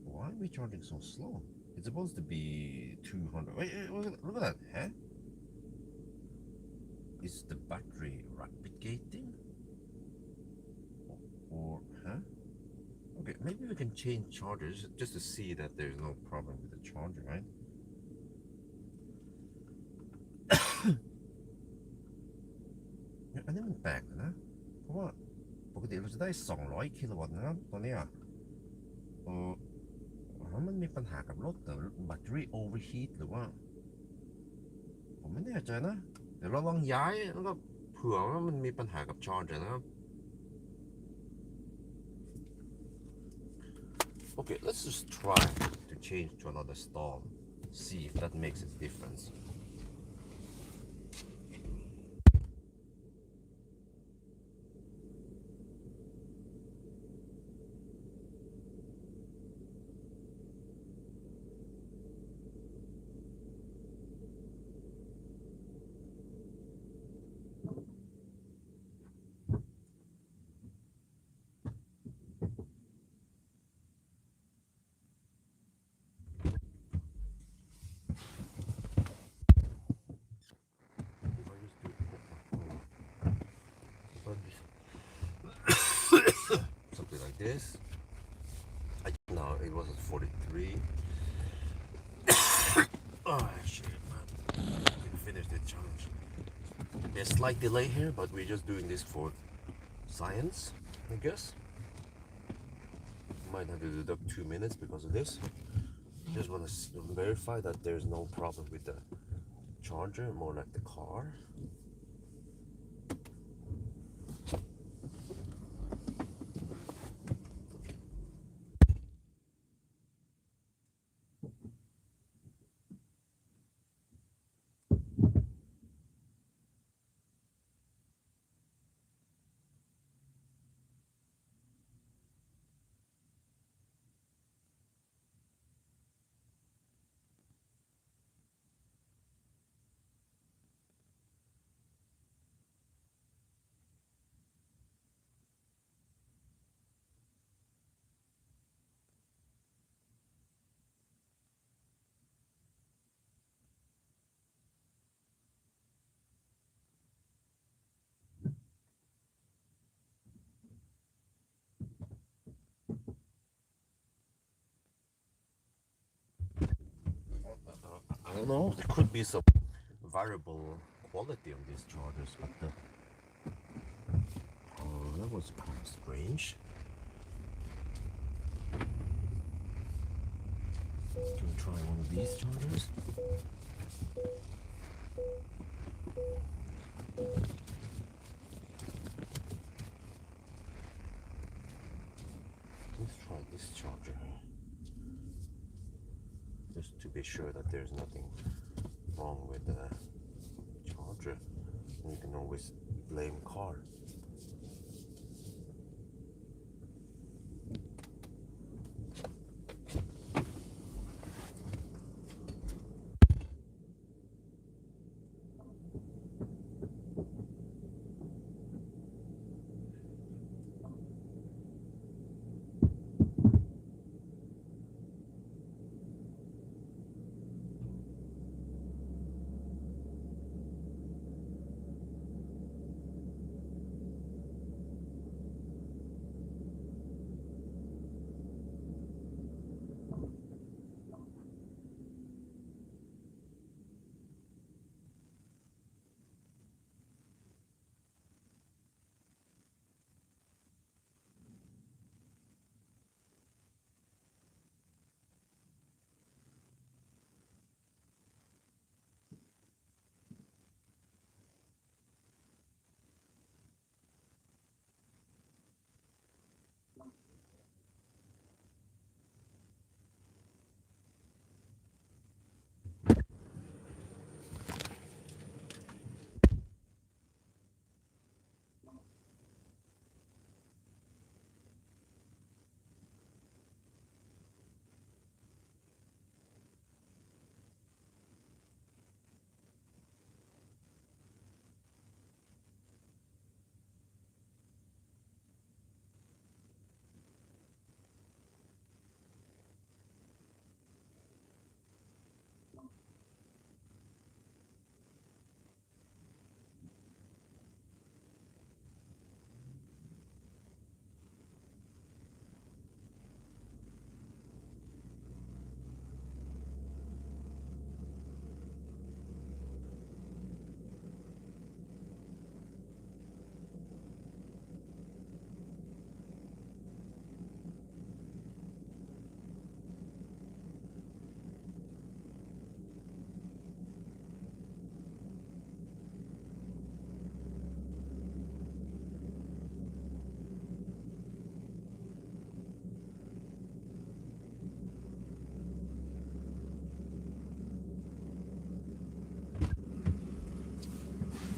why are we charging so slow? It's supposed to be 200. Wait, look at that, huh? Is the battery rapid gating? Or, huh? Okay, maybe we can change chargers just to see that there's no problem with the charger, right? อันนี้มันแปลกนะเพราะว่าปกติเราจะได้200 กิโลวัตต์นะครับตอนนี้มันมีปัญหากับรถแต่แบตเตอรี่โอเวอร์ฮีทหรือว่าผมไม่แน่ใจนะเดี๋ยวเราลองย้ายแล้วก็เผื่อว่ามันมีปัญหากับชาร์จนะครับ Okay, let's just try to change to another stall, see if that makes a difference. Something like this. No, it was at 43. Oh shit, man. We finished the challenge. There's a slight delay here, but we're just doing this for science, I guess. Might have to deduct 2 minutes because of this. Just want to verify that there's no problem with the charger, more like the car. I don't know, there could be some variable quality on these chargers, but that was kind of strange. Can we try one of these chargers? Let's try this charger just to be sure that there's nothing wrong with the charger. And you can always blame car.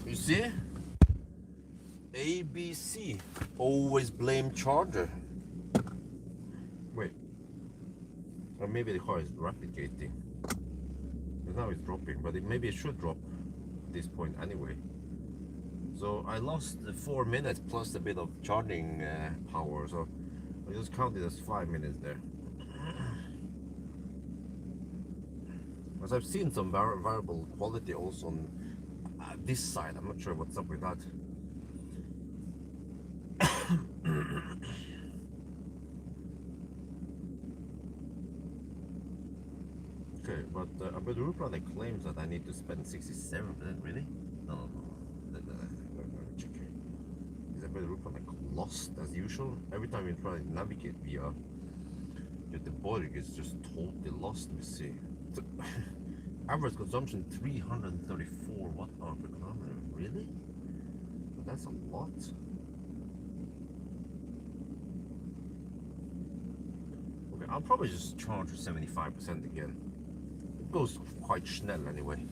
You see? ABC. Always blame charger. Wait. Or maybe the car is replicating. Because now it's dropping, but maybe it should drop at this point anyway. So I lost 4 minutes plus a bit of charging power, so I just counted as 5 minutes there. As I've seen some variable quality also on this side. I'm not sure what's up with that. Okay, but Abeduruplane claims that I need to spend 67%. Really? No. Let me check here. Is Abeduruplane lost as usual? Every time you try to navigate via the Borg, it's just totally lost. Let me see. Average consumption 334 watt hour per kilometer. Really? But that's a lot. Okay, I'll probably just charge for 75% again. It goes quite schnell anyway.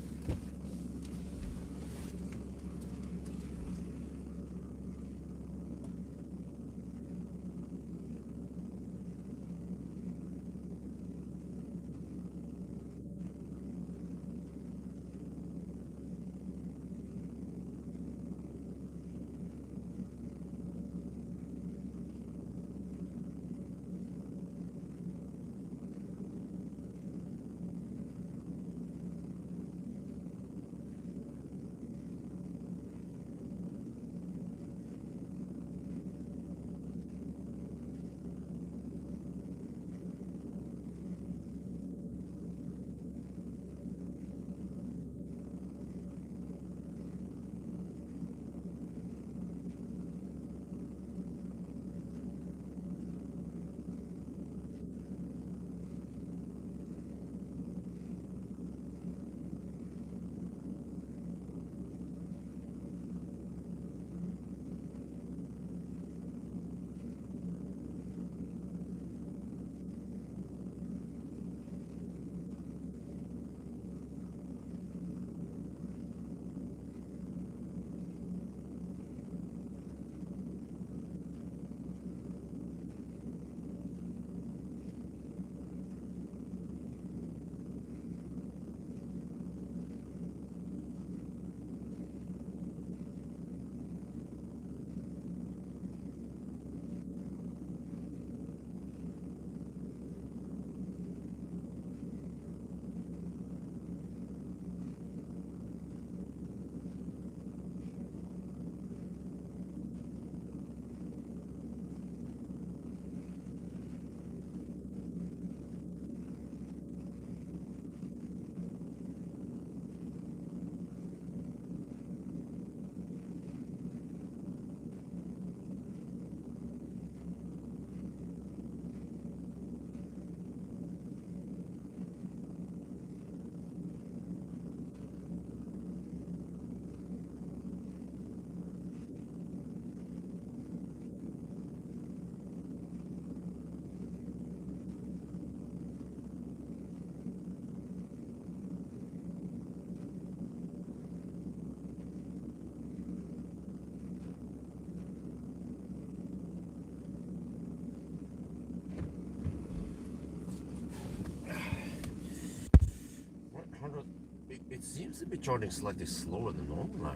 It seems to be charging slightly slower than normal now.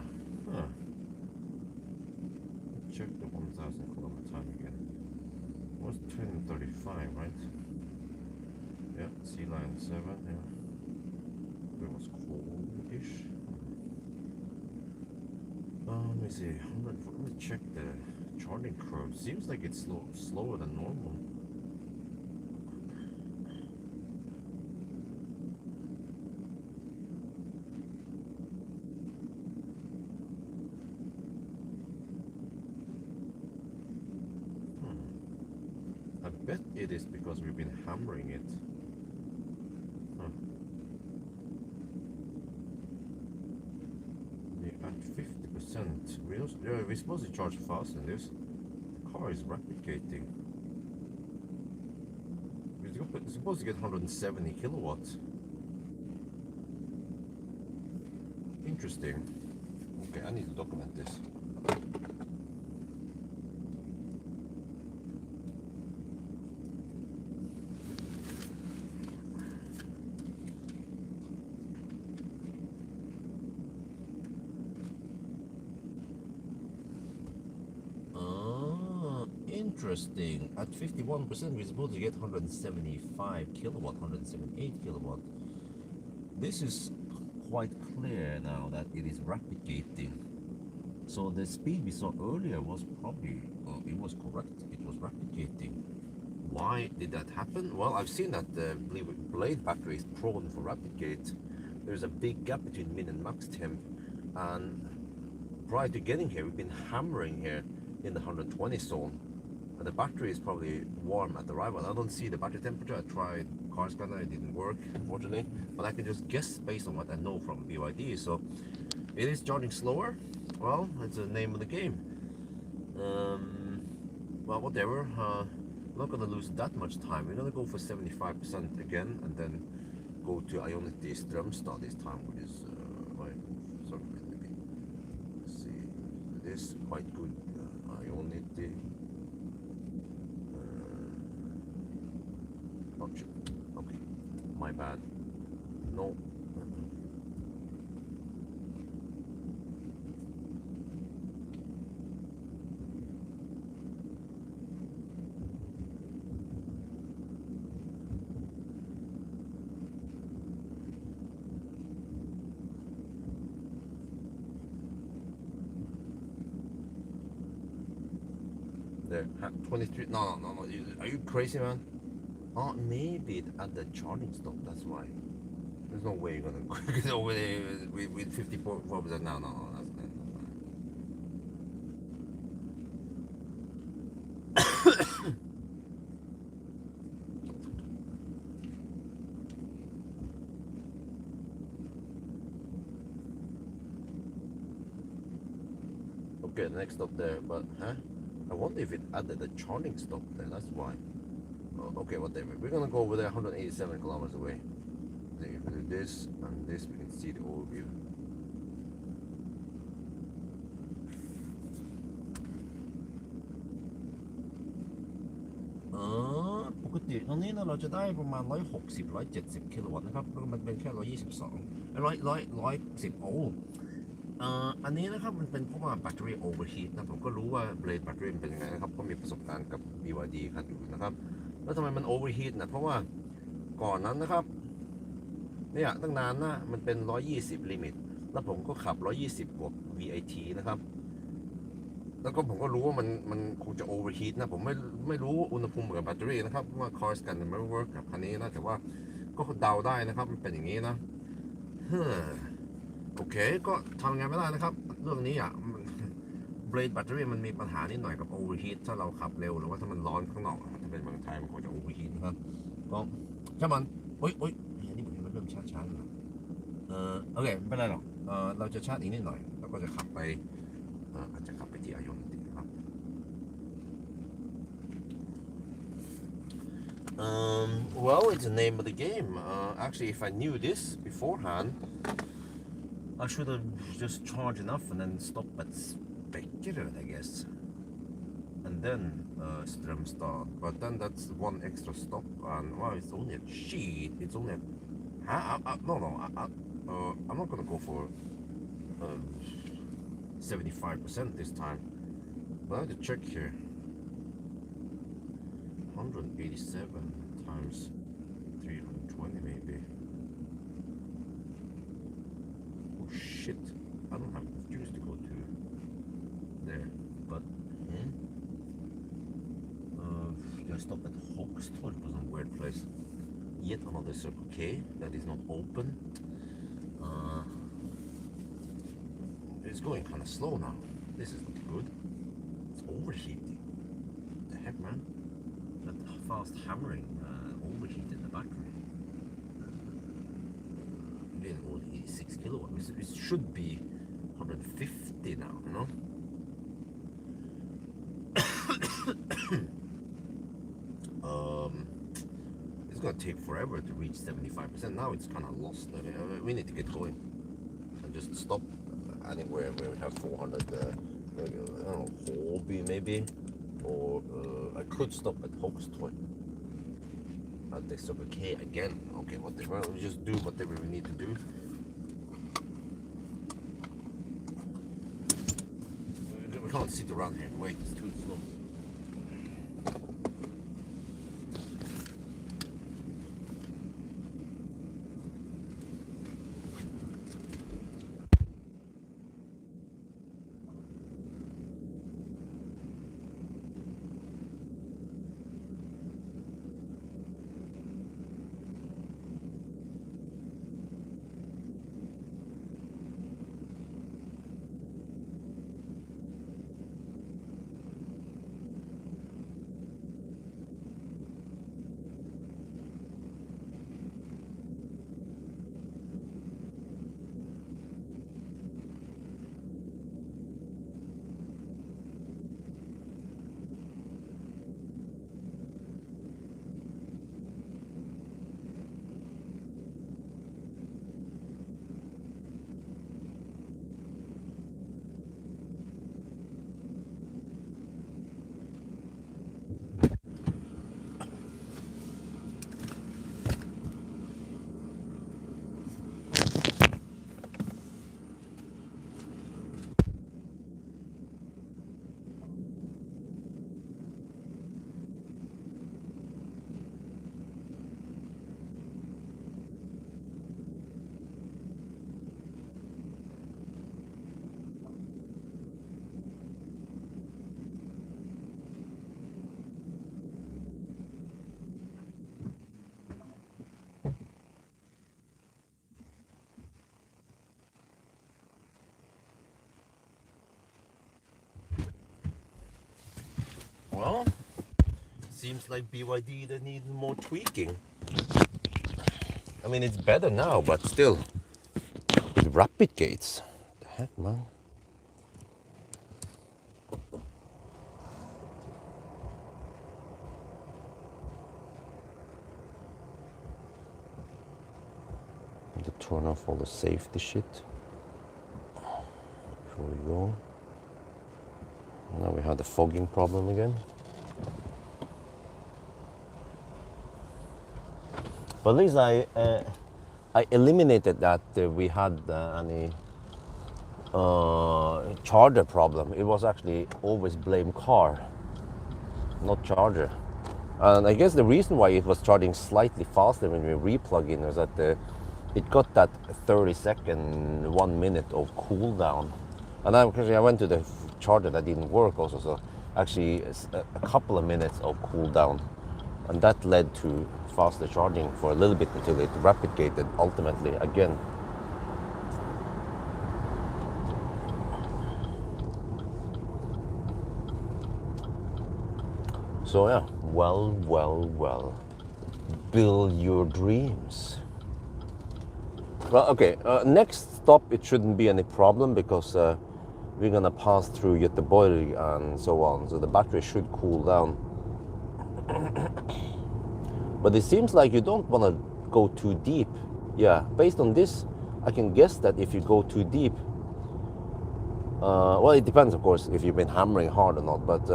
Huh. Check the 1000 kilometer time again. It was 10:35, right? Yeah, Sealion 7, yeah. It was cold-ish. Let me see. Let me check the charging curve. Seems like it's slower than normal. I bet it is because we've been hammering it. Huh. We're at 50%. We're supposed to charge fast in this. The car is replicating. We're supposed to get 170 kilowatts. Interesting. Okay, I need to document this. Interesting. At 51%, we're supposed to get 175 kilowatt, 178 kilowatt. This is quite clear now that it is replicating. So the speed we saw earlier was probably, it was correct. It was replicating. Why did that happen? Well, I've seen that the blade battery is prone for replicate. There's a big gap between min and max temp, and prior to getting here, we've been hammering here in the 120 zone. And the battery is probably warm at arrival. I don't see the battery temperature. I tried car scanner, it didn't work, unfortunately. But I can just guess based on what I know from BYD. So it is charging slower. Well, it's the name of the game. Well, whatever. I'm not gonna lose that much time. We're gonna go for 75% again, and then go to Ionity Strömstad this time, which is sorry, maybe. Let's see. It is quite good. Ionity. Okay, my bad. No. There, 23. No. Are you crazy, man? Oh, maybe it at the charging stop. That's why. There's no way you're gonna get over there with 54%. No, that's not. Okay, the next stop there, but I wonder if it added a charging stop there. That's why. Okay, whatever. We're gonna go over there 187 kilometers away. Then you can do this and this, we can see the overview.ปกติตรงนี้เราจะได้ประมาณ160-170 กิโลวัตต์นะครับแล้วมันเป็นแค่110 โอ้อันนี้นะครับมันเป็นเพราะว่าแบตเตอรี่โอเวอร์ฮีทนะผมก็รู้ว่าเบลดแบตเตอรี่เป็นยังไงนะครับเพราะมีประสบการณ์กับ BYD คันอยู่นะครับแล้วทำไมมันโอเวอร์ฮีทนะเพราะว่าก่อนนั้นนะครับเนี่ยตั้งนานนะมันเป็น120ลิมิตแล้วผมก็ขับ120กว่า VIT นะครับแล้วก็ผมก็รู้ว่ามันคงจะโอเวอร์ฮีทนะผมไม่รู้อุณหภูมิกับแบตเตอรี่นะครับว่าคอร์สกันไม่เวิร์กกับคันนี้นะแต่ว่าก็เดาได้นะครับมันเป็นอย่างนี้นะโอเคก็ทำงานไม่ได้นะครับเรื่องนี้เบรดแบตเตอรี่มันมีปัญหานิดหน่อยกับโอเวอร์ฮีทถ้าเราขับเร็วหรือว่าถ้ามันร้อนข้างนอกถ้าเป็นเมืองไทยมันควรจะโอเวอร์ฮีทนะครับก็ช่างมันโอ๊ยอันนี้มันเริ่มช้าๆแล้วโอเคไม่เป็นไรหรอกเราจะชาร์จอีกนิดหน่อยแล้วก็จะขับไปอาจจะขับไปที่อายนนะครับwell, it's the name of the game. Actually, if I knew this beforehand, I should have just charged enough and then stopped at Spekkeret, I guess. And then Strömstad. But then that's one extra stop, and well, it's only a sheet. It's only a. No. I'm not gonna go for 75% this time. But I have to check here. 187 times 320 maybe. Oh shit, I don't have juice to go to there, but just stop at Hogstorp was a weird place. Yet another Circle K that is not open. It's going kind of slow now. This is not good. It's overheating. What the heck, man? That fast hammering overheated the battery. Again, only 86 kilowatts. It should be 150 now, you know? It's gonna take forever to reach 75%. Now it's kind of lost. We need to get going and just stop anywhere where we have 400, I don't know, Hobby maybe, or I could stop at Hoxton. But they stop at K again. Okay, whatever. We just do whatever we need to do. We can't sit around here and wait. It's too slow. Well, seems like BYD they need more tweaking. I mean, it's better now, but still, with rapid gates. The heck, man. To turn off all the safety shit. Before we go. Now we have the fogging problem again. But at least I eliminated that we had any charger problem. It was actually always blame car, not charger. And I guess the reason why it was charging slightly faster when we replug in was that it got that 30-second, 1 minute of cooldown. And I went to the charger that didn't work also, so actually a couple of minutes of cooldown. And that led to faster charging for a little bit until it rapid gated ultimately again. So yeah, well, build your dreams. Well, okay, next stop it shouldn't be any problem because we're gonna pass through Göteborg and so on, so the battery should cool down. But it seems like you don't want to go too deep. Yeah, based on this, I can guess that if you go too deep, well, it depends, of course, if you've been hammering hard or not, but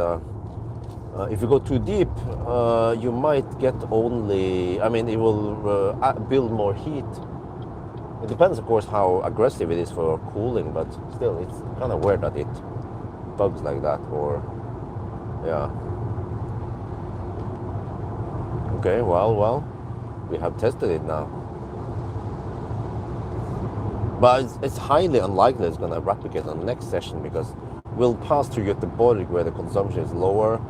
if you go too deep, you might get only, I mean, it will build more heat. It depends, of course, how aggressive it is for cooling, but still, it's kind of weird that it bugs like that, or, yeah. Okay, well, we have tested it now. But it's highly unlikely it's going to replicate on the next session because we'll pass through Göteborg where the consumption is lower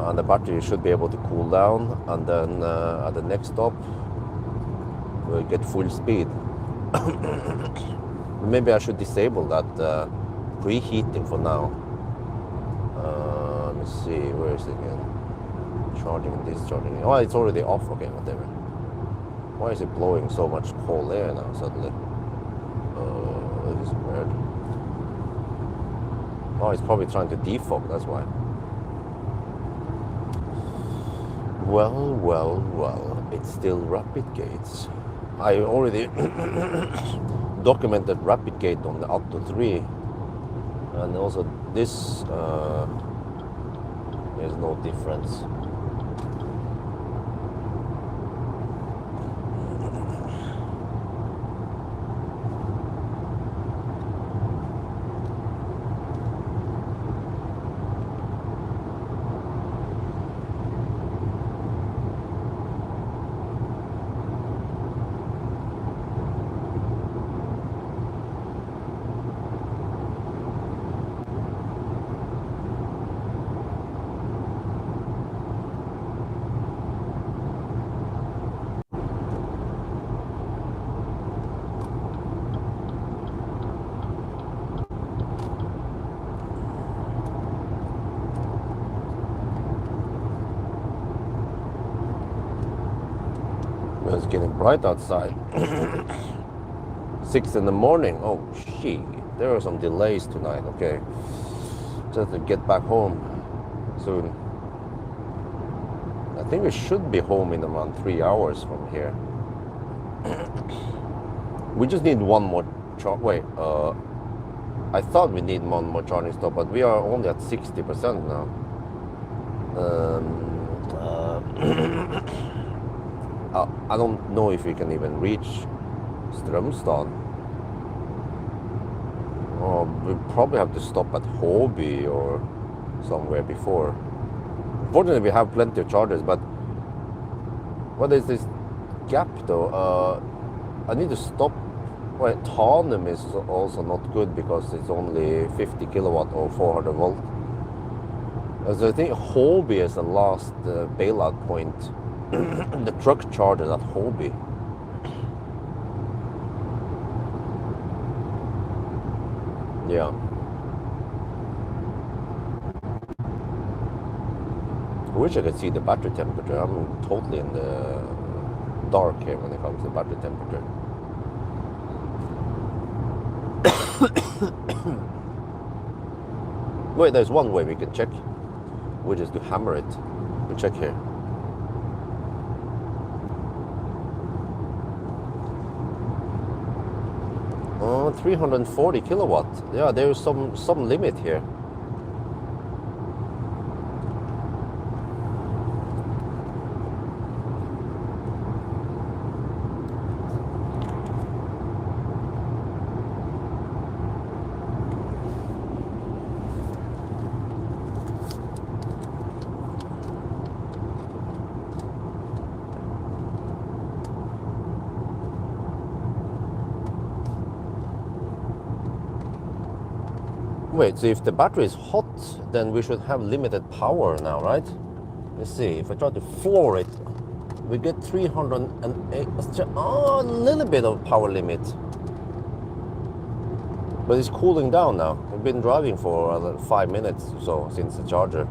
and the battery should be able to cool down, and then at the next stop we'll get full speed. Maybe I should disable that preheating for now. Let me see, where is it again? Charging and discharging. Oh, it's already off. Okay, whatever. Why is it blowing so much cold air now suddenly? This is weird. Oh, it's probably trying to defog, that's why. Well, it's still rapid gates. I already documented rapid gate on the Atto 3, and also this there's no difference. It's getting bright outside. 6 in the morning. Oh shit, there are some delays tonight. Okay, just to get back home soon. I think we should be home in around 3 hours from here. We just need one more wait, I thought we need one more charging stop, but we are only at 60% now. I don't know if we can even reach Strömstad. Oh, we probably have to stop at Håby or somewhere before. Fortunately, we have plenty of chargers, but what is this gap though? I need to stop. Well, Tanum is also not good because it's only 50 kilowatt or 400 volt. So I think Håby is the last bailout point. The truck charges at Håby. Yeah. I wish I could see the battery temperature. I'm totally in the dark here when it comes to battery temperature. Wait, there's one way we can check, which is to hammer it. We check here. 340 kilowatt. Yeah, there is some limit here. Wait, so if the battery is hot, then we should have limited power now, right? Let's see, if I try to floor it, we get 308, oh, a little bit of power limit. But it's cooling down now. We've been driving for 5 minutes or so since the charger.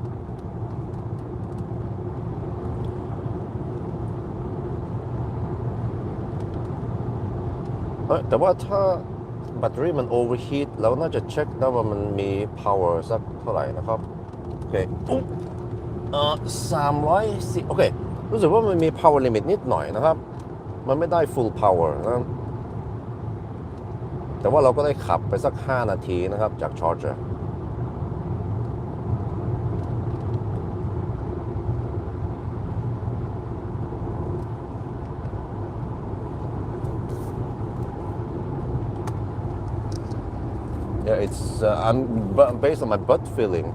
But what แบตเตอรี่มัน overheat เราน่าจะเช็คได้ว่ามันมี power สักเท่าไหร่นะครับโอเค310โอเครู้สึกว่ามันมี power limit นิดหน่อยนะครับมันไม่ได้ full power นะแต่ว่าเราก็ได้ขับไปสัก5นาทีนะครับจาก charger Yeah, it's based on my butt feeling,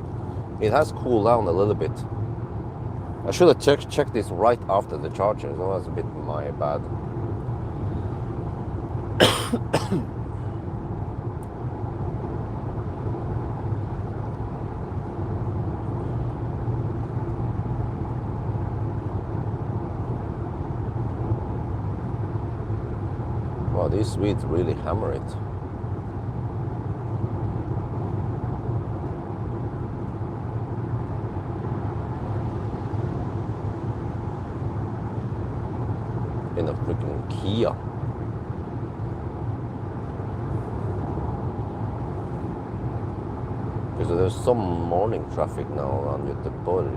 it has cooled down a little bit. I should have checked this right after the charger. That was a bit my bad. Wow, these Swedes really hammer it. In a freaking Kia. Because there's some morning traffic now around Göteborg.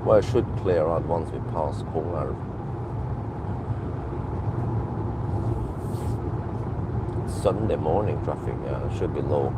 Well, it should clear out once we pass Kungälv. Sunday morning traffic, yeah, should be low.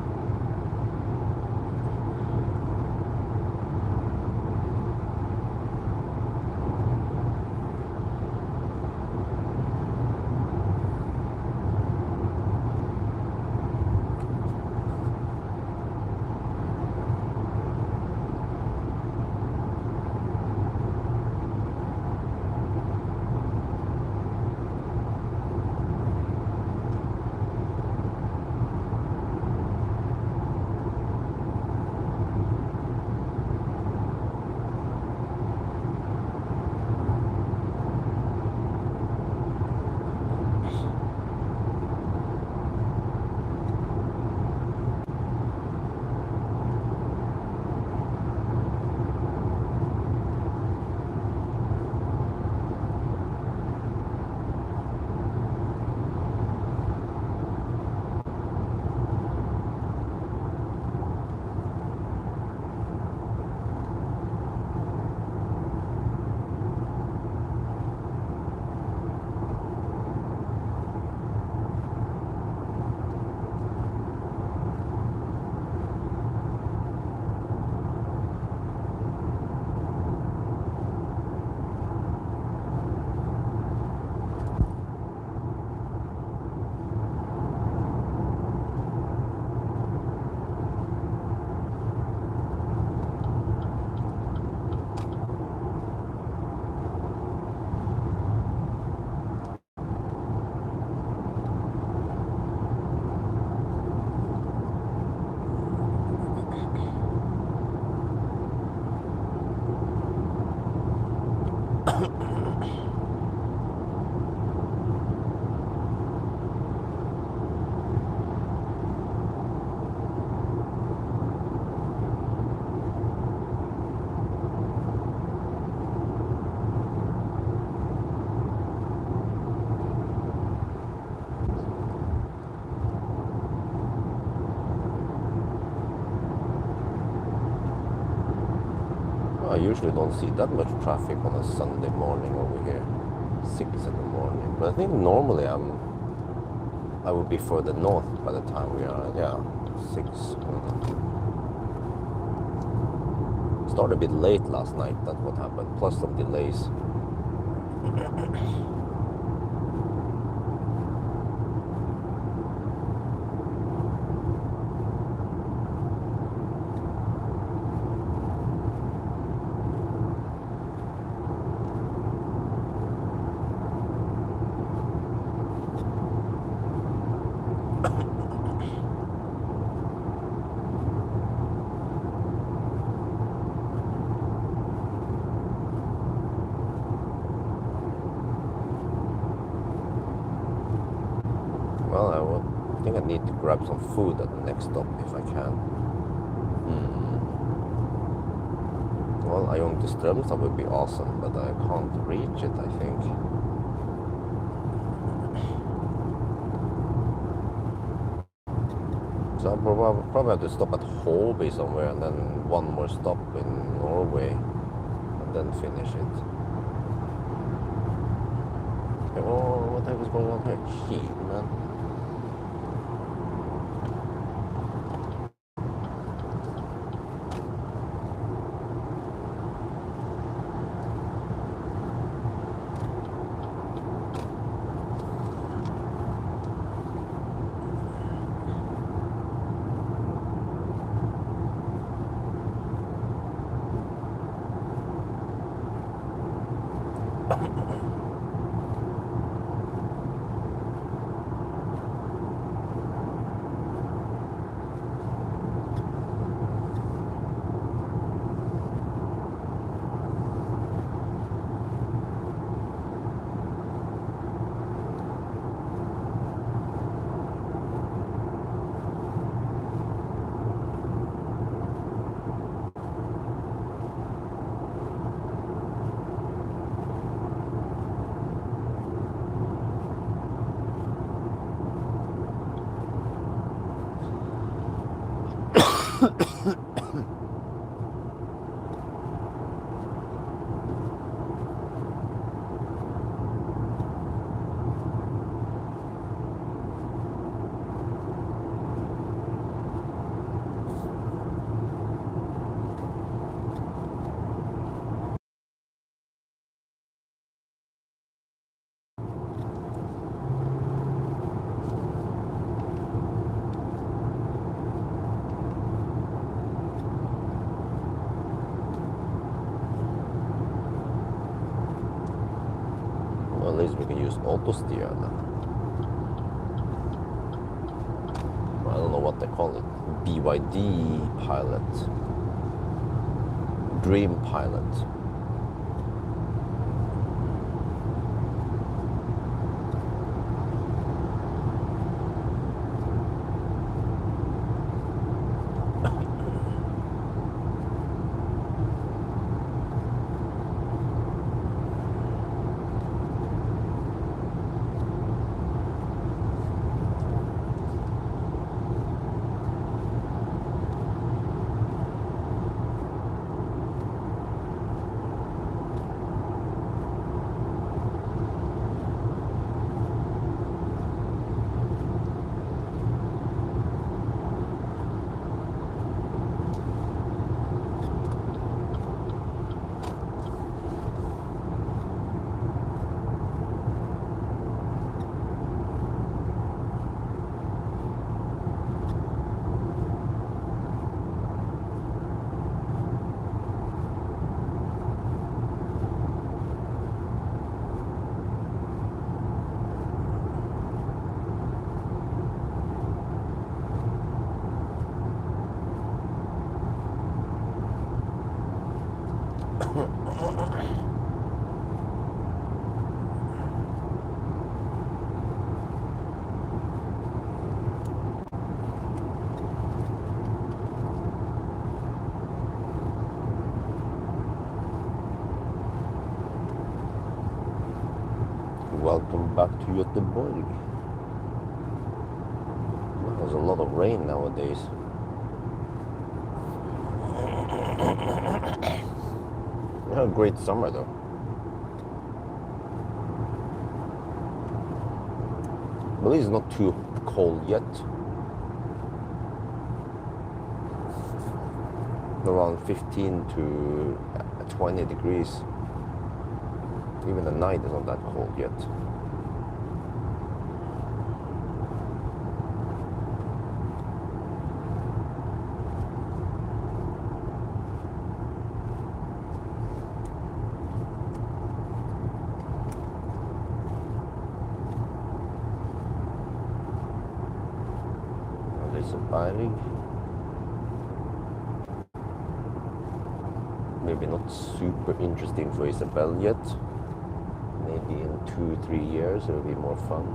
I usually don't see that much traffic on a Sunday morning over here, 6 in the morning. But I think normally I would be further north by the time we are, yeah, 6. Started a bit late last night, that's what happened, plus some delays. Well, I think I need to grab some food at the next stop if I can. Well, Ion to Strömstad would be awesome, but I can't reach it, I think. So I'll probably have to stop at Håby somewhere and then one more stop in Norway and then finish it. Oh, what the heck is going on here? Heat, man. autosteer then. I don't know what they call it. BYD Pilot. Dream Pilot. Welcome back to Göteborg. There's a lot of rain nowadays. We had a great summer though. But it's not too cold yet. Around 15 to 20 degrees. Even the night is not that cold yet. There's a Berg. Maybe not super interesting for Isabel yet. Maybe in 2-3 years it'll be more fun.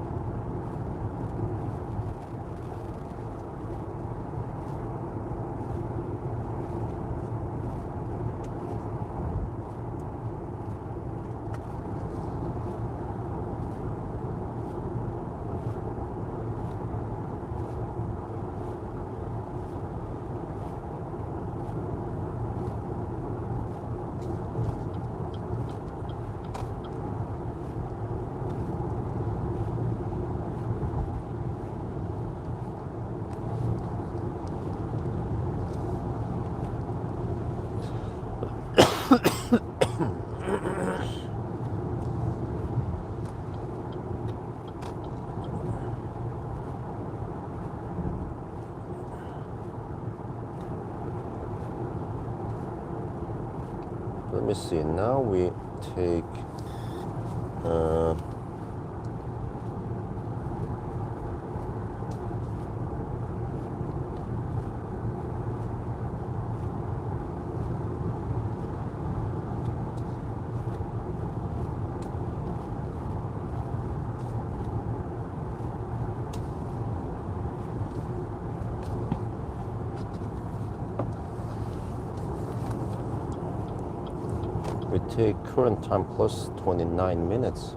Let me see, now we take current time plus 29 minutes.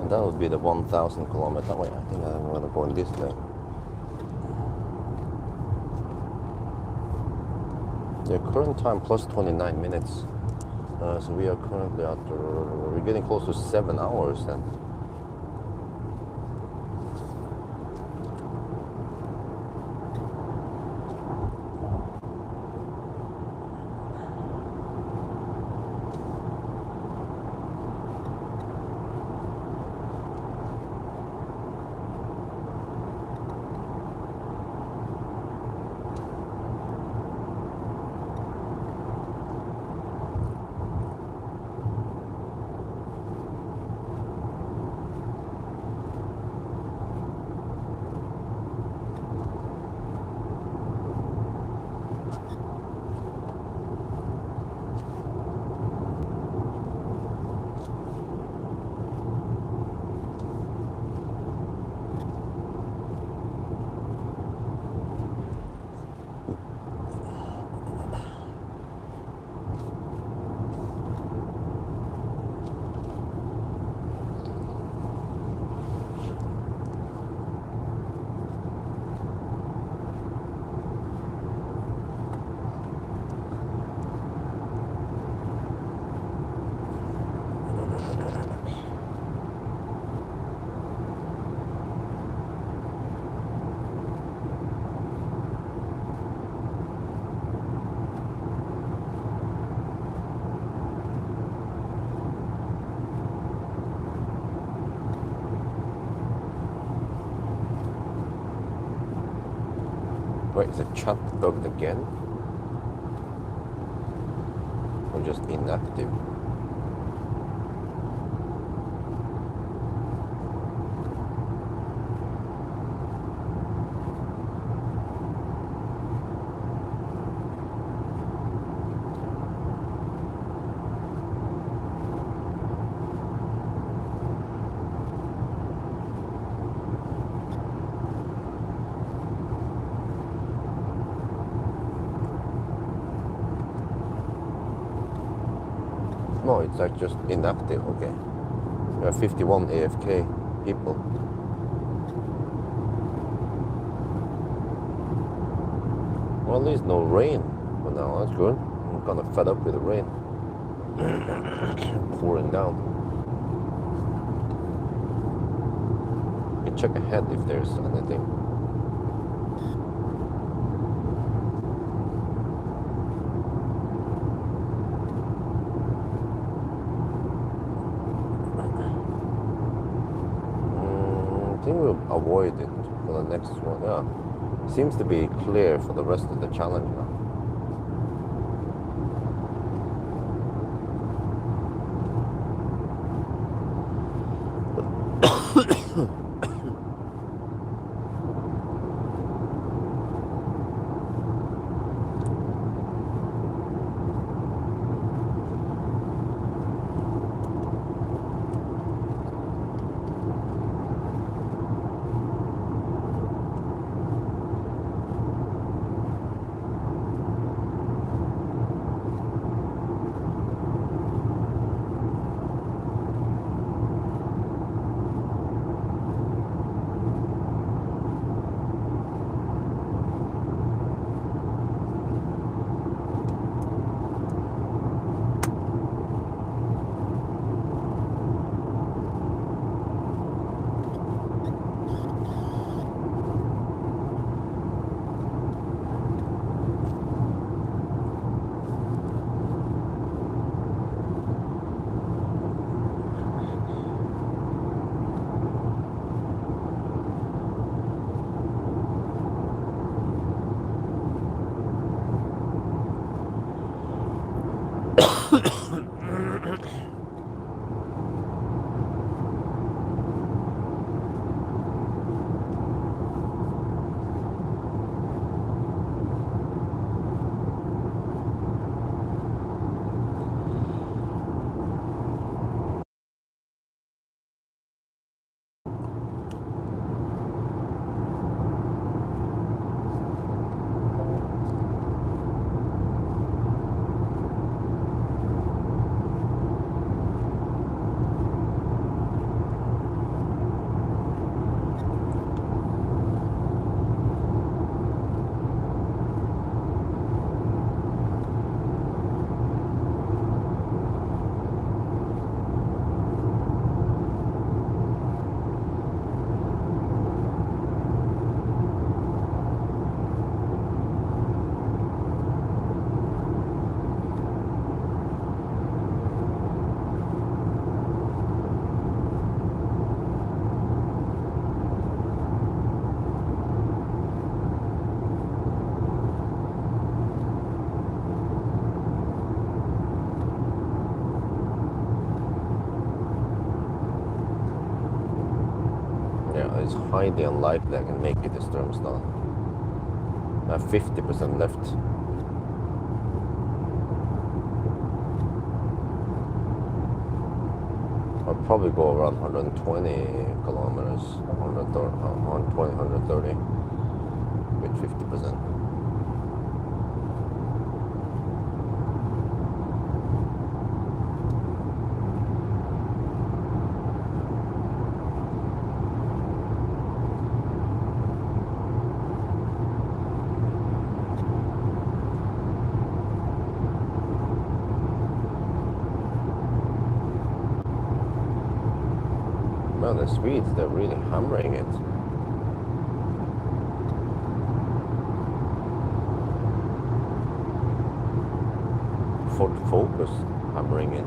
And that would be the 1,000 kilometer. Wait, I think I'm gonna go in this way. Yeah, current time plus 29 minutes. So we are currently we're getting close to 7 hours then. Wait, is the chat bugged again? Or just inactive? No, it's like just inactive. Okay. We have 51 AFK people. Well, at least no rain for now. That's good. I'm kind of fed up with the rain. Pouring down. You can check ahead if there's anything. I think we'll avoid it for the next one. Yeah. Seems to be clear for the rest of the challenge now. It's highly unlikely I can make it this term start. I have 50% left. I'll probably go around 120 kilometers, 120, 130 with 50%. Man, the Swedes, they're really hammering it. Ford Focus hammering it.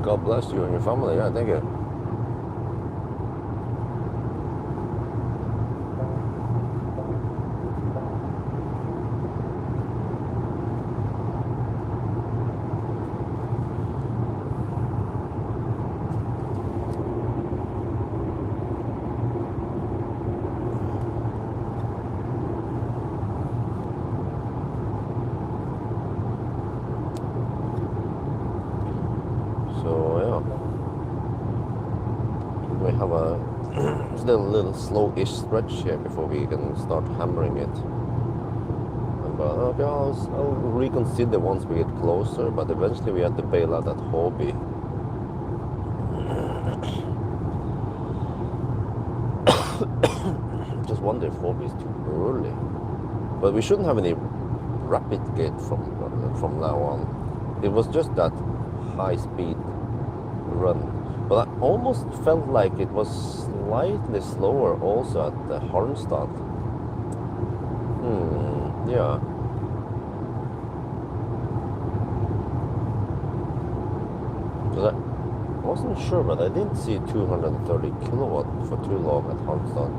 God bless you and your family. Yeah, thank you. So yeah, we have a still a little slow-ish stretch here before we can start hammering it. But okay, I'll reconsider once we get closer. But eventually we have to bail out that hobby. Just wonder if hobby is too early. But we shouldn't have any rapid gate from now on. It was just that high speed run. But I almost felt like it was slightly slower also at the Harmstad. Yeah. Because I wasn't sure, but I didn't see 230 kilowatt for too long at Harmstad.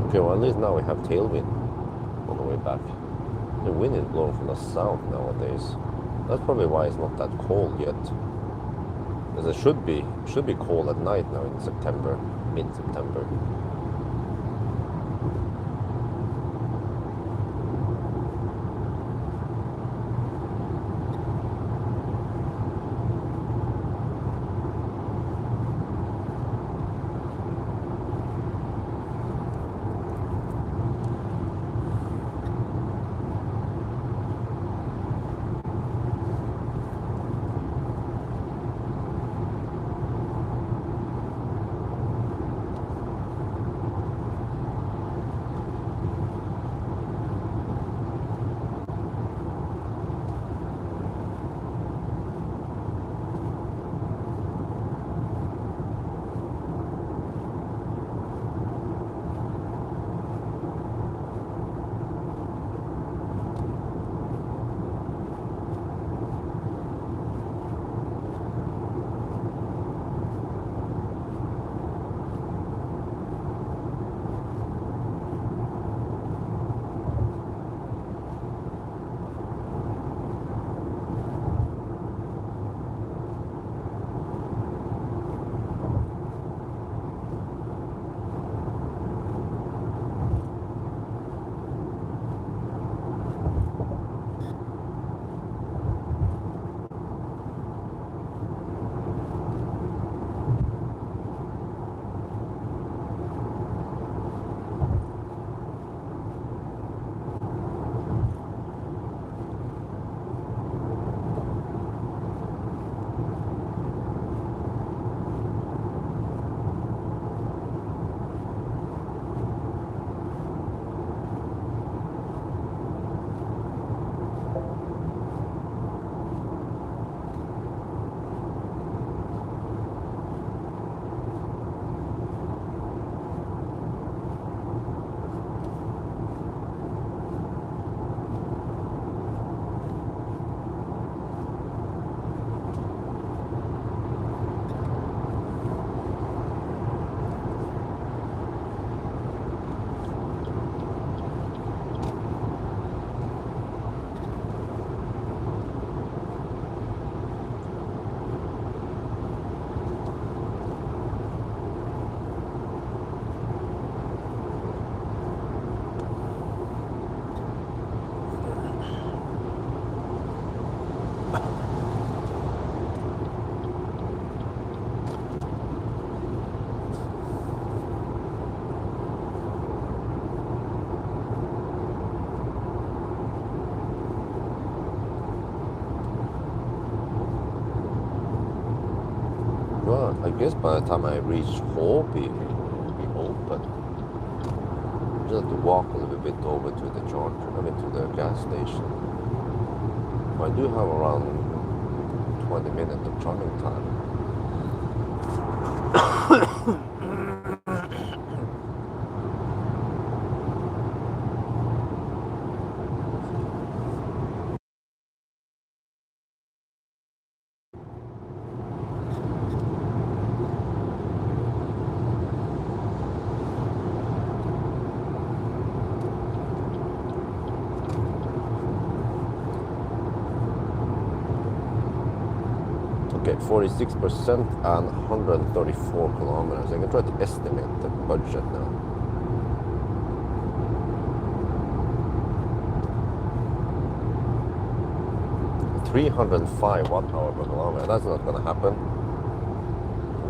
Okay, well at least now we have tailwind on the way back. The wind is blowing from the south nowadays. That's probably why it's not that cold yet. Because it should be cold at night now in September, mid-September. Well, I guess by the time I reach Hobby, it will be open. Just have to walk a little bit over to the charger, I mean to the gas station. I do have around 20 minutes of charging time. Okay, 46% and 134 kilometers. I can try to estimate the budget now. $305 watt-hour per kilometer. That's not going to happen.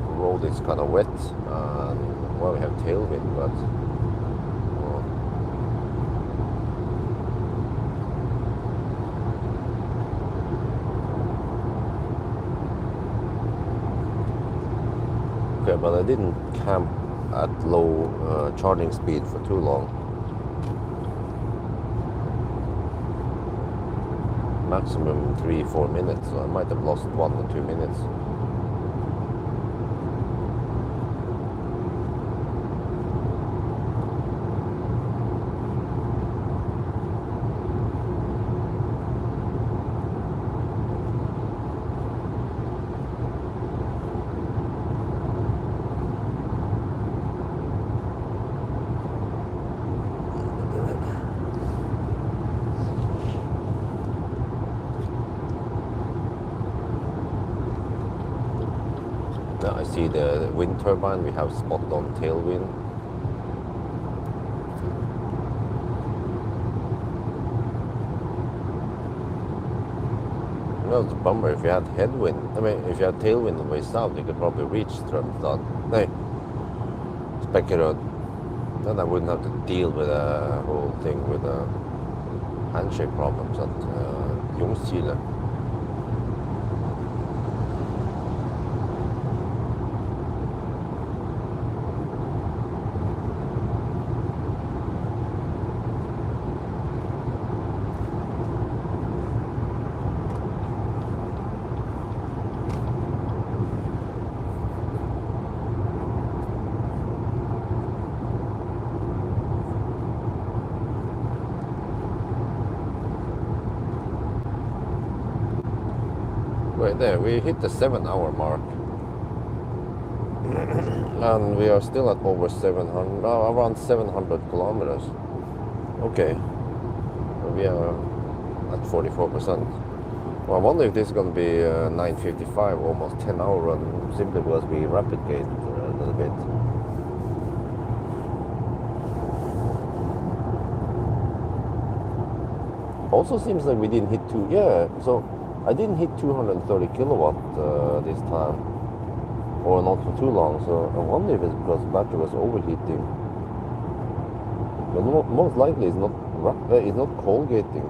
The road is kind of wet, and well, we have tailwind, but well, okay, but I didn't camp at low charging speed for too long. Maximum 3-4 minutes, so I might have lost 1 or 2 minutes. Now I see the wind turbine. We have spot on tailwind. Well, it's a bummer. If you had headwind, I mean, if you had tailwind on the way south, you could probably reach Strömstad. No, Spekeröd. Then I wouldn't have to deal with a whole thing with handshake problems at Ljungskile. Right there, we hit the 7-hour mark. And we are still at over 700, around 700 kilometers. Okay, we are at 44%. Well, I wonder if this is going to be 9:55, almost 10-hour run, simply because we rapid gate a little bit. Also seems like we didn't hit so I didn't hit 230 kilowatt this time, or not for too long, so I wonder if it's because the battery was overheating. But most likely it's not cold gating.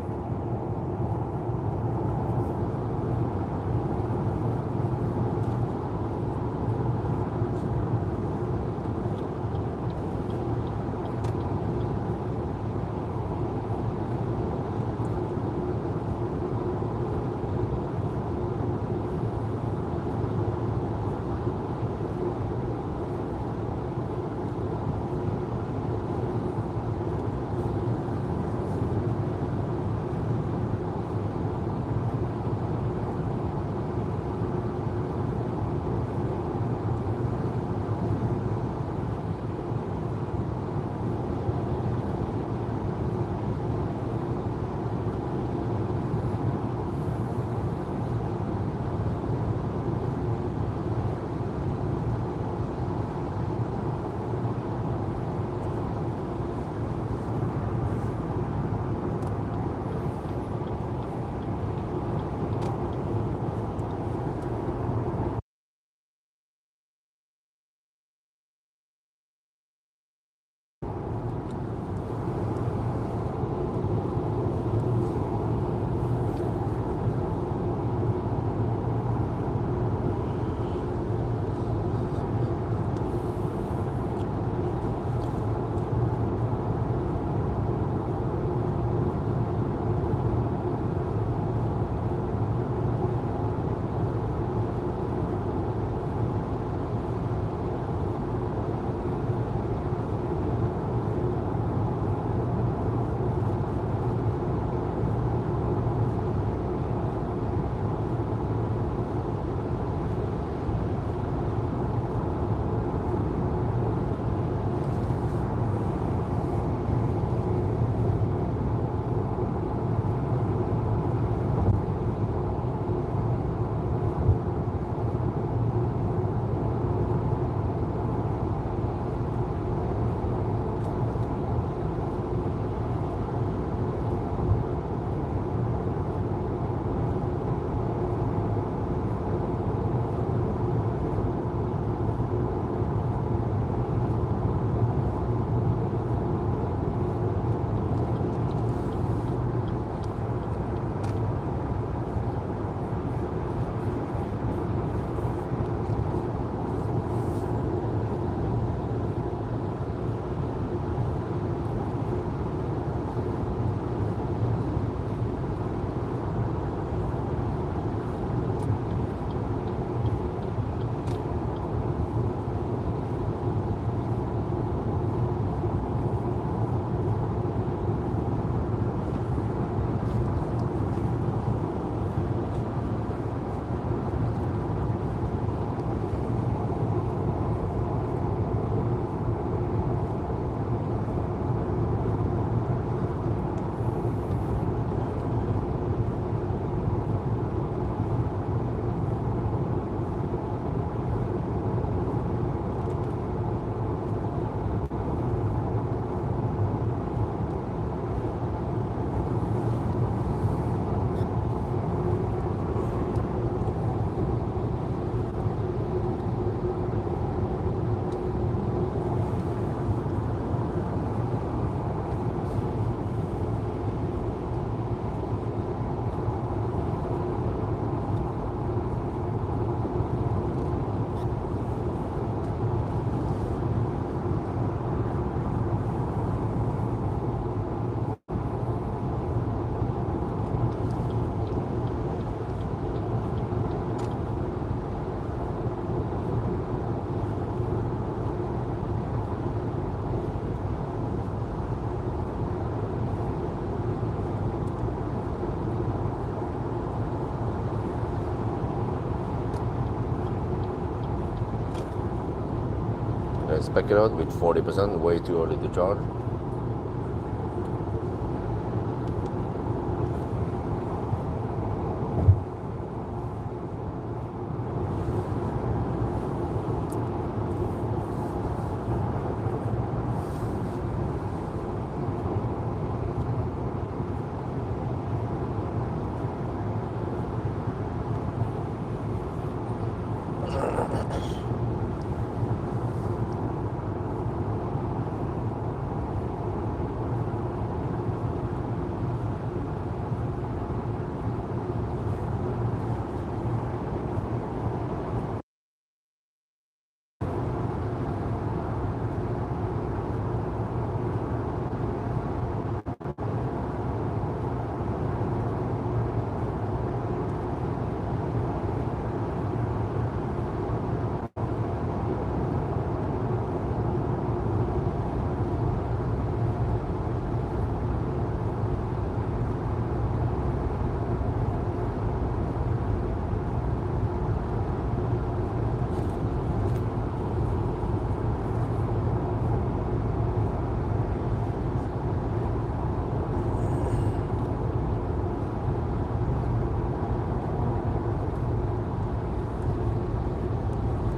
spec it out with 40%, way too early to charge.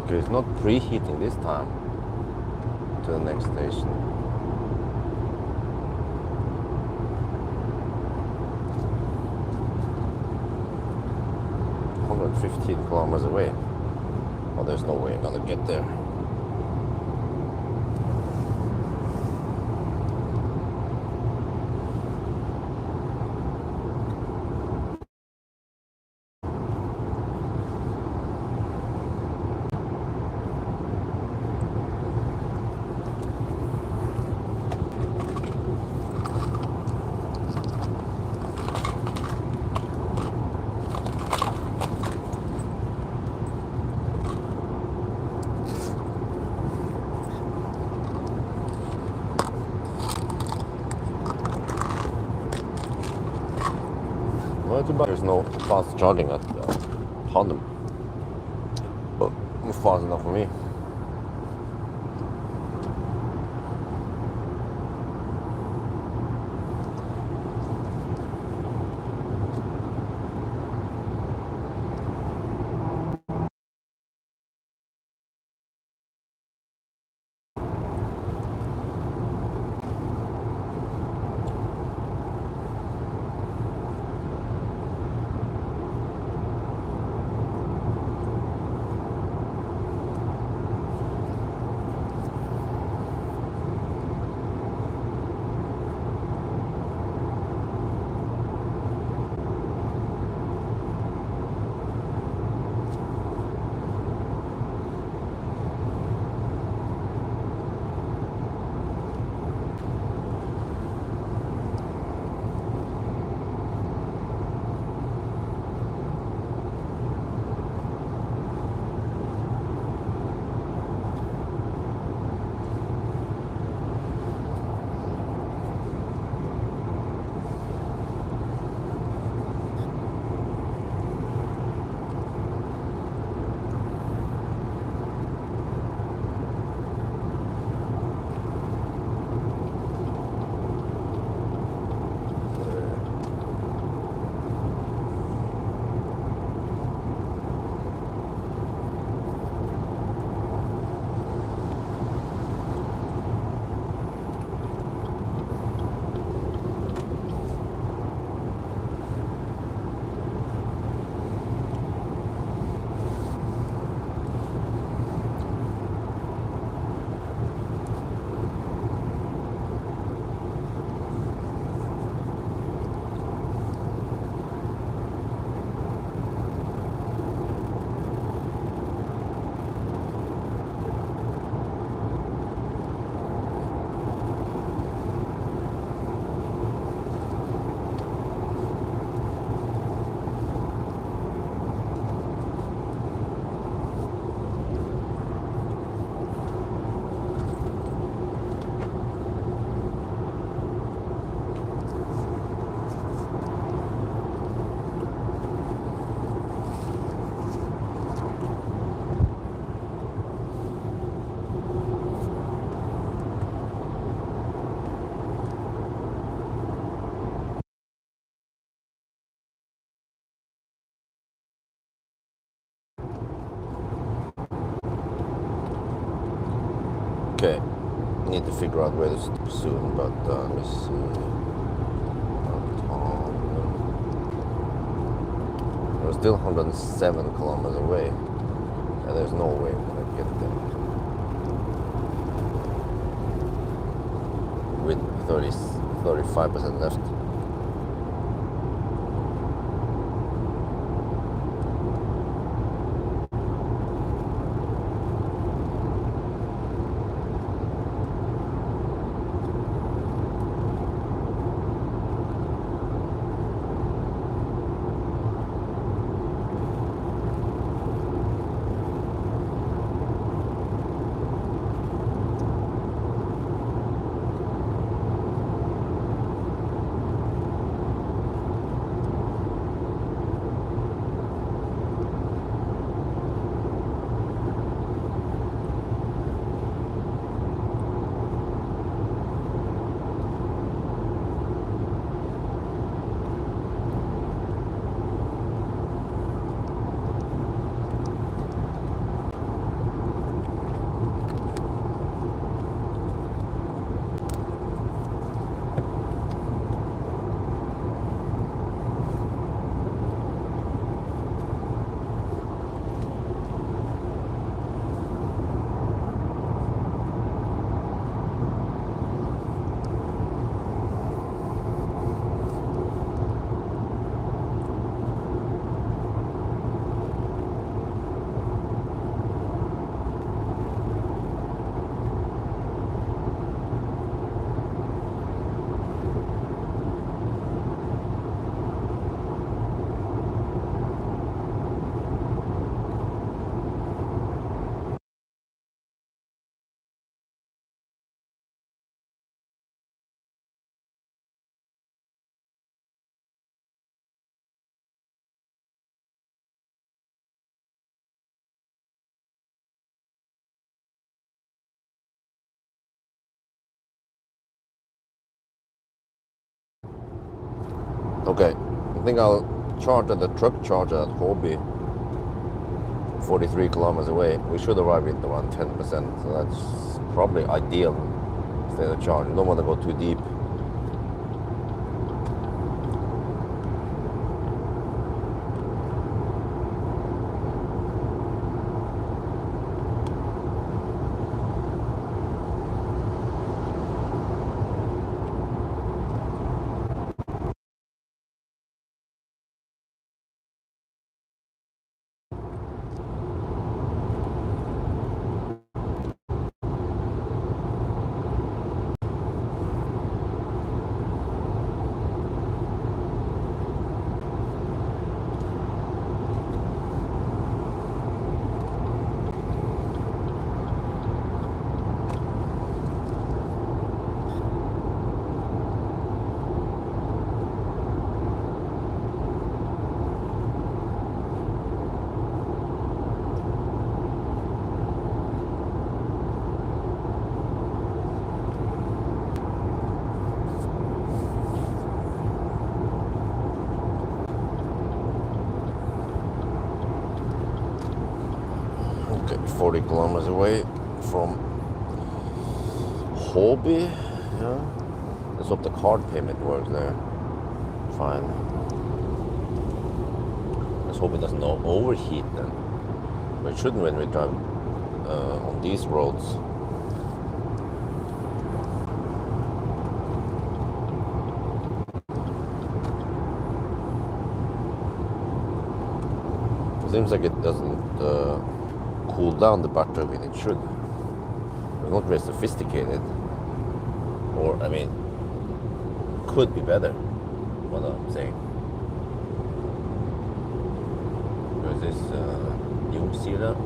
Okay, it's not preheating this time to the next station. $115 kilometers away. Well, there's no way I'm gonna get there. Well, too bad there's no fast charging at Honda, but it's fast enough for me. Okay, need to figure out where to stop soon, but let me see. We're still 107 kilometers away, and there's no way I'm gonna get there with 35% left. Okay, I think I'll charge at the truck charger at Hobby, 43 kilometers away. We should arrive at around 10%, so that's probably ideal state of charge. You don't want to go too deep. Okay, 40 kilometers away from Hobby. Yeah. Let's hope the card payment works there. Fine. Let's hope it doesn't overheat then. But it shouldn't when we drive on these roads. It seems like it doesn't cool down the battery when it should. It's not very sophisticated. Or, I mean, could be better, what I'm saying. Where is this? Sealion?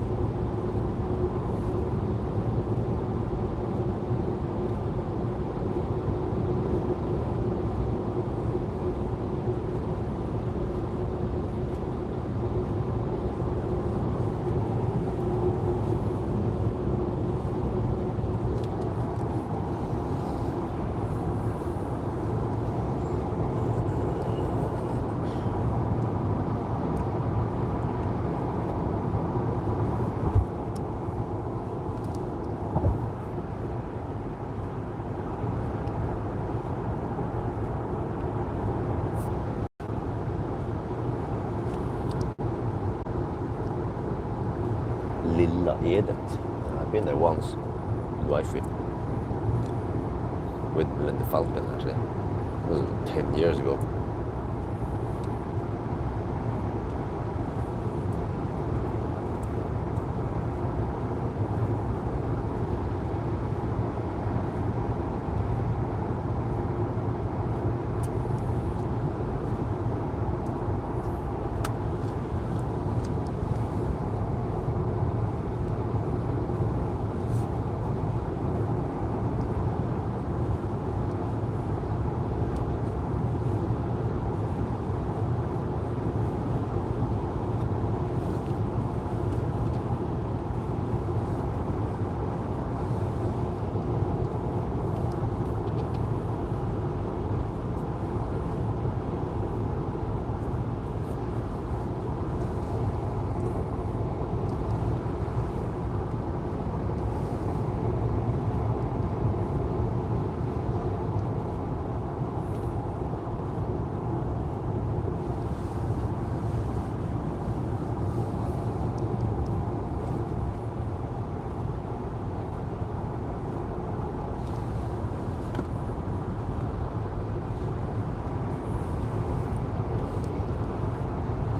Lilla Edet. I've been there once with wifey. With Linda Falcon actually. It was 10 years ago.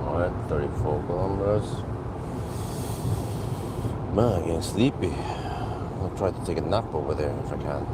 Alright, 34 kilometers. Man, I'm getting sleepy. I'll try to take a nap over there if I can.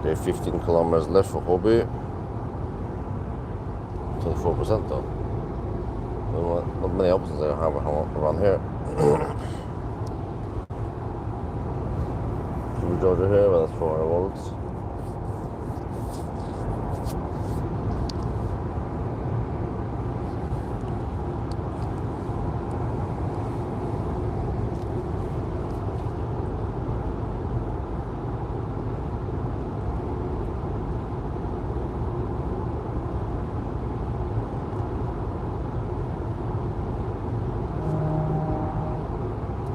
Okay, 15 kilometers left for Hobby. 24% though. Not many options I have around here. Supercharger here, but that's 400 volts.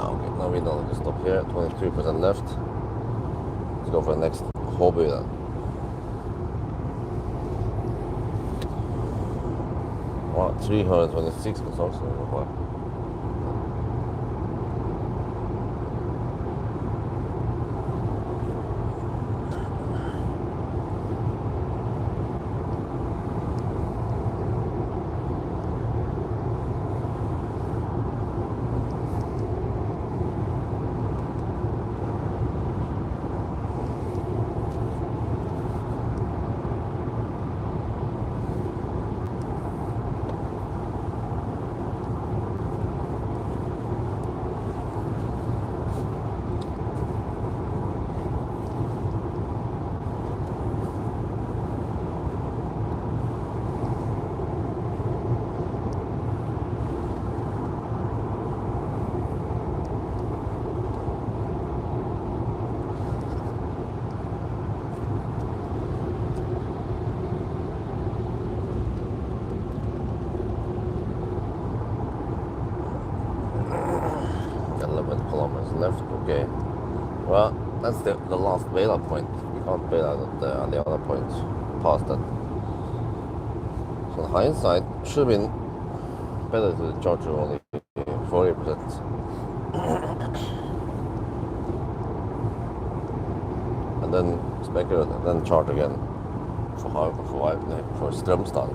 Okay, now we don't just stop here. 23% left. Let's go for the next Hobby then. Wow, 326 consumption. Wow. Left, okay. Well, that's the last bailout point. We can't bail out at the other points past that. So in hindsight, should have been better to charge you only 40%. And then speculate and then charge again for Strömstad.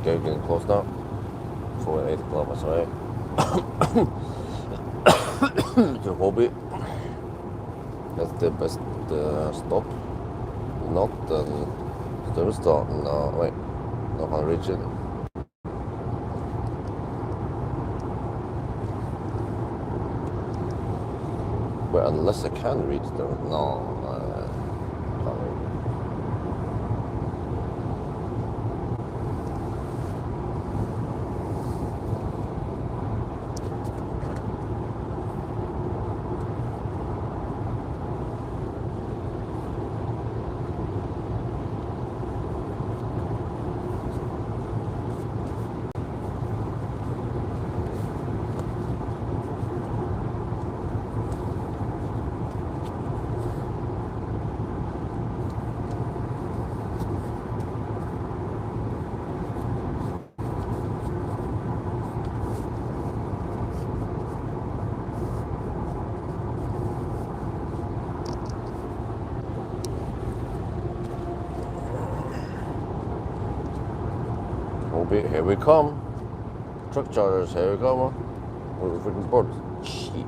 Okay, getting close now. 4.8 kilometers away. To Hobby. That's the best stop. Not Strömstad. No, wait. No, han region. Well, unless I can reach them. No, can't reach. Here we come. Truck charters, here we come. With the freaking boat. Shit.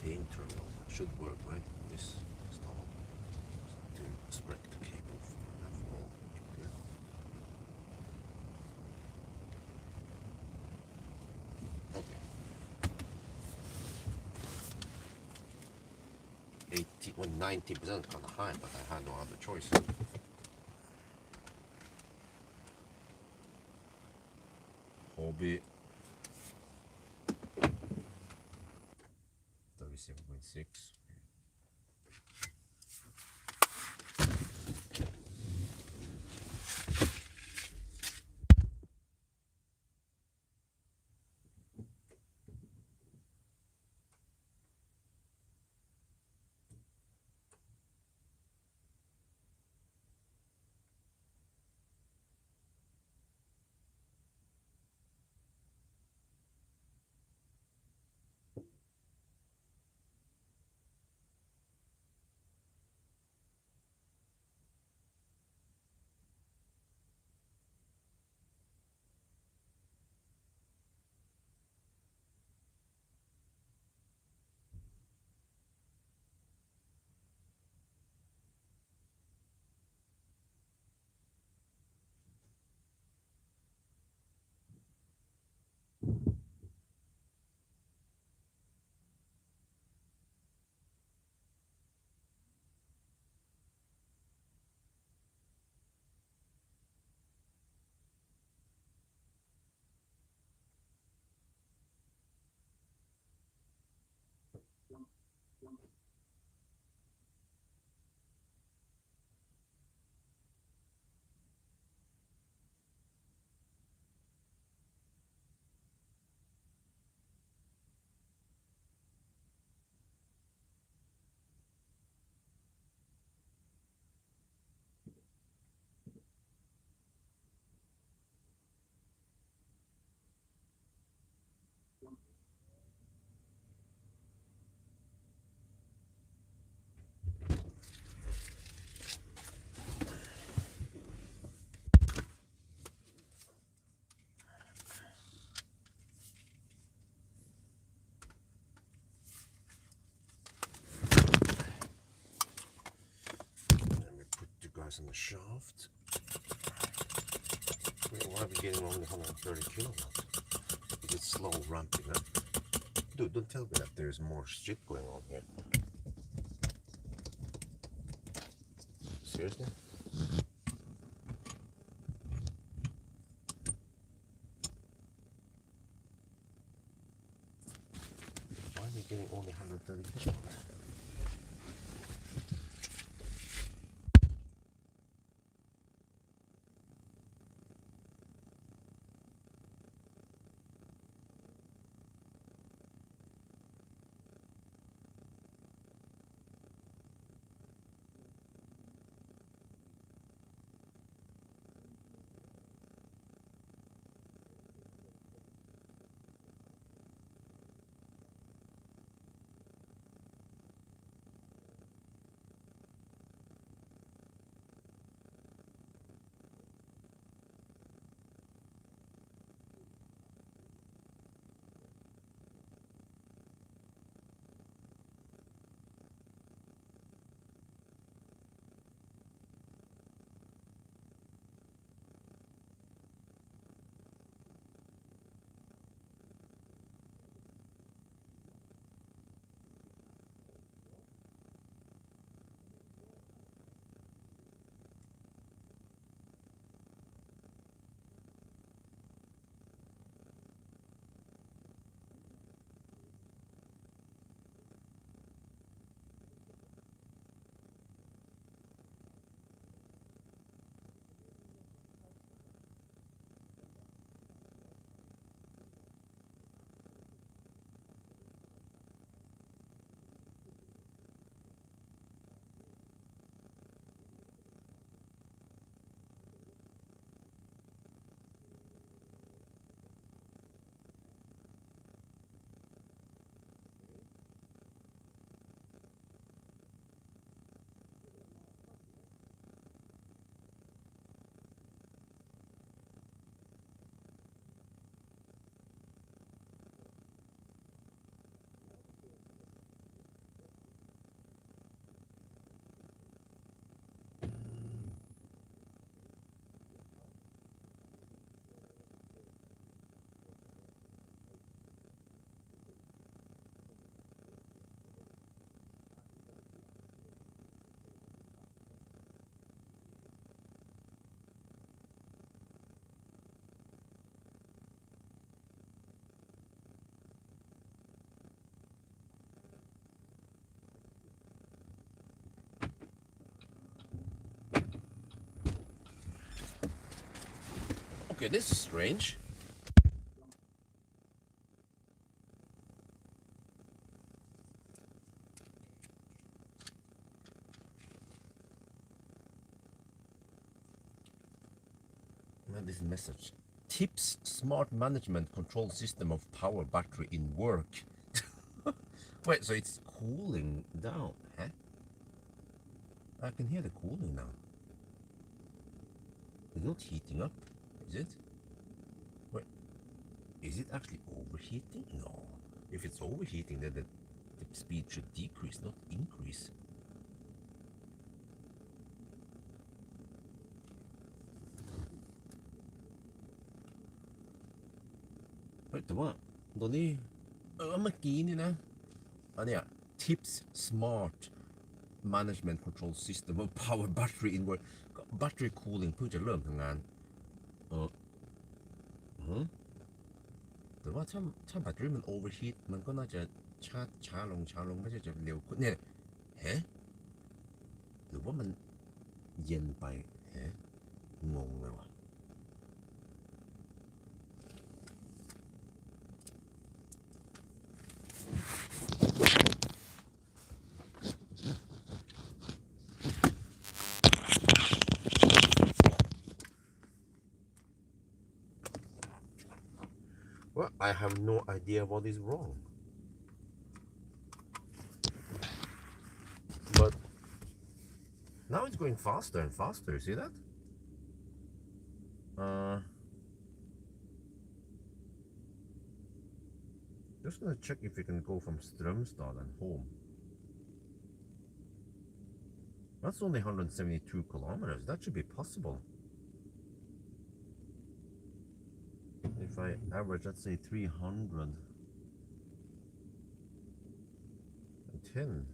Internal should work, right? This install to spread the cable from that wall. Okay. 90% kind of high, but I had no other choice. Hobby 37.6. guys on the shaft. Wait, why are we getting only 130 kilowatts? Is it slow ramping up? Dude, don't tell me that there's more shit going on here. Seriously? Why are we getting only 130 kilowatts? Okay, this is strange. This message. Tips smart management control system of power battery in work. Wait, so it's cooling down, huh? I can hear the cooling now. It's not heating up, is it? Wait, is it actually overheating? No. If it's overheating, then the speed should decrease, not increase. Wait, แต่ว่าตัวนี้เมื่อกี้นี่นะอันเนี้ย tips smart management control system of power battery in work battery cooling เพิ่งจะเริ่มทำงานแต่ว่าถ้าแบตเตอรี่มัน overheat มันก็น่าจะช้าลงไม่ใช่จะเร็วขึ้นเนี่ยหรือว่ามันเย็นไปงงเลยว่ะ Well, I have no idea what is wrong. But now it's going faster and faster, see that? Just gonna check if we can go from Strömstad and home. That's only 172 kilometers. That should be possible. If I average, let's say 310,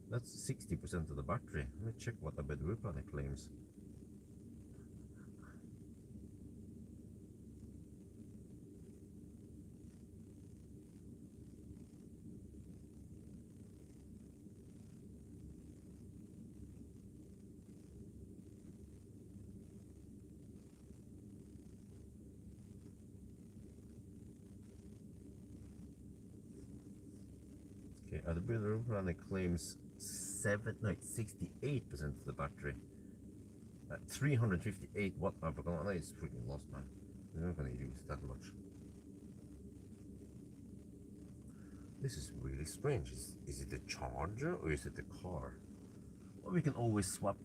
that's 60% of the battery. Let me check what the BYD planet claims. Okay, the BYD planet claims 68% of the battery. 358 watt per kilometer is freaking lost, man. We're not going to use that much. This is really strange. Is it the charger or is it the car? Well, we can always swap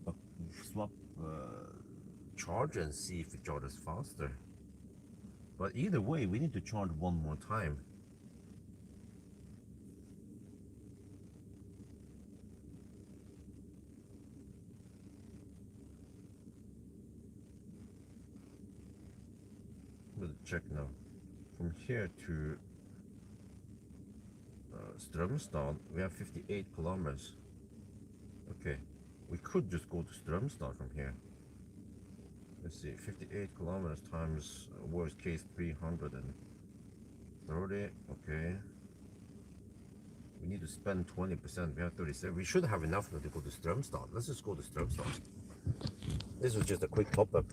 charger and see if it charges faster. But either way, we need to charge one more time. Let's check now. From here to Strömstad, we have 58 kilometers. Okay, we could just go to Strömstad from here. Let's see, 58 kilometers times worst case 330. Okay, we need to spend 20%. We have 37. We should have enough to go to Strömstad. Let's just go to Strömstad. This was just a quick top up.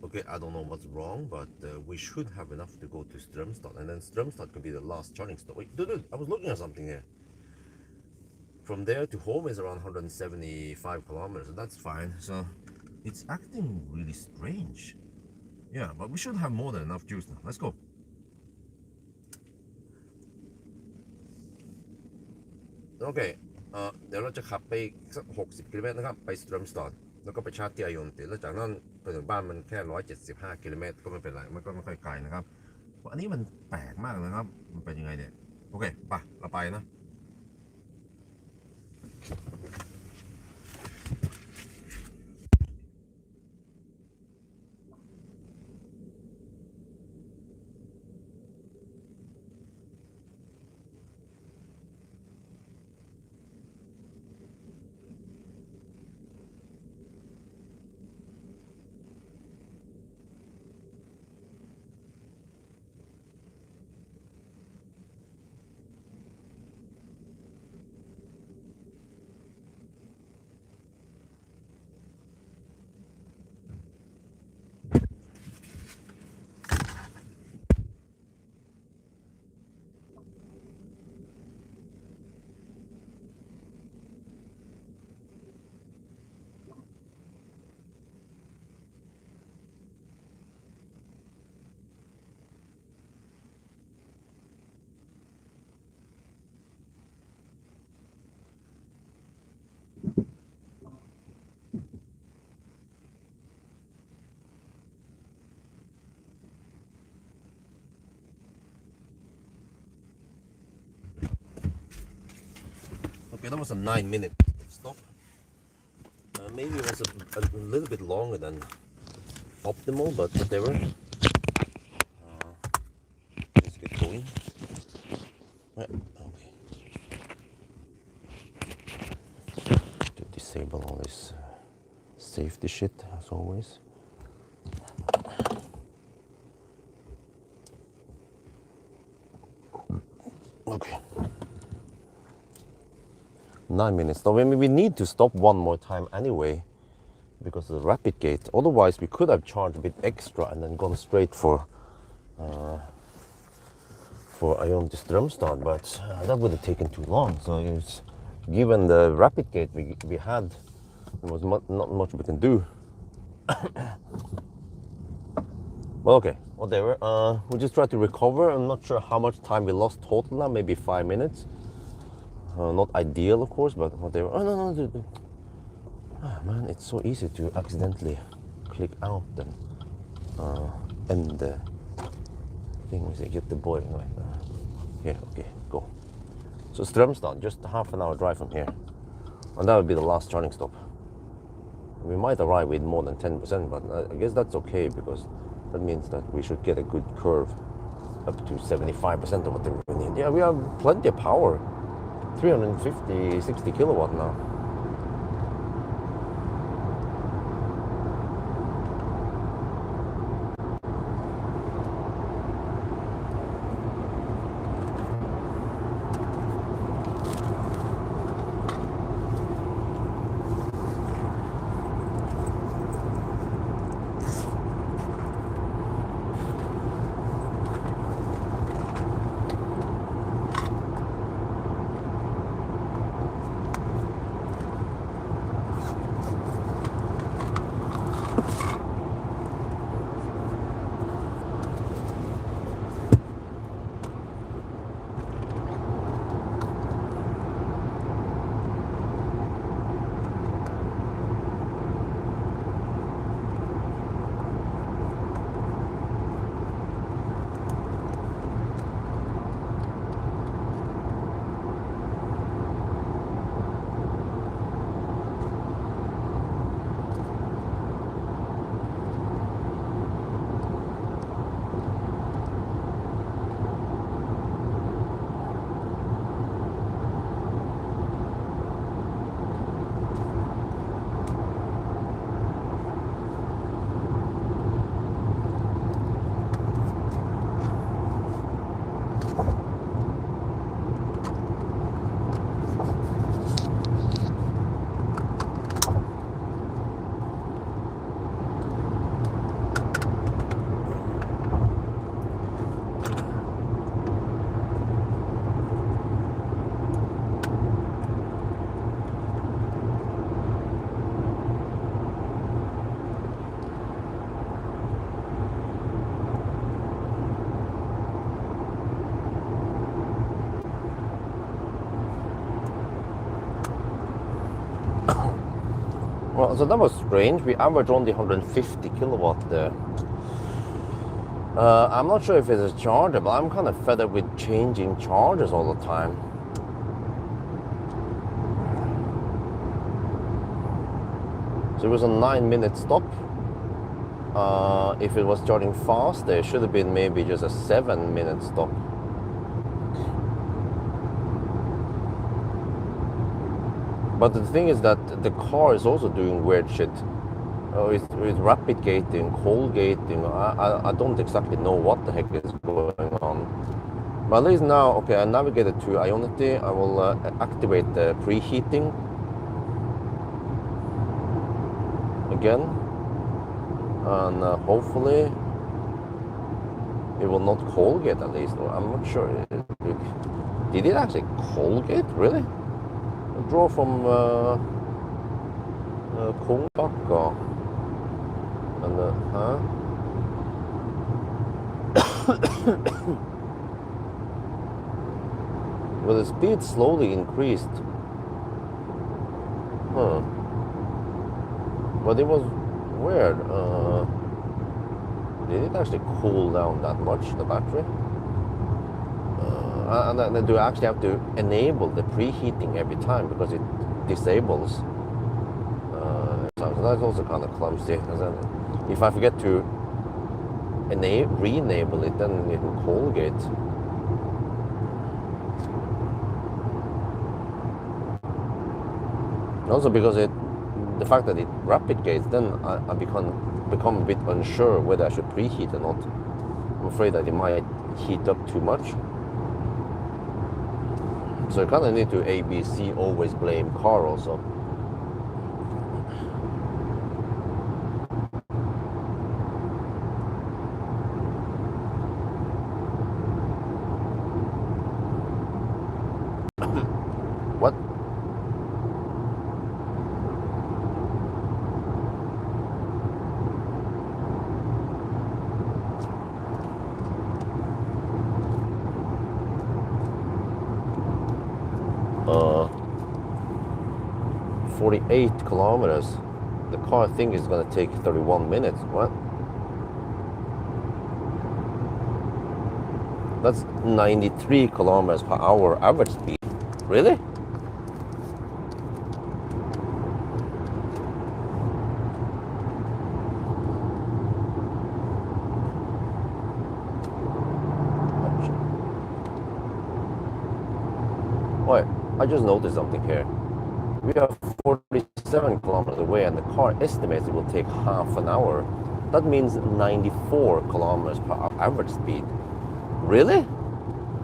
Okay, I don't know what's wrong, but we should have enough to go to Strömstad, and then Strömstad could be the last charging stop. Wait, dude, I was looking at something here. From there to home is around 175 kilometers, and that's fine. So it's acting really strange. Yeah, but we should have more than enough juice now. Let's go. Okay, เดี๋ยวเราจะขับไปสัก60 กิโลเมตรนะครับไป Strömstad แล้วก็ไปชาร์จที่ไอออนติแล้วจากนั้นไปถึงบ้านมันแค่175 กิโลเมตรก็ไม่เป็นไรมันก็ไม่ค่อยไกลนะครับอันนี้มันแปลกมากนะครับมันเป็นยังไงเนี่ยโอเคไปเราไปนะ Okay, that was a 9-minute stop. Maybe it was a little bit longer than optimal, but whatever. Let's get going. Right, okay. To disable all this safety shit, as always. Okay. 9 minutes. So maybe we need to stop one more time anyway because of the rapid gate. Otherwise, we could have charged a bit extra and then gone straight for for Ionity Strömstad, but that would have taken too long. So it's, given the rapid gate we had, there was not much we can do. Well, okay, whatever. We just try to recover. I'm not sure how much time we lost total now, maybe 5 minutes. Not ideal, of course, but whatever. Oh, no. Oh, man, it's so easy to accidentally click out and end the thing. We say, get the boy. No, here, okay, go. So Strömstad, just a half an hour drive from here. And that would be the last charging stop. We might arrive with more than 10%, but I guess that's okay because that means that we should get a good curve up to 75% of what we need. Yeah, we have plenty of power. 350, 60 kilowatt now. Well, so that was strange. We averaged only 150 kilowatt there. I'm not sure if it's a charger, but I'm kind of fed up with changing chargers all the time. So it was a 9-minute stop. If it was charging fast, there should have been maybe just a 7-minute stop. But the thing is that the car is also doing weird shit. With rapid gating, cold gating. I don't exactly know what the heck is going on. But at least now, okay, I navigated to Ionity. I will activate the preheating again. And hopefully it will not cold gate at least. I'm not sure. Did it actually cold gate? Really? Draw from Kongbakka and well, the speed slowly increased. But it was weird. Did it actually cool down that much, the battery? And then do I actually have to enable the preheating every time because it disables? So that's also kind of clumsy. If I forget to re-enable it, then it will cold gate. Also because the fact that it rapid gates, then I become a bit unsure whether I should preheat or not. I'm afraid that it might heat up too much. So you kind of need to ABC, always blame car also. 48 kilometers. The car I think is going to take 31 minutes. What? That's 93 kilometers per hour average speed. Really? Wait, I just noticed something here. We are 47 kilometers away and the car estimates it will take half an hour. That means 94 kilometers per hour average speed. Really?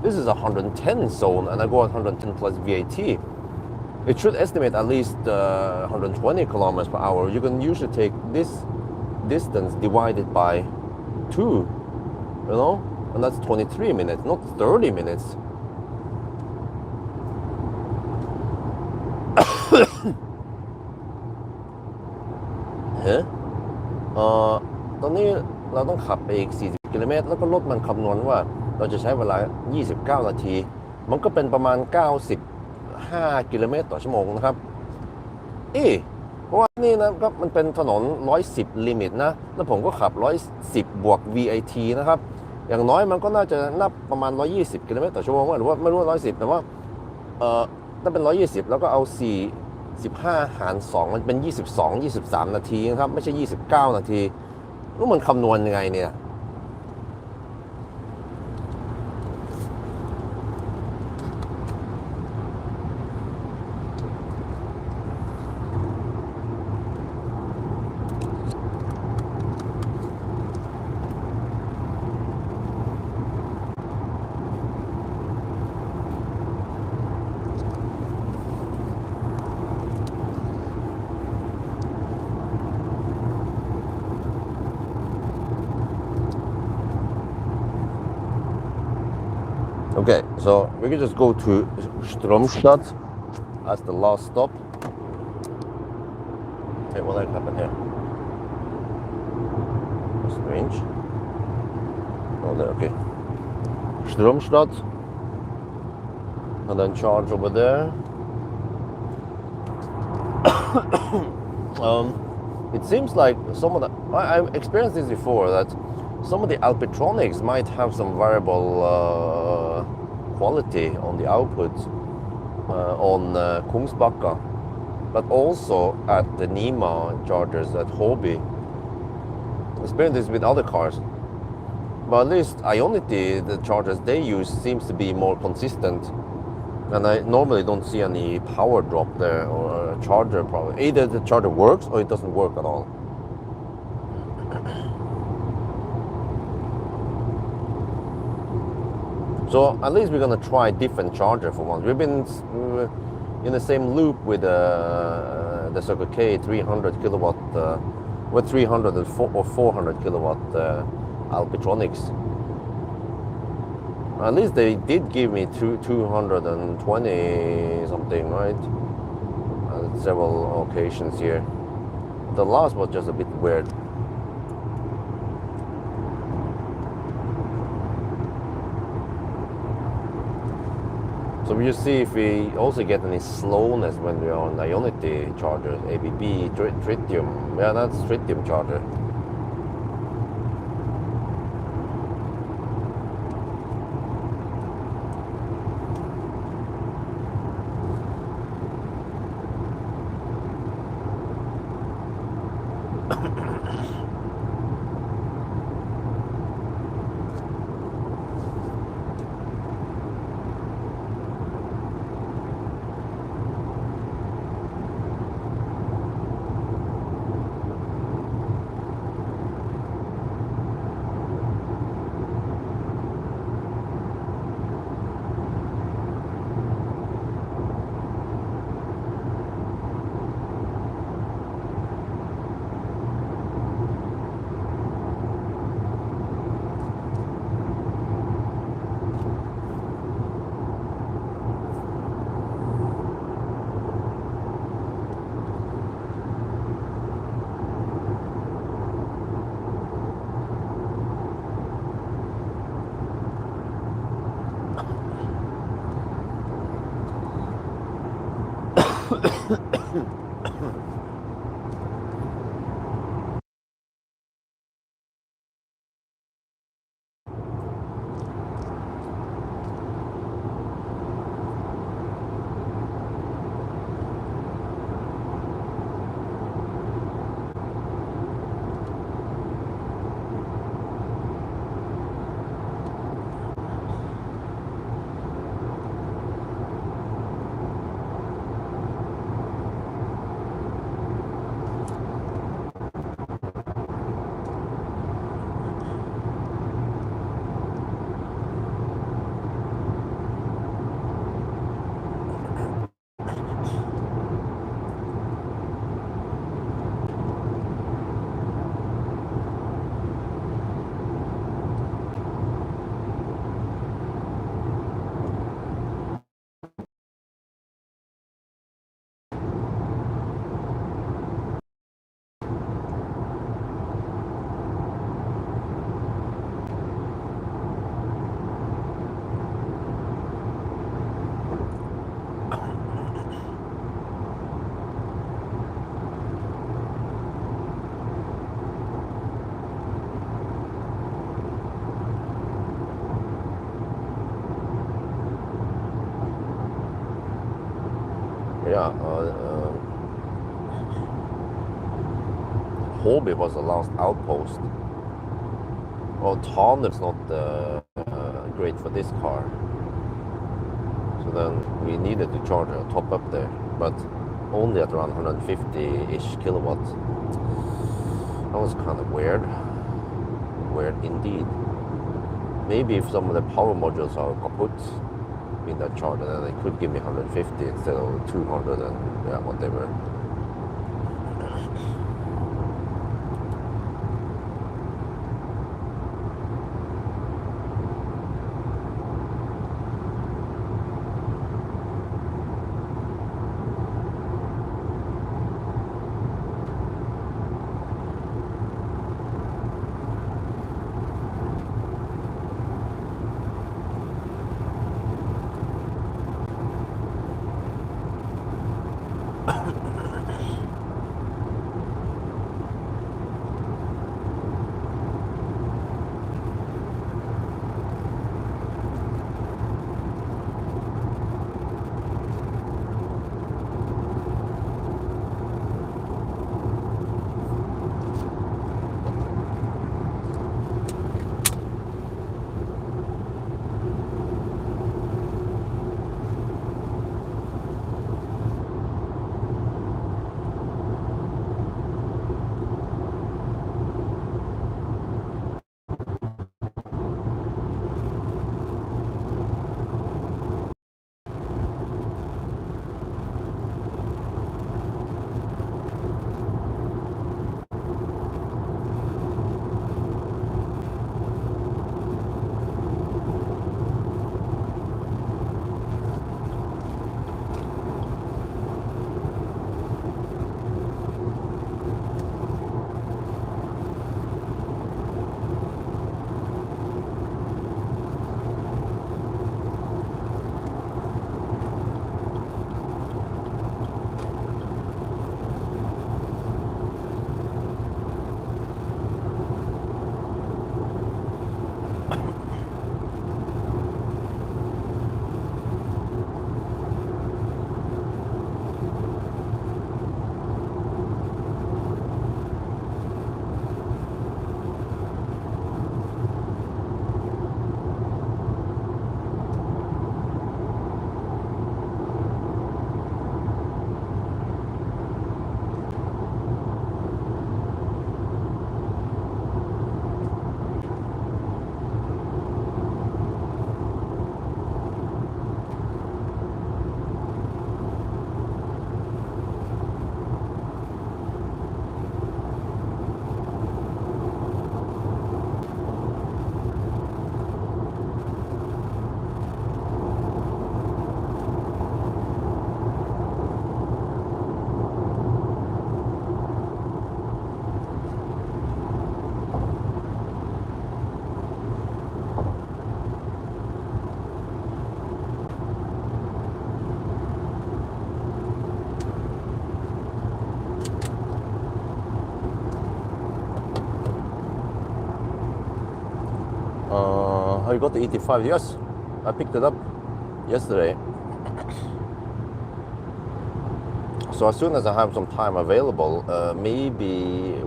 This is a 110 zone and I go at 110 plus VAT. It should estimate at least 120 kilometers per hour. You can usually take this distance divided by 2, you know? And that's 23 minutes, not 30 minutes.ตอนนี้เราต้องขับไปอีก40กิโลเมตรแล้วก็รถมันคำนวณว่าเราจะใช้เวลา29นาทีมันก็เป็นประมาณ95กิโลเมตรต่อชั่วโมงนะครับเพราะว่านี่นะครับมันเป็นถนน110ลิมิตนะแล้วผมก็ขับ110บวก VAT นะครับอย่างน้อยมันก็น่าจะนับประมาณ120กิโลเมตรต่อชั่วโมงหรือว่าไม่รู้110แต่ว่าถ้าเป็น120แล้วก็เอา15หาร2มันเป็น23นาทีนะครับไม่ใช่29นาทีรู้มันคำนวณยังไงเนี่ย Okay, so we can just go to Stromstad as the last stop. Okay, what happened here? Strange. Oh, there, okay. Stromstad. And then charge over there. It seems like some of the... I've experienced this before, that some of the Alpitronics might have some variable quality on the output on Kungsbacka, but also at the Nima chargers at Hobby. I experienced this with other cars, but at least Ionity, the chargers they use, seems to be more consistent, and I normally don't see any power drop there or a charger problem. Either the charger works or it doesn't work at all. So at least we're gonna try different charger for once. We've been in the same loop with the Circle K 300 kilowatt, with 300 or 400 kilowatt Alpitronics. At least they did give me 220 something, right? On several occasions here. The last was just a bit weird. So we just see if we also get any slowness when we're on Ionity chargers, ABB, tritium. Yeah, that's tritium charger. Yeah, Hobby was the last outpost. Well, Tanum's not great for this car. So then we needed to charge a top up there, but only at around 150-ish kilowatts. That was kind of weird. Weird indeed. Maybe if some of the power modules are kaput in that charger, then they could give me 150 instead of 200 and yeah, whatever. I got the 85. Yes, I picked it up yesterday. So as soon as I have some time available, maybe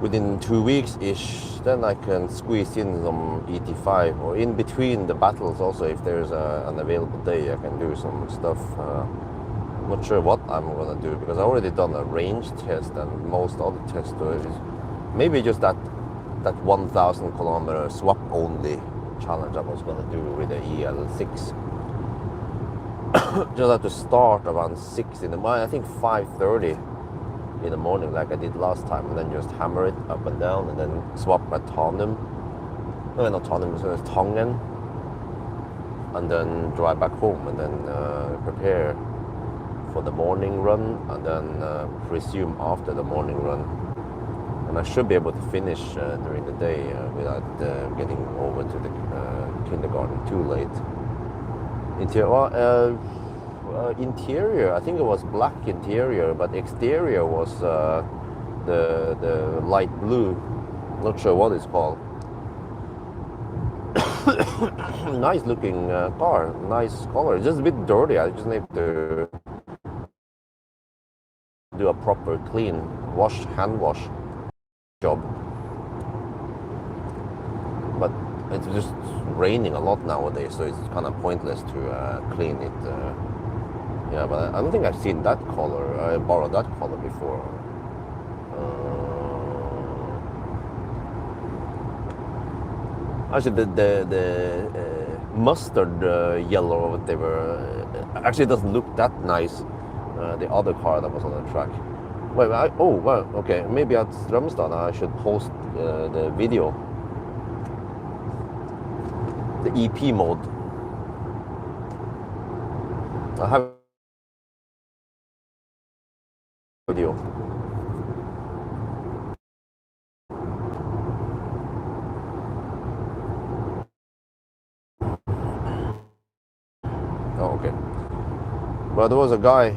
within 2 weeks-ish, then I can squeeze in some 85, or in between the battles also, if there's an available day, I can do some stuff. I'm not sure what I'm gonna do, because I already done a range test, and most other tests is maybe just that 1,000 kilometer swap only challenge I was gonna do with the EL6. Just have to start around 6 in the morning, I think 5:30 in the morning like I did last time, and then just hammer it up and down, and then swap my Tanum, no, not Tanum, so it's Tongen, and then drive back home, and then prepare for the morning run, and then resume after the morning run. And I should be able to finish during the day without getting over to the kindergarten too late. Interior, I think it was black interior, but exterior was the light blue. Not sure what it's called. Nice looking car, nice color. Just a bit dirty. I just need to do a proper clean hand wash job. But it's just raining a lot nowadays, so it's kind of pointless to clean it. Yeah, but I don't think I've seen that color. I borrowed that color before. Actually, the mustard yellow or whatever actually doesn't look that nice. The other car that was on the track. Wait, oh, well, okay. Maybe at Strömstad I should post the video, the EP mode. I have video. Oh, okay. But there was a guy,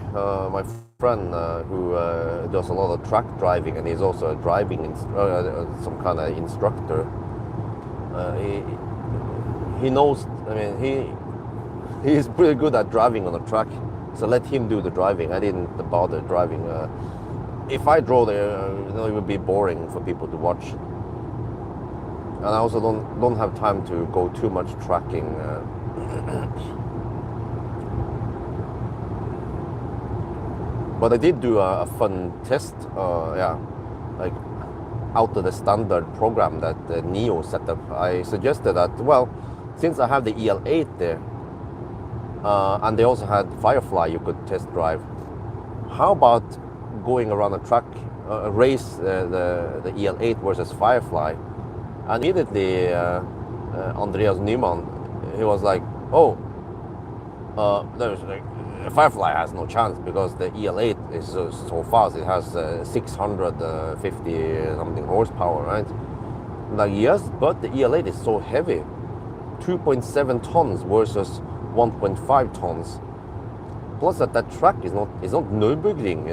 my friend, who does a lot of track driving, and he's also a driving some kind of instructor. He knows. I mean, he's pretty good at driving on a track. So let him do the driving. I didn't bother driving. If I drove there, it would be boring for people to watch. And I also don't have time to go too much tracking. But I did do a fun test, like out of the standard program that Neo set up. I suggested that, well, since I have the EL8 there, and they also had Firefly you could test drive, how about going around a track, race the EL8 versus Firefly? And immediately Andreas Nyman, he was like, oh, there's like, Firefly has no chance because the EL8 is so fast. It has 650 something horsepower, right? I'm like, yes, but the EL8 is so heavy, 2.7 tons versus 1.5 tons. Plus that track is not Nürburgring,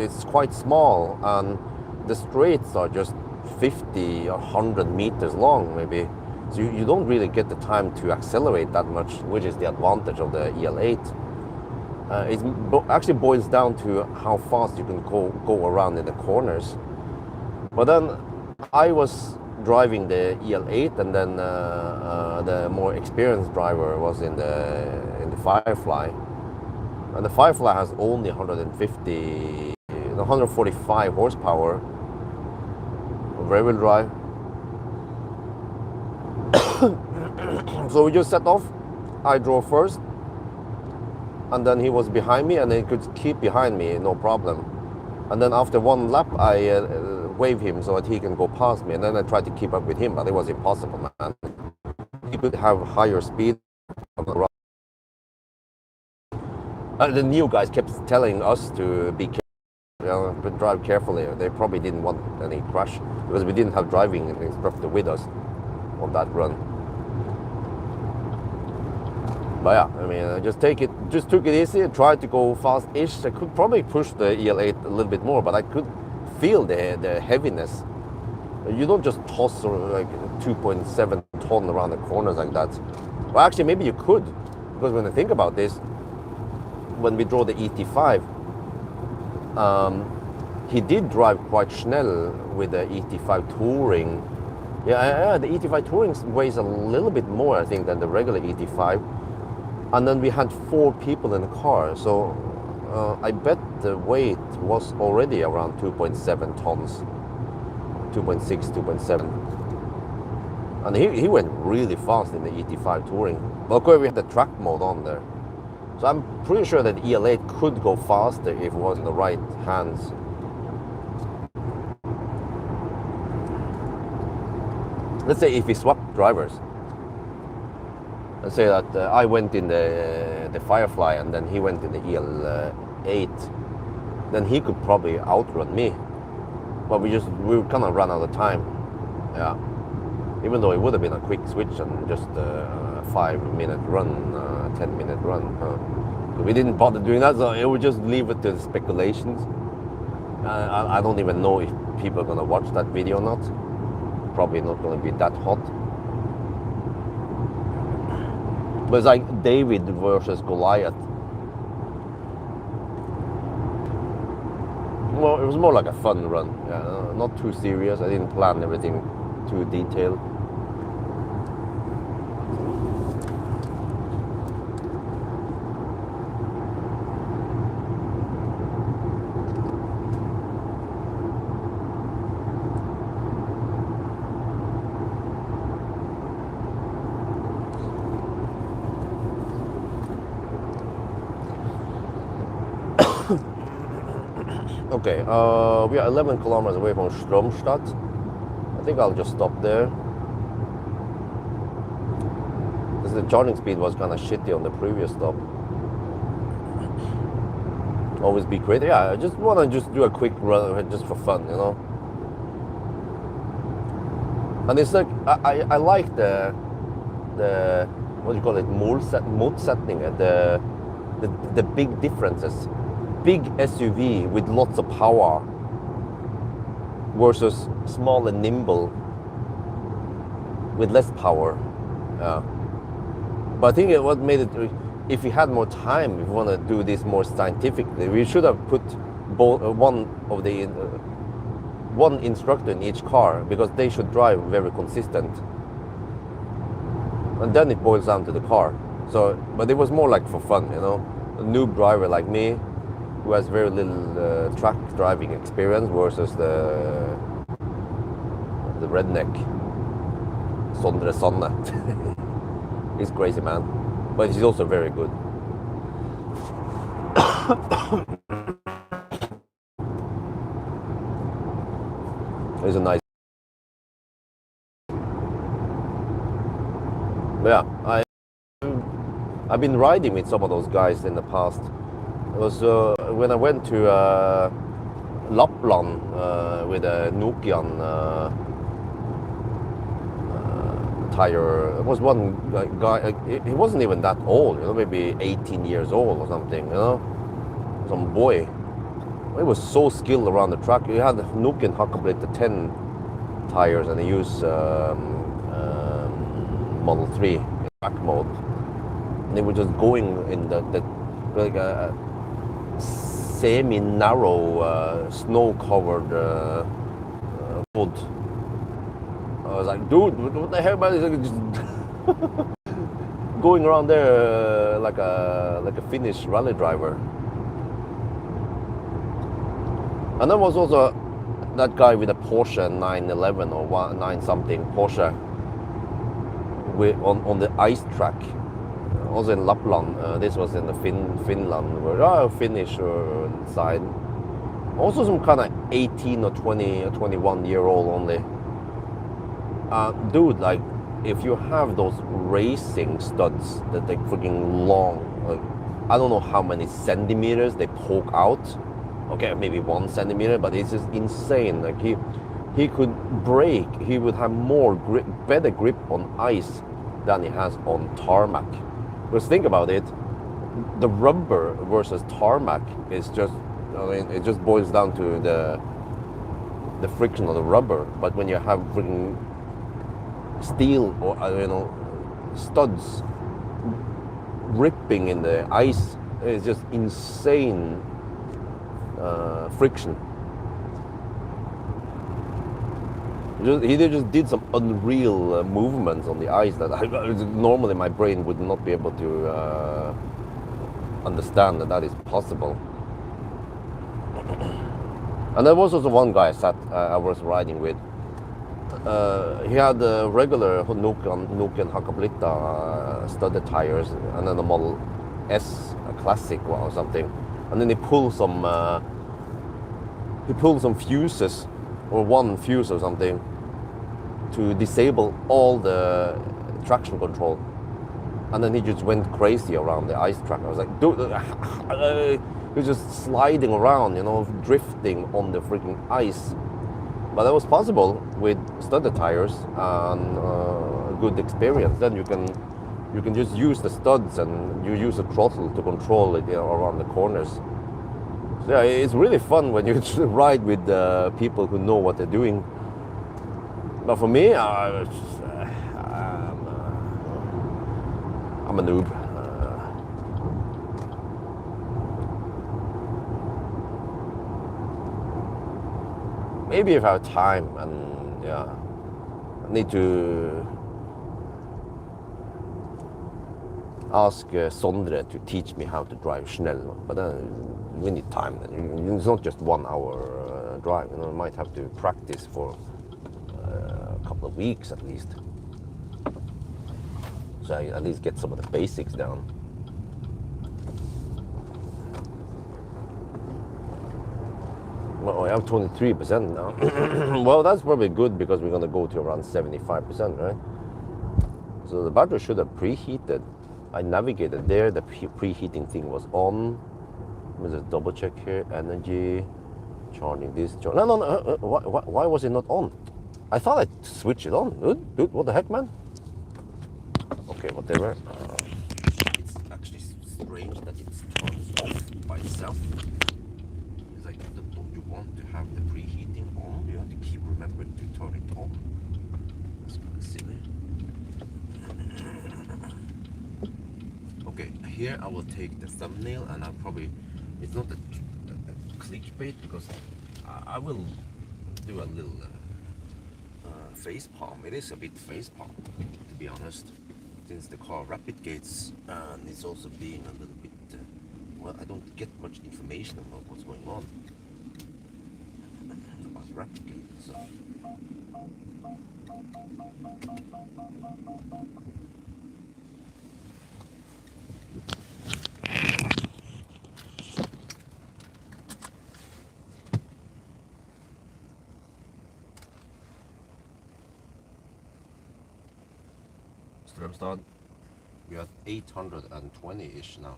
it's quite small, and the straights are just 50 or 100 meters long maybe. So you don't really get the time to accelerate that much, which is the advantage of the EL8. It actually boils down to how fast you can go around in the corners. But then I was driving the EL8, and then the more experienced driver was in the Firefly. And the Firefly has only 145 horsepower, rear-wheel drive. So we just set off. I drove first, and then he was behind me, and he could keep behind me, no problem. And then after one lap, I waved him so that he can go past me, and then I tried to keep up with him, but it was impossible, man. He could have higher speed on the road. The new guys kept telling us to be careful, but drive carefully. They probably didn't want any crash because we didn't have driving instructor with us on that run. But yeah, I mean, I just took it easy, tried to go fast-ish. I could probably push the EL8 a little bit more, but I could feel the heaviness. You don't just toss like 2.7 ton around the corners like that. Well, actually, maybe you could, because when I think about this, when we drove the ET5, he did drive quite Schnell with the ET5 Touring. Yeah, the ET5 Touring weighs a little bit more, I think, than the regular ET5. And then we had 4 people in the car, so I bet the weight was already around 2.7 tons, 2.6, 2.7. And he went really fast in the ET5 Touring. But of course, we had the track mode on there. So I'm pretty sure that EL8 could go faster if it was in the right hands. Let's say if we swapped drivers. Let's say that I went in the Firefly and then he went in the EL8. Then he could probably outrun me. But we kind of ran out of time. Yeah. Even though it would have been a quick switch and just a 5-minute run, 10-minute run. We didn't bother doing that, so it would just leave it to the speculations. I don't even know if people are going to watch that video or not. Probably not going to be that hot. But it's like David versus Goliath. Well, it was more like a fun run. Yeah, not too serious. I didn't plan everything too detailed. Okay, we are 11 kilometers away from Stromstad. I think I'll just stop there. Because the charging speed was kind of shitty on the previous stop. Always be creative. Yeah, I just want to just do a quick run just for fun, you know. And it's like, I like the what do you call it, motsetning, the big differences. Big SUV with lots of power versus small and nimble with less power. But I think what made it, if we had more time, if we want to do this more scientifically, we should have put one instructor in each car, because they should drive very consistent. And then it boils down to the car. So, but it was more like for fun, you know. A noob driver like me, who has very little track driving experience, versus the redneck Sondre Sanne. He's crazy, man, but he's also very good. He's a nice. But yeah, I've been riding with some of those guys in the past. It was when I went to Lapland with a Nokian tire. It was one guy, he wasn't even that old, you know, maybe 18 years old or something, you know, some boy. He was so skilled around the track. He had Nokian Hakkablit 10 tires, and he used Model 3 in track mode. And they were just going in the like a semi-narrow, snow-covered road. I was like, dude, what the hell, man? He's like just going around there like a Finnish rally driver. And there was also that guy with a Porsche 911 or 9 something Porsche on the ice track. Also in Lapland. This was in the Finland, where Finnish side. Also some kind of 18 or 20 or 21 year old only. Dude, like, if you have those racing studs that they freaking long, like, I don't know how many centimeters they poke out. Okay, maybe 1 centimeter, but it's just insane. Like he could brake. He would have more grip, better grip on ice than he has on tarmac. Because think about it, the rubber versus tarmac is just, I mean, it just boils down to the friction of the rubber. But when you have freaking steel or studs ripping in the ice, it's just insane friction. He just did some unreal movements on the ice that normally my brain would not be able to understand that is possible. And there was also one guy I was riding with. He had the regular Nokian Hakkablit studded tires, and then a Model S, a classic one or something. And then he pulled some fuses, or one fuse or something, to disable all the traction control. And then he just went crazy around the ice track. I was like, dude, he was just sliding around, you know, drifting on the freaking ice. But that was possible with studded tires and good experience. Then you can just use the studs, and you use a throttle to control it, you know, around the corners. So yeah, it's really fun when you ride with people who know what they're doing. But for me, I'm I'm a noob. Maybe if I have time and yeah, I need to ask Sondre to teach me how to drive Schnell. But then we need time. It's not just 1 hour drive. You know, I might have to practice for a couple of weeks at least. So I at least get some of the basics down. Well, I have 23% now. Well, that's probably good because we're gonna go to around 75%, right? So the battery should have preheated. I navigated there, the preheating thing was on. Let me just double check here. Energy, charging this. No. Why was it not on? I thought I switched it on. Dude, what the heck, man? Okay, whatever. It's actually strange that it's turned off by itself. It's like, don't you want to have the preheating on? You have to keep remembering to turn it on. It's kind of silly. Okay, here I will take the thumbnail and I'll probably, it's not a clickbait because I will do a little face palm. It is a bit face palm, to be honest, since the car rapid gates and it's also being a little bit, well, I don't get much information about what's going on about rapid gates. So. Strömstad, we're at 820-ish now.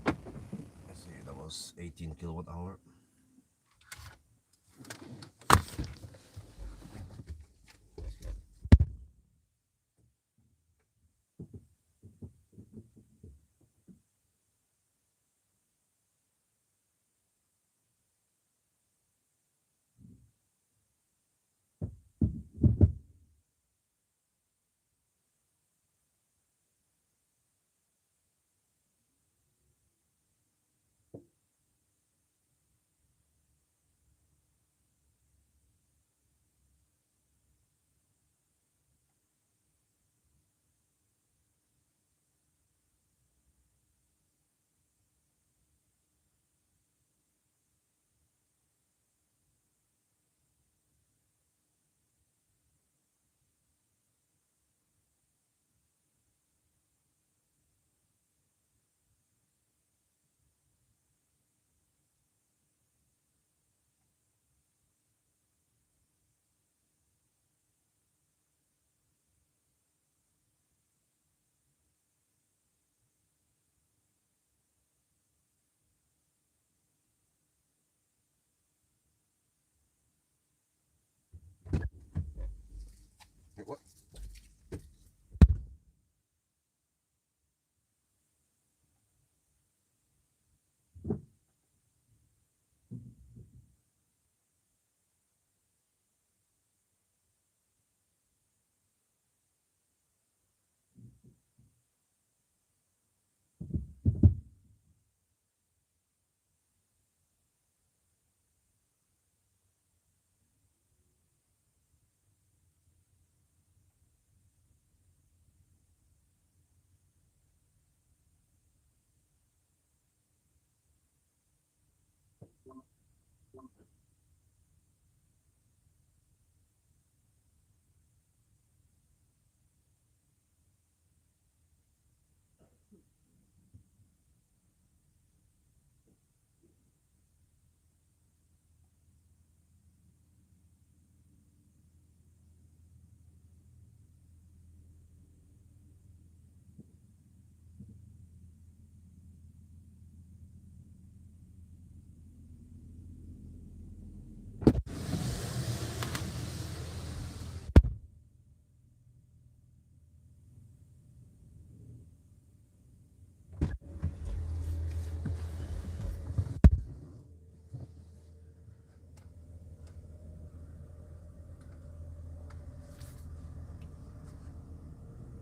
Let's see, that was 18 kilowatt hour.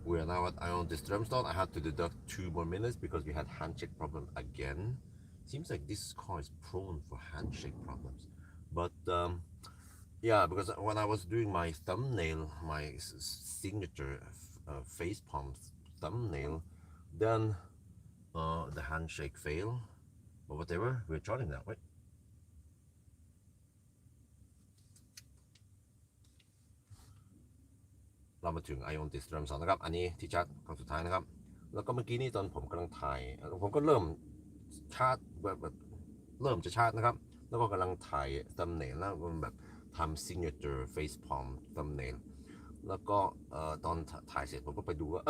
We are now at Ion Strömstad. I had to deduct 2 more minutes because we had handshake problem again. Seems like this car is prone for handshake problems. But yeah, because when I was doing my thumbnail, my signature face palm thumbnail, then the handshake failed. But whatever, we're charging that, right? เรามาถึง Ion Strömstad 2นะครับอันนี้ที่ชาร์จครั้งสุดท้ายนะครับแล้วก็เมื่อกี้นี้ตอนผมกำลังถ่ายผมก็เริ่มชาร์จแบบเริ่มจะชาร์จนะครับแล้วก็กำลังถ่าย thumbnail แล้วมันแบบทำ signature face palm thumbnail แล้วก็ตอนถ่ายเสร็จผมก็ไปดูว่า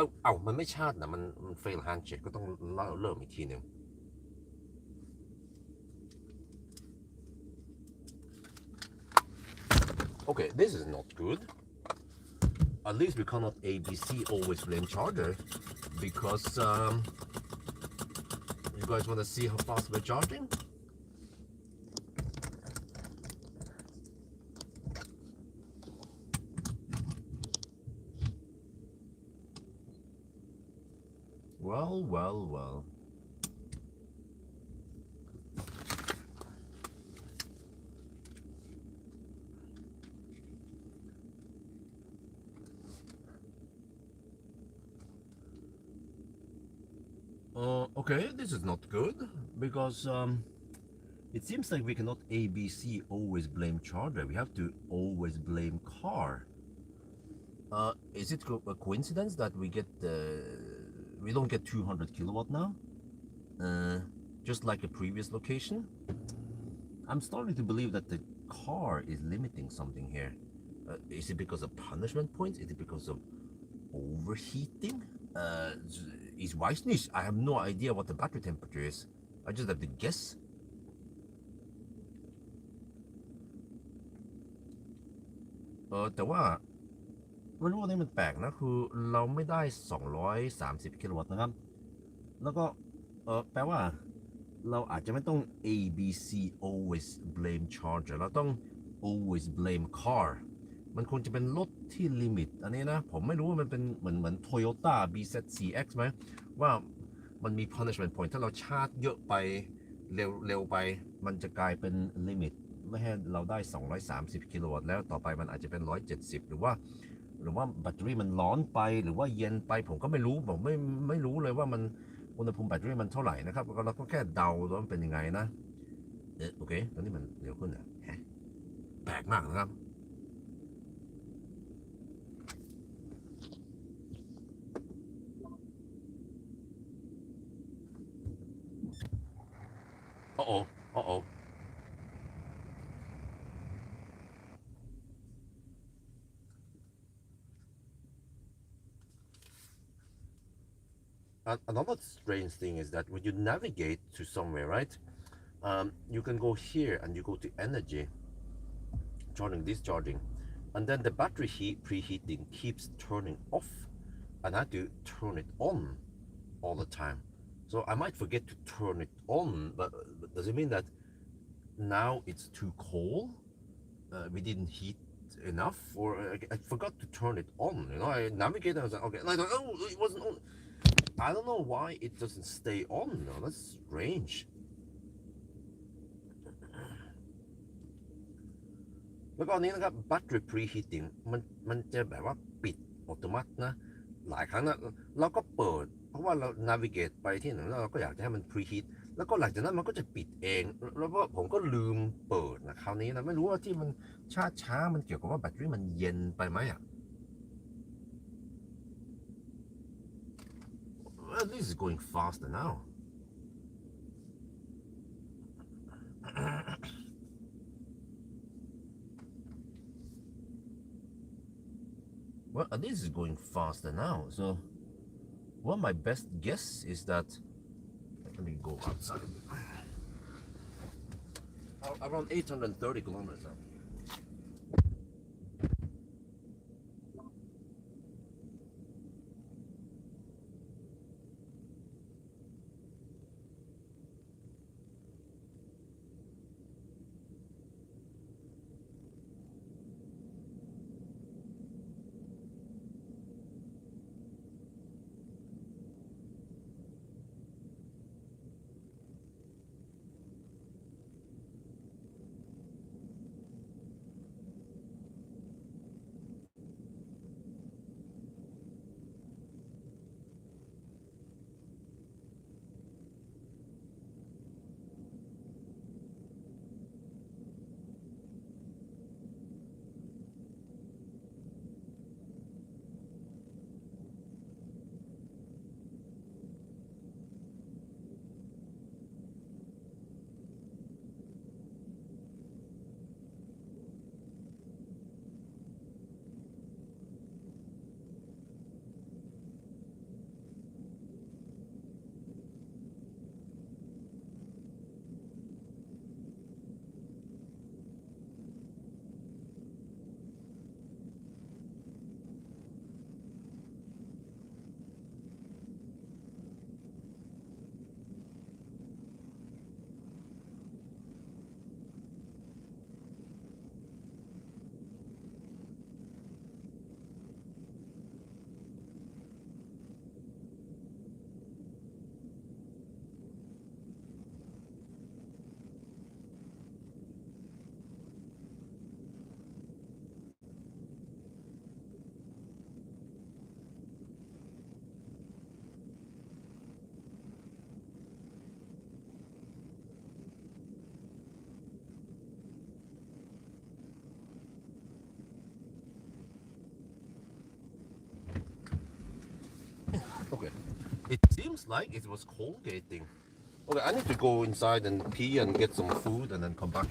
มันไม่ชาร์จนะมัน fail handshake ก็ต้องเริ่มอีกทีหนึ่ง Okay, this is not good. At least we cannot ABC always blame charger because you guys want to see how fast we're charging? Well. Okay, this is not good because it seems like we cannot ABC always blame charger. We have to always blame car. Is it a coincidence that we don't get 200 kilowatt now? Just like a previous location? I'm starting to believe that the car is limiting something here. Is it because of punishment points? Is it because of overheating? Is Weissnish? I have no idea what the battery temperature is. I just have to guess. But ไม่รู้ว่านี่มันแปลกนะคือเราไม่ได้230กิโลวัตต์นะครับแล้วก็แปลว่าเราอาจจะไม่ต้อง ABC always blame charger เราต้อง always blame car มันคงจะเป็นรถที่ลิมิตอันนี้นะผมไม่รู้ว่ามันเป็นเหมือน Toyota BZ4X ไหมว่ามันมี punishment point ถ้าเราชาร์จเยอะไปเร็วไปมันจะกลายเป็นลิมิตไม่ให้เราได้230กิโลวัตต์แล้วต่อไปมันอาจจะเป็น170หรือว่าแบตเตอรี่มันร้อนไปหรือว่าเย็นไปผมก็ไม่รู้ผมไม่รู้เลยว่ามันอุณหภูมิแบตเตอรี่มันเท่าไหร่นะครับเราก็แค่เดาว่ามันเป็นยังไงนะโอเคตอนนี้มันเร็วขึ้นนะแปลกมากนะครับUh-oh. Another strange thing is that when you navigate to somewhere, right? You can go here and you go to energy, discharging, and then the battery preheating keeps turning off, and I have to turn it on all the time. So I might forget to turn it on, but does it mean that now it's too cold? We didn't heat enough, or I forgot to turn it on. I navigated. I was like, okay, and I thought, it wasn't on. I don't know why it doesn't stay on though. That's strange. แล้วก็อันนี้นะครับ battery preheating มันจะแบบว่าปิดอัตโนมัตินะหลายครั้งนะเราก็เปิดเพราะว่าเรา navigate ไปที่ไหนแล้วเราก็อยากจะให้มัน preheat แล้วก็หลังจากนั้นมันก็จะปิดเองแล้วก็ผมก็ลืมเปิดนะคราวนี้นะไม่รู้ว่าที่มันช้ามันเกี่ยวกับว่าแบตเตอรี่มันเย็นไปไหมอ่ะWell, this is going faster now. Well, this is going faster now. So, well, my best guess is that. Let me go outside. Around 830 kilometers now. seems like it was colgating. Okay, I need to go inside and pee and get some food and then come back.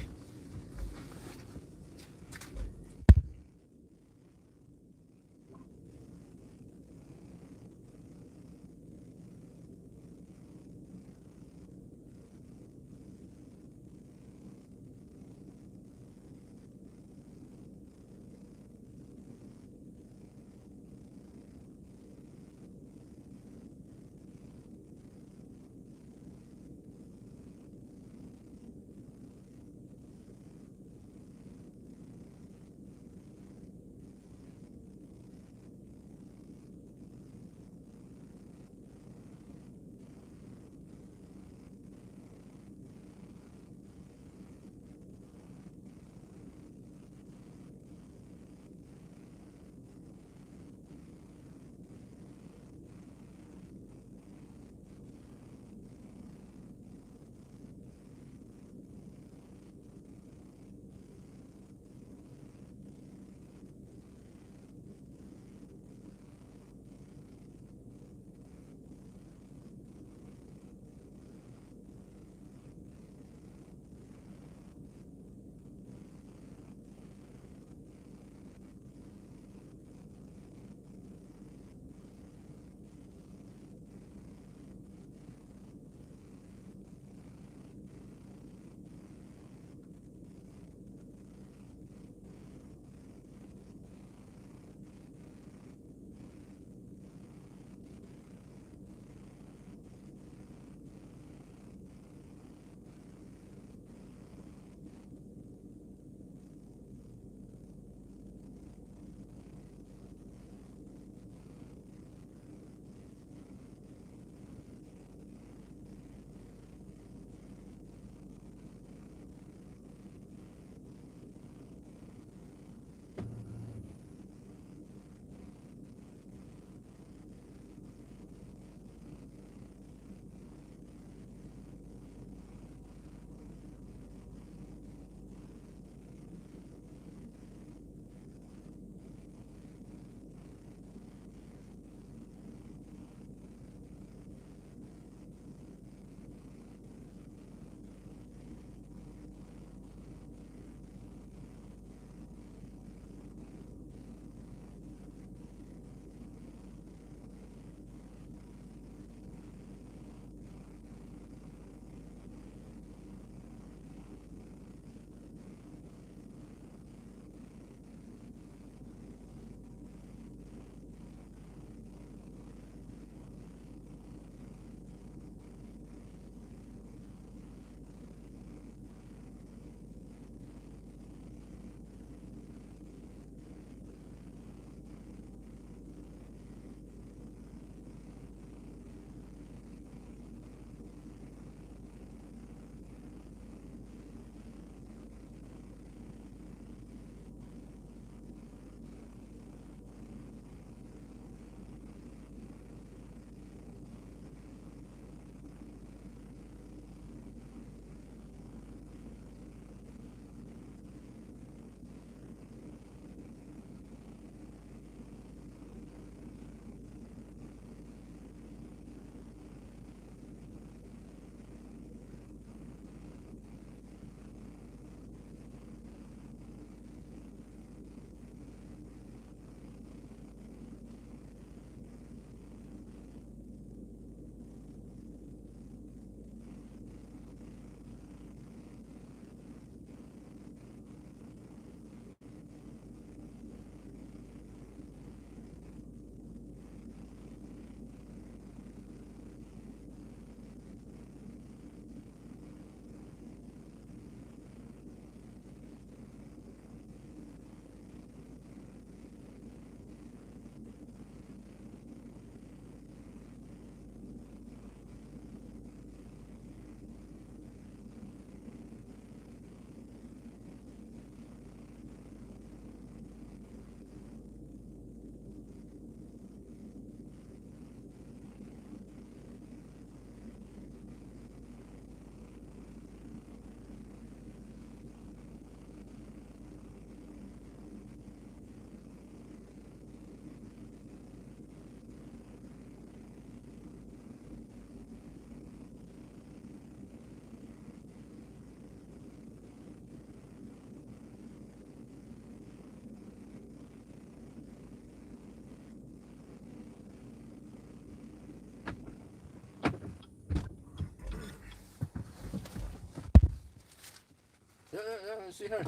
Yeah, see here.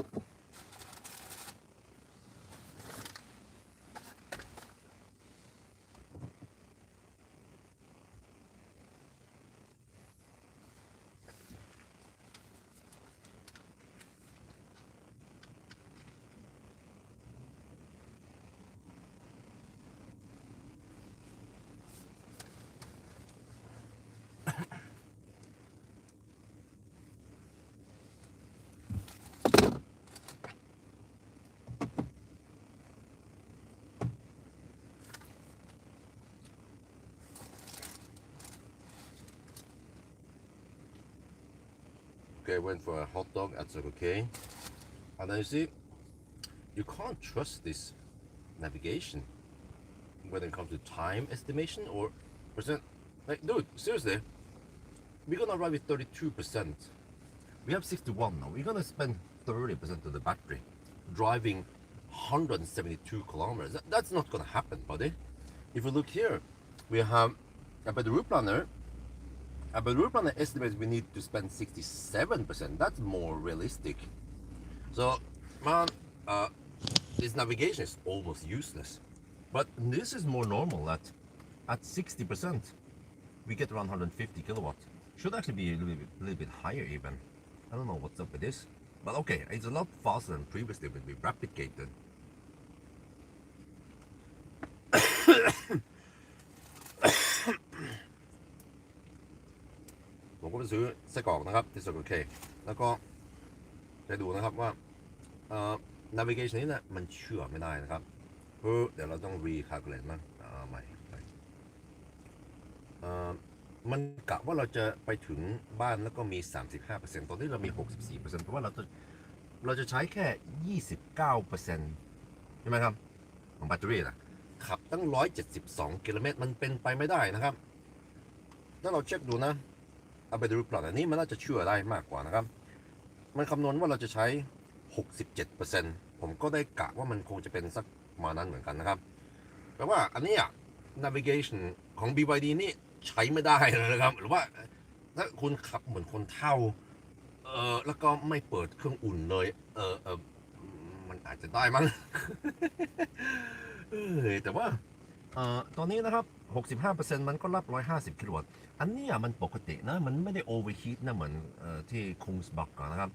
Okay, went for a hot dog at Circle K. And then you see, you can't trust this navigation when it comes to time estimation or percent. Like, dude, seriously, we're gonna arrive with 32%. We have 61 now. We're gonna spend 30% of the battery driving 172 kilometers. That's not gonna happen, buddy. If you look here, we have a better route planner. A better route planner estimates we need to spend 67%. That's more realistic. So, man, this navigation is almost useless. But this is more normal that at 60%, we get around 150 kilowatt. Should actually be a little bit higher even. I don't know what's up with this. But okay, it's a lot faster than previously when we rapid gated. ผมก็ไปซื้อไส้กรอกนะครับที่Circle Kแล้วก็จะดูนะครับว่าnavigation นี้เนี่ยมันเชื่อไม่ได้นะครับเดี๋ยวเราต้อง recalculate นะใหม่มันกะว่าเราจะไปถึงบ้านแล้วก็มี 35% ตอนนี้เรามี 64% เพราะว่าเราจะใช้แค่ 29% ใช่ไหมครับของแบตเตอรี่นะขับตั้ง172กิโลเมตรมันเป็นไปไม่ได้นะครับถ้าเราเช็คดูนะเอาไปดูปลอดอันนี้มันน่าจะเชื่อได้มากกว่านะครับมันคำนวณว่าเราจะใช้ 67% ผมก็ได้กะว่ามันคงจะเป็นสักมานั้นเหมือนกันนะครับแปลว่าอันนี้navigation ของ BYD นี่ใช้ไม่ได้เลยนะครับหรือว่าถ้าคุณขับเหมือนคนเฒ่าแล้วก็ไม่เปิดเครื่องอุ่นเลยมันอาจจะได้มั้ง แต่ว่าตอนนี้นะครับ 65% มันก็รับ150 กิโลวัตต์อันนี้มันปกตินะมันไม่ได้ overheat นะเหมือนที่คุงสบักนะครับ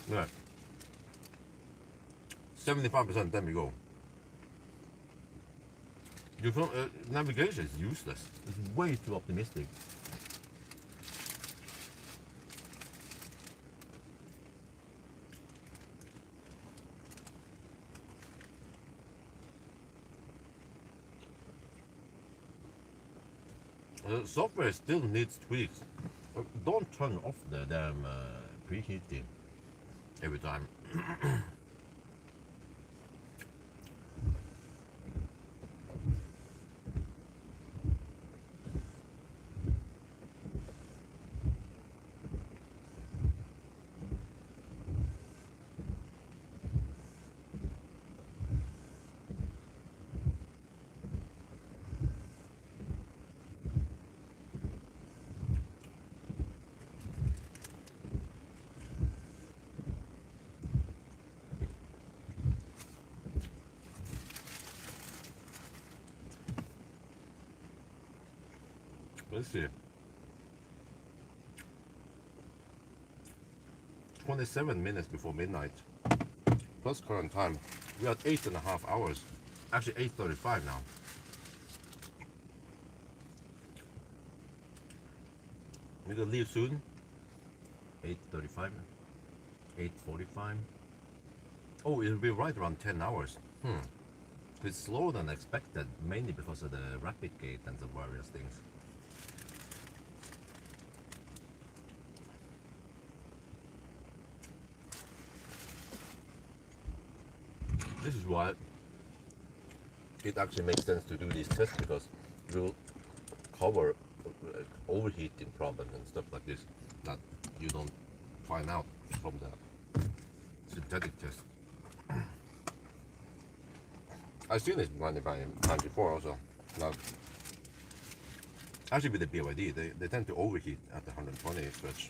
เนี่ย 75% then we go. Your navigation is useless. It's way too optimistic. The software still needs tweaks. Don't turn off the damn preheating every time. Let's see. 27 minutes before midnight. Plus current time. We are at 8.5 hours. Actually 8:35 now. We're gonna leave soon. 8:35. 8:45. Oh, it'll be right around 10 hours. It's slower than expected, mainly because of the rapid gate and the various things. This is why it actually makes sense to do these tests because we'll cover overheating problems and stuff like this that you don't find out from the synthetic test. I've seen it running by time before also. Now, actually with the BYD, they tend to overheat at the 120 stretch.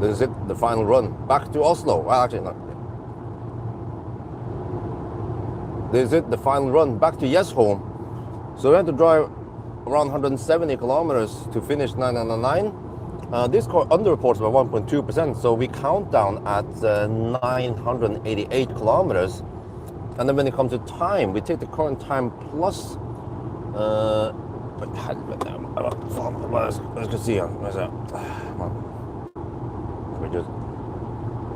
This is it, the final run back to Oslo. Well, actually not. This is it, the final run back to Jesholm. So we had to drive around 170 kilometers to finish 999. This car underreports by 1.2%, so we count down at 988 kilometers. And then when it comes to time, we take the current time plus. Let's see here. Where's that? We just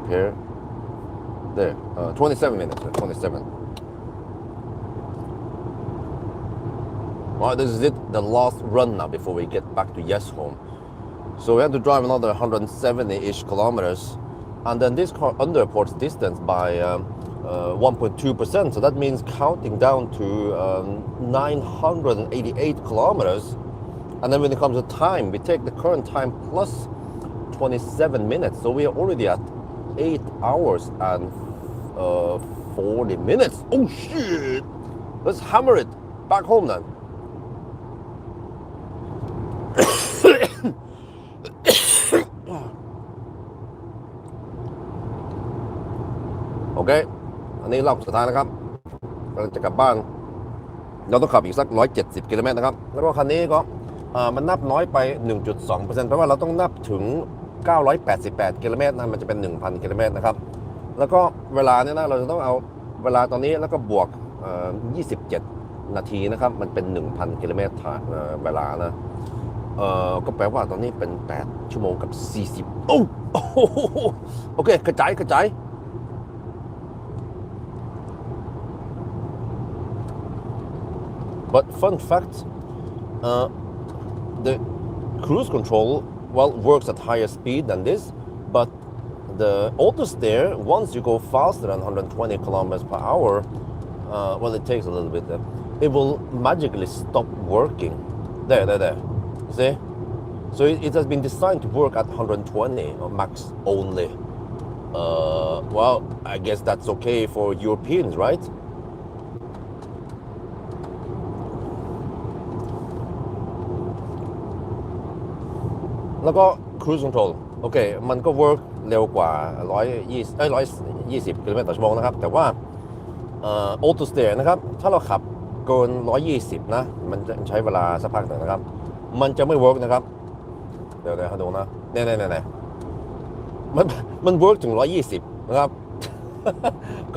here, there. 27 minutes. 27. Right, this is it. The last run now before we get back to Jesholm. So we have to drive another 170-ish kilometers, and then this car underreports distance by 1.2%. So that means counting down to 988 kilometers. And then when it comes to time, we take the current time plus 27 minutes. So we are already at 8 hours and 40 minutes. Oh shit! Let's hammer it back home then. Okay, อันนี้รอบสุดท้ายนะครับกำลังจะกลับบ้าน เราต้องขับอีกสัก170 กิโลเมตรนะครับแล้วก็คันนี้ก็มันนับน้อยไป 1.2% เพราะว่าเราต้องนับถึง988 กิโลเมตรนะมันจะเป็น 1,000 กิโลเมตรนะครับแล้วก็เวลาเนี่ยนะเราจะต้องเอาเวลาตอนนี้แล้วก็บวก27 นาทีนะครับมันเป็น 1,000 กิโลเมตรเวลานะก็แปลว่าตอนนี้เป็น8 ชั่วโมงกับ40โอ้โอเคกระจาย But fun fact, the cruise control works at higher speed than this, but the auto steer, once you go faster than 120 kilometers per hour, it takes a little bit. It will magically stop working. There. See? So it has been designed to work at 120 max only. I guess that's okay for Europeans, right? แล้วก็ cruise control โอเคมันก็ work เร็วกว่า120 กิโลเมตรต่อชั่วโมงนะครับแต่ว่าauto steer นะครับถ้าเราขับเกิน120นะมันจะใช้เวลาสักพักหนึ่งนะครับมันจะไม่ work นะครับเดี๋ยวให้ดูนะเนี่ยมัน work ถึง120นะครับ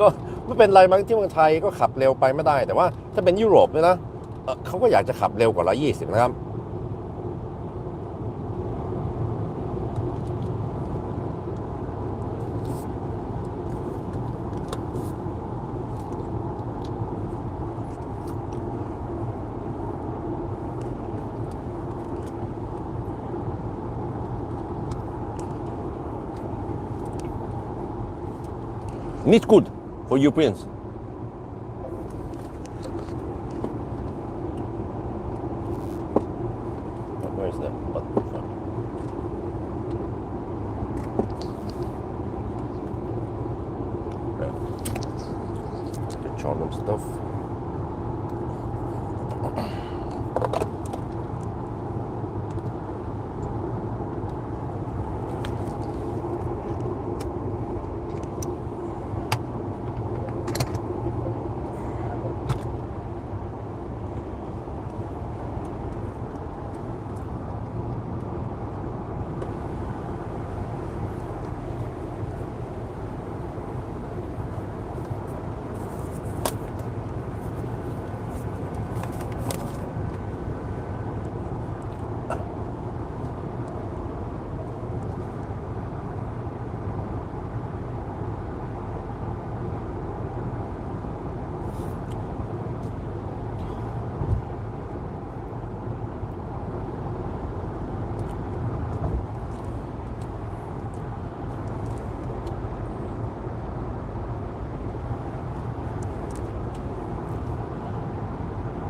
ก็ไม่เป็นไรมั้งที่เมืองไทยก็ขับเร็วไปไม่ได้แต่ว่าถ้าเป็นยุโรปเนี่ยนะเขาก็อยากจะขับเร็วกว่า120นะครับ Nicht gut for Europeans. Where is that button from? Okay. The charm stuff.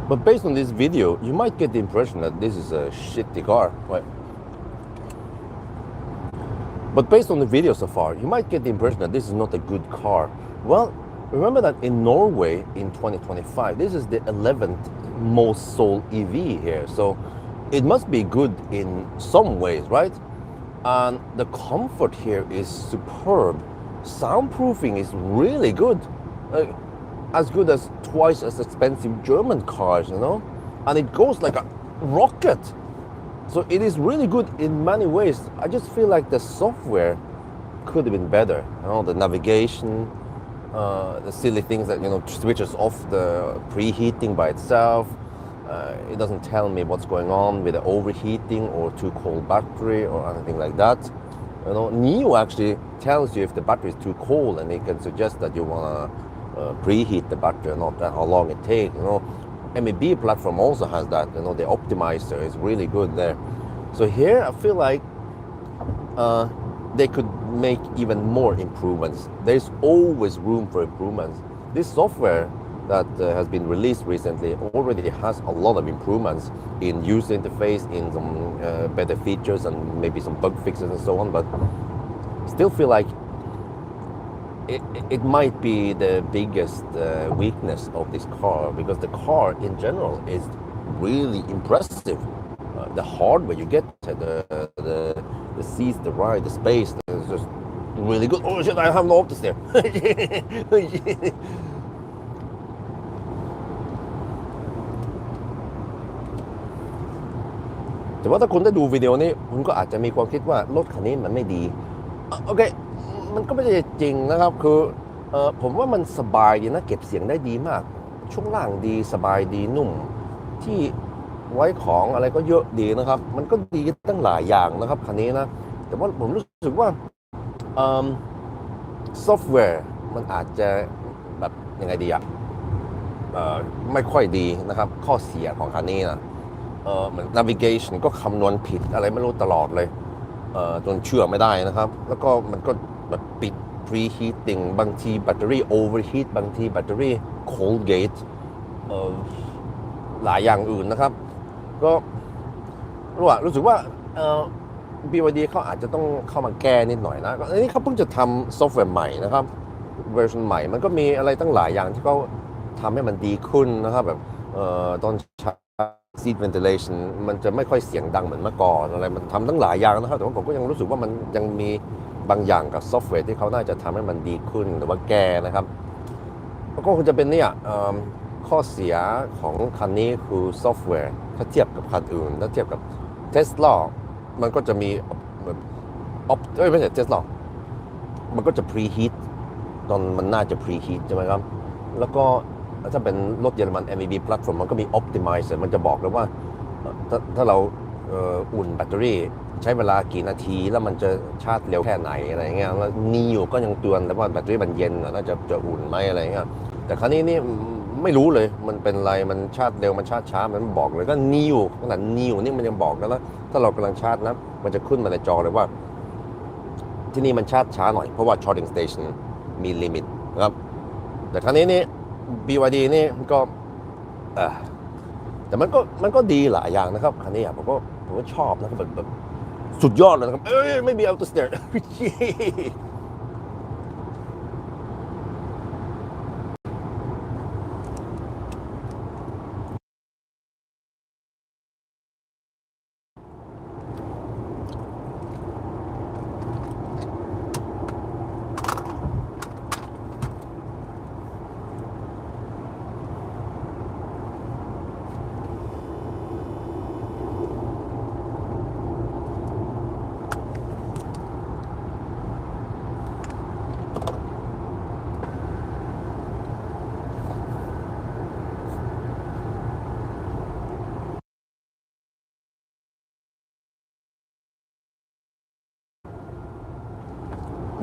But based on this video, you might get the impression that this is a shitty car, right? But based on the video so far, you might get the impression that this is not a good car. Well, remember that in Norway in 2025, this is the 11th most sold EV here. So it must be good in some ways, right? And the comfort here is superb. Soundproofing is really good. As good as twice as expensive German cars, you know? And it goes like a rocket. So it is really good in many ways. I just feel like the software could have been better. You know, the navigation, the silly things that, you know, switches off the preheating by itself. It doesn't tell me what's going on with the overheating or too cold battery or anything like that. You know, NIO actually tells you if the battery is too cold, and it can suggest that you want to preheat the battery, not that how long it takes. You know, MEB platform also has that. You know, the optimizer is really good there. So here I feel like they could make even more improvements. There's always room for improvements. This software that has been released recently already has a lot of improvements in user interface, in some better features and maybe some bug fixes and so on, but still feel like it might be the biggest weakness of this car, because the car in general is really impressive. The hardware you get, the seats, the ride, the space, is just really good. Oh shit, I have no optics there. แต่ว่าถ้าคุณได้ดูวิดีโอนี้คุณก็อาจจะมีความคิดว่ารถคันนี้มันไม่ดีโอเคมันก็ไม่ใช่จริงนะครับคือผมว่ามันสบายดีนะเก็บเสียงได้ดีมากช่วงล่างดีสบายดีนุ่มที่ไว้ของอะไรก็เยอะดีนะครับมันก็ดีตั้งหลายอย่างนะครับคันนี้นะแต่ว่าผมรู้สึกว่าซอฟต์แวร์มันอาจจะแบบยังไงดีอะไม่ค่อยดีนะครับข้อเสียของคันนี้นะเหมือน navigation ก็คำนวณผิดอะไรไม่รู้ตลอดเลยจนเชื่อไม่ได้นะครับแล้วก็มันก็แบบปิด preheating บางทีแบตเตอรี่ overheat บางทีแบตเตอรี่ cold gate หลายอย่างอื่นนะครับก็รู้สึกว่าBYD เขาอาจจะต้องเข้ามาแก้นิดหน่อยนะอันนี้เขาเพิ่งจะทำซอฟต์แวร์ใหม่นะครับเวอร์ชันใหม่มันก็มีอะไรตั้งหลายอย่างที่เขาทำให้มันดีขึ้นนะครับแบบตอนใช้ seat ventilation มันจะไม่ค่อยเสียงดังเหมือนเมื่อก่อนอะไรมันทำตั้งหลายอย่างนะครับแต่ว่าผมก็ยังรู้สึกว่ามันยังมีบางอย่างกับซอฟต์แวร์ที่เขาน่าจะทำให้มันดีขึ้นหรือว่าแก้นะครับแล้วก็คงจะเป็นเนี่ยข้อเสียของคันนี้คือซอฟต์แวร์ถ้าเทียบกับคันอื่นถ้าเทียบกับ Tesla มันก็จะมีแบบไม่ใช่ Tesla มันก็จะ preheat ตอนมันน่าจะ preheat ใช่ไหมครับแล้วก็ถ้าเป็นรถเยอรมัน MEB platform มันก็มี optimizer มันจะบอกเลยว่าถ้าเราอุ่นแบตเตอรี่ใช้เวลากี่นาทีแล้วมันจะชาร์จเร็วแค่ไหนอะไรเงี้ยแล้วนีอยู่ก็ยังเตือนแต่ว่าแบตเตอรี่มันเย็นน่าจะอุ่นไหมอะไรเงี้ยแต่ครั้นี้นี่ไม่รู้เลยมันเป็นไรมันชาร์จเร็วมันชาร์จช้ามันบอกเลยก็นีอยู่ขนาดนีอยู่นี่มันยังบอกแล้วถ้าเรากำลังชาร์จนะมันจะขึ้นมาในจอเลยว่าที่นี่มันชาร์จช้าหน่อยเพราะว่า charging station มีลิมิตนะครับแต่ครั้นี้นี่ BYD นี่ก็แต่มันก็ดีหลายอย่างนะครับคันนี้ผมก็ชอบนะครับแบบสุดยอดเลยนะครับไม่มีอัลโตสเตอร์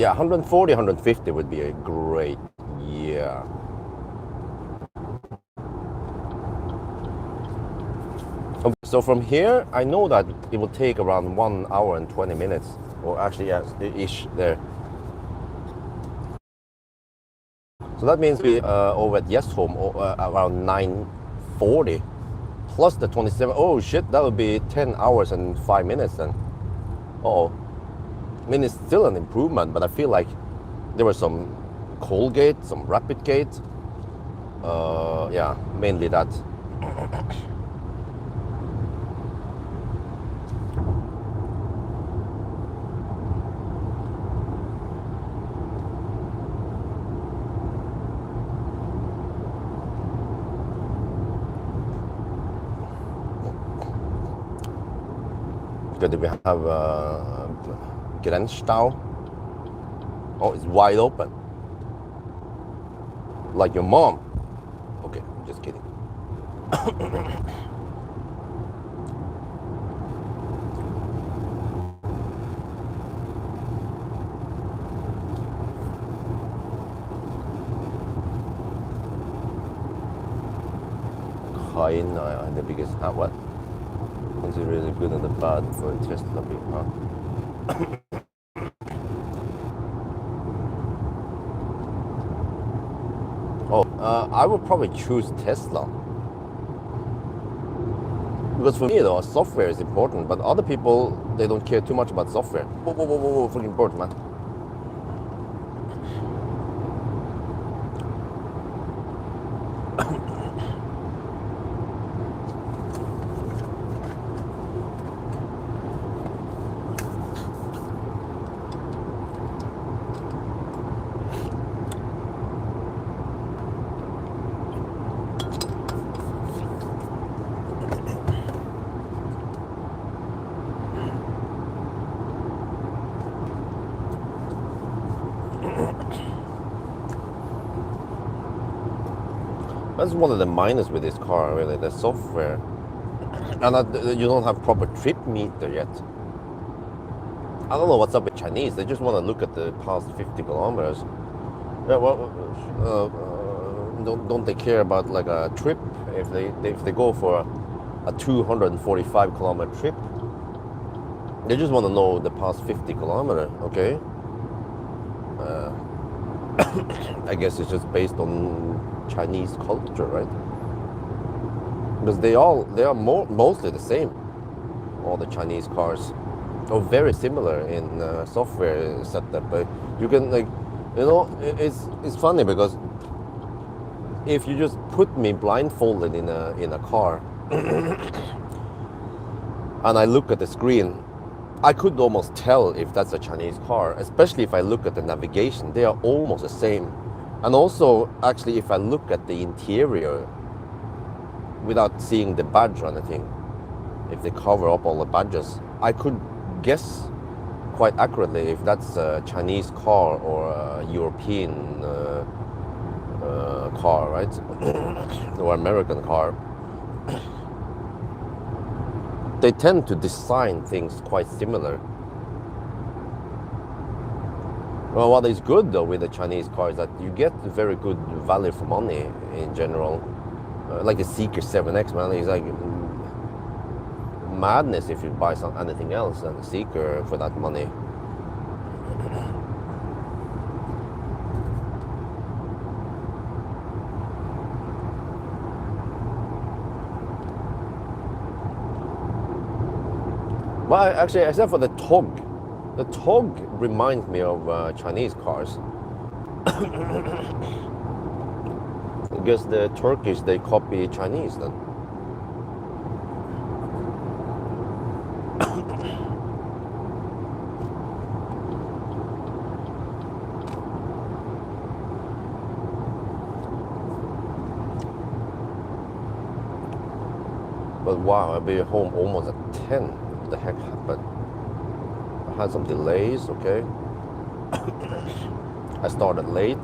Yeah, 140, 150 would be a great year. So from here, I know that it will take around 1 hour and 20 minutes, or actually, yes, ish there. So that means we over at Yes Home around 9:40, plus the 27. Oh shit, that would be 10 hours and 5 minutes then. Uh-oh. I mean, it's still an improvement, but I feel like there were some cold gate, some rapid gate. Yeah, mainly that. Good, we have Grenzstau. Oh, it's wide open. Like your mom. Okay, I'm just kidding. Kind the biggest what? Is it really good and the bad for a Tesla, huh? I would probably choose Tesla. Because for me, though, software is important, but other people, they don't care too much about software. Whoa, freaking important, man. That's one of the minus with this car, really, the software. And you don't have proper trip meter yet. I don't know what's up with Chinese. They just want to look at the past 50 kilometers. Yeah, well, don't they care about like a trip? If they go for a 245 kilometer trip, they just want to know the past 50 kilometers. Okay. I guess it's just based on Chinese culture, right? Because they are mostly the same. All the Chinese cars are very similar in software setup. But you can it's funny because if you just put me blindfolded in a car and I look at the screen, I could almost tell if that's a Chinese car, especially if I look at the navigation. They are almost the same. And also, actually, if I look at the interior without seeing the badge or anything, if they cover up all the badges, I could guess quite accurately if that's a Chinese car or a European car, right? Or American car. They tend to design things quite similar. Well, what is good though with the Chinese car is that you get very good value for money in general. Like the Seeker 7X, man, it's like madness if you buy anything else than the Seeker for that money. Well, actually, except for the Tog. The Tog reminds me of Chinese cars. I guess the Turkish, they copy Chinese then. But wow, I'll be home almost at 10. What the heck happened? I had some delays, okay. I started late.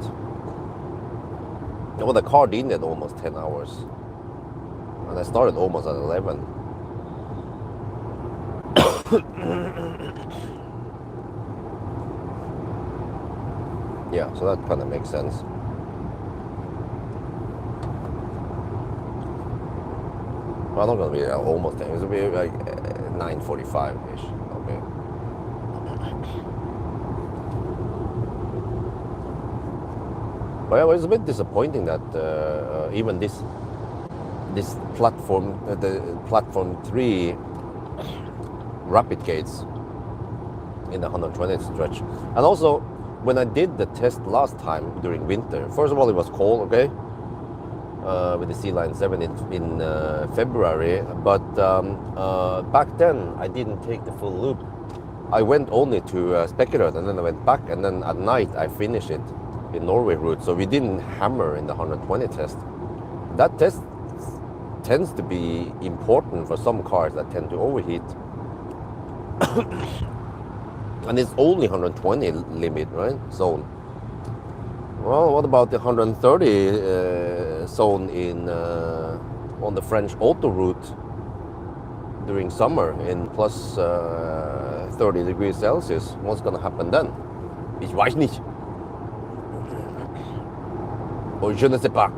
Well, the car needed almost 10 hours. And I started almost at 11. Yeah, so that kind of makes sense. Well, not gonna be almost 10. It's gonna be like 9:45-ish. Okay. Well, it's a bit disappointing that even this platform, the platform 3 rapid gates in the 120 stretch, and also when I did the test last time during winter. First of all, it was cold, okay, with the Sealion 7 in February, but back then I didn't take the full loop. I went only to Spekerød, and then I went back, and then at night I finished it in Norway route, so we didn't hammer in the 120 test. That test tends to be important for some cars that tend to overheat. And it's only 120 limit, right? Zone. Well, what about the 130 zone in on the French auto route during summer in plus 30 degrees Celsius? What's gonna happen then? Ich weiß nicht. Or je ne sais pas.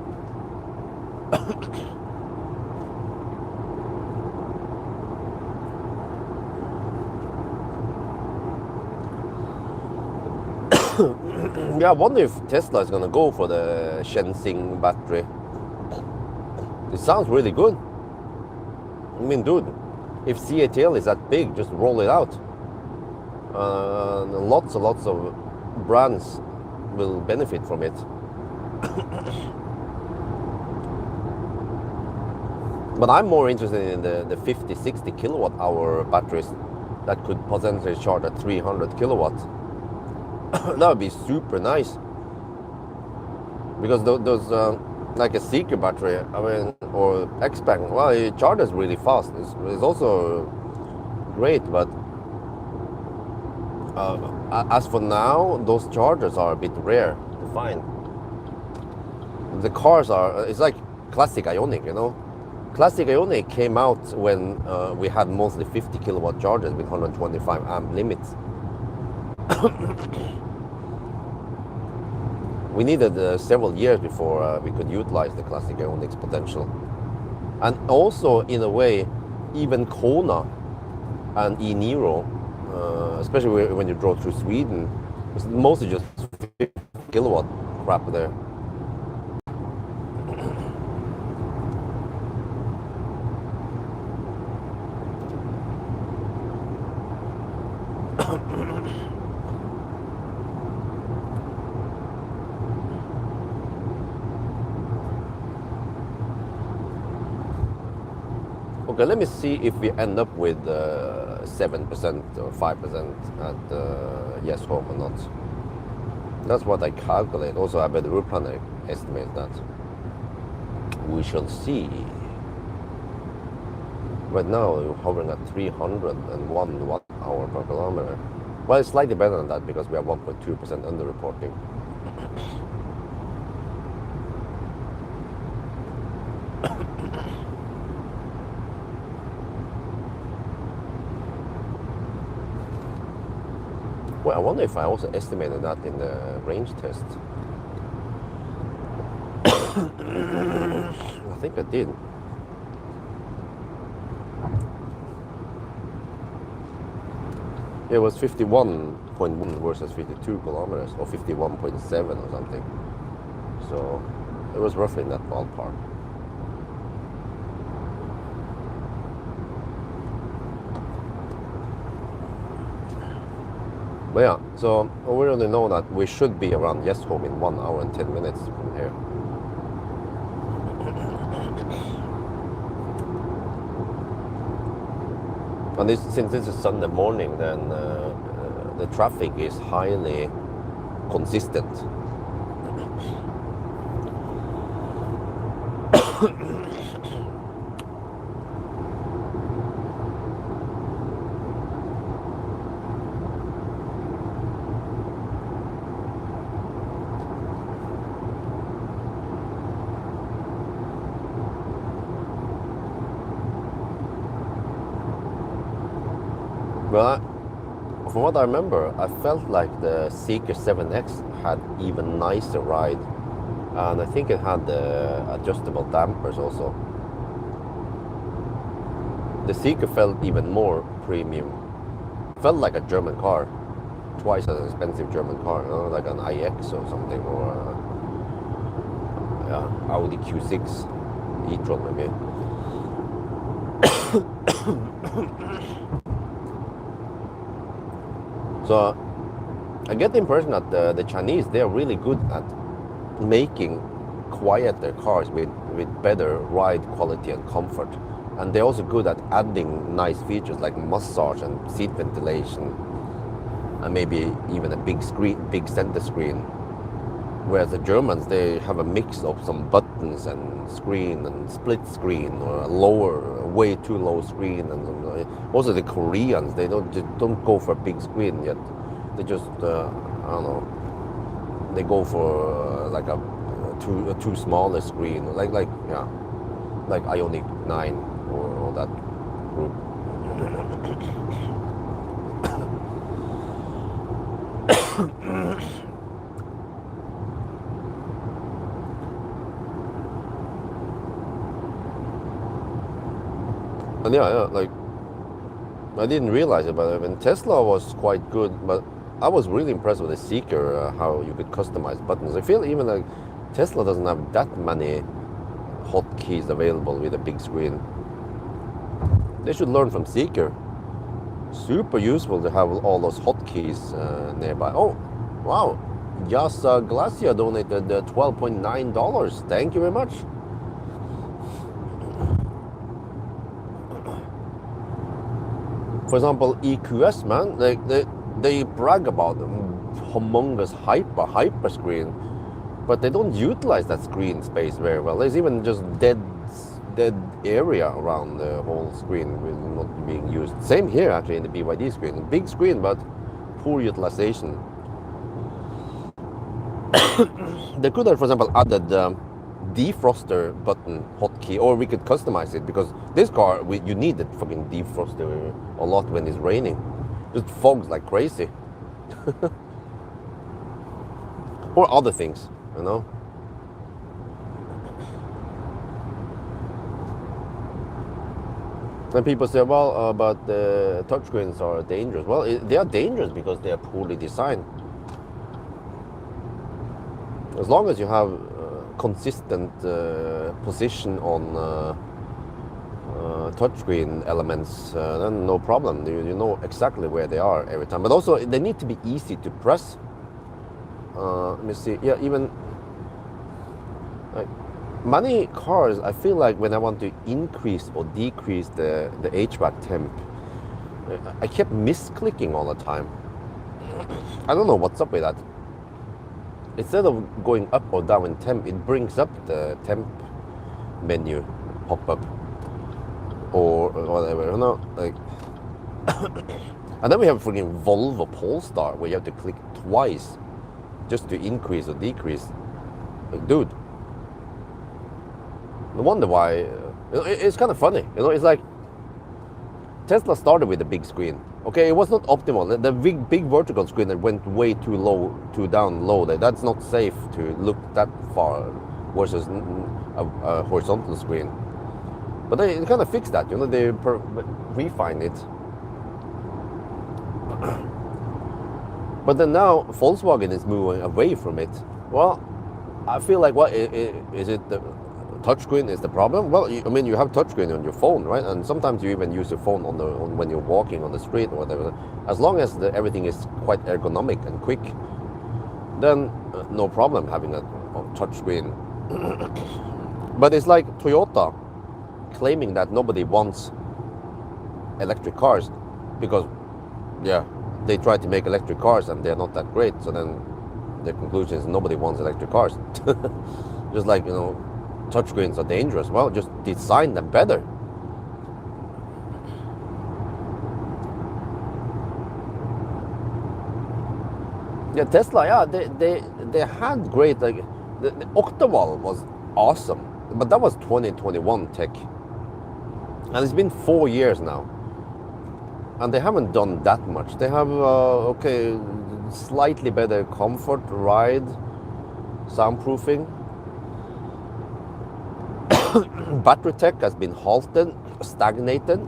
Yeah, I wonder if Tesla is gonna go for the Shenzhen battery. It sounds really good. I mean, dude, if CATL is that big, just roll it out. Lots and lots of brands will benefit from it. But I'm more interested in the 50-60 kilowatt hour batteries that could potentially charge at 300 kilowatts. That would be super nice, because those like a Seeker battery, I mean, or X-Bang, well, it charges really fast. It's also great, but as for now, those chargers are a bit rare to find. The cars are, it's like classic Ioniq, you know. Classic Ioniq came out when we had mostly 50 kilowatt chargers with 125 amp limits. We needed several years before we could utilize the classic Ioniq's potential. And also, in a way, even Kona and E-Niro, especially when you drove through Sweden, it's mostly just 50 kilowatt crap there. Okay, let me see if we end up with 7% or 5% at yes home or not. That's what I calculate. Also, I bet the route planner estimates that. We shall see. Right now, we're hovering at 301 watt-hour per kilometer. Well, it's slightly better than that because we are 1.2% under-reporting. Well, I wonder if I also estimated that in the range test. I think I did. It was 51.1 versus 52 kilometers, or 51.7 or something. So it was roughly in that ballpark. But yeah, so we already know that we should be around yes home in 1 hour and 10 minutes from here. And since this is Sunday morning, then the traffic is highly consistent. But from what I remember, I felt like the Seeker 7X had even nicer ride, and I think it had adjustable dampers also. The Seeker felt even more premium. Felt like a German car, twice as expensive German car, you know, like an iX or something, or Audi Q6 e-tron maybe. So I get the impression that the Chinese, they're really good at making quieter cars with better ride quality and comfort. And they're also good at adding nice features like massage and seat ventilation, and maybe even a big center screen. Whereas the Germans, they have a mix of some buttons and screen and split screen, or a lower, way too low screen. And also the Koreans, they don't go for a big screen yet. They just I don't know. They go for like a too smaller screen, like Ioniq 9 or that group. And yeah, like I didn't realize it, but I mean, Tesla was quite good, but I was really impressed with the Seeker, how you could customize buttons. I feel even like Tesla doesn't have that many hotkeys available with a big screen. They should learn from Seeker. Super useful to have all those hotkeys nearby. Oh, wow. Yasa Glacia donated $12.9. Thank you very much. For example, EQS, man, they brag about humongous hyper screen, but they don't utilize that screen space very well. There's even just dead area around the whole screen not being used. Same here actually in the BYD screen. Big screen, but poor utilization. They could have, for example, added defroster button hotkey, or we could customize it, because this car, you need the fucking defroster a lot when it's raining. Just fogs like crazy. Or other things, you know. And people say, well, but the touchscreens are dangerous. Well, they are dangerous because they are poorly designed. As long as you have consistent position on touchscreen elements, then no problem. You know exactly where they are every time. But also, they need to be easy to press. Let me see. Yeah, even like many cars, I feel like when I want to increase or decrease the HVAC temp, I kept misclicking all the time. I don't know what's up with that. Instead of going up or down in temp, it brings up the temp menu pop up or whatever, you know, like. And then we have freaking Volvo Polestar where you have to click twice just to increase or decrease. Like, dude, I wonder why. It's kind of funny, you know. It's like Tesla started with a big screen. Okay, it was not optimal. The big vertical screen that went way too low, too down low. That's not safe to look that far versus a horizontal screen. But they kind of fixed that, you know. They refined it. But then now Volkswagen is moving away from it. Well, I feel like, what is it? The touchscreen is the problem? Well, I mean, you have touchscreen on your phone, right? And sometimes you even use your phone when you're walking on the street or whatever. As long as everything is quite ergonomic and quick, then no problem having a touchscreen. But it's like Toyota claiming that nobody wants electric cars because, yeah, they try to make electric cars and they're not that great. So then the conclusion is nobody wants electric cars. Just like, you know, touchscreens are dangerous. Well, just design them better. Yeah, Tesla, yeah, they had great, like, the Octaval was awesome, but that was 2021 tech. And it's been 4 years now. And they haven't done that much. They have, okay, slightly better comfort, ride, soundproofing. Battery tech has been halted, stagnated.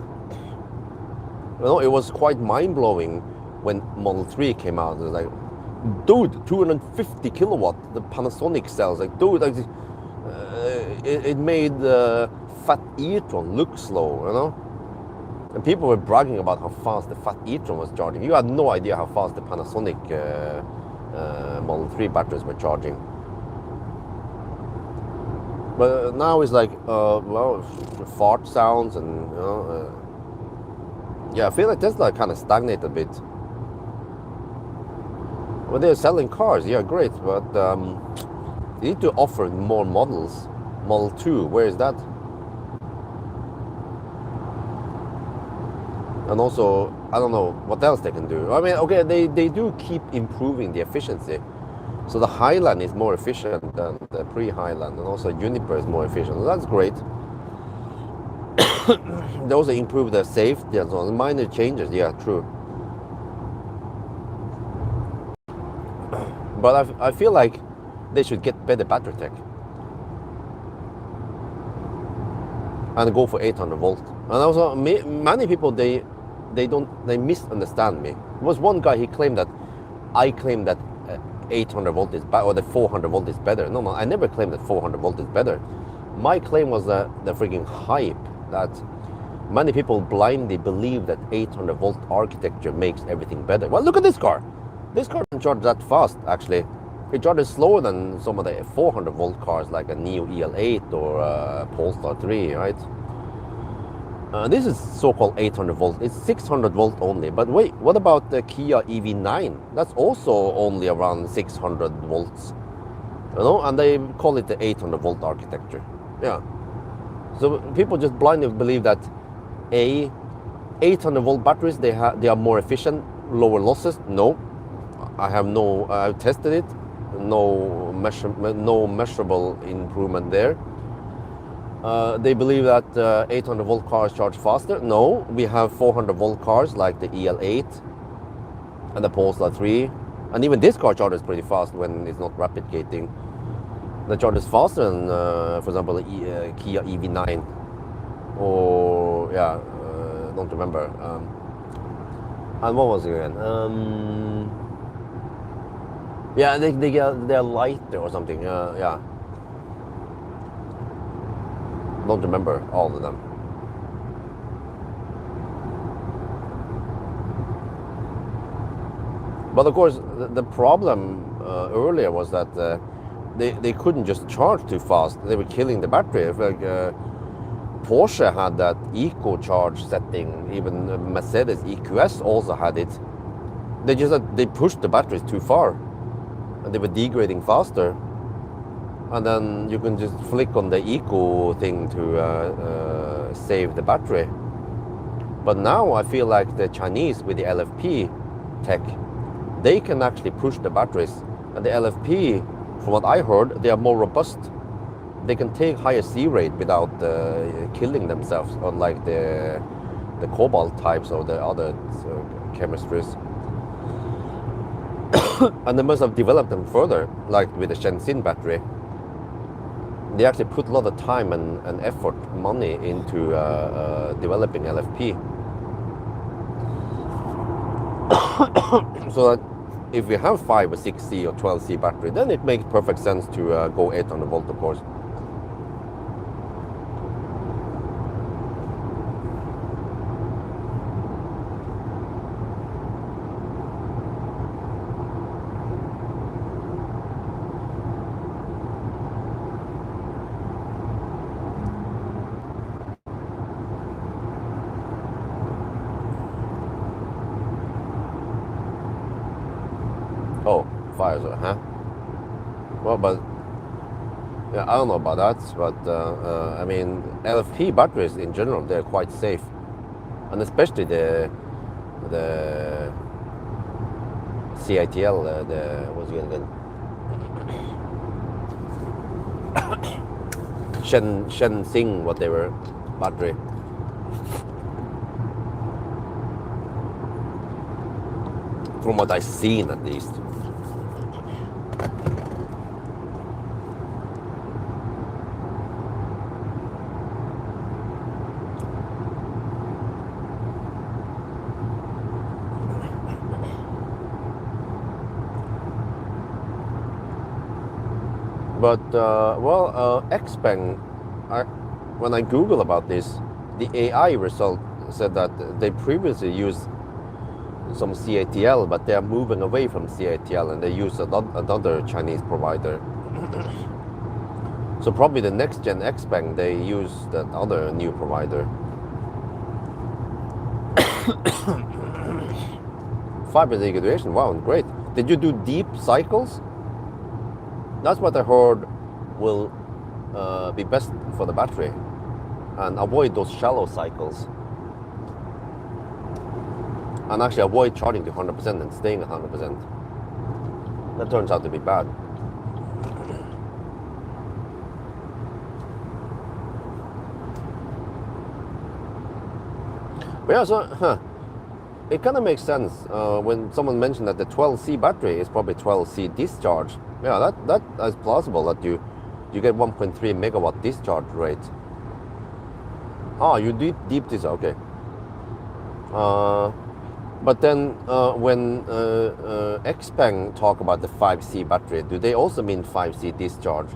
You know, it was quite mind-blowing when Model 3 came out. It was like, dude, 250 kilowatt, the Panasonic cells. Like, dude, like, it made Fat e-tron look slow, you know? And people were bragging about how fast the Fat e-tron was charging. You had no idea how fast the Panasonic Model 3 batteries were charging. But now it's like, well, fart sounds and, you know, yeah, I feel like Tesla kind of stagnated a bit. Well, they're selling cars, yeah, great, but you need to offer more models. Model 2, where is that? And also, I don't know what else they can do. I mean, okay, they do keep improving the efficiency. So the Highland is more efficient than the pre-Highland, and also Juniper is more efficient. So that's great. They also improve the safety and so on. Minor changes, yeah, true. But I feel like they should get better battery tech and go for 800 volt. And also, many people they misunderstand me. There was one guy, he claimed that I claimed that 800 volt is better, or the 400 volt is better. No, I never claimed that 400 volt is better. My claim was the freaking hype that many people blindly believe that 800 volt architecture makes everything better. Well, look at this car. This car doesn't charge that fast, actually. It charges slower than some of the 400 volt cars like a Neo EL8 or a Polestar 3, right? This is so-called 800 volt. It's 600 volt only. But wait, what about the Kia EV9? That's also only around 600 volts. You know, and they call it the 800 volt architecture. Yeah. So people just blindly believe that 800 volt batteries, they are more efficient, lower losses. No, I've tested it. no measurable improvement there. They believe that 800 volt cars charge faster. No, we have 400 volt cars like the EL8 and the Polestar 3, and even this car charges pretty fast when it's not rapid gating. The charges faster than, for example, the Kia EV9 or don't remember. And what was it again? Yeah, they're lighter or something. Yeah. Don't remember all of them. But of course, the problem earlier was that they couldn't just charge too fast. They were killing the battery. Like Porsche had that eco charge setting. Even Mercedes EQS also had it. They pushed the batteries too far, and they were degrading faster. And then you can just flick on the eco thing to save the battery. But now I feel like the Chinese with the LFP tech, they can actually push the batteries. And the LFP, from what I heard, they are more robust. They can take higher C rate without killing themselves, unlike the cobalt types or the other chemistries. And they must have developed them further, like with the Shenzhen battery. They actually put a lot of time and effort, money into developing LFP. So that if we have 5 or 6C or 12C battery, then it makes perfect sense to go 800 volt, of course. Oh, fires, huh? Well, but yeah, I don't know about that, but I mean, LFP batteries in general, they're quite safe, and especially the CATL, what's it again? Shenzhen, whatever battery. From what I've seen, at least. But Xpeng, when I Google about this, the AI result said that they previously used some CATL, but they are moving away from CATL and they use another Chinese provider. So probably the next gen Xpeng, they use that other new provider. 5 degradation, wow, great. Did you do deep cycles? That's what I heard will be best for the battery, and avoid those shallow cycles. And actually avoid charging to 100% and staying at 100%. That turns out to be bad. But yeah, so it kind of makes sense when someone mentioned that the 12C battery is probably 12C discharge. Yeah, that is plausible that you get 1.3 megawatt discharge rate. Ah, you did deep discharge, okay. But then when Xpeng talk about the 5C battery, do they also mean 5C discharge?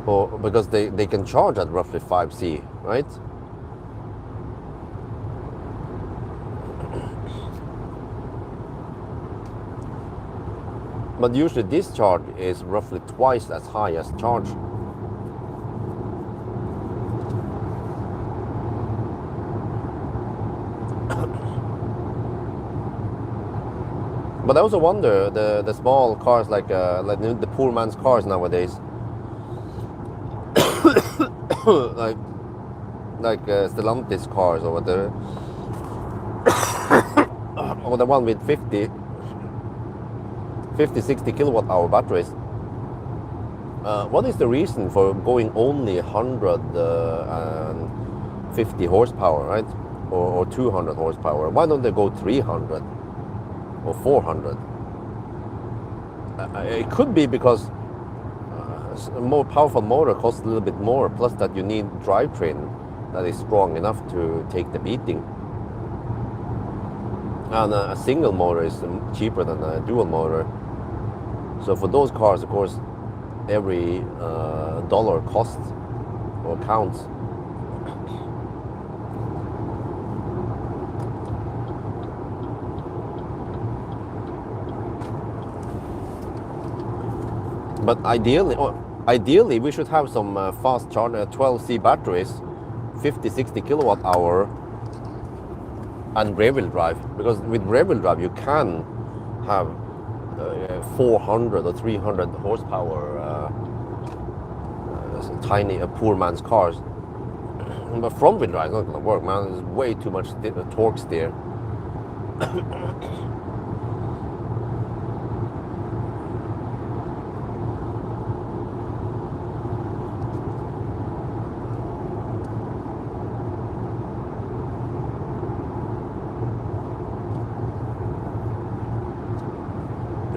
Or because they can charge at roughly 5C, right? But usually discharge is roughly twice as high as charge. But I also wonder the small cars like the poor man's cars nowadays, like Stellantis cars or whatever, or the one with 50 50-60 kilowatt hour batteries. What is the reason for going only 150 horsepower, right? Or 200 horsepower? Why don't they go 300 or 400? It could be because a more powerful motor costs a little bit more, plus that you need drivetrain that is strong enough to take the beating. And a single motor is cheaper than a dual motor. So for those cars, of course, every dollar costs or counts. But ideally, we should have some fast charger 12C batteries, 50-60 kilowatt hour, and rear-wheel drive. Because with rear-wheel drive, you can have 400 or 300 horsepower tiny poor man's cars. But front-wheel drive is not going to work, man. There's way too much torque steer.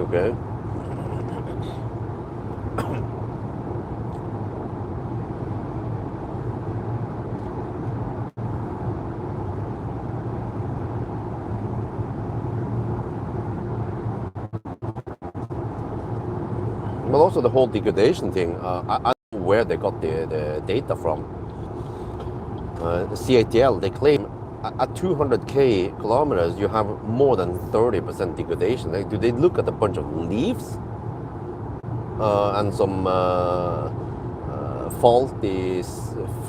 Okay. But also the whole degradation thing, I don't know where they got the data from. CATL, they claim at 200k kilometers you have more than 30% degradation. Like, do they look at a bunch of leaves and some faulty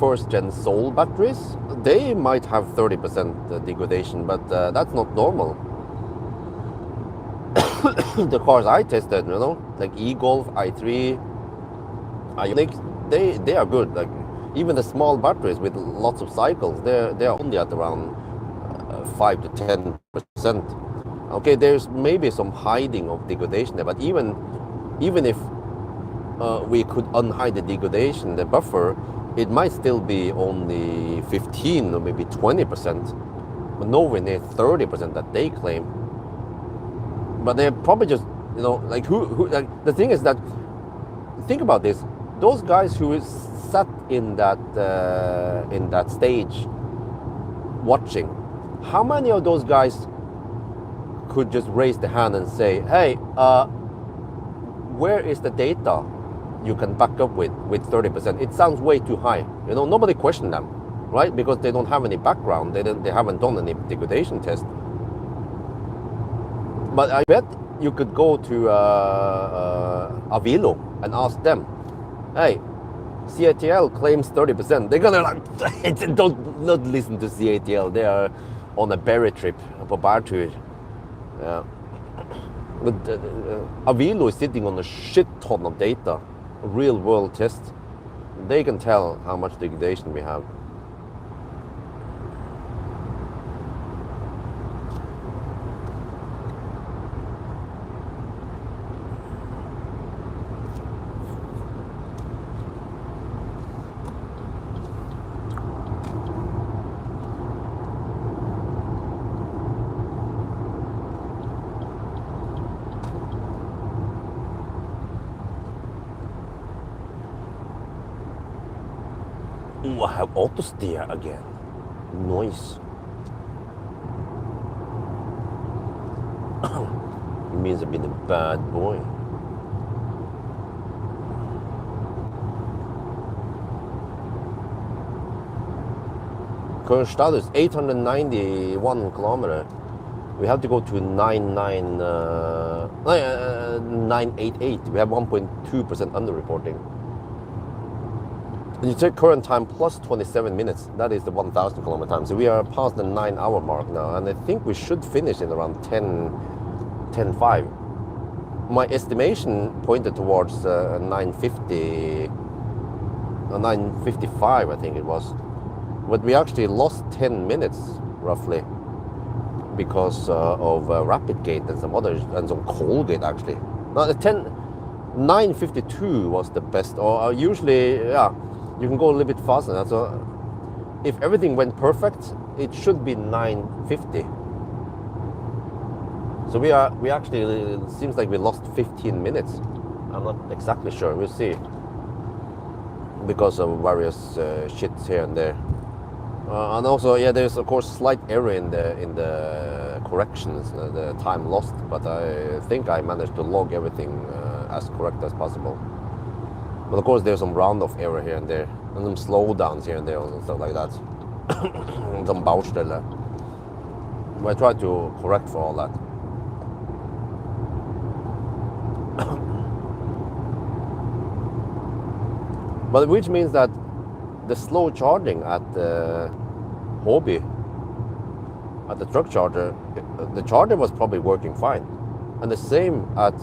first-gen Soul batteries? They might have 30% degradation, but that's not normal. The cars I tested, you know, like e-Golf, i3, Ioniq, they are good. Like even the small batteries with lots of cycles, they're only at around 5 to 10%. Okay, there's maybe some hiding of degradation there, but even if we could unhide the degradation, the buffer, it might still be only 15 or maybe 20%, but nowhere near 30% that they claim. But they're probably just, you know, like who like the thing is that, think about this, those guys who sat in that stage watching, how many of those guys could just raise the hand and say, hey, where is the data you can back up with 30%? It sounds way too high. You know, nobody questioned them, right? Because they don't have any background. They haven't done any degradation test. But I bet you could go to Avilo and ask them, hey, CATL claims 30%. They're gonna like, don't listen to CATL. They are on a berry trip, på bærtur. Yeah. But Avilo is sitting on a shit ton of data, real world tests. They can tell how much degradation we have. Ooh, I have auto steer again. Nice. It means I've been a bad boy. Current status 891 kilometer. We have to go to 988. We have 1.2% underreporting. You take current time plus 27 minutes. That is the 1,000 kilometer time. So we are past the 9-hour mark now, and I think we should finish in around 10:05. My estimation pointed towards 9:50, 9:55, I think it was. But we actually lost 10 minutes roughly because of rapid gate and some others and some coal gate actually. Now the 9:52 was the best, or usually, yeah, you can go a little bit faster. So if everything went perfect, it should be 9:50. So we actually, it seems like we lost 15 minutes. I'm not exactly sure. We'll see. Because of various shits here and there. And also, yeah, there's of course slight error in the corrections, the time lost. But I think I managed to log everything as correct as possible. But of course, there's some round-off error here and there, and some slowdowns here and there, and stuff like that. Some Baustelle. But I try to correct for all that. But which means that the slow charging at Hobby, at the truck charger, the charger was probably working fine. And the same at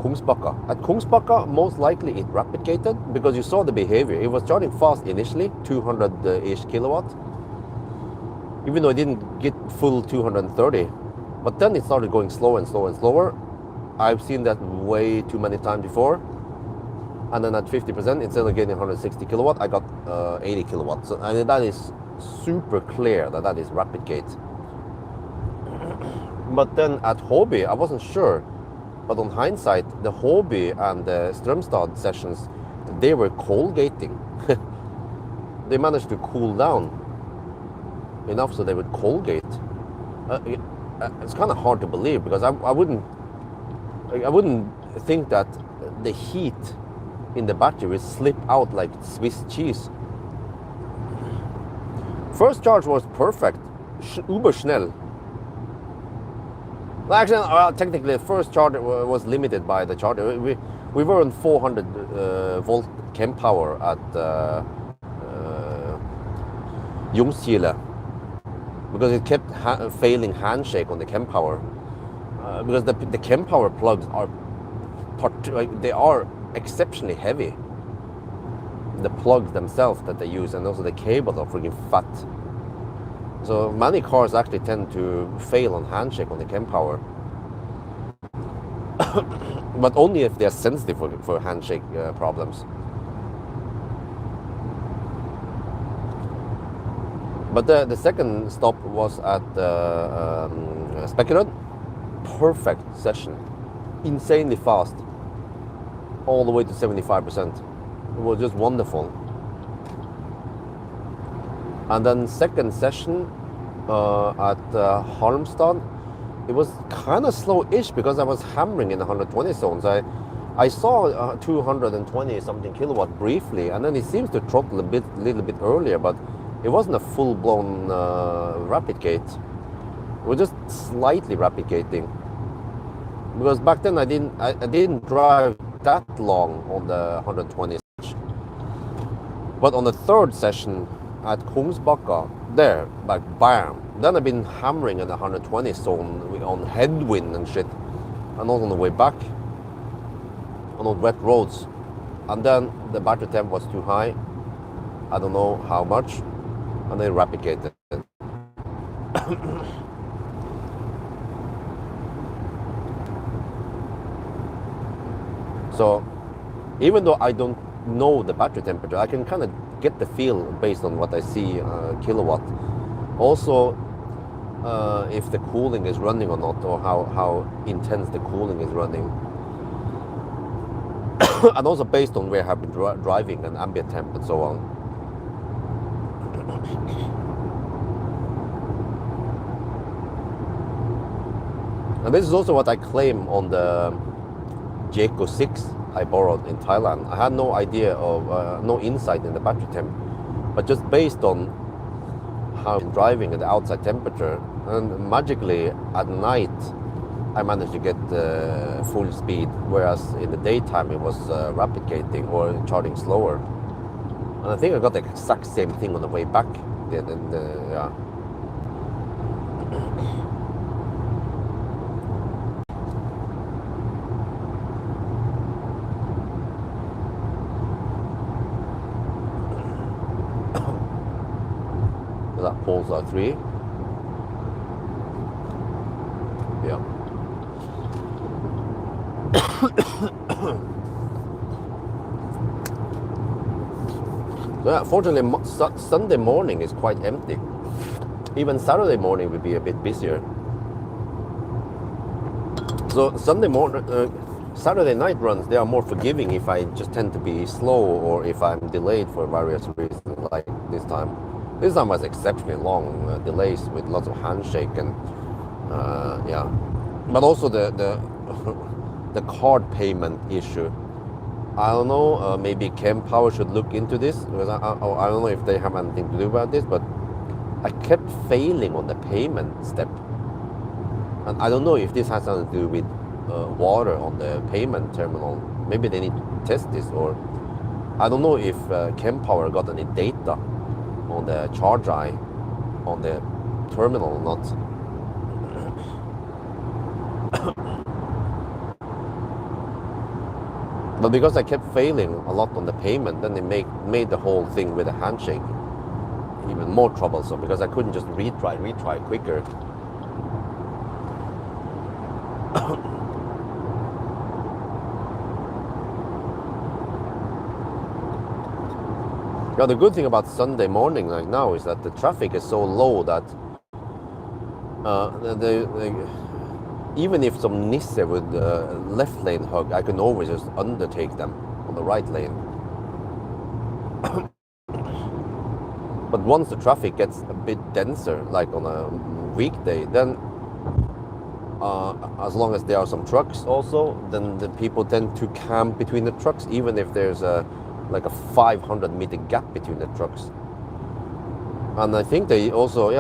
Kungsbacka. At Kungsbacka, most likely it rapid gated because you saw the behavior. It was charging fast initially, 200-ish kilowatt, even though it didn't get full 230. But then it started going slower and slower and slower. I've seen that way too many times before. And then at 50%, instead of getting 160 kilowatt, I got 80 kilowatt. So, and that is super clear that is rapid gate. But then at Hobby, I wasn't sure. But on hindsight, the Hobby and the Strömstad sessions, they were cold gating. They managed to cool down enough so they would cold gate. It's kind of hard to believe because I wouldn't think that the heat in the battery will slip out like Swiss cheese. First charge was perfect, uber schnell. Well, actually, technically, the first charge was limited by the charger. We were on 400 volt chem power at Ljungskile because it kept failing handshake on the chem power. Because the chem power plugs are exceptionally heavy. The plugs themselves that they use, and also the cables are freaking fat. So many cars actually tend to fail on handshake on the chem power. But only if they're sensitive for handshake problems. But the second stop was at Spekkerud. Perfect session. Insanely fast. All the way to 75%. It was just wonderful. And then second session at Halmstad, it was kind of slow-ish because I was hammering in the 120 zones. I saw 220 something kilowatt briefly, and then it seems to throttle a little bit earlier, but it wasn't a full-blown rapid gate. It was just slightly rapid gating. Because back then I didn't drive that long on the 120 session. But on the third session at Kungsbacka, there, like bam. Then I've been hammering in the 120 zone on headwind and shit. And also on the way back, on those wet roads. And then the battery temp was too high. I don't know how much. And they rapid gated. So, even though I don't know the battery temperature, I can kind of get the feel based on what I see kilowatt. Also, if the cooling is running or not, or how intense the cooling is running. And also based on where I've been driving and ambient temp and so on. And this is also what I claim on the Jayco 6 I borrowed in Thailand. I had no idea of, no insight in the battery temp, but just based on how I'm driving at the outside temperature, and magically at night I managed to get full speed, whereas in the daytime it was rapid gating or charging slower. And I think I got the exact same thing on the way back. Yeah. That Polestar 3. Yeah. So yeah, fortunately, Sunday morning is quite empty. Even Saturday morning will be a bit busier. So Saturday night runs, they are more forgiving if I just tend to be slow or if I'm delayed for various reasons, like this time. This time was exceptionally long, delays with lots of handshake and yeah. But also the the card payment issue. I don't know, maybe Pawel should look into this, because I don't know if they have anything to do about this, but I kept failing on the payment step. And I don't know if this has something to do with water on the payment terminal. Maybe they need to test this, or I don't know if Pawel got any data on the charge eye on the terminal or not. But because I kept failing a lot on the payment, then it made the whole thing with the handshake even more troublesome, because I couldn't just retry quicker. Now the good thing about Sunday morning like now is that the traffic is so low that even if some Nisse would left lane hug, I can always just undertake them on the right lane. But once the traffic gets a bit denser, like on a weekday, then as long as there are some trucks also, then the people tend to camp between the trucks, even if there's like a 500-meter gap between the trucks. And I think they also,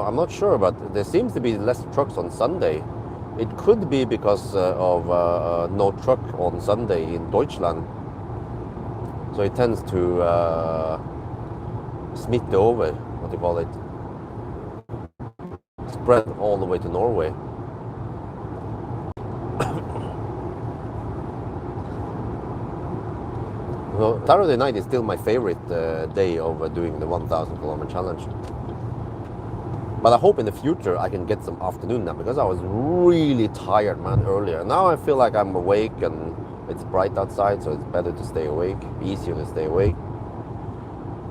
I'm not sure, but there seems to be less trucks on Sunday. It could be because of no truck on Sunday in Deutschland. So it tends to smitte over, what do you call it? Spread all the way to Norway. So Saturday night is still my favorite day of doing the 1,000 kilometer challenge. But I hope in the future I can get some afternoon nap, because I was really tired, man, earlier. Now I feel like I'm awake and it's bright outside, so it's better to stay awake, easier to stay awake.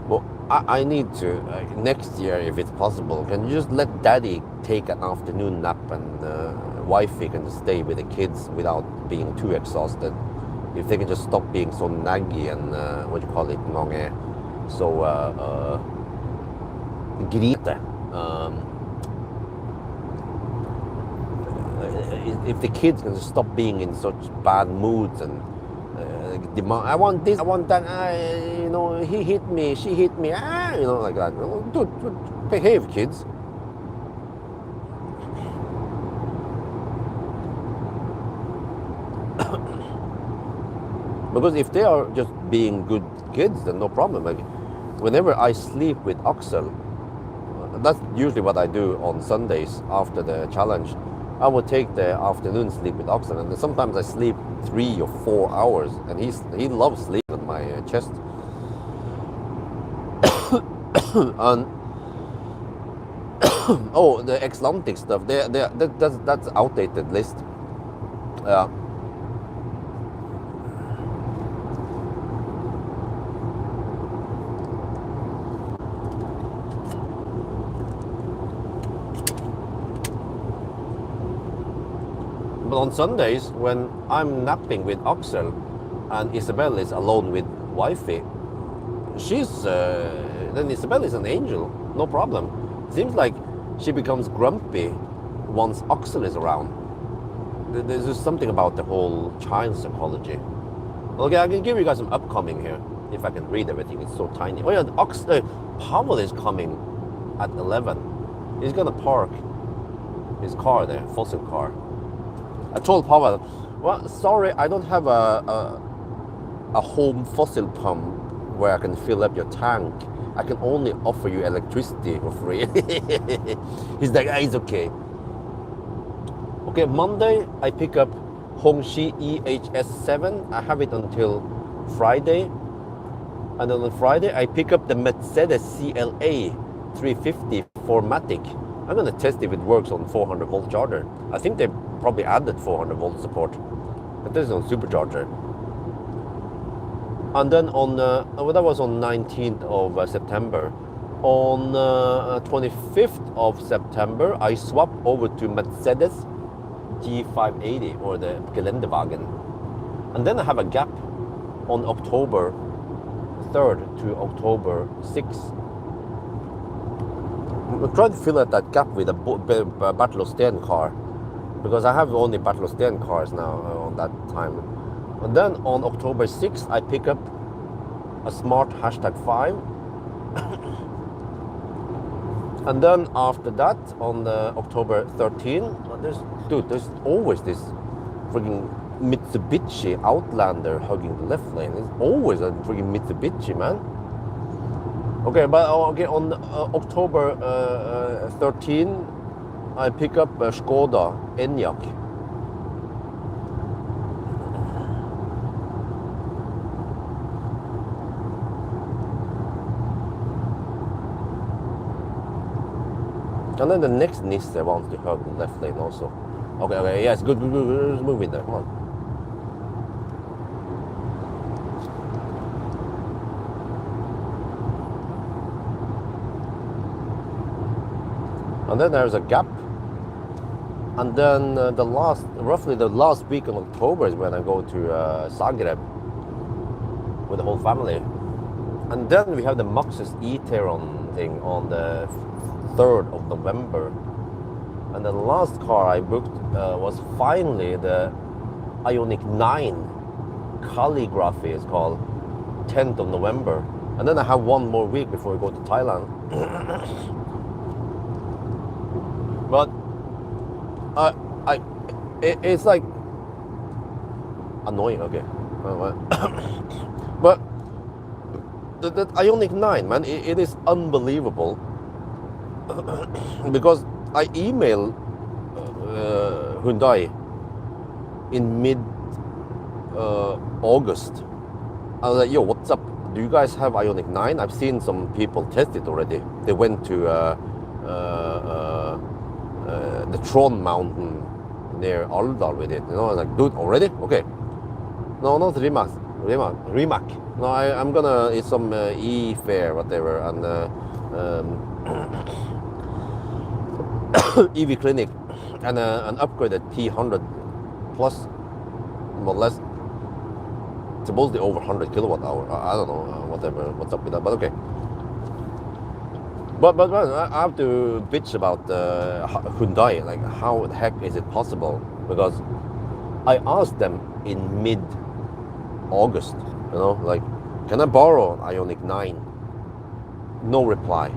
But I need to, next year, if it's possible, can you just let daddy take an afternoon nap and wifey can just stay with the kids without being too exhausted. If they can just stop being so naggy and, what do you call it, mange, so grite. If the kids can just stop being in such bad moods and demand, I want this, I want that, you know, he hit me, she hit me, you know, like that. Dude, behave, kids. Because if they are just being good kids, then no problem. Like, whenever I sleep with Axel, that's usually what I do on Sundays after the challenge. I would take the afternoon sleep with Axel, and sometimes I sleep 3 or 4 hours, and he loves sleeping on my chest. And oh, the Atlantic stuff, that's outdated list. Yeah. But on Sundays, when I'm napping with Axel and Isabel is alone with wifey, then Isabel is an angel, no problem. Seems like she becomes grumpy once Axel is around. There's just something about the whole child psychology. Okay, I can give you guys some upcoming here, if I can read everything. It's so tiny. Oh yeah, Pawel is coming at 11. He's gonna park his car there, fossil car. I told Pawel, well, sorry, I don't have a home fossil pump where I can fill up your tank. I can only offer you electricity for free. He's like, it's okay. Okay, Monday I pick up Hongxi EHS7. I have it until Friday. And then on Friday I pick up the Mercedes CLA 350 4MATIC. I'm gonna test if it works on 400 volt charger. I think they probably added 400 volt support. But this is on supercharger. And then on that was on 19th of September. On 25th of September, I swapped over to Mercedes G580 or the Geländewagen. And then I have a gap on October 3rd to October 6th. I'm trying to fill out that gap with a Bartlosten car, because I have only Bartlosten cars now on that time. And then on October 6th, I pick up a smart #5. And then after that, on October 13th, there's always this freaking Mitsubishi Outlander hugging the left lane. It's always a freaking Mitsubishi, man. Okay, but on October 13, I pick up a Skoda Enyaq. And then the next Nissan wants to hug the left lane also. Okay, yes, good. Let's move in there, come on. And then there's a gap. And then roughly the last week in October is when I go to Zagreb with the whole family. And then we have the Maxus E-Teron thing on the 3rd of November. And the last car I booked was finally the Ioniq 9 Calligraphy, it's called, 10th of November. And then I have one more week before we go to Thailand. But it's like annoying, okay. But the Ioniq 9, man, it is unbelievable. Because I emailed Hyundai in mid-August. I was like, yo, what's up? Do you guys have Ioniq 9? I've seen some people test it already. They went to the Tron Mountain near Alvdal with it. You know, I was like, dude, already? Okay. No, not Rimac. No, I'm gonna eat some E-Fair, whatever, and EV Clinic, and an upgraded P100 Plus, more or less. Supposedly over 100 kilowatt hour. I don't know, what's up with that, but okay. But I have to bitch about Hyundai, like how the heck is it possible? Because I asked them in mid-August, you know, like, can I borrow Ioniq 9? No reply.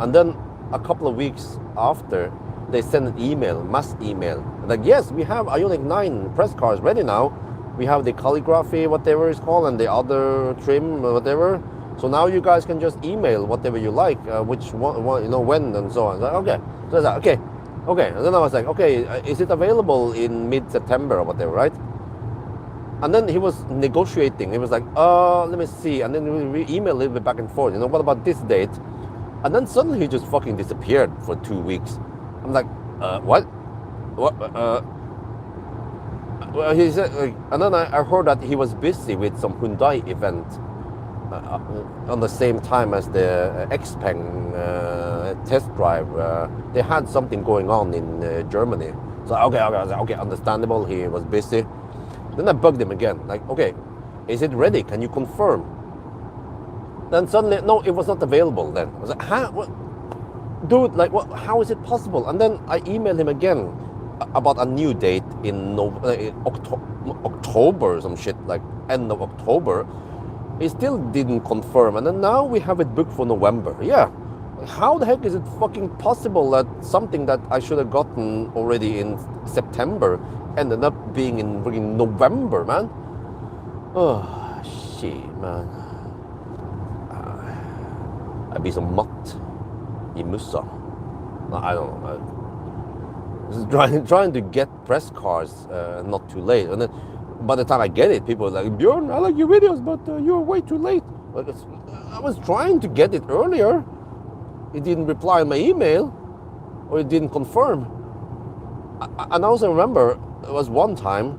And then a couple of weeks after, they sent an email, mass email, like, yes, we have Ioniq 9 press cars ready now. We have the calligraphy, whatever it's called, and the other trim, whatever. So now you guys can just email whatever you like, which one, you know, when and so on. So, okay. So I was like, okay. And then I was like, okay, is it available in mid-September or whatever, right? And then he was negotiating. He was like, let me see. And then we emailed a little bit back and forth. You know, what about this date? And then suddenly he just fucking disappeared for 2 weeks. I'm like, what? Well, he said, and then I heard that he was busy with some Hyundai event on the same time as the Xpeng test drive. They had something going on in Germany. So okay, I was like, okay, understandable. He was busy. Then I bugged him again, like, okay, is it ready? Can you confirm? Then suddenly, no, it was not available. Then I was like, huh? What? Dude, like, what? How is it possible? And then I emailed him again about a new date in October or some shit, like end of October. He still didn't confirm, and then now we have it booked for November. Yeah, how the heck is it fucking possible that something that I should have gotten already in September ended up being in freaking November, man? Oh, shit, man. Jeg blir så matt I mussa. I don't know. Just trying to get press cars not too late, and then by the time I get it, people are like, Björn, I like your videos, but you're way too late. I was trying to get it earlier. It didn't reply on my email, or it didn't confirm. And I also remember there was one time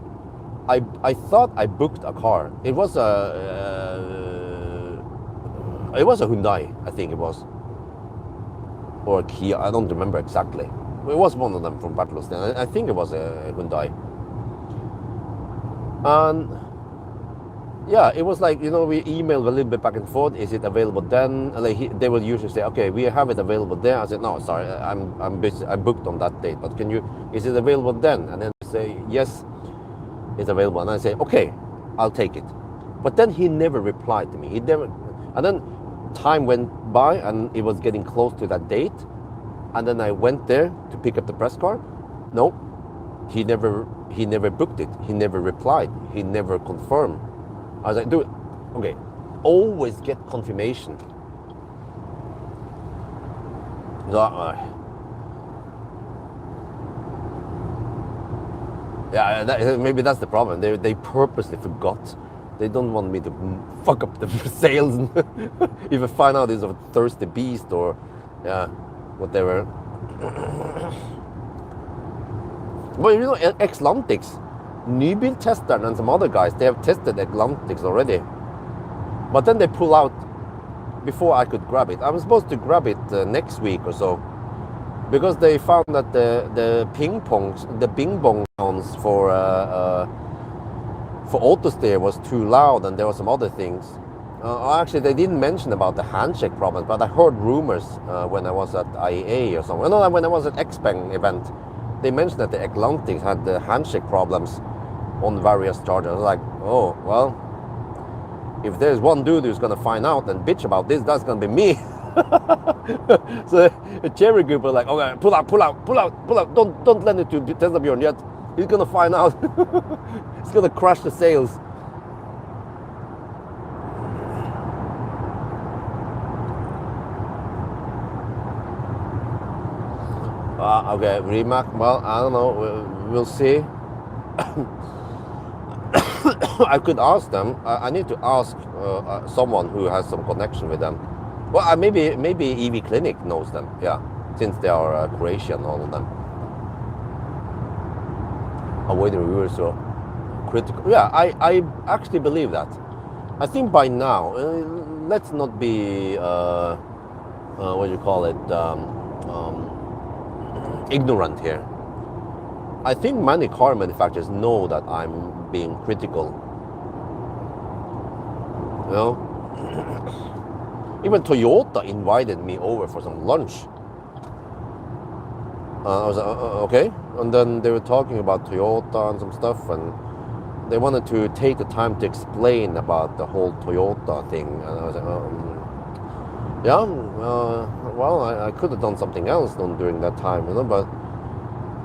I thought I booked a car. It was a Hyundai, I think it was, or a Kia. I don't remember exactly. It was one of them from Bartolostan. I think it was a Hyundai. And yeah, it was like, we emailed a little bit back and forth. Is it available then? And like they will usually say, okay, we have it available there. I said, no, sorry, I'm busy. I booked on that date, but is it available then? And then they say, yes, it's available. And I say, okay, I'll take it. But then he never replied to me. And then time went by and it was getting close to that date. And then I went there to pick up the press car. No, he never booked it. He never replied. He never confirmed. I was like, dude, okay, always get confirmation. Yeah, maybe that's the problem. They purposely forgot. They don't want me to fuck up the sales. If I find out it's a thirsty beast or whatever. But Atlantics, Nybil-testeren and some other guys, they have tested Atlantics already. But then they pull out before I could grab it. I was supposed to grab it next week or so, because they found that the bing bong sounds for autosteer was too loud, and there were some other things. Actually, they didn't mention about the handshake problems, but I heard rumors when I was at IEA or something. No, when I was at Xpeng event, they mentioned that the Atlantics had the handshake problems on various chargers. I was like, oh, well, if there's one dude who's gonna find out and bitch about this, that's gonna be me. So the cherry group was like, okay, pull out. Don't lend it to Tesla Bjorn yet. He's gonna find out. He's gonna crash the sales. Okay, Rimac, well, I don't know, we'll see. I could ask them. I need to ask someone who has some connection with them. Well, maybe EV Clinic knows them, yeah, since they are Croatian, all of them. Avoiding reviewers so critical. Yeah, I actually believe that. I think by now, let's not be, what do you call it, ignorant here. I think many car manufacturers know that I'm being critical. Even Toyota invited me over for some lunch. I was like, okay. And then they were talking about Toyota and some stuff, and they wanted to take the time to explain about the whole Toyota thing. And I was like, well, I could have done something else during that time, but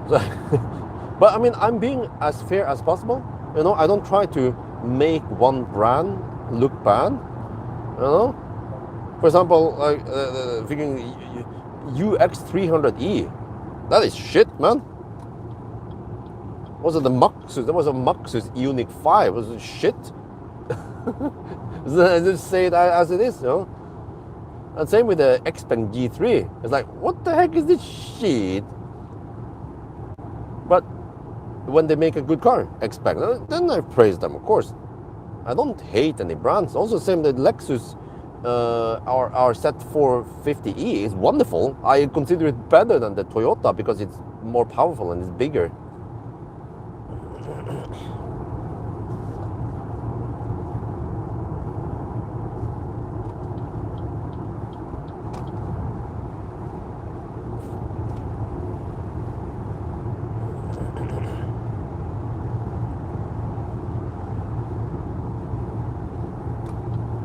but I mean, I'm being as fair as possible. I don't try to make one brand look bad. For example, like thinking UX300E, that is shit, man. Was it the Maxus? There was a Maxus Ioniq 5. Was it shit? Just say it as it is, And same with the Xpeng G3. It's like, what the heck is this shit? But when they make a good car, Xpeng, then I praise them, of course. I don't hate any brands. Also, same with Lexus, our Z450E is wonderful. I consider it better than the Toyota because it's more powerful and it's bigger.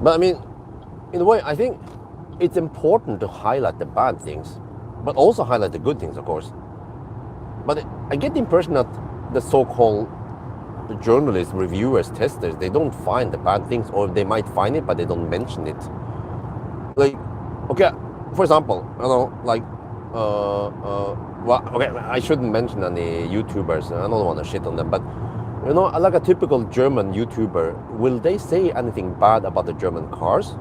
But I mean, in a way, I think it's important to highlight the bad things, but also highlight the good things, of course. But I get the impression that the so-called journalists, reviewers, testers, they don't find the bad things, or they might find it, but they don't mention it. Like, okay, for example, well, okay, I shouldn't mention any YouTubers. I don't want to shit on them, but like a typical German YouTuber, will they say anything bad about the German cars?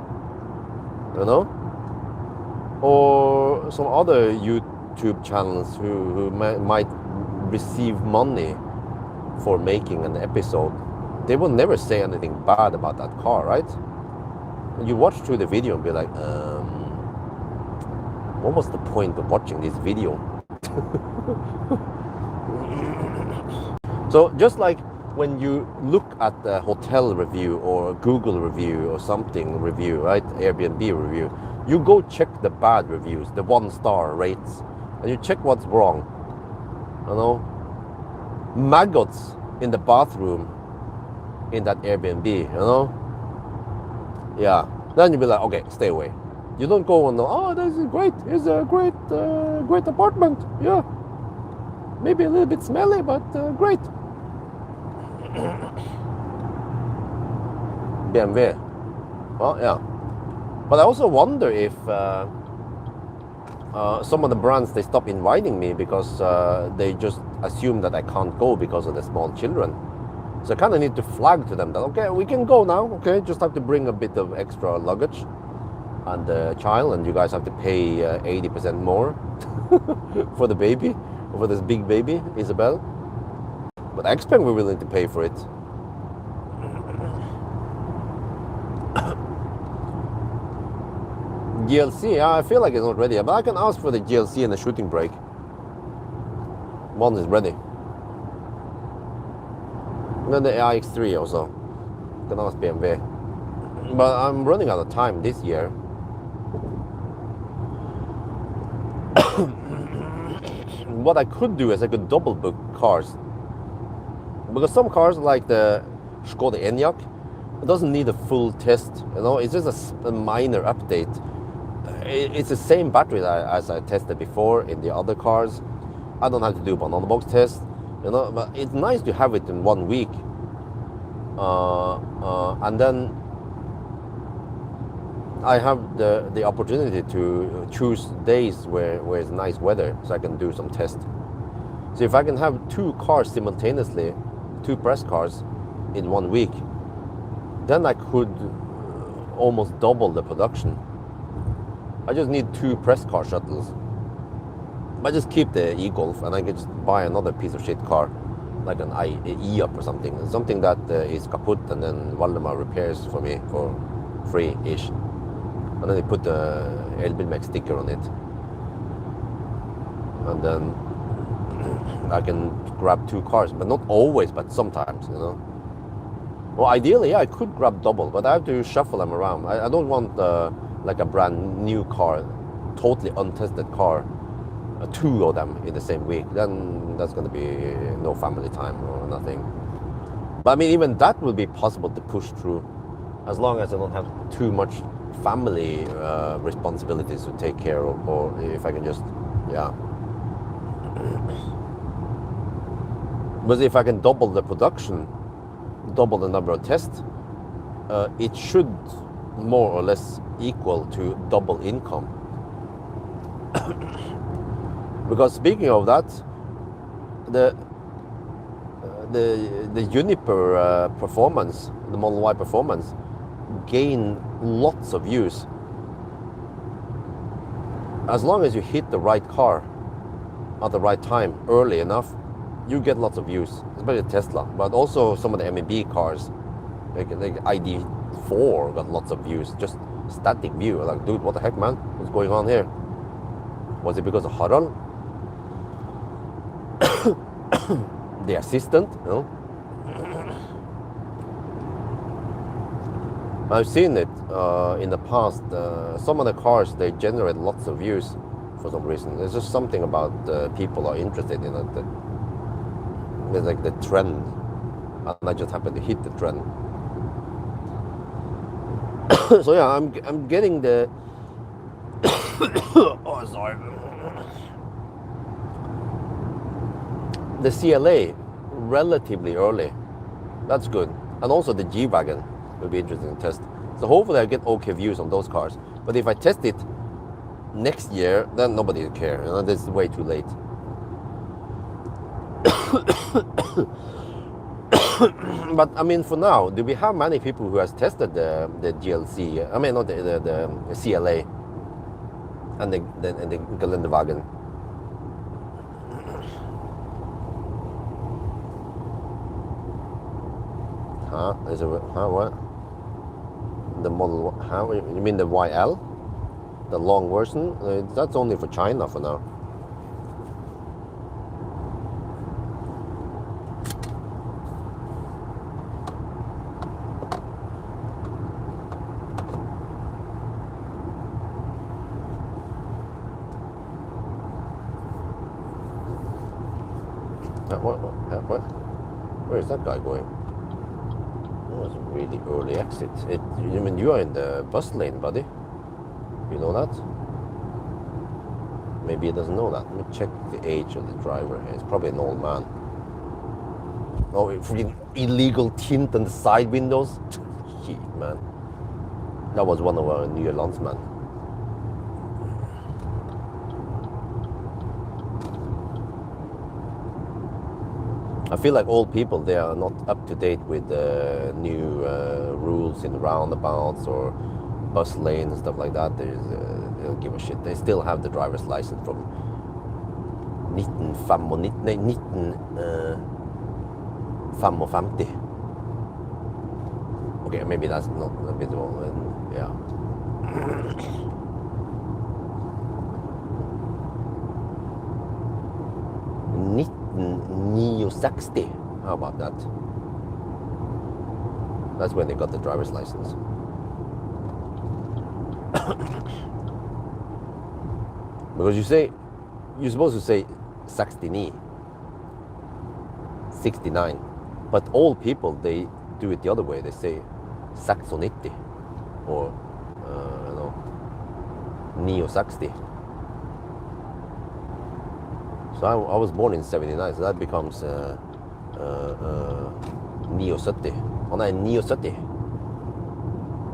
Or some other YouTube channels who might receive money for making an episode, they will never say anything bad about that car, right? And you watch through the video and be like, what was the point of watching this video? So just like when you look at the hotel review or Google review or something review, right? Airbnb review, you go check the bad reviews, the 1-star rates, and you check what's wrong. You know, maggots in the bathroom in that Airbnb, you know? Yeah, then you'll be like, okay, stay away. You don't go and oh, this is great. It's a great, great apartment. Yeah, maybe a little bit smelly, but great. BMW. Well, yeah. But I also wonder if some of the brands, they stop inviting me because they just assume that I can't go because of the small children. So I kind of need to flag to them that, okay, we can go now. Okay, just have to bring a bit of extra luggage and the child, and you guys have to pay 80% more for the baby, for this big baby, Isabel. But I expect we're willing to pay for it. GLC, I feel like it's not ready, but I can ask for the GLC and the shooting brake. One is ready. And then the iX3 also. Can ask BMW. But I'm running out of time this year. What I could do is I could double book cars. Because some cars like the Skoda Enyaq, it doesn't need a full test. You know, it's just a minor update. It's the same battery as I tested before in the other cars. I don't have to do a banana box test, you know. But it's nice to have it in 1 week, and then I have the opportunity to choose days where it's nice weather, so I can do some tests. So if I can have 2 cars simultaneously, 2 press cars in 1 week, then I could almost double the production. I just need 2 press car shuttles. I just keep the e-Golf and I can just buy another piece of shit car, like an e-up or something that is kaput, and then Valdemar repairs for me for free-ish. And then they put the Elbilmek sticker on it. And then I can grab 2 cars, but not always, but sometimes, you know. Well, ideally, yeah, I could grab double, but I have to shuffle them around. I don't want like a brand new car, totally untested car, 2 of them in the same week. Then that's going to be no family time or nothing. But I mean, even that will be possible to push through, as long as I don't have too much family responsibilities to take care of, or if I can just, yeah. But if I can double the production, double the number of tests, it should more or less equal to double income. Because speaking of that, the Juniper performance, the Model Y performance, gain lots of views. As long as you hit the right car at the right time, early enough, you get lots of views, especially Tesla, but also some of the MEB cars, like ID4 got lots of views, just static view. Like, dude, what the heck, man? What's going on here? Was it because of Harald? The assistant, you know? I've seen it in the past. Some of the cars, they generate lots of views for some reason. There's just something about people are interested in it. That it's like the trend, and I just happen to hit the trend. So yeah, I'm getting the oh, sorry, the CLA relatively early. That's good, and also the G-Wagon will be interesting to test. So hopefully I get okay views on those cars. But if I test it next year, then nobody will care. You know, this is way too late. But I mean, for now, do we have many people who has tested the GLC? I mean, not the CLA and the Geländewagen. Huh? Is it? Huh? What? The model? How? You mean the YL? The long version? That's only for China for now. What? Where is that guy going? That was a really early exit. You mean you are in the bus lane, buddy? You know that? Maybe he doesn't know that. Let me check the age of the driver. It's probably an old man. Oh, freaking illegal tint on the side windows. Shit, man. That was one of our new landsmen. I feel like old people, they are not up to date with the new rules in roundabouts or bus lanes and stuff like that. They don't give a shit. They still have the driver's license from 1955. Okay, maybe that's not a bit wrong. Yeah. 1960. How about that? That's when they got the driver's license. Because you're supposed to say 69, but old people, they do it the other way. They say 60 or Neo 60. So I was born in 79, so that becomes Neo 70. Han er 79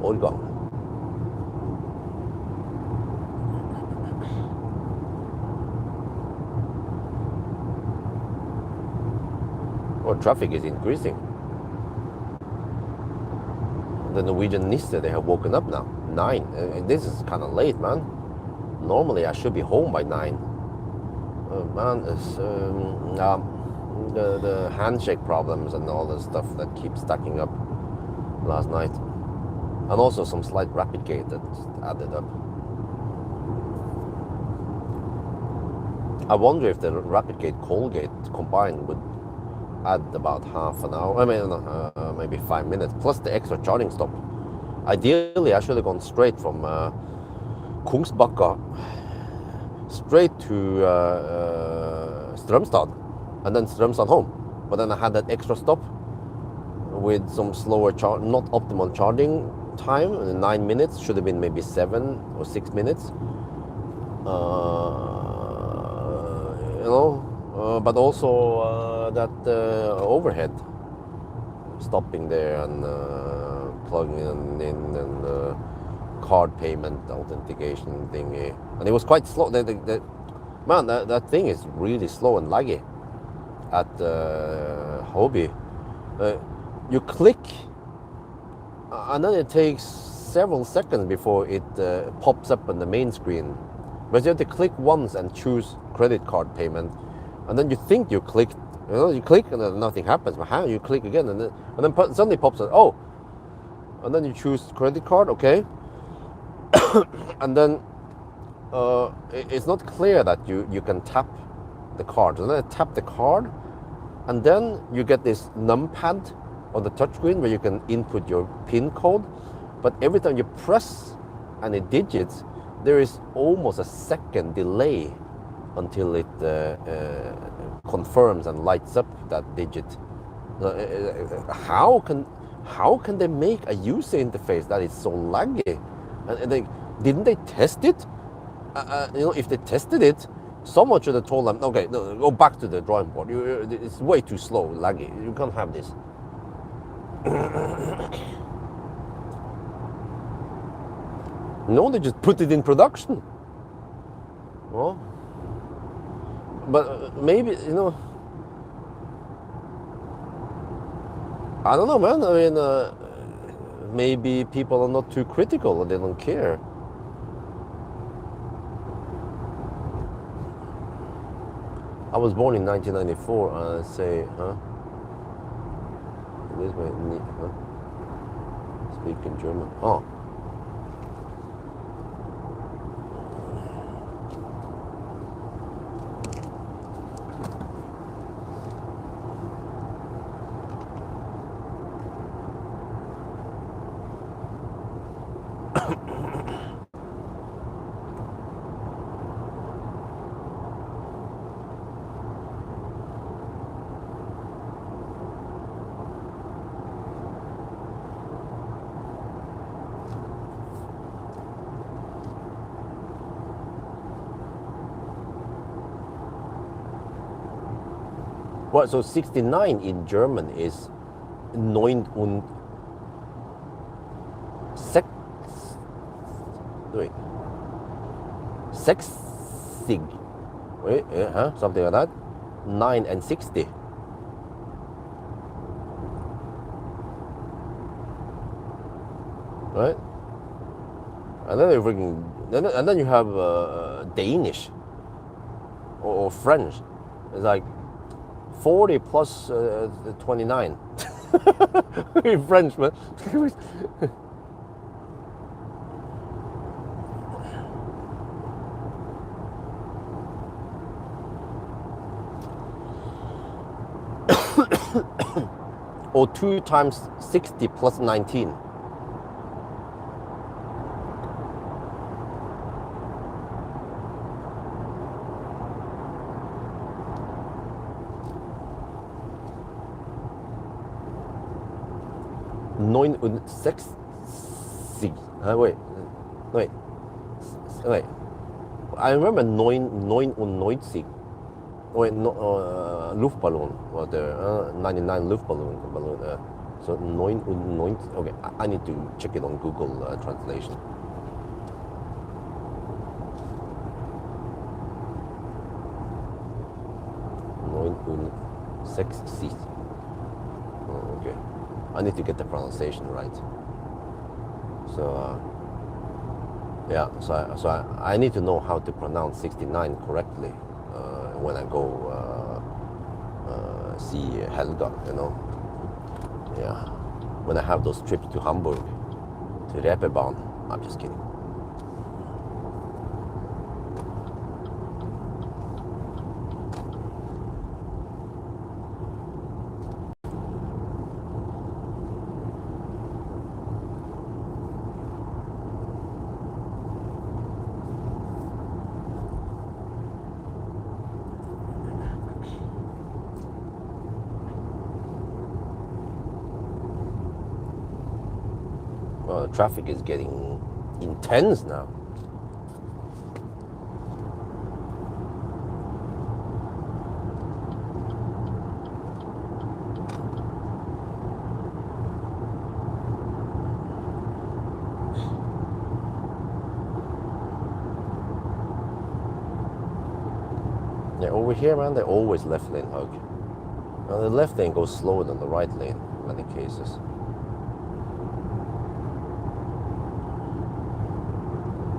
årgang. Or traffic is increasing. The Norwegian Nisse, they have woken up now. 9. This is kind of late, man. Normally I should be home by 9. Man, it's, the handshake problems and all the stuff that keeps stacking up last night. And also some slight rapid gate that added up. I wonder if the rapid gate Colgate combined would add about half an hour, maybe 5 minutes, plus the extra charging stop. Ideally, I should have gone straight from Kungsbakka straight to Strømstad, and then Strømstad home. But then I had that extra stop with some slower not optimal charging time. 9 minutes should have been maybe 7 or 6 minutes. But also that overhead, stopping there and plugging in and card payment authentication thingy, and it was quite slow. Man, that thing is really slow and laggy at Hobby. You click, and then it takes several seconds before it pops up on the main screen. But you have to click once and choose credit card payment, and then you think you clicked. You click and then nothing happens. But how? You click again, and then suddenly pops up. Oh, and then you choose credit card. Okay, and then it's not clear that you can tap the card. And then I tap the card, and then you get this numpad on the touchscreen where you can input your PIN code. But every time you press any digits, there is almost a second delay until it confirms and lights up that digit. How can they make a user interface that is so laggy? And didn't they test it? If they tested it, someone should have told them, okay, no, go back to the drawing board. It's way too slow, laggy. You can't have this. No, they just put it in production. Well, but maybe, I don't know, man. I mean, maybe people are not too critical or they don't care. I was born in 1994, say, this way. Huh? Speak in German. Oh. What? So 69 in German is 69. Wait. 60. Wait, huh? Something like that. 9 and 60. Right? And then you and then you have Danish or French. It's like 40 plus 29. In French, man. Or 2 times 60 plus 19. Neun und sechzig. Wait. I remember 99. Wait, no, Luftballon, or the 99 Luftballon. So 99. Okay, I need to check it on Google translation. Neun und sechzig. Oh, okay. I need to get the pronunciation right. So yeah, so I need to know how to pronounce 69 correctly when I go see Helga, you know. Yeah, when I have those trips to Hamburg, to Reeperbahn. I'm just kidding. Well, the traffic is getting intense now. Yeah, over here, man, they always left lane hug. Now, the left lane goes slower than the right lane in many cases.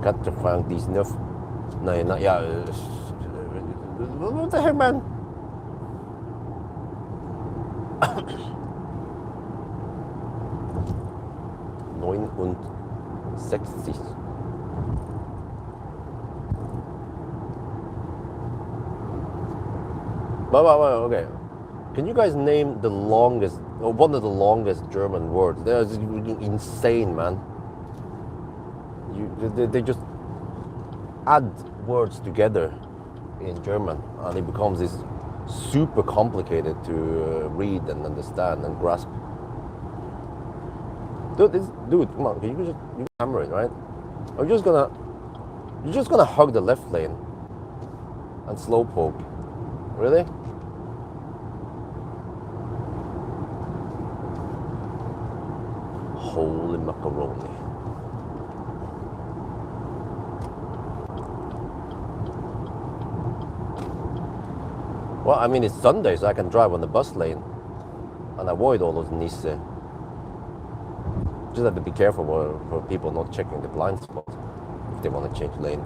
99. Nee, nou ja. What the heck, man? Neunundsechzig. Okay. Can you guys name the longest, or one of the longest German words? They're insane, man. They just add words together in German, and it becomes this super complicated to read and understand and grasp. Dude, come on, you hammer it, right? Or you're just gonna hug the left lane and slow poke. Really? Holy macaroni. Well, I mean, it's Sunday, so I can drive on the bus lane and avoid all those Nice. Just have to be careful for people not checking the blind spot if they want to change lane.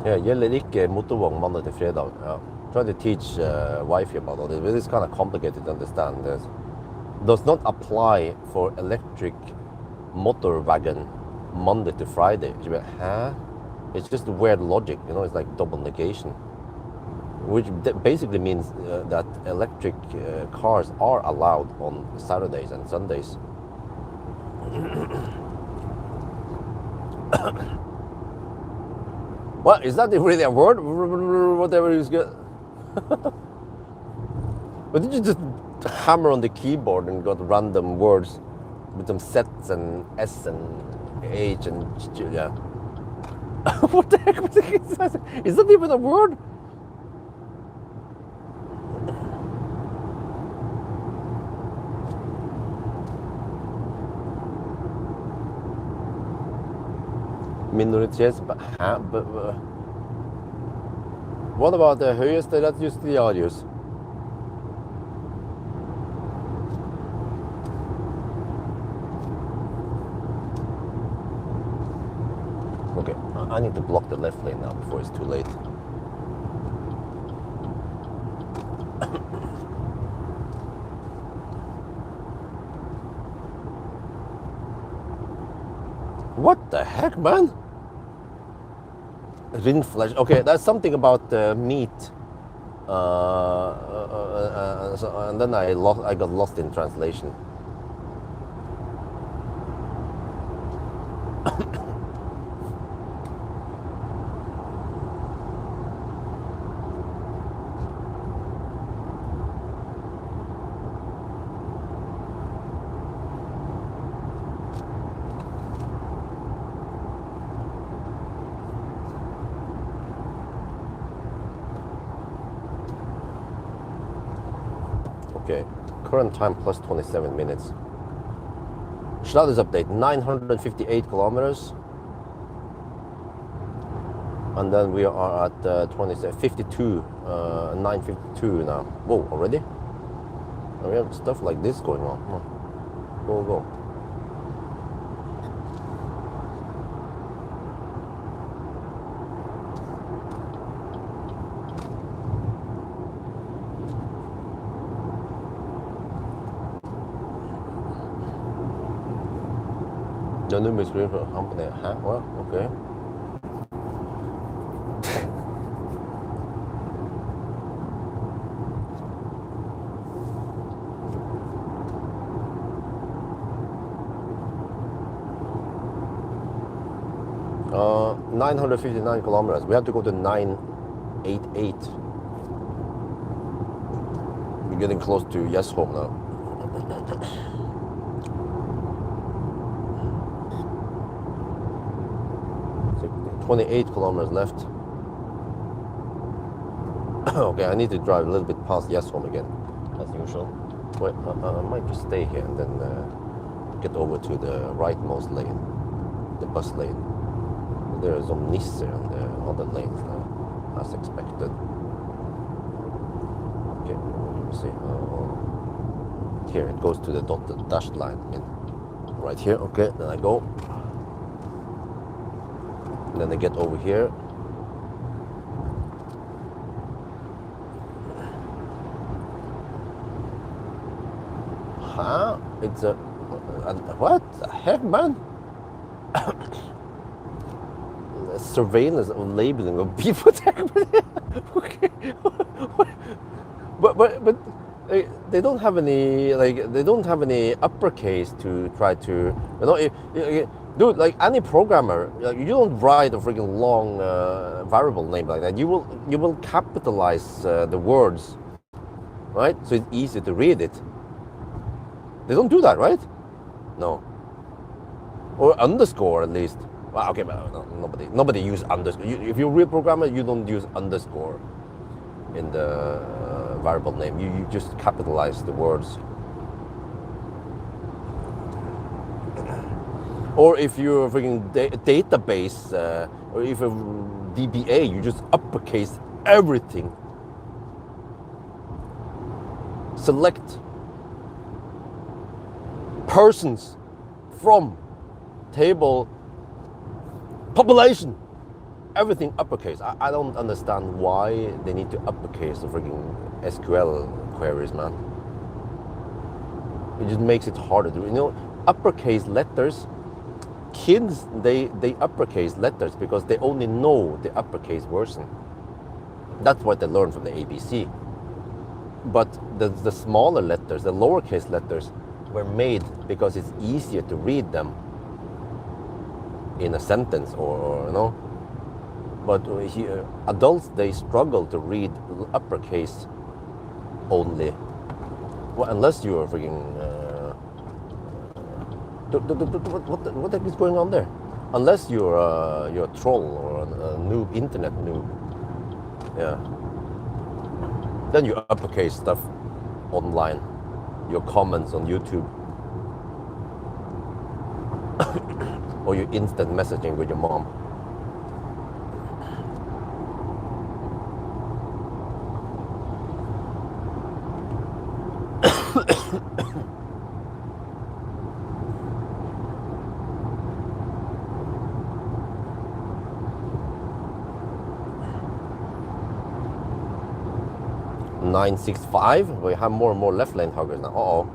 Ja, gjelder ikke motorvogn mandag til fredag. Ja. Try to teach wifey about all this, but it's kind of complicated to understand. This does not apply for electric motor wagon Monday to Friday. She'll be like, huh? It's just weird logic, you know, it's like double negation. Which basically means that electric cars are allowed on Saturdays and Sundays. What is that really a word? Whatever is good. But did you just hammer on the keyboard and got random words with some Z's and S and H and yeah? What the heck is that? Is that even a word? Minoritets... What about the Høyesterett Justitiarius? Okay, I need to block the left lane now before it's too late. What the heck, man? Rindflesh. Okay, that's something about meat. And then I got lost in translation. Okay, current time plus 27 minutes. Status update, 958 kilometers. And then we are at 52, 952 now. Whoa, already? And we have stuff like this going on. Come on. Go. The number screen for a company. Huh? Well, okay. Uh, 959 kilometers. We have to go to 988. We're getting close to Yesholm now. 28 kilometers left. Okay, I need to drive a little bit past Yesholm again, as usual. Wait, I might just stay here and then get over to the rightmost lane, the bus lane. There is some Nisser on the other lanes now, as expected. Okay, let me see. Here it goes to the dotted dashed line. Right here. Okay, then I go. And then I get over here. Huh? It's a what the heck, man? Surveillance of labeling of beef attack. Okay. But they don't have any uppercase to try to, you know, dude, like any programmer, you don't write a freaking long variable name like that. You will capitalize the words, right? So it's easy to read it. They don't do that, right? No. Or underscore at least. Well, okay, but no, nobody use underscore. If you're a real programmer, you don't use underscore in the variable name. You just capitalize the words. Or if you're a freaking database, or if a DBA, you just uppercase everything. Select persons from table population. everything uppercase. I don't understand why they need to uppercase the freaking SQL queries, man. It just makes it harder to, uppercase letters. Kids, they uppercase letters because they only know the uppercase version. That's what they learn from the ABC. But the smaller letters, the lowercase letters, were made because it's easier to read them in a sentence or. But adults, they struggle to read uppercase only. Well, unless you're freaking. What the heck is going on there? Unless you're a troll or a noob, internet noob. Yeah. Then you uppercase stuff online. Your comments on YouTube. Or you instant messaging with your mom. .965. We have more and more left lane huggers now. Uh-oh.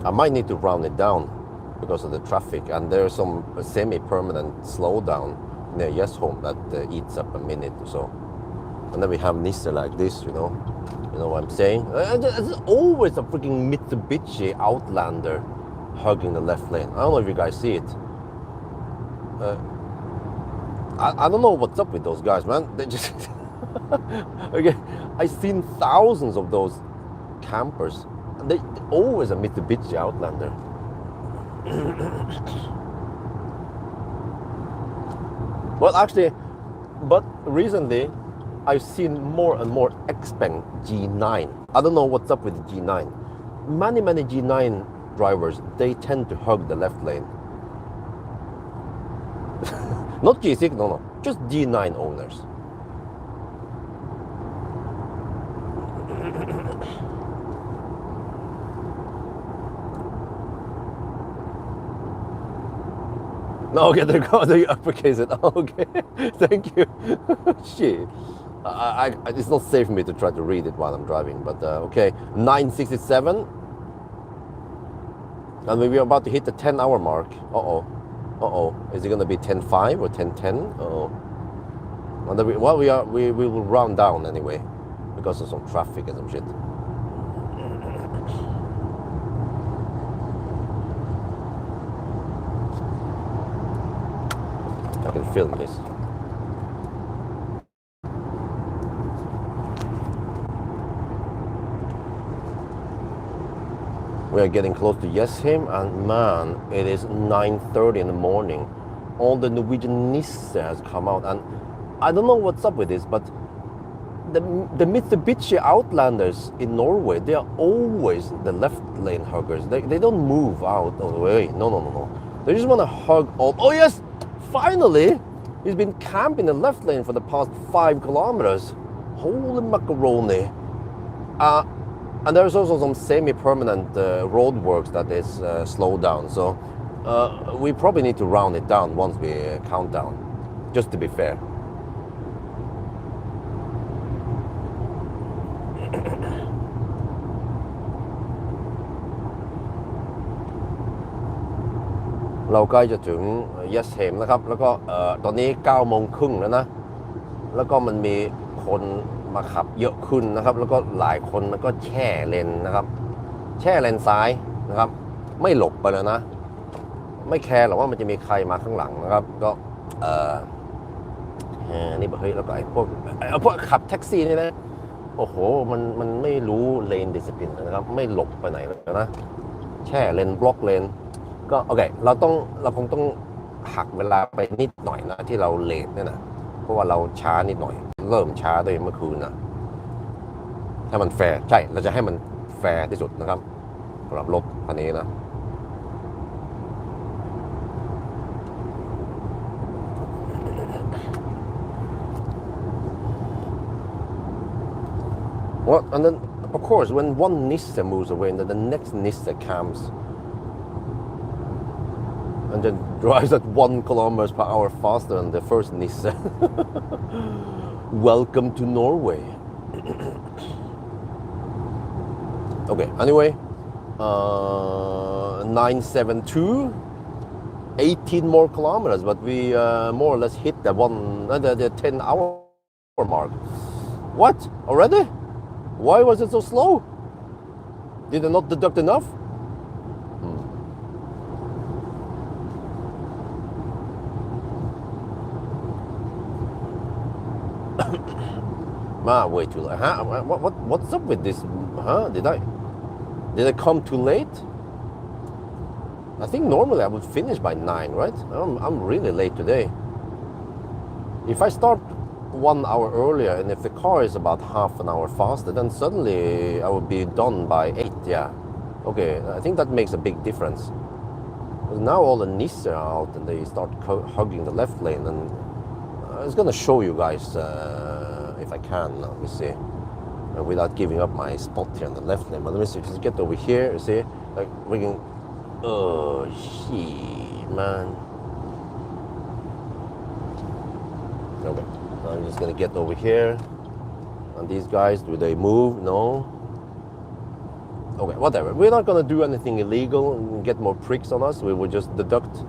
I might need to round it down because of the traffic, and there's some semi-permanent slowdown near Yes Home that eats up a minute or so. And then we have Nisse like this, you know what I'm saying? There's always a freaking Mitsubishi Outlander hugging the left lane. I don't know if you guys see it. I don't know what's up with those guys, man. They just okay. I've seen thousands of those campers, and they always a Mitsubishi Outlander. Well, actually, but recently I've seen more and more Xpeng G9. I don't know what's up with the G9. Many G9 drivers, they tend to hug the left lane. Not G6, no, just G9 owners. No, okay, there you go. You uppercase it. Okay, thank you. Shit, it's not safe for me to try to read it while I'm driving. But okay, 967, and we're about to hit the 10-hour mark. Uh-oh, is it gonna be 10:05 or 10:10? Uh-oh. Well, we will round down anyway because of some traffic and some shit. I can film this. We are getting close to Jessheim, and man, it is 9:30 in the morning. All the Norwegian Nisse has come out, and I don't know what's up with this, but the Mitsubishi Outlanders in Norway, they are always the left lane huggers. They don't move out of the way. No. They just want to hug all. Oh yes, finally, he's been camping the left lane for the past 5 kilometers. Holy macaroni. And there's also some semi-permanent roadworks that is slowed down. So we probably need to round it down once we count down, just to be fair.เราใกล้จะถึงยัสเฮมนะครับแล้วก็ตอนนี้ 9:30 แล้วนะแล้วก็มันมีคนมาขับเยอะขึ้นนะครับแล้วก็หลายคนก็แช่เลนนะครับแช่เลนซ้ายนะครับไม่หลบไปเลยนะไม่แคร์หรอกว่ามันจะมีใครมาข้างหลังนะครับก็นี่บอกเฮ้ยแล้วก็ไอ้พวกขับแท็กซี่นี่นะโอ้โหมันไม่รู้เลนดิสซิปลินนะครับไม่หลบไปไหนเลยนะแช่เลนบล็อกเลนก็โอเคเราคงต้องหักเวลาไปนิดหน่อยนะที่เราเลทเนี่ยนะเพราะว่าเราช้านิดหน่อยเริ่มช้าด้วยเมื่อคืนนะถ้ามันแฟร์ใช่เราจะให้มันแฟร์ที่สุดนะครับสำหรับรถคันนี้นะWell, and then of course when one Nisse moves away and then the next Nisse comes and then drives at 1 kilometers per hour faster than the first Nissan. Welcome to Norway. Okay, anyway, 972, 18 more kilometers, but we more or less hit the 10-hour mark. What? Already? Why was it so slow? Did I not deduct enough? Way too late. Huh? What's up with this? Huh? Did I come too late? I think normally I would finish by 9, right? I'm really late today. If I start 1 hour earlier, and if the car is about half an hour faster, then suddenly I would be done by 8. Yeah. Okay. I think that makes a big difference. Because now all the Nissan are out and they start hugging the left lane, and I was gonna show you guys. If I can, let me see, without giving up my spot here on the left lane. But let me see, just get over here, you see, like we can, oh shit, man. Okay, I'm just gonna get over here. And these guys, do they move? No. Okay, whatever. We're not gonna do anything illegal and get more pricks on us. We will just deduct,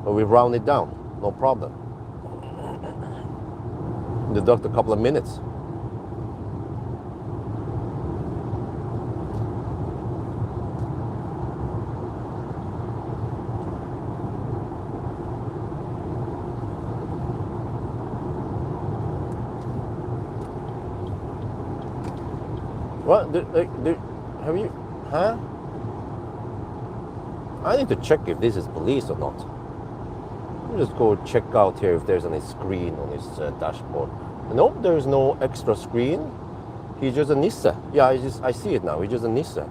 or we round it down, no problem. Deduct a couple of minutes. What? Have you? Huh? I need to check if this is police or not. Just go check out here if there's any screen on his dashboard. Nope, there's no extra screen. He's just a Nissan. Yeah, I see it now. He's just a Nissan.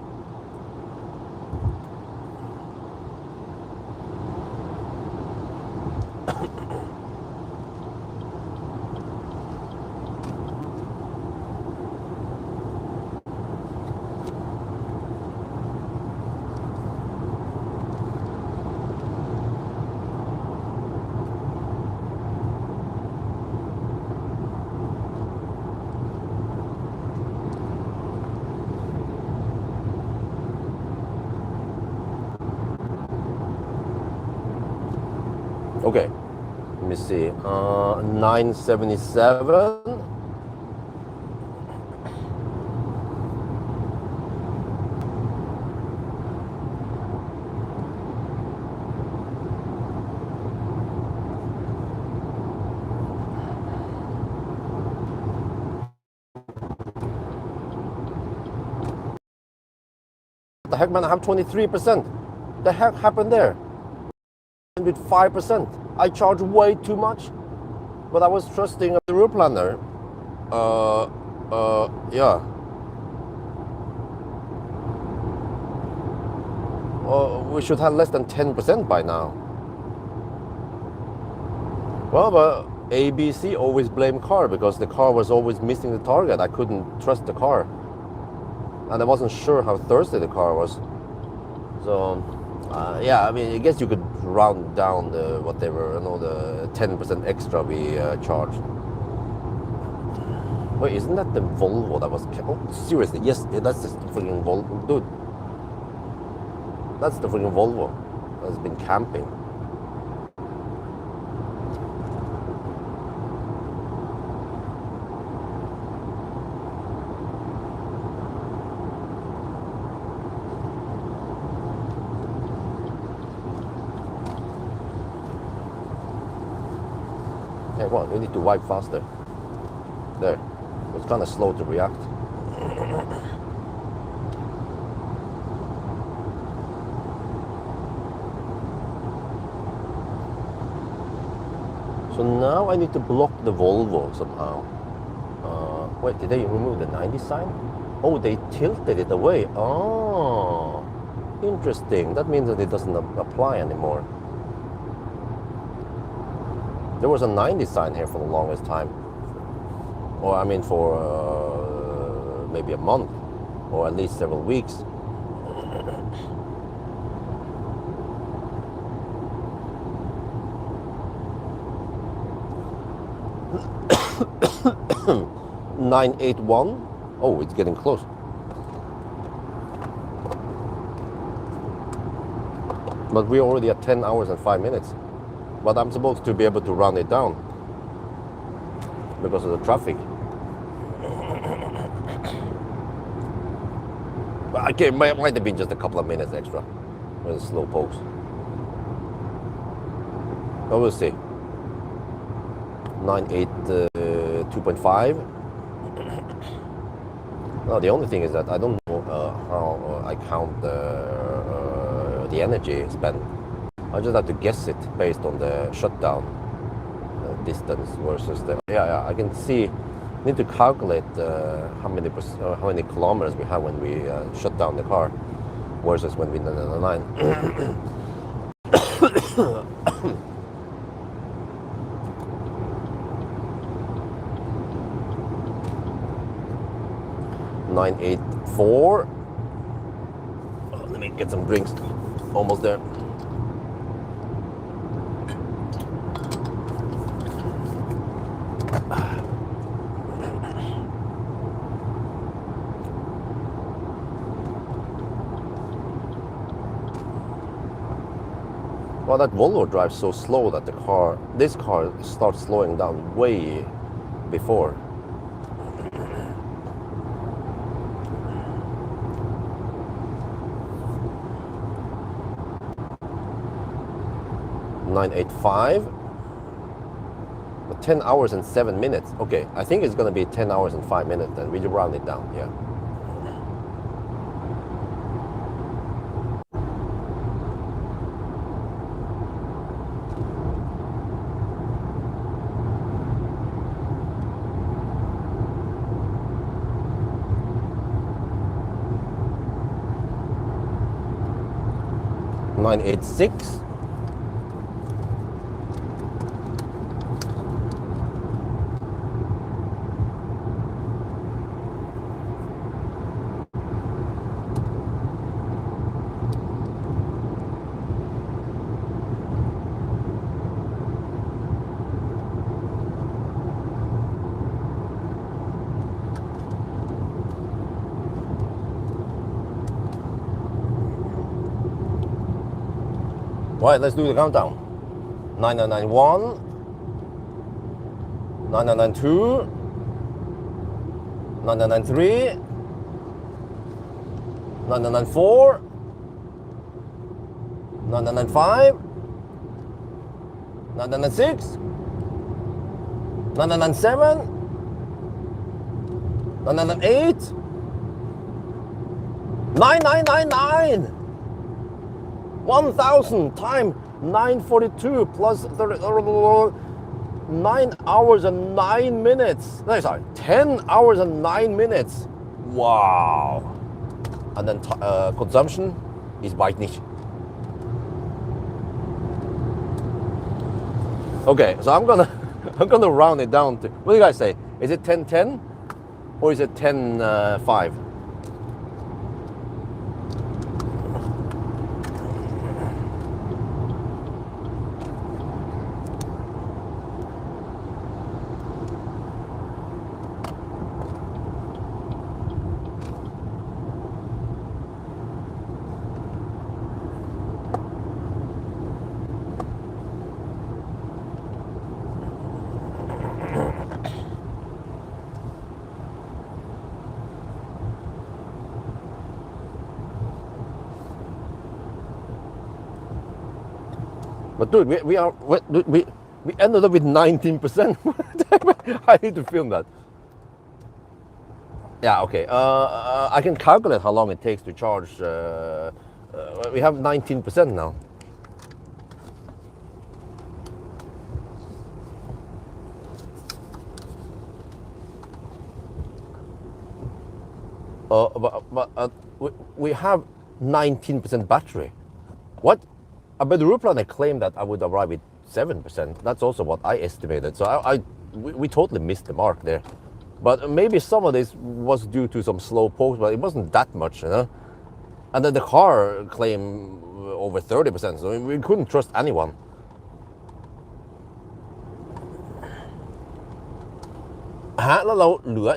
Okay, let me see. 977. What the heck, man? I have 23%. The heck happened there? With 5%. I charge way too much, but I was trusting the route planner. Yeah. We should have less than 10% by now. Well, but ABC always blame car because the car was always missing the target. I couldn't trust the car, and I wasn't sure how thirsty the car was. So. Yeah, I mean, I guess you could round down the whatever, the 10% extra we charged. Wait, isn't that the Volvo that was? Oh, seriously? Yes, that's the freaking Volvo, dude. That's the freaking Volvo that's been camping. Hey, well, we need to wipe faster. There. It's kind of slow to react. So now I need to block the Volvo somehow. Wait, did they remove the 90 sign? Oh, they tilted it away. Oh, interesting. That means that it doesn't apply anymore. There was a 90 sign here for the longest time. Or I mean for maybe a month, or at least several weeks. 981. Oh, it's getting close. But we're already at 10 hours and 5 minutes. But I'm supposed to be able to run it down because of the traffic. But it might have been just a couple of minutes extra with the slow pokes. But we'll see. 982.5. No, the only thing is that I don't know how I count the energy spent. I just have to guess it based on the shutdown distance versus the. Yeah, I can see. Need to calculate how many kilometers we have when we shut down the car versus when we did the line. 984. Oh, let me get some drinks. Almost there. Well, that Volvo drives so slow that this car starts slowing down way before. .985. 10 hours and 7 minutes. Okay, I think it's gonna be 10 hours and 5 minutes then. We round it down, yeah. .986. Right, let's do the countdown. 9991, 9992, 9993, 9994, 9995, 996, 997, 998, 9999. 1000 times 942 plus 30, 9 hours and 9 minutes. No, sorry, 10 hours and 9 minutes. Wow. And then consumption is weit nicht. Okay, so I'm gonna round it down to, what do you guys say? Is it 1010 or is it 10.5? But dude, we ended up with 19%. I need to film that. Yeah, okay. I can calculate how long it takes to charge. We have 19% now. But we have 19% battery. What? But the Ruplaner claimed that I would arrive with 7%. That's also what I estimated. So we totally missed the mark there. But maybe some of this was due to some slow pokes, but it wasn't that much, you know. And then the car claimed over 30%, so we couldn't trust anyone. ฮะแล้วเราเหลือ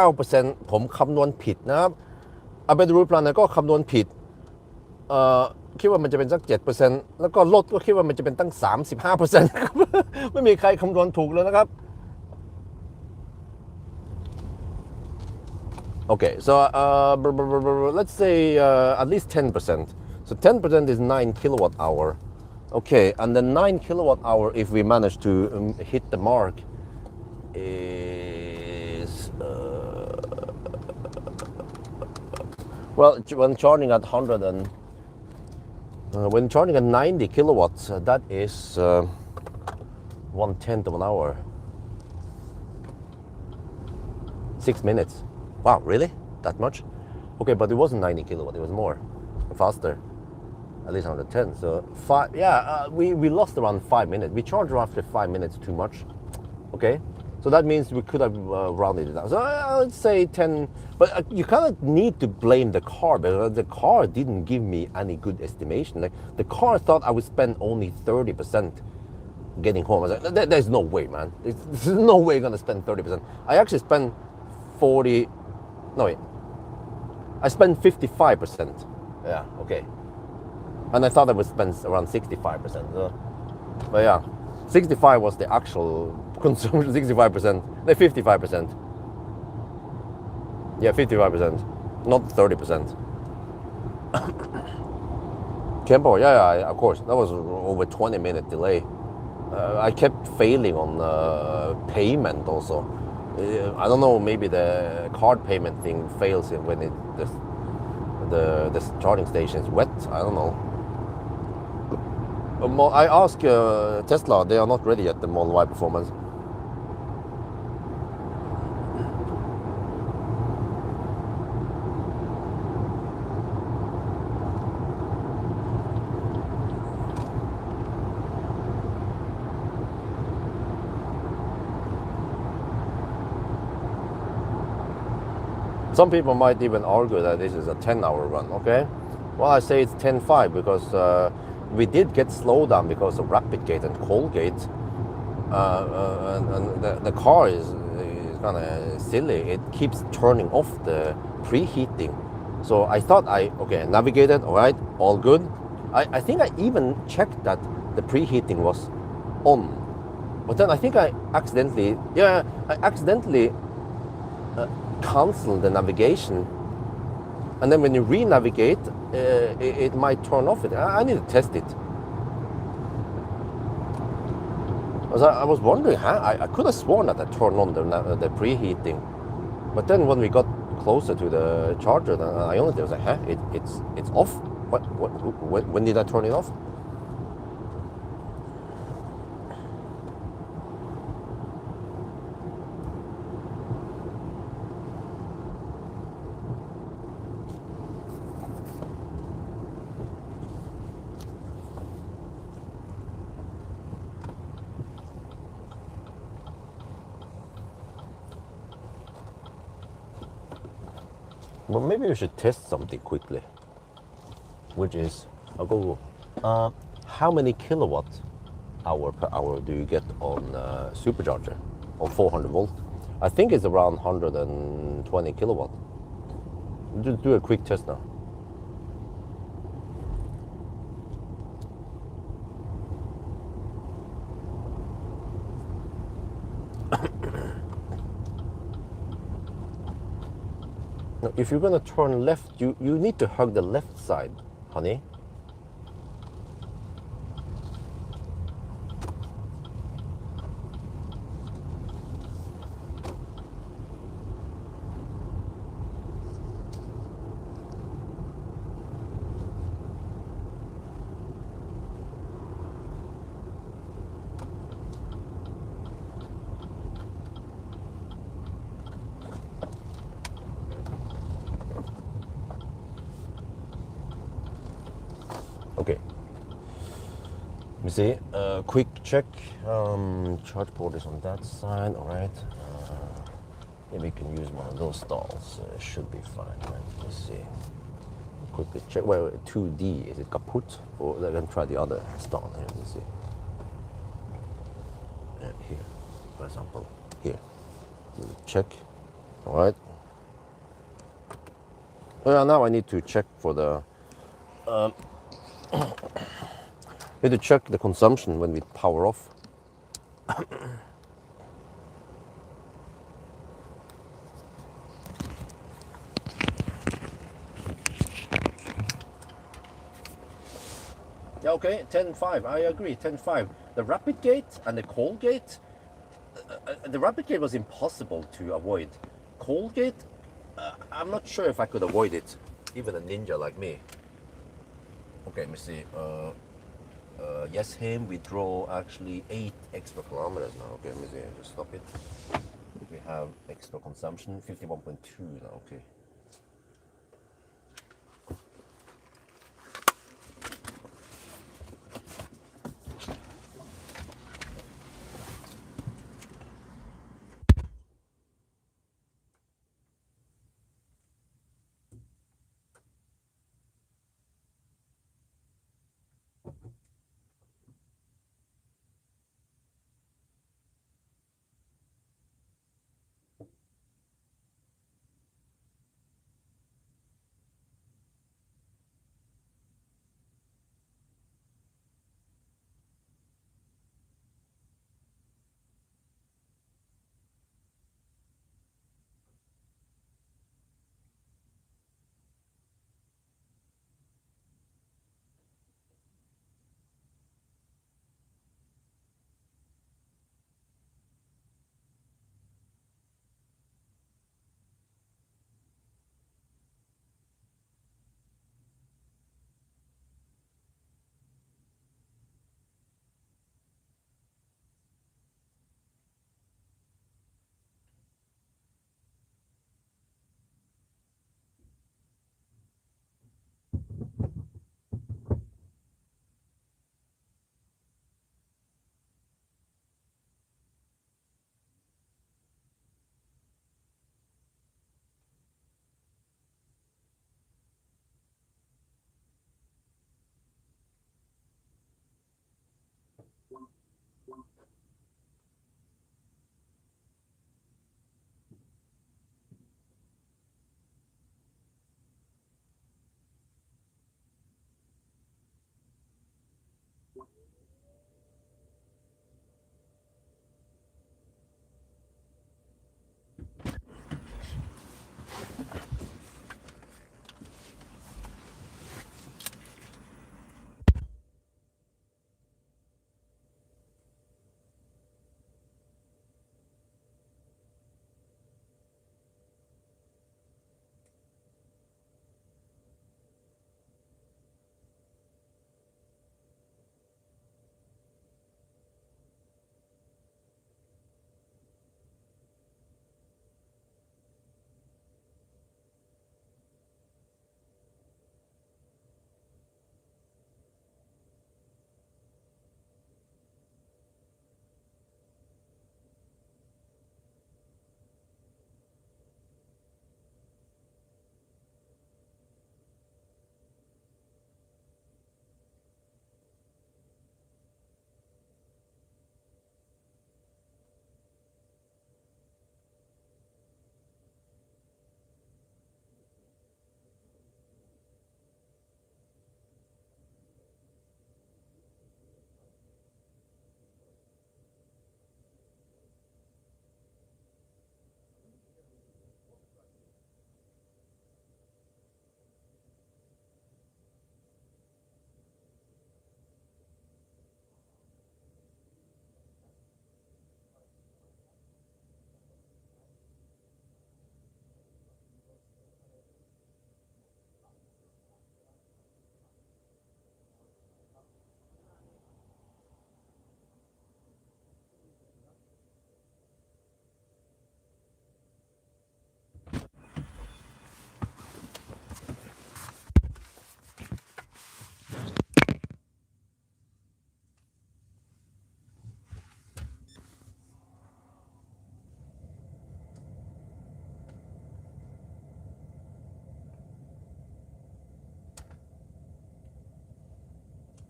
19% ผมคำนวณผิดนะครับเอาไปดูรูปplanก็คำนวณผิดคิดว่ามันจะเป็นสัก 7% แล้วก็ลดก็คิดว่ามันจะเป็นตั้ง 35% ไม่มีใครคำนวณถูกเลยนะครับ Okay, so let's say at least 10%. So 10% is 9 kilowatt hour. Okay, and then 9 kilowatt hour, if we manage to hit the mark, is well, when charging at 100 and when charging at 90 kilowatts, that is 1/10 of an hour. 6 minutes. Wow, really? That much? Okay, but it wasn't 90 kilowatt, it was more, faster, at least 110. So we lost around 5 minutes. We charged after 5 minutes too much. Okay, so that means we could have rounded it down. So I'd say 10, but you kind of need to blame the car, because the car didn't give me any good estimation. Like the car thought I would spend only 30% getting home. I was like, there's no way, man. There's no way you're gonna spend 30%. I actually spent 40. No, wait. I spent 55%. Yeah, okay. And I thought I would spend around 65%. So, but yeah, 65 was the actual consumption, 65%. No, 55%. Yeah, 55%. Not 30%. Campo, yeah, of course. That was over 20-minute delay. I kept failing on payment also. I don't know, maybe the card payment thing fails when the charging station is wet. I don't know. I asked Tesla, they are not ready yet, the Model Y Performance. Some people might even argue that this is a 10-hour run, okay? Well, I say it's 10.5 because we did get slowed down because of Rapid Gate and Cold Gate. And the car is kind of silly. It keeps turning off the preheating. So I thought okay, navigated, all right, all good. I think I even checked that the preheating was on. But then I think I accidentally cancel the navigation, and then when you re-navigate, it might turn off it. I need to test it. I was wondering, I could have sworn that I turned on the preheating, but then when we got closer to the charger, I only was like, it's off. When did I turn it off? Well, maybe we should test something quickly, which is, I'll go, how many kilowatt hour per hour do you get on supercharger on 400 volt? I think it's around 120 kilowatt. Do a quick test now. Now, if you're gonna turn left, you need to hug the left side, honey. Okay. Let me see. Quick check. Charge port is on that side. All right. Maybe we can use one of those stalls. Should be fine. Right? Let's see. Quickly check. Well, 2D. Is it kaput? Or I can try the other stall. Here, let's see. Here, for example. Here. check. All right. Well, now I need to check for the. Need to check the consumption when we power off. Yeah, okay, 10.5. I agree, 10.5. The rapid gate and the cold gate. The rapid gate was impossible to avoid. Cold gate, I'm not sure if I could avoid it, even a ninja like me. Okay, let me see. Yes, him, we draw actually 8 extra kilometers now. Okay, let me see. Just stop it. We have extra consumption, 51.2 now. Okay.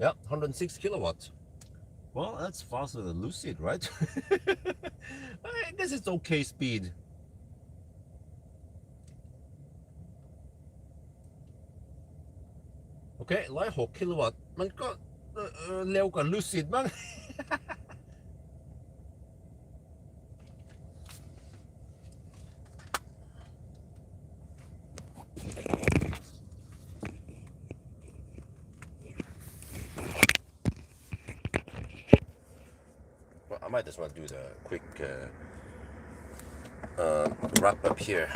Yeah, 106 kilowatts. Well, that's faster than Lucid, right? I guess it's okay speed. Okay, 106 kilowatt มันก็เร็วกว่า Lucid บ้าง Well, I might just want to do the quick wrap up here.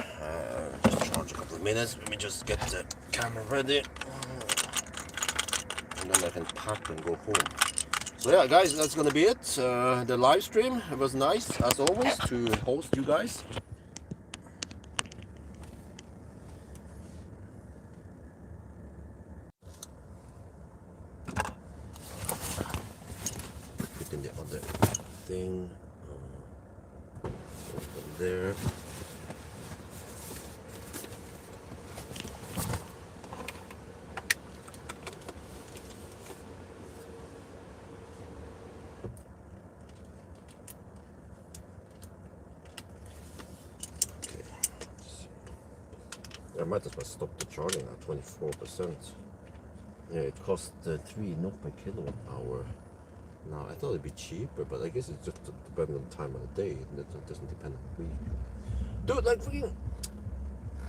Just charge a couple of minutes. Let me just get the camera ready. And then I can pack and go home. So yeah, guys, that's gonna be it. The live stream, it was nice as always to host you guys. Put in the other thing open there. I might as well stop the charging at 24%. Yeah, it cost 3 NOK per kilowatt hour. Now, I thought it'd be cheaper, but I guess it's just depending on the time of the day. It doesn't depend on the week. Dude, like freaking...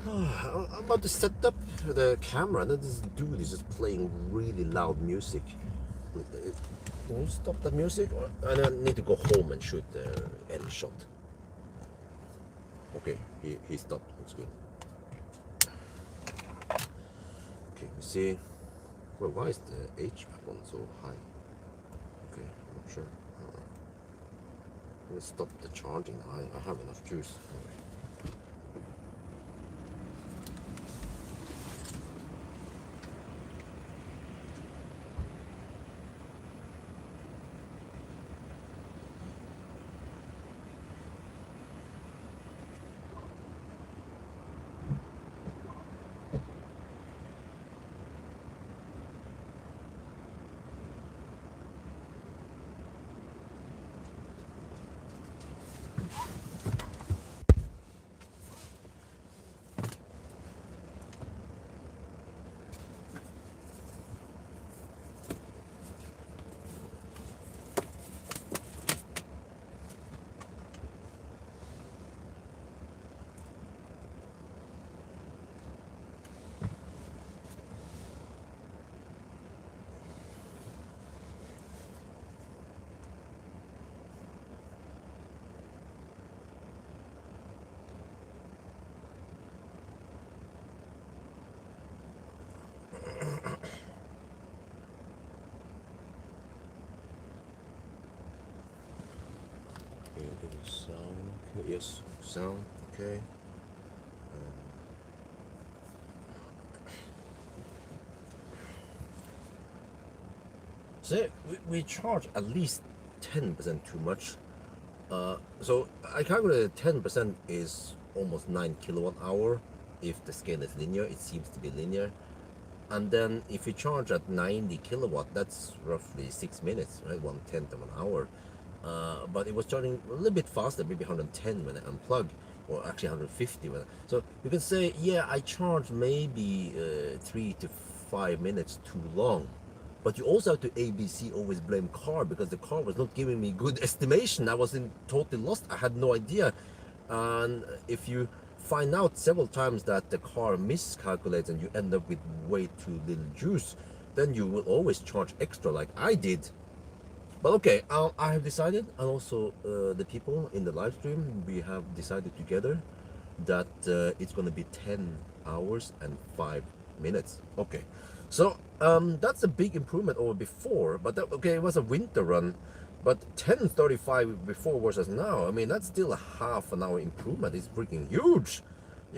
I'm about to set up the camera, and then this dude is just playing really loud music. Can you stop that music? I need to go home and shoot the end shot. Okay, he stopped. That's good. Okay, we see. Well, why is the HVAC one so high? Okay, I'm not sure. I'm gonna stop the charging. I have enough juice. Sound. Yes, sound. Okay. So we charge at least 10% too much. So I calculated 10% is almost 9 kilowatt hour. If the scale is linear, it seems to be linear. And then if you charge at 90 kilowatt, that's roughly 6 minutes, right? 1/10 of an hour. But it was charging a little bit faster, maybe 110 when I unplug, or actually 150 when so you can say, yeah, I charged maybe 3 to 5 minutes too long. But you also have to ABC always blame car, because the car was not giving me good estimation. I was totally lost. I had no idea. And if you find out several times that the car miscalculates and you end up with way too little juice, then you will always charge extra like I did. But okay, I have decided, and also the people in the live stream, we have decided together that it's going to be 10 hours and 5 minutes. Okay, so that's a big improvement over before. But that, okay, it was a winter run, but 10:35 before versus now, I mean, that's still a half an hour improvement. It's freaking huge.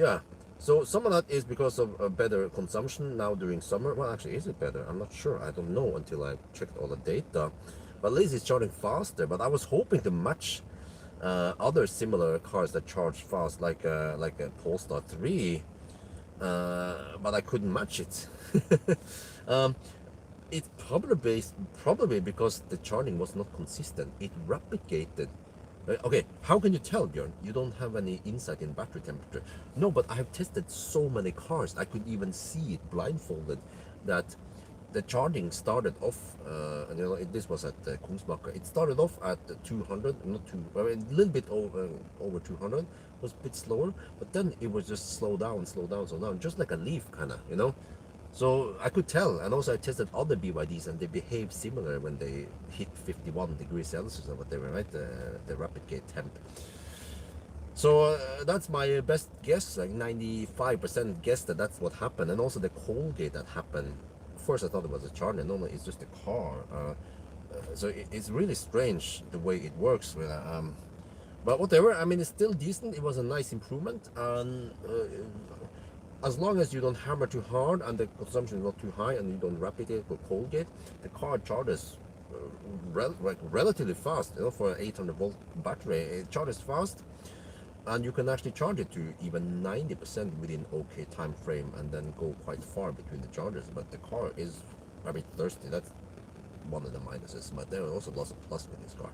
Yeah, so some of that is because of a better consumption now during summer. Well, actually, is it better? I'm not sure. I don't know until I checked all the data. But at least it's charging faster. But I was hoping to match other similar cars that charge fast, like a Polestar 3, but I couldn't match it. It's probably because the charging was not consistent. It replicated. Okay, how can you tell, Björn? You don't have any insight in battery temperature. No, but I have tested so many cars. I could even see it blindfolded that the charging started off. This was at Kungsbacka. It started off at 200, not too, I mean, a little bit over 200. Was a bit slower, but then it was just slow down, just like a leaf, kind of, So I could tell, and also I tested other BYDs, and they behave similar when they hit 51 degrees Celsius or whatever, right? The rapid gate temp. So that's my best guess, like 95% guess that that's what happened, and also the cold gate that happened. First I thought it was a charger. No, it's just a car. So it's really strange the way it works. But whatever. I mean, it's still decent. It was a nice improvement, and as long as you don't hammer too hard and the consumption is not too high and you don't rapid it or cold gate, the car charges relatively fast. For an 800-volt battery, it charges fast, and you can actually charge it to even 90% within okay time frame, and then go quite far between the charges. But the car is a bit thirsty. That's one of the minuses, but there are also lots of plus with this car.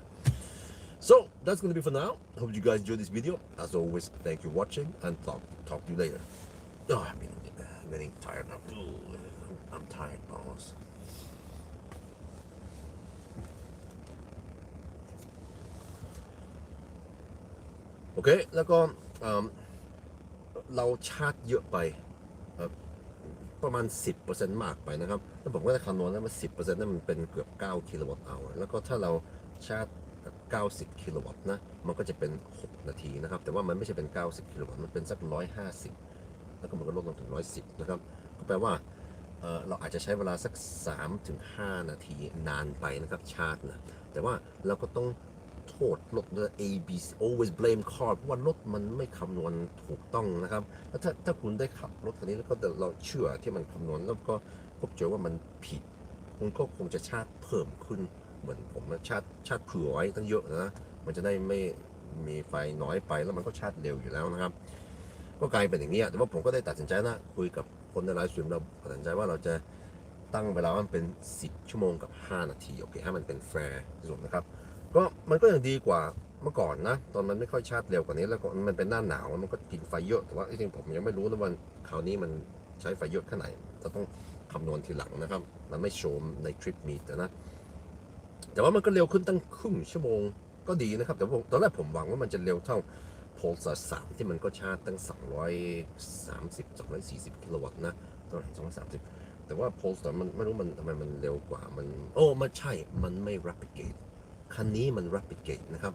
So that's going to be for now. Hope you guys enjoyed this video. As always, thank you for watching, and talk to you later. Oh, I'm getting tired now. I'm tired, boss. โอเคแล้วก็เราชาร์จเยอะไปประมาณ 10% มากไปนะครับแล้วผมก็ได้คำนวณแล้วว่า 10% นั้นมันเป็นเกือบ9กิโลวัตต์เอาแล้วก็ถ้าเราชาร์จ90กิโลวัตต์นะมันก็จะเป็น6นาทีนะครับแต่ว่ามันไม่ใช่เป็น90กิโลวัตต์มันเป็นสัก150แล้วก็มันก็ลดลงถึง110นะครับก็แปลว่าเราอาจจะใช้เวลาสัก 3-5 นาทีนานไปนะครับชาร์จนะแต่ว่าเราก็ต้องโทษรถ ABC always blame car เพราะว่ารถมันไม่คำนวณถูกต้องนะครับแล้วถ้าคุณได้ขับรถคันนี้แล้วก็เราเชื่อที่มันคำนวณแล้วก็พบเจอว่ามันผิดคุณก็คงจะชาร์จเพิ่มขึ้นเหมือนผมชาร์จเผื่อไว้ตั้งเยอะนะมันจะได้ไม่มีไฟน้อยไปแล้วมันก็ชาร์จเร็วอยู่แล้วนะครับก็กลายเป็นอย่างนี้แต่ว่าผมก็ได้ตัดสินใจนะคุยกับคนในไลฟ์สตรีมเราตัดสินใจว่าเราจะตั้งเวลามันเป็น10ชั่วโมงกับ5นาทีโอเคให้มันเป็นแฟร์ที่สุดนะครับก็มันก็ยังดีกว่าเมื่อก่อนนะตอนมันไม่ค่อยชาร์จเร็วกว่านี้แล้วก็มันเป็นหน้าหนาวมันก็กินไฟเยอะแต่ว่าจริงๆผมยังไม่รู้นะว่าคราวนี้มันใช้ไฟเยอะแค่ไหนจะต้องคำนวณทีหลังนะครับมันไม่โชว์ในทริปมีแต่นะแต่ว่ามันก็เร็วขึ้นตั้งครึ่งชั่วโมงก็ดีนะครับแต่ตอนแรกผมหวังว่ามันจะเร็วเท่าโพลซาร์3ที่มันก็ชาร์จตั้ง240กิโลวัตต์นะตอน230แต่ว่าโพลซาร์มันไม่รู้มันทำไมมันเร็วกว่ามันมันใช่มันไม่ rapid gateคันนี้มัน rapid gate นะครับ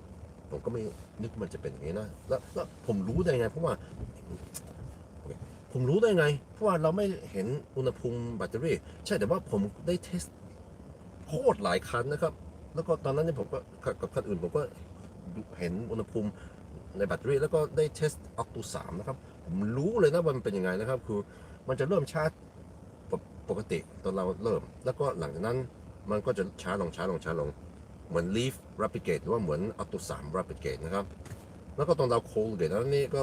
ผมก็ไม่นึกมันจะเป็นอย่างนี้นะแล้วผมรู้ได้ไงเพราะว่าเราไม่เห็นอุณหภูมิแบตเตอรี่ใช่แต่ว่าผมได้เทสโคตรหลายคันนะครับแล้วก็ตอนนั้นเนี่ยผมก็กับคันอื่นผมก็เห็นอุณหภูมิในแบตเตอรี่แล้วก็ได้เทสออกตู3นะครับผมรู้เลยนะว่ามันเป็นยังไงนะครับคือมันจะเริ่มชาร์จปกติตอนเราเริ่มแล้วก็หลังจากนั้นมันก็จะช้าลงเหมือน Leaf Rapid Gate หรือว่าเหมือน Auto 3 Rapid Gate นะครับแล้วก็ตอนเรา Cold Gate แล้วนี่ก็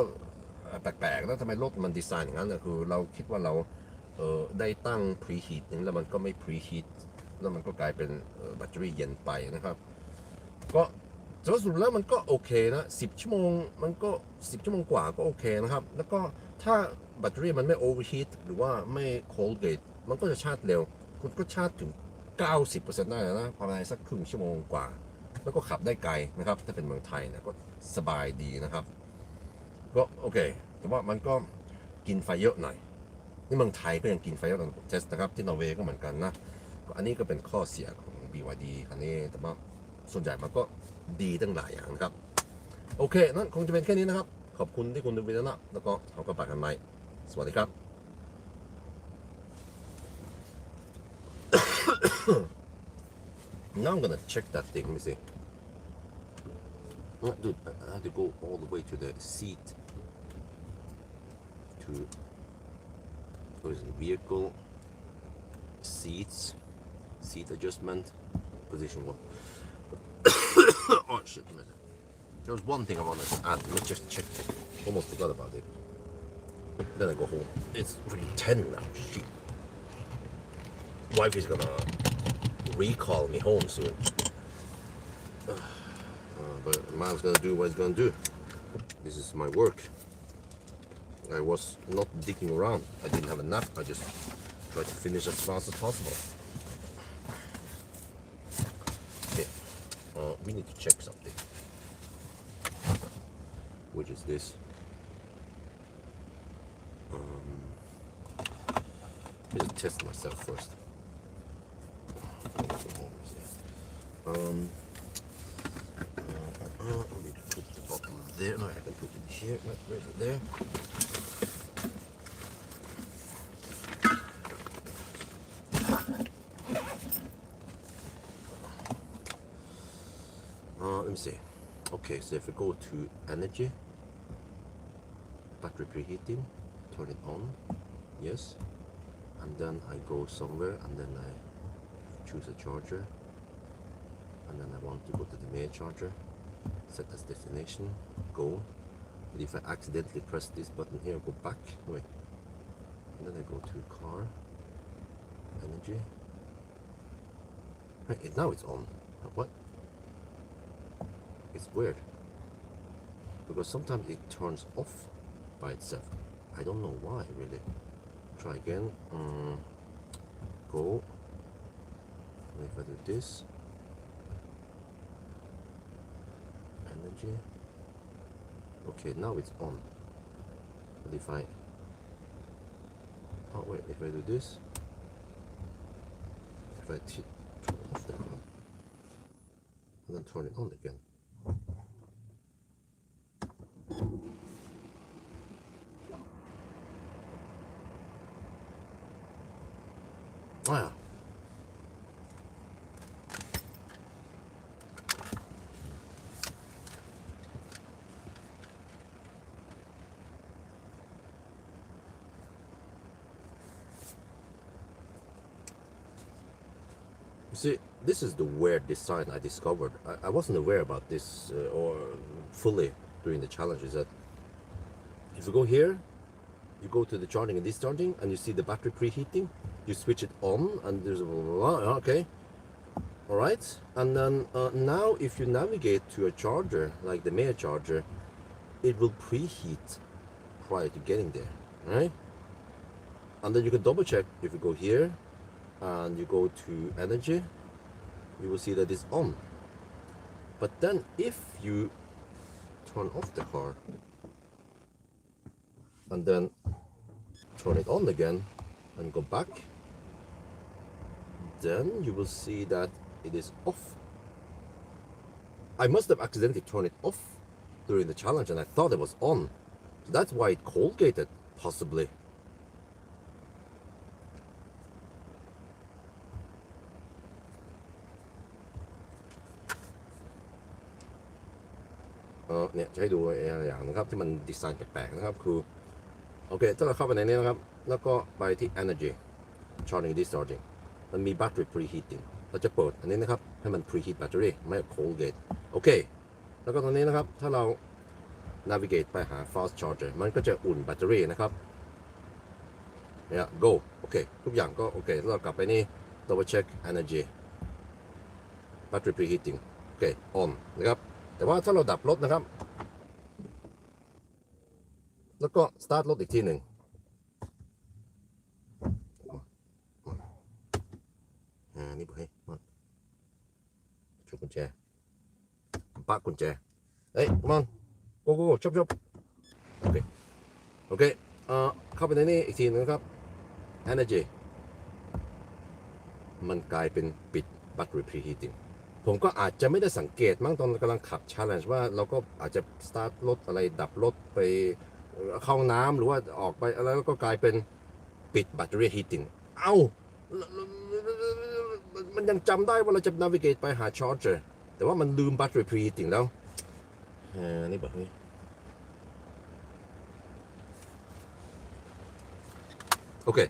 แปลกๆแล้วทำไมรถมันดีไซน์อย่างนั้นนะคือเราคิดว่าเราได้ตั้ง Preheat นึงแล้วมันก็ไม่ Preheat แล้วมันก็กลายเป็นแบตเตอรี่เย็นไปนะครับก็สรุปแล้วมันก็โอเคนะ10ชั่วโมงมันก็10ชั่วโมงกว่าก็โอเคนะครับแล้วก็ถ้าแบตเตอรี่มันไม่ Overheat หรือว่าไม่ Cold Gate มันก็จะชาร์จเร็วคุณก็ชาร์จถึง90% ได้นะภายในสักครึ่งชั่วโมงกว่าแล้วก็ขับได้ไกลนะครับถ้าเป็นเมืองไทยนะก็สบายดีนะครับก็โอเคแต่ว่ามันก็กินไฟเยอะหน่อยนี่เมืองไทยก็ยังกินไฟเยอะตอนเทสนะครับที่นอร์เวย์ก็เหมือนกันนะอันนี้ก็เป็นข้อเสียของ BYD คันนี้แต่ว่าส่วนใหญ่มันก็ดีตั้งหลายอย่างนะครับโอเคนั่นคงจะเป็นแค่นี้นะครับขอบคุณที่คุณดูวิดีโอนะแล้วก็เอากลับไปกันใหม่สวัสดีครับNow I'm gonna check that thing. Let me see. Dude, I have to go all the way to the seat. What is it? Vehicle, seats, seat adjustment, position 1. Oh shit! There was one thing I wanted to add. Let me just check. Almost forgot about it. Then I go home. It's freaking 10 now. Shit. Wife is gonna recall me home soon. But man's gonna do what he's gonna do. This is my work. I was not digging around. I didn't have a nap. I just tried to finish as fast as possible. Okay, we need to check something. Which is this? Let me just test myself first. Let me put the bottom there. No, I can put it here. Where's it there? Let me see. Okay, so if we go to energy, battery preheating, turn it on, yes, and then I go somewhere and then I choose a charger, and then I want to go to the main charger, set as destination, go. And if I accidentally press this button here, go back, wait, and then I go to car, energy, right, now it's on. What? It's weird because sometimes it turns off by itself. I don't know why really. Try again. Go. And if I do this, energy. Okay, now it's on. But if I wait, if I do this, if I turn off the car and then turn it on again. Wow. You see, this is the weird design I discovered. I wasn't aware about this or fully during the challenge. Is that if you go here, you go to the charging and discharging, and you see the battery preheating. You switch it on, and there's a okay, all right. And then now, if you navigate to a charger like the Maya charger, it will preheat prior to getting there, right? And then you can double check if you go here and you go to energy, you will see that it's on. But then if you turn off the car and then turn it on again and go back, then you will see that it is off. I must have accidentally turned it off during the challenge and I thought it was on. So that's why it cold gated, possibly.เนี่ยจะให้ดูอย่างนะครับที่มันดีไซน์แปลกๆนะครับคือโอเคถ้าเราเข้าไปในนี้นะครับแล้วก็ไปที่ energy charging discharging มันมี battery preheating เราจะเปิดอันนี้นะครับให้มัน preheat battery ไม่ cold gate โอเคแล้วก็ตรงนี้นะครับถ้าเรา navigate ไปหา fast charger มันก็จะอุ่นแบตเตอรี่นะครับเนี่ย go โอเคทุกอย่างก็โอเคแล้วเรากลับไปนี่ double check energy battery preheating โอเค on นะครับแต่ว่าถ้าเราดับรถนะครับแล้วก็ start รถอีกทีหนึ่งนี่บอกให้ช่วยกุญแจปะกุญแจเฮ้ย come on go go ชบโอเคโอเคเข้าไปในนี้อีกทีนึงนะครับ energy มันกลายเป็นปิด battery preheatingผมก็อาจจะไม่ได้สังเกตมั้งตอนกำลังขับ challenge ว่าเราก็อาจจะ start รถอะไรดับรถไปเข้าห้องน้ำหรือว่าออกไปแล้วก็กลายเป็นปิด battery heating เอ้ามันยังจำได้ว่าเราจะ navigate ไปหา charger แต่ว่ามันลืม battery preheating แล้วนี่แบบนี้Okay,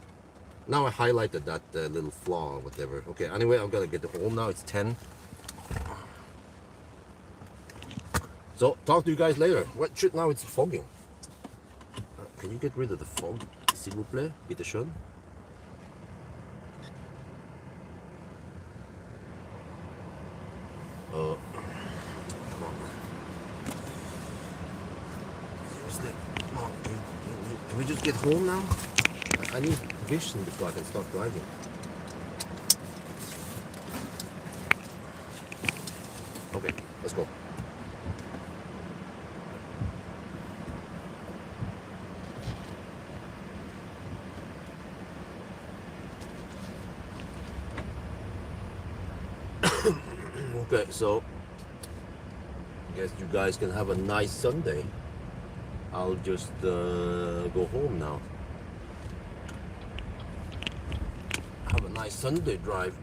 now I highlighted that little flaw or whatever. Okay, anyway, I'm gonna get home now. It's 10. So, talk to you guys later. What shit, now it's fogging. Can you get rid of the fog, s'il vous plaît? Bitte schön. get home now. I need vision before I can start driving. Okay, let's go. Okay, so I guess you guys can have a nice Sunday. I'll just go home now. Have a nice Sunday drive.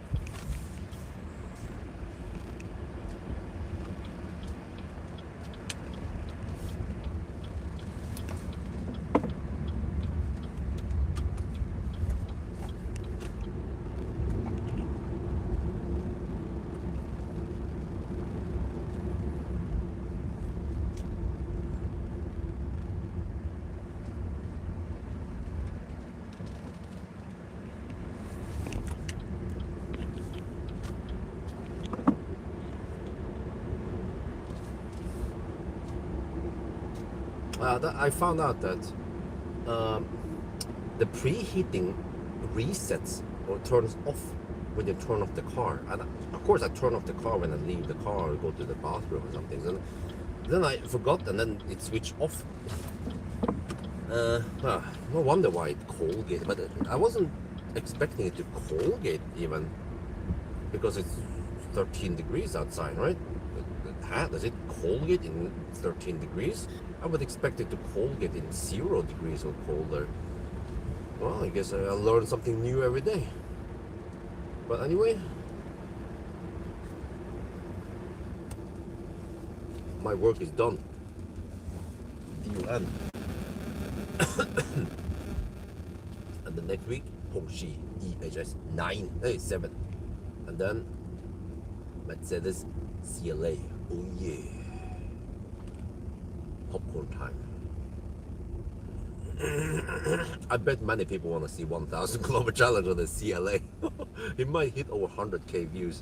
I found out that the preheating resets or turns off when you turn off the car. And of course, I turn off the car when I leave the car or go to the bathroom or something. And then I forgot, and then it switched off. No wonder why it Colgate, but I wasn't expecting it to Colgate even, because it's 13 degrees outside, right? Does it Colgate in 13 degrees? I would expect it to Colgate in 0 degrees or colder. Well, I guess I learn something new every day. But anyway, my work is done. DUN. And the next week, Porsche EHS 7. And then Mercedes CLA. Oh yeah. Popcorn time. I bet many people want to see 1,000 kilometer challenge on the CLA. It might hit over 100k views.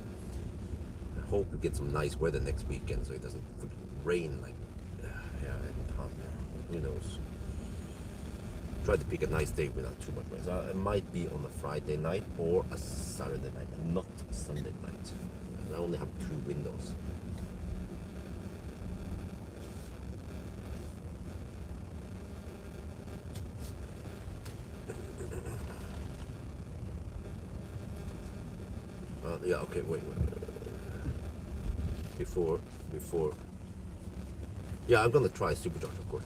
I hope we get some nice weather next weekend so it doesn't rain like in town. Who knows? Try to pick a nice day without too much rain. So it might be on a Friday night or a Saturday night, not a Sunday night. I only have 2 windows. Yeah, okay, wait. Before. Yeah, I'm gonna try supercharge, of course.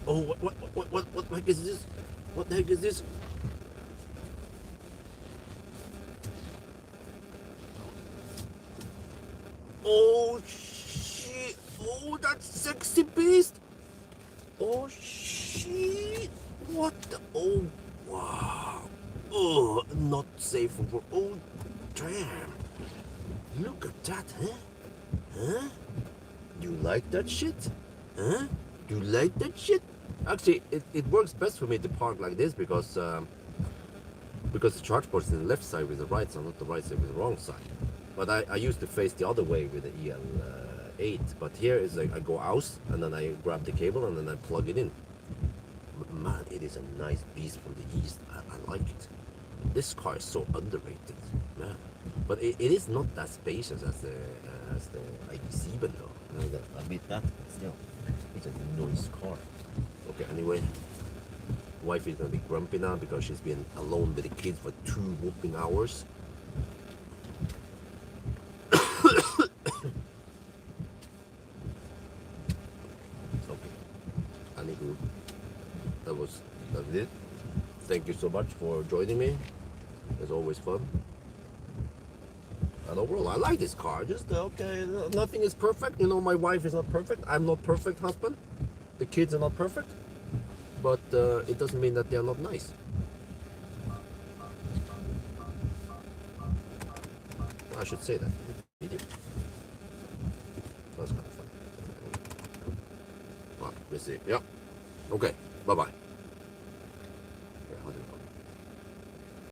Oh, what the heck is this? What the heck is this? Oh shit! Oh, that sexy beast! Oh shit! What the? Oh wow! Oh, not safe for work. Oh damn! Look at that, huh? Huh? You like that shit? Huh? You like that shit? Actually, it works best for me to park like this because the charge port is on the left side with the right side, not the right side with the wrong side. But I used to face the other way with the EL8. But here is like I go out and then I grab the cable and then I plug it in. Man, it is a nice beast from the east. I like it. This car is so underrated, man. But it is not that spacious as the ID7 though. I admit that, but still, it's a nice car. Okay, anyway, wife is gonna be grumpy now because she's been alone with the kids for 2 whooping hours. Okay, anywho, that's it. Thank you so much for joining me. It's always fun. And overall, I like this car. Just okay, nothing is perfect. You know, my wife is not perfect. I'm not perfect husband. The kids are not perfect. But it doesn't mean that they are not nice. I should say that. That's kind of fun. Well, let's see. Yeah. Okay. Bye-bye.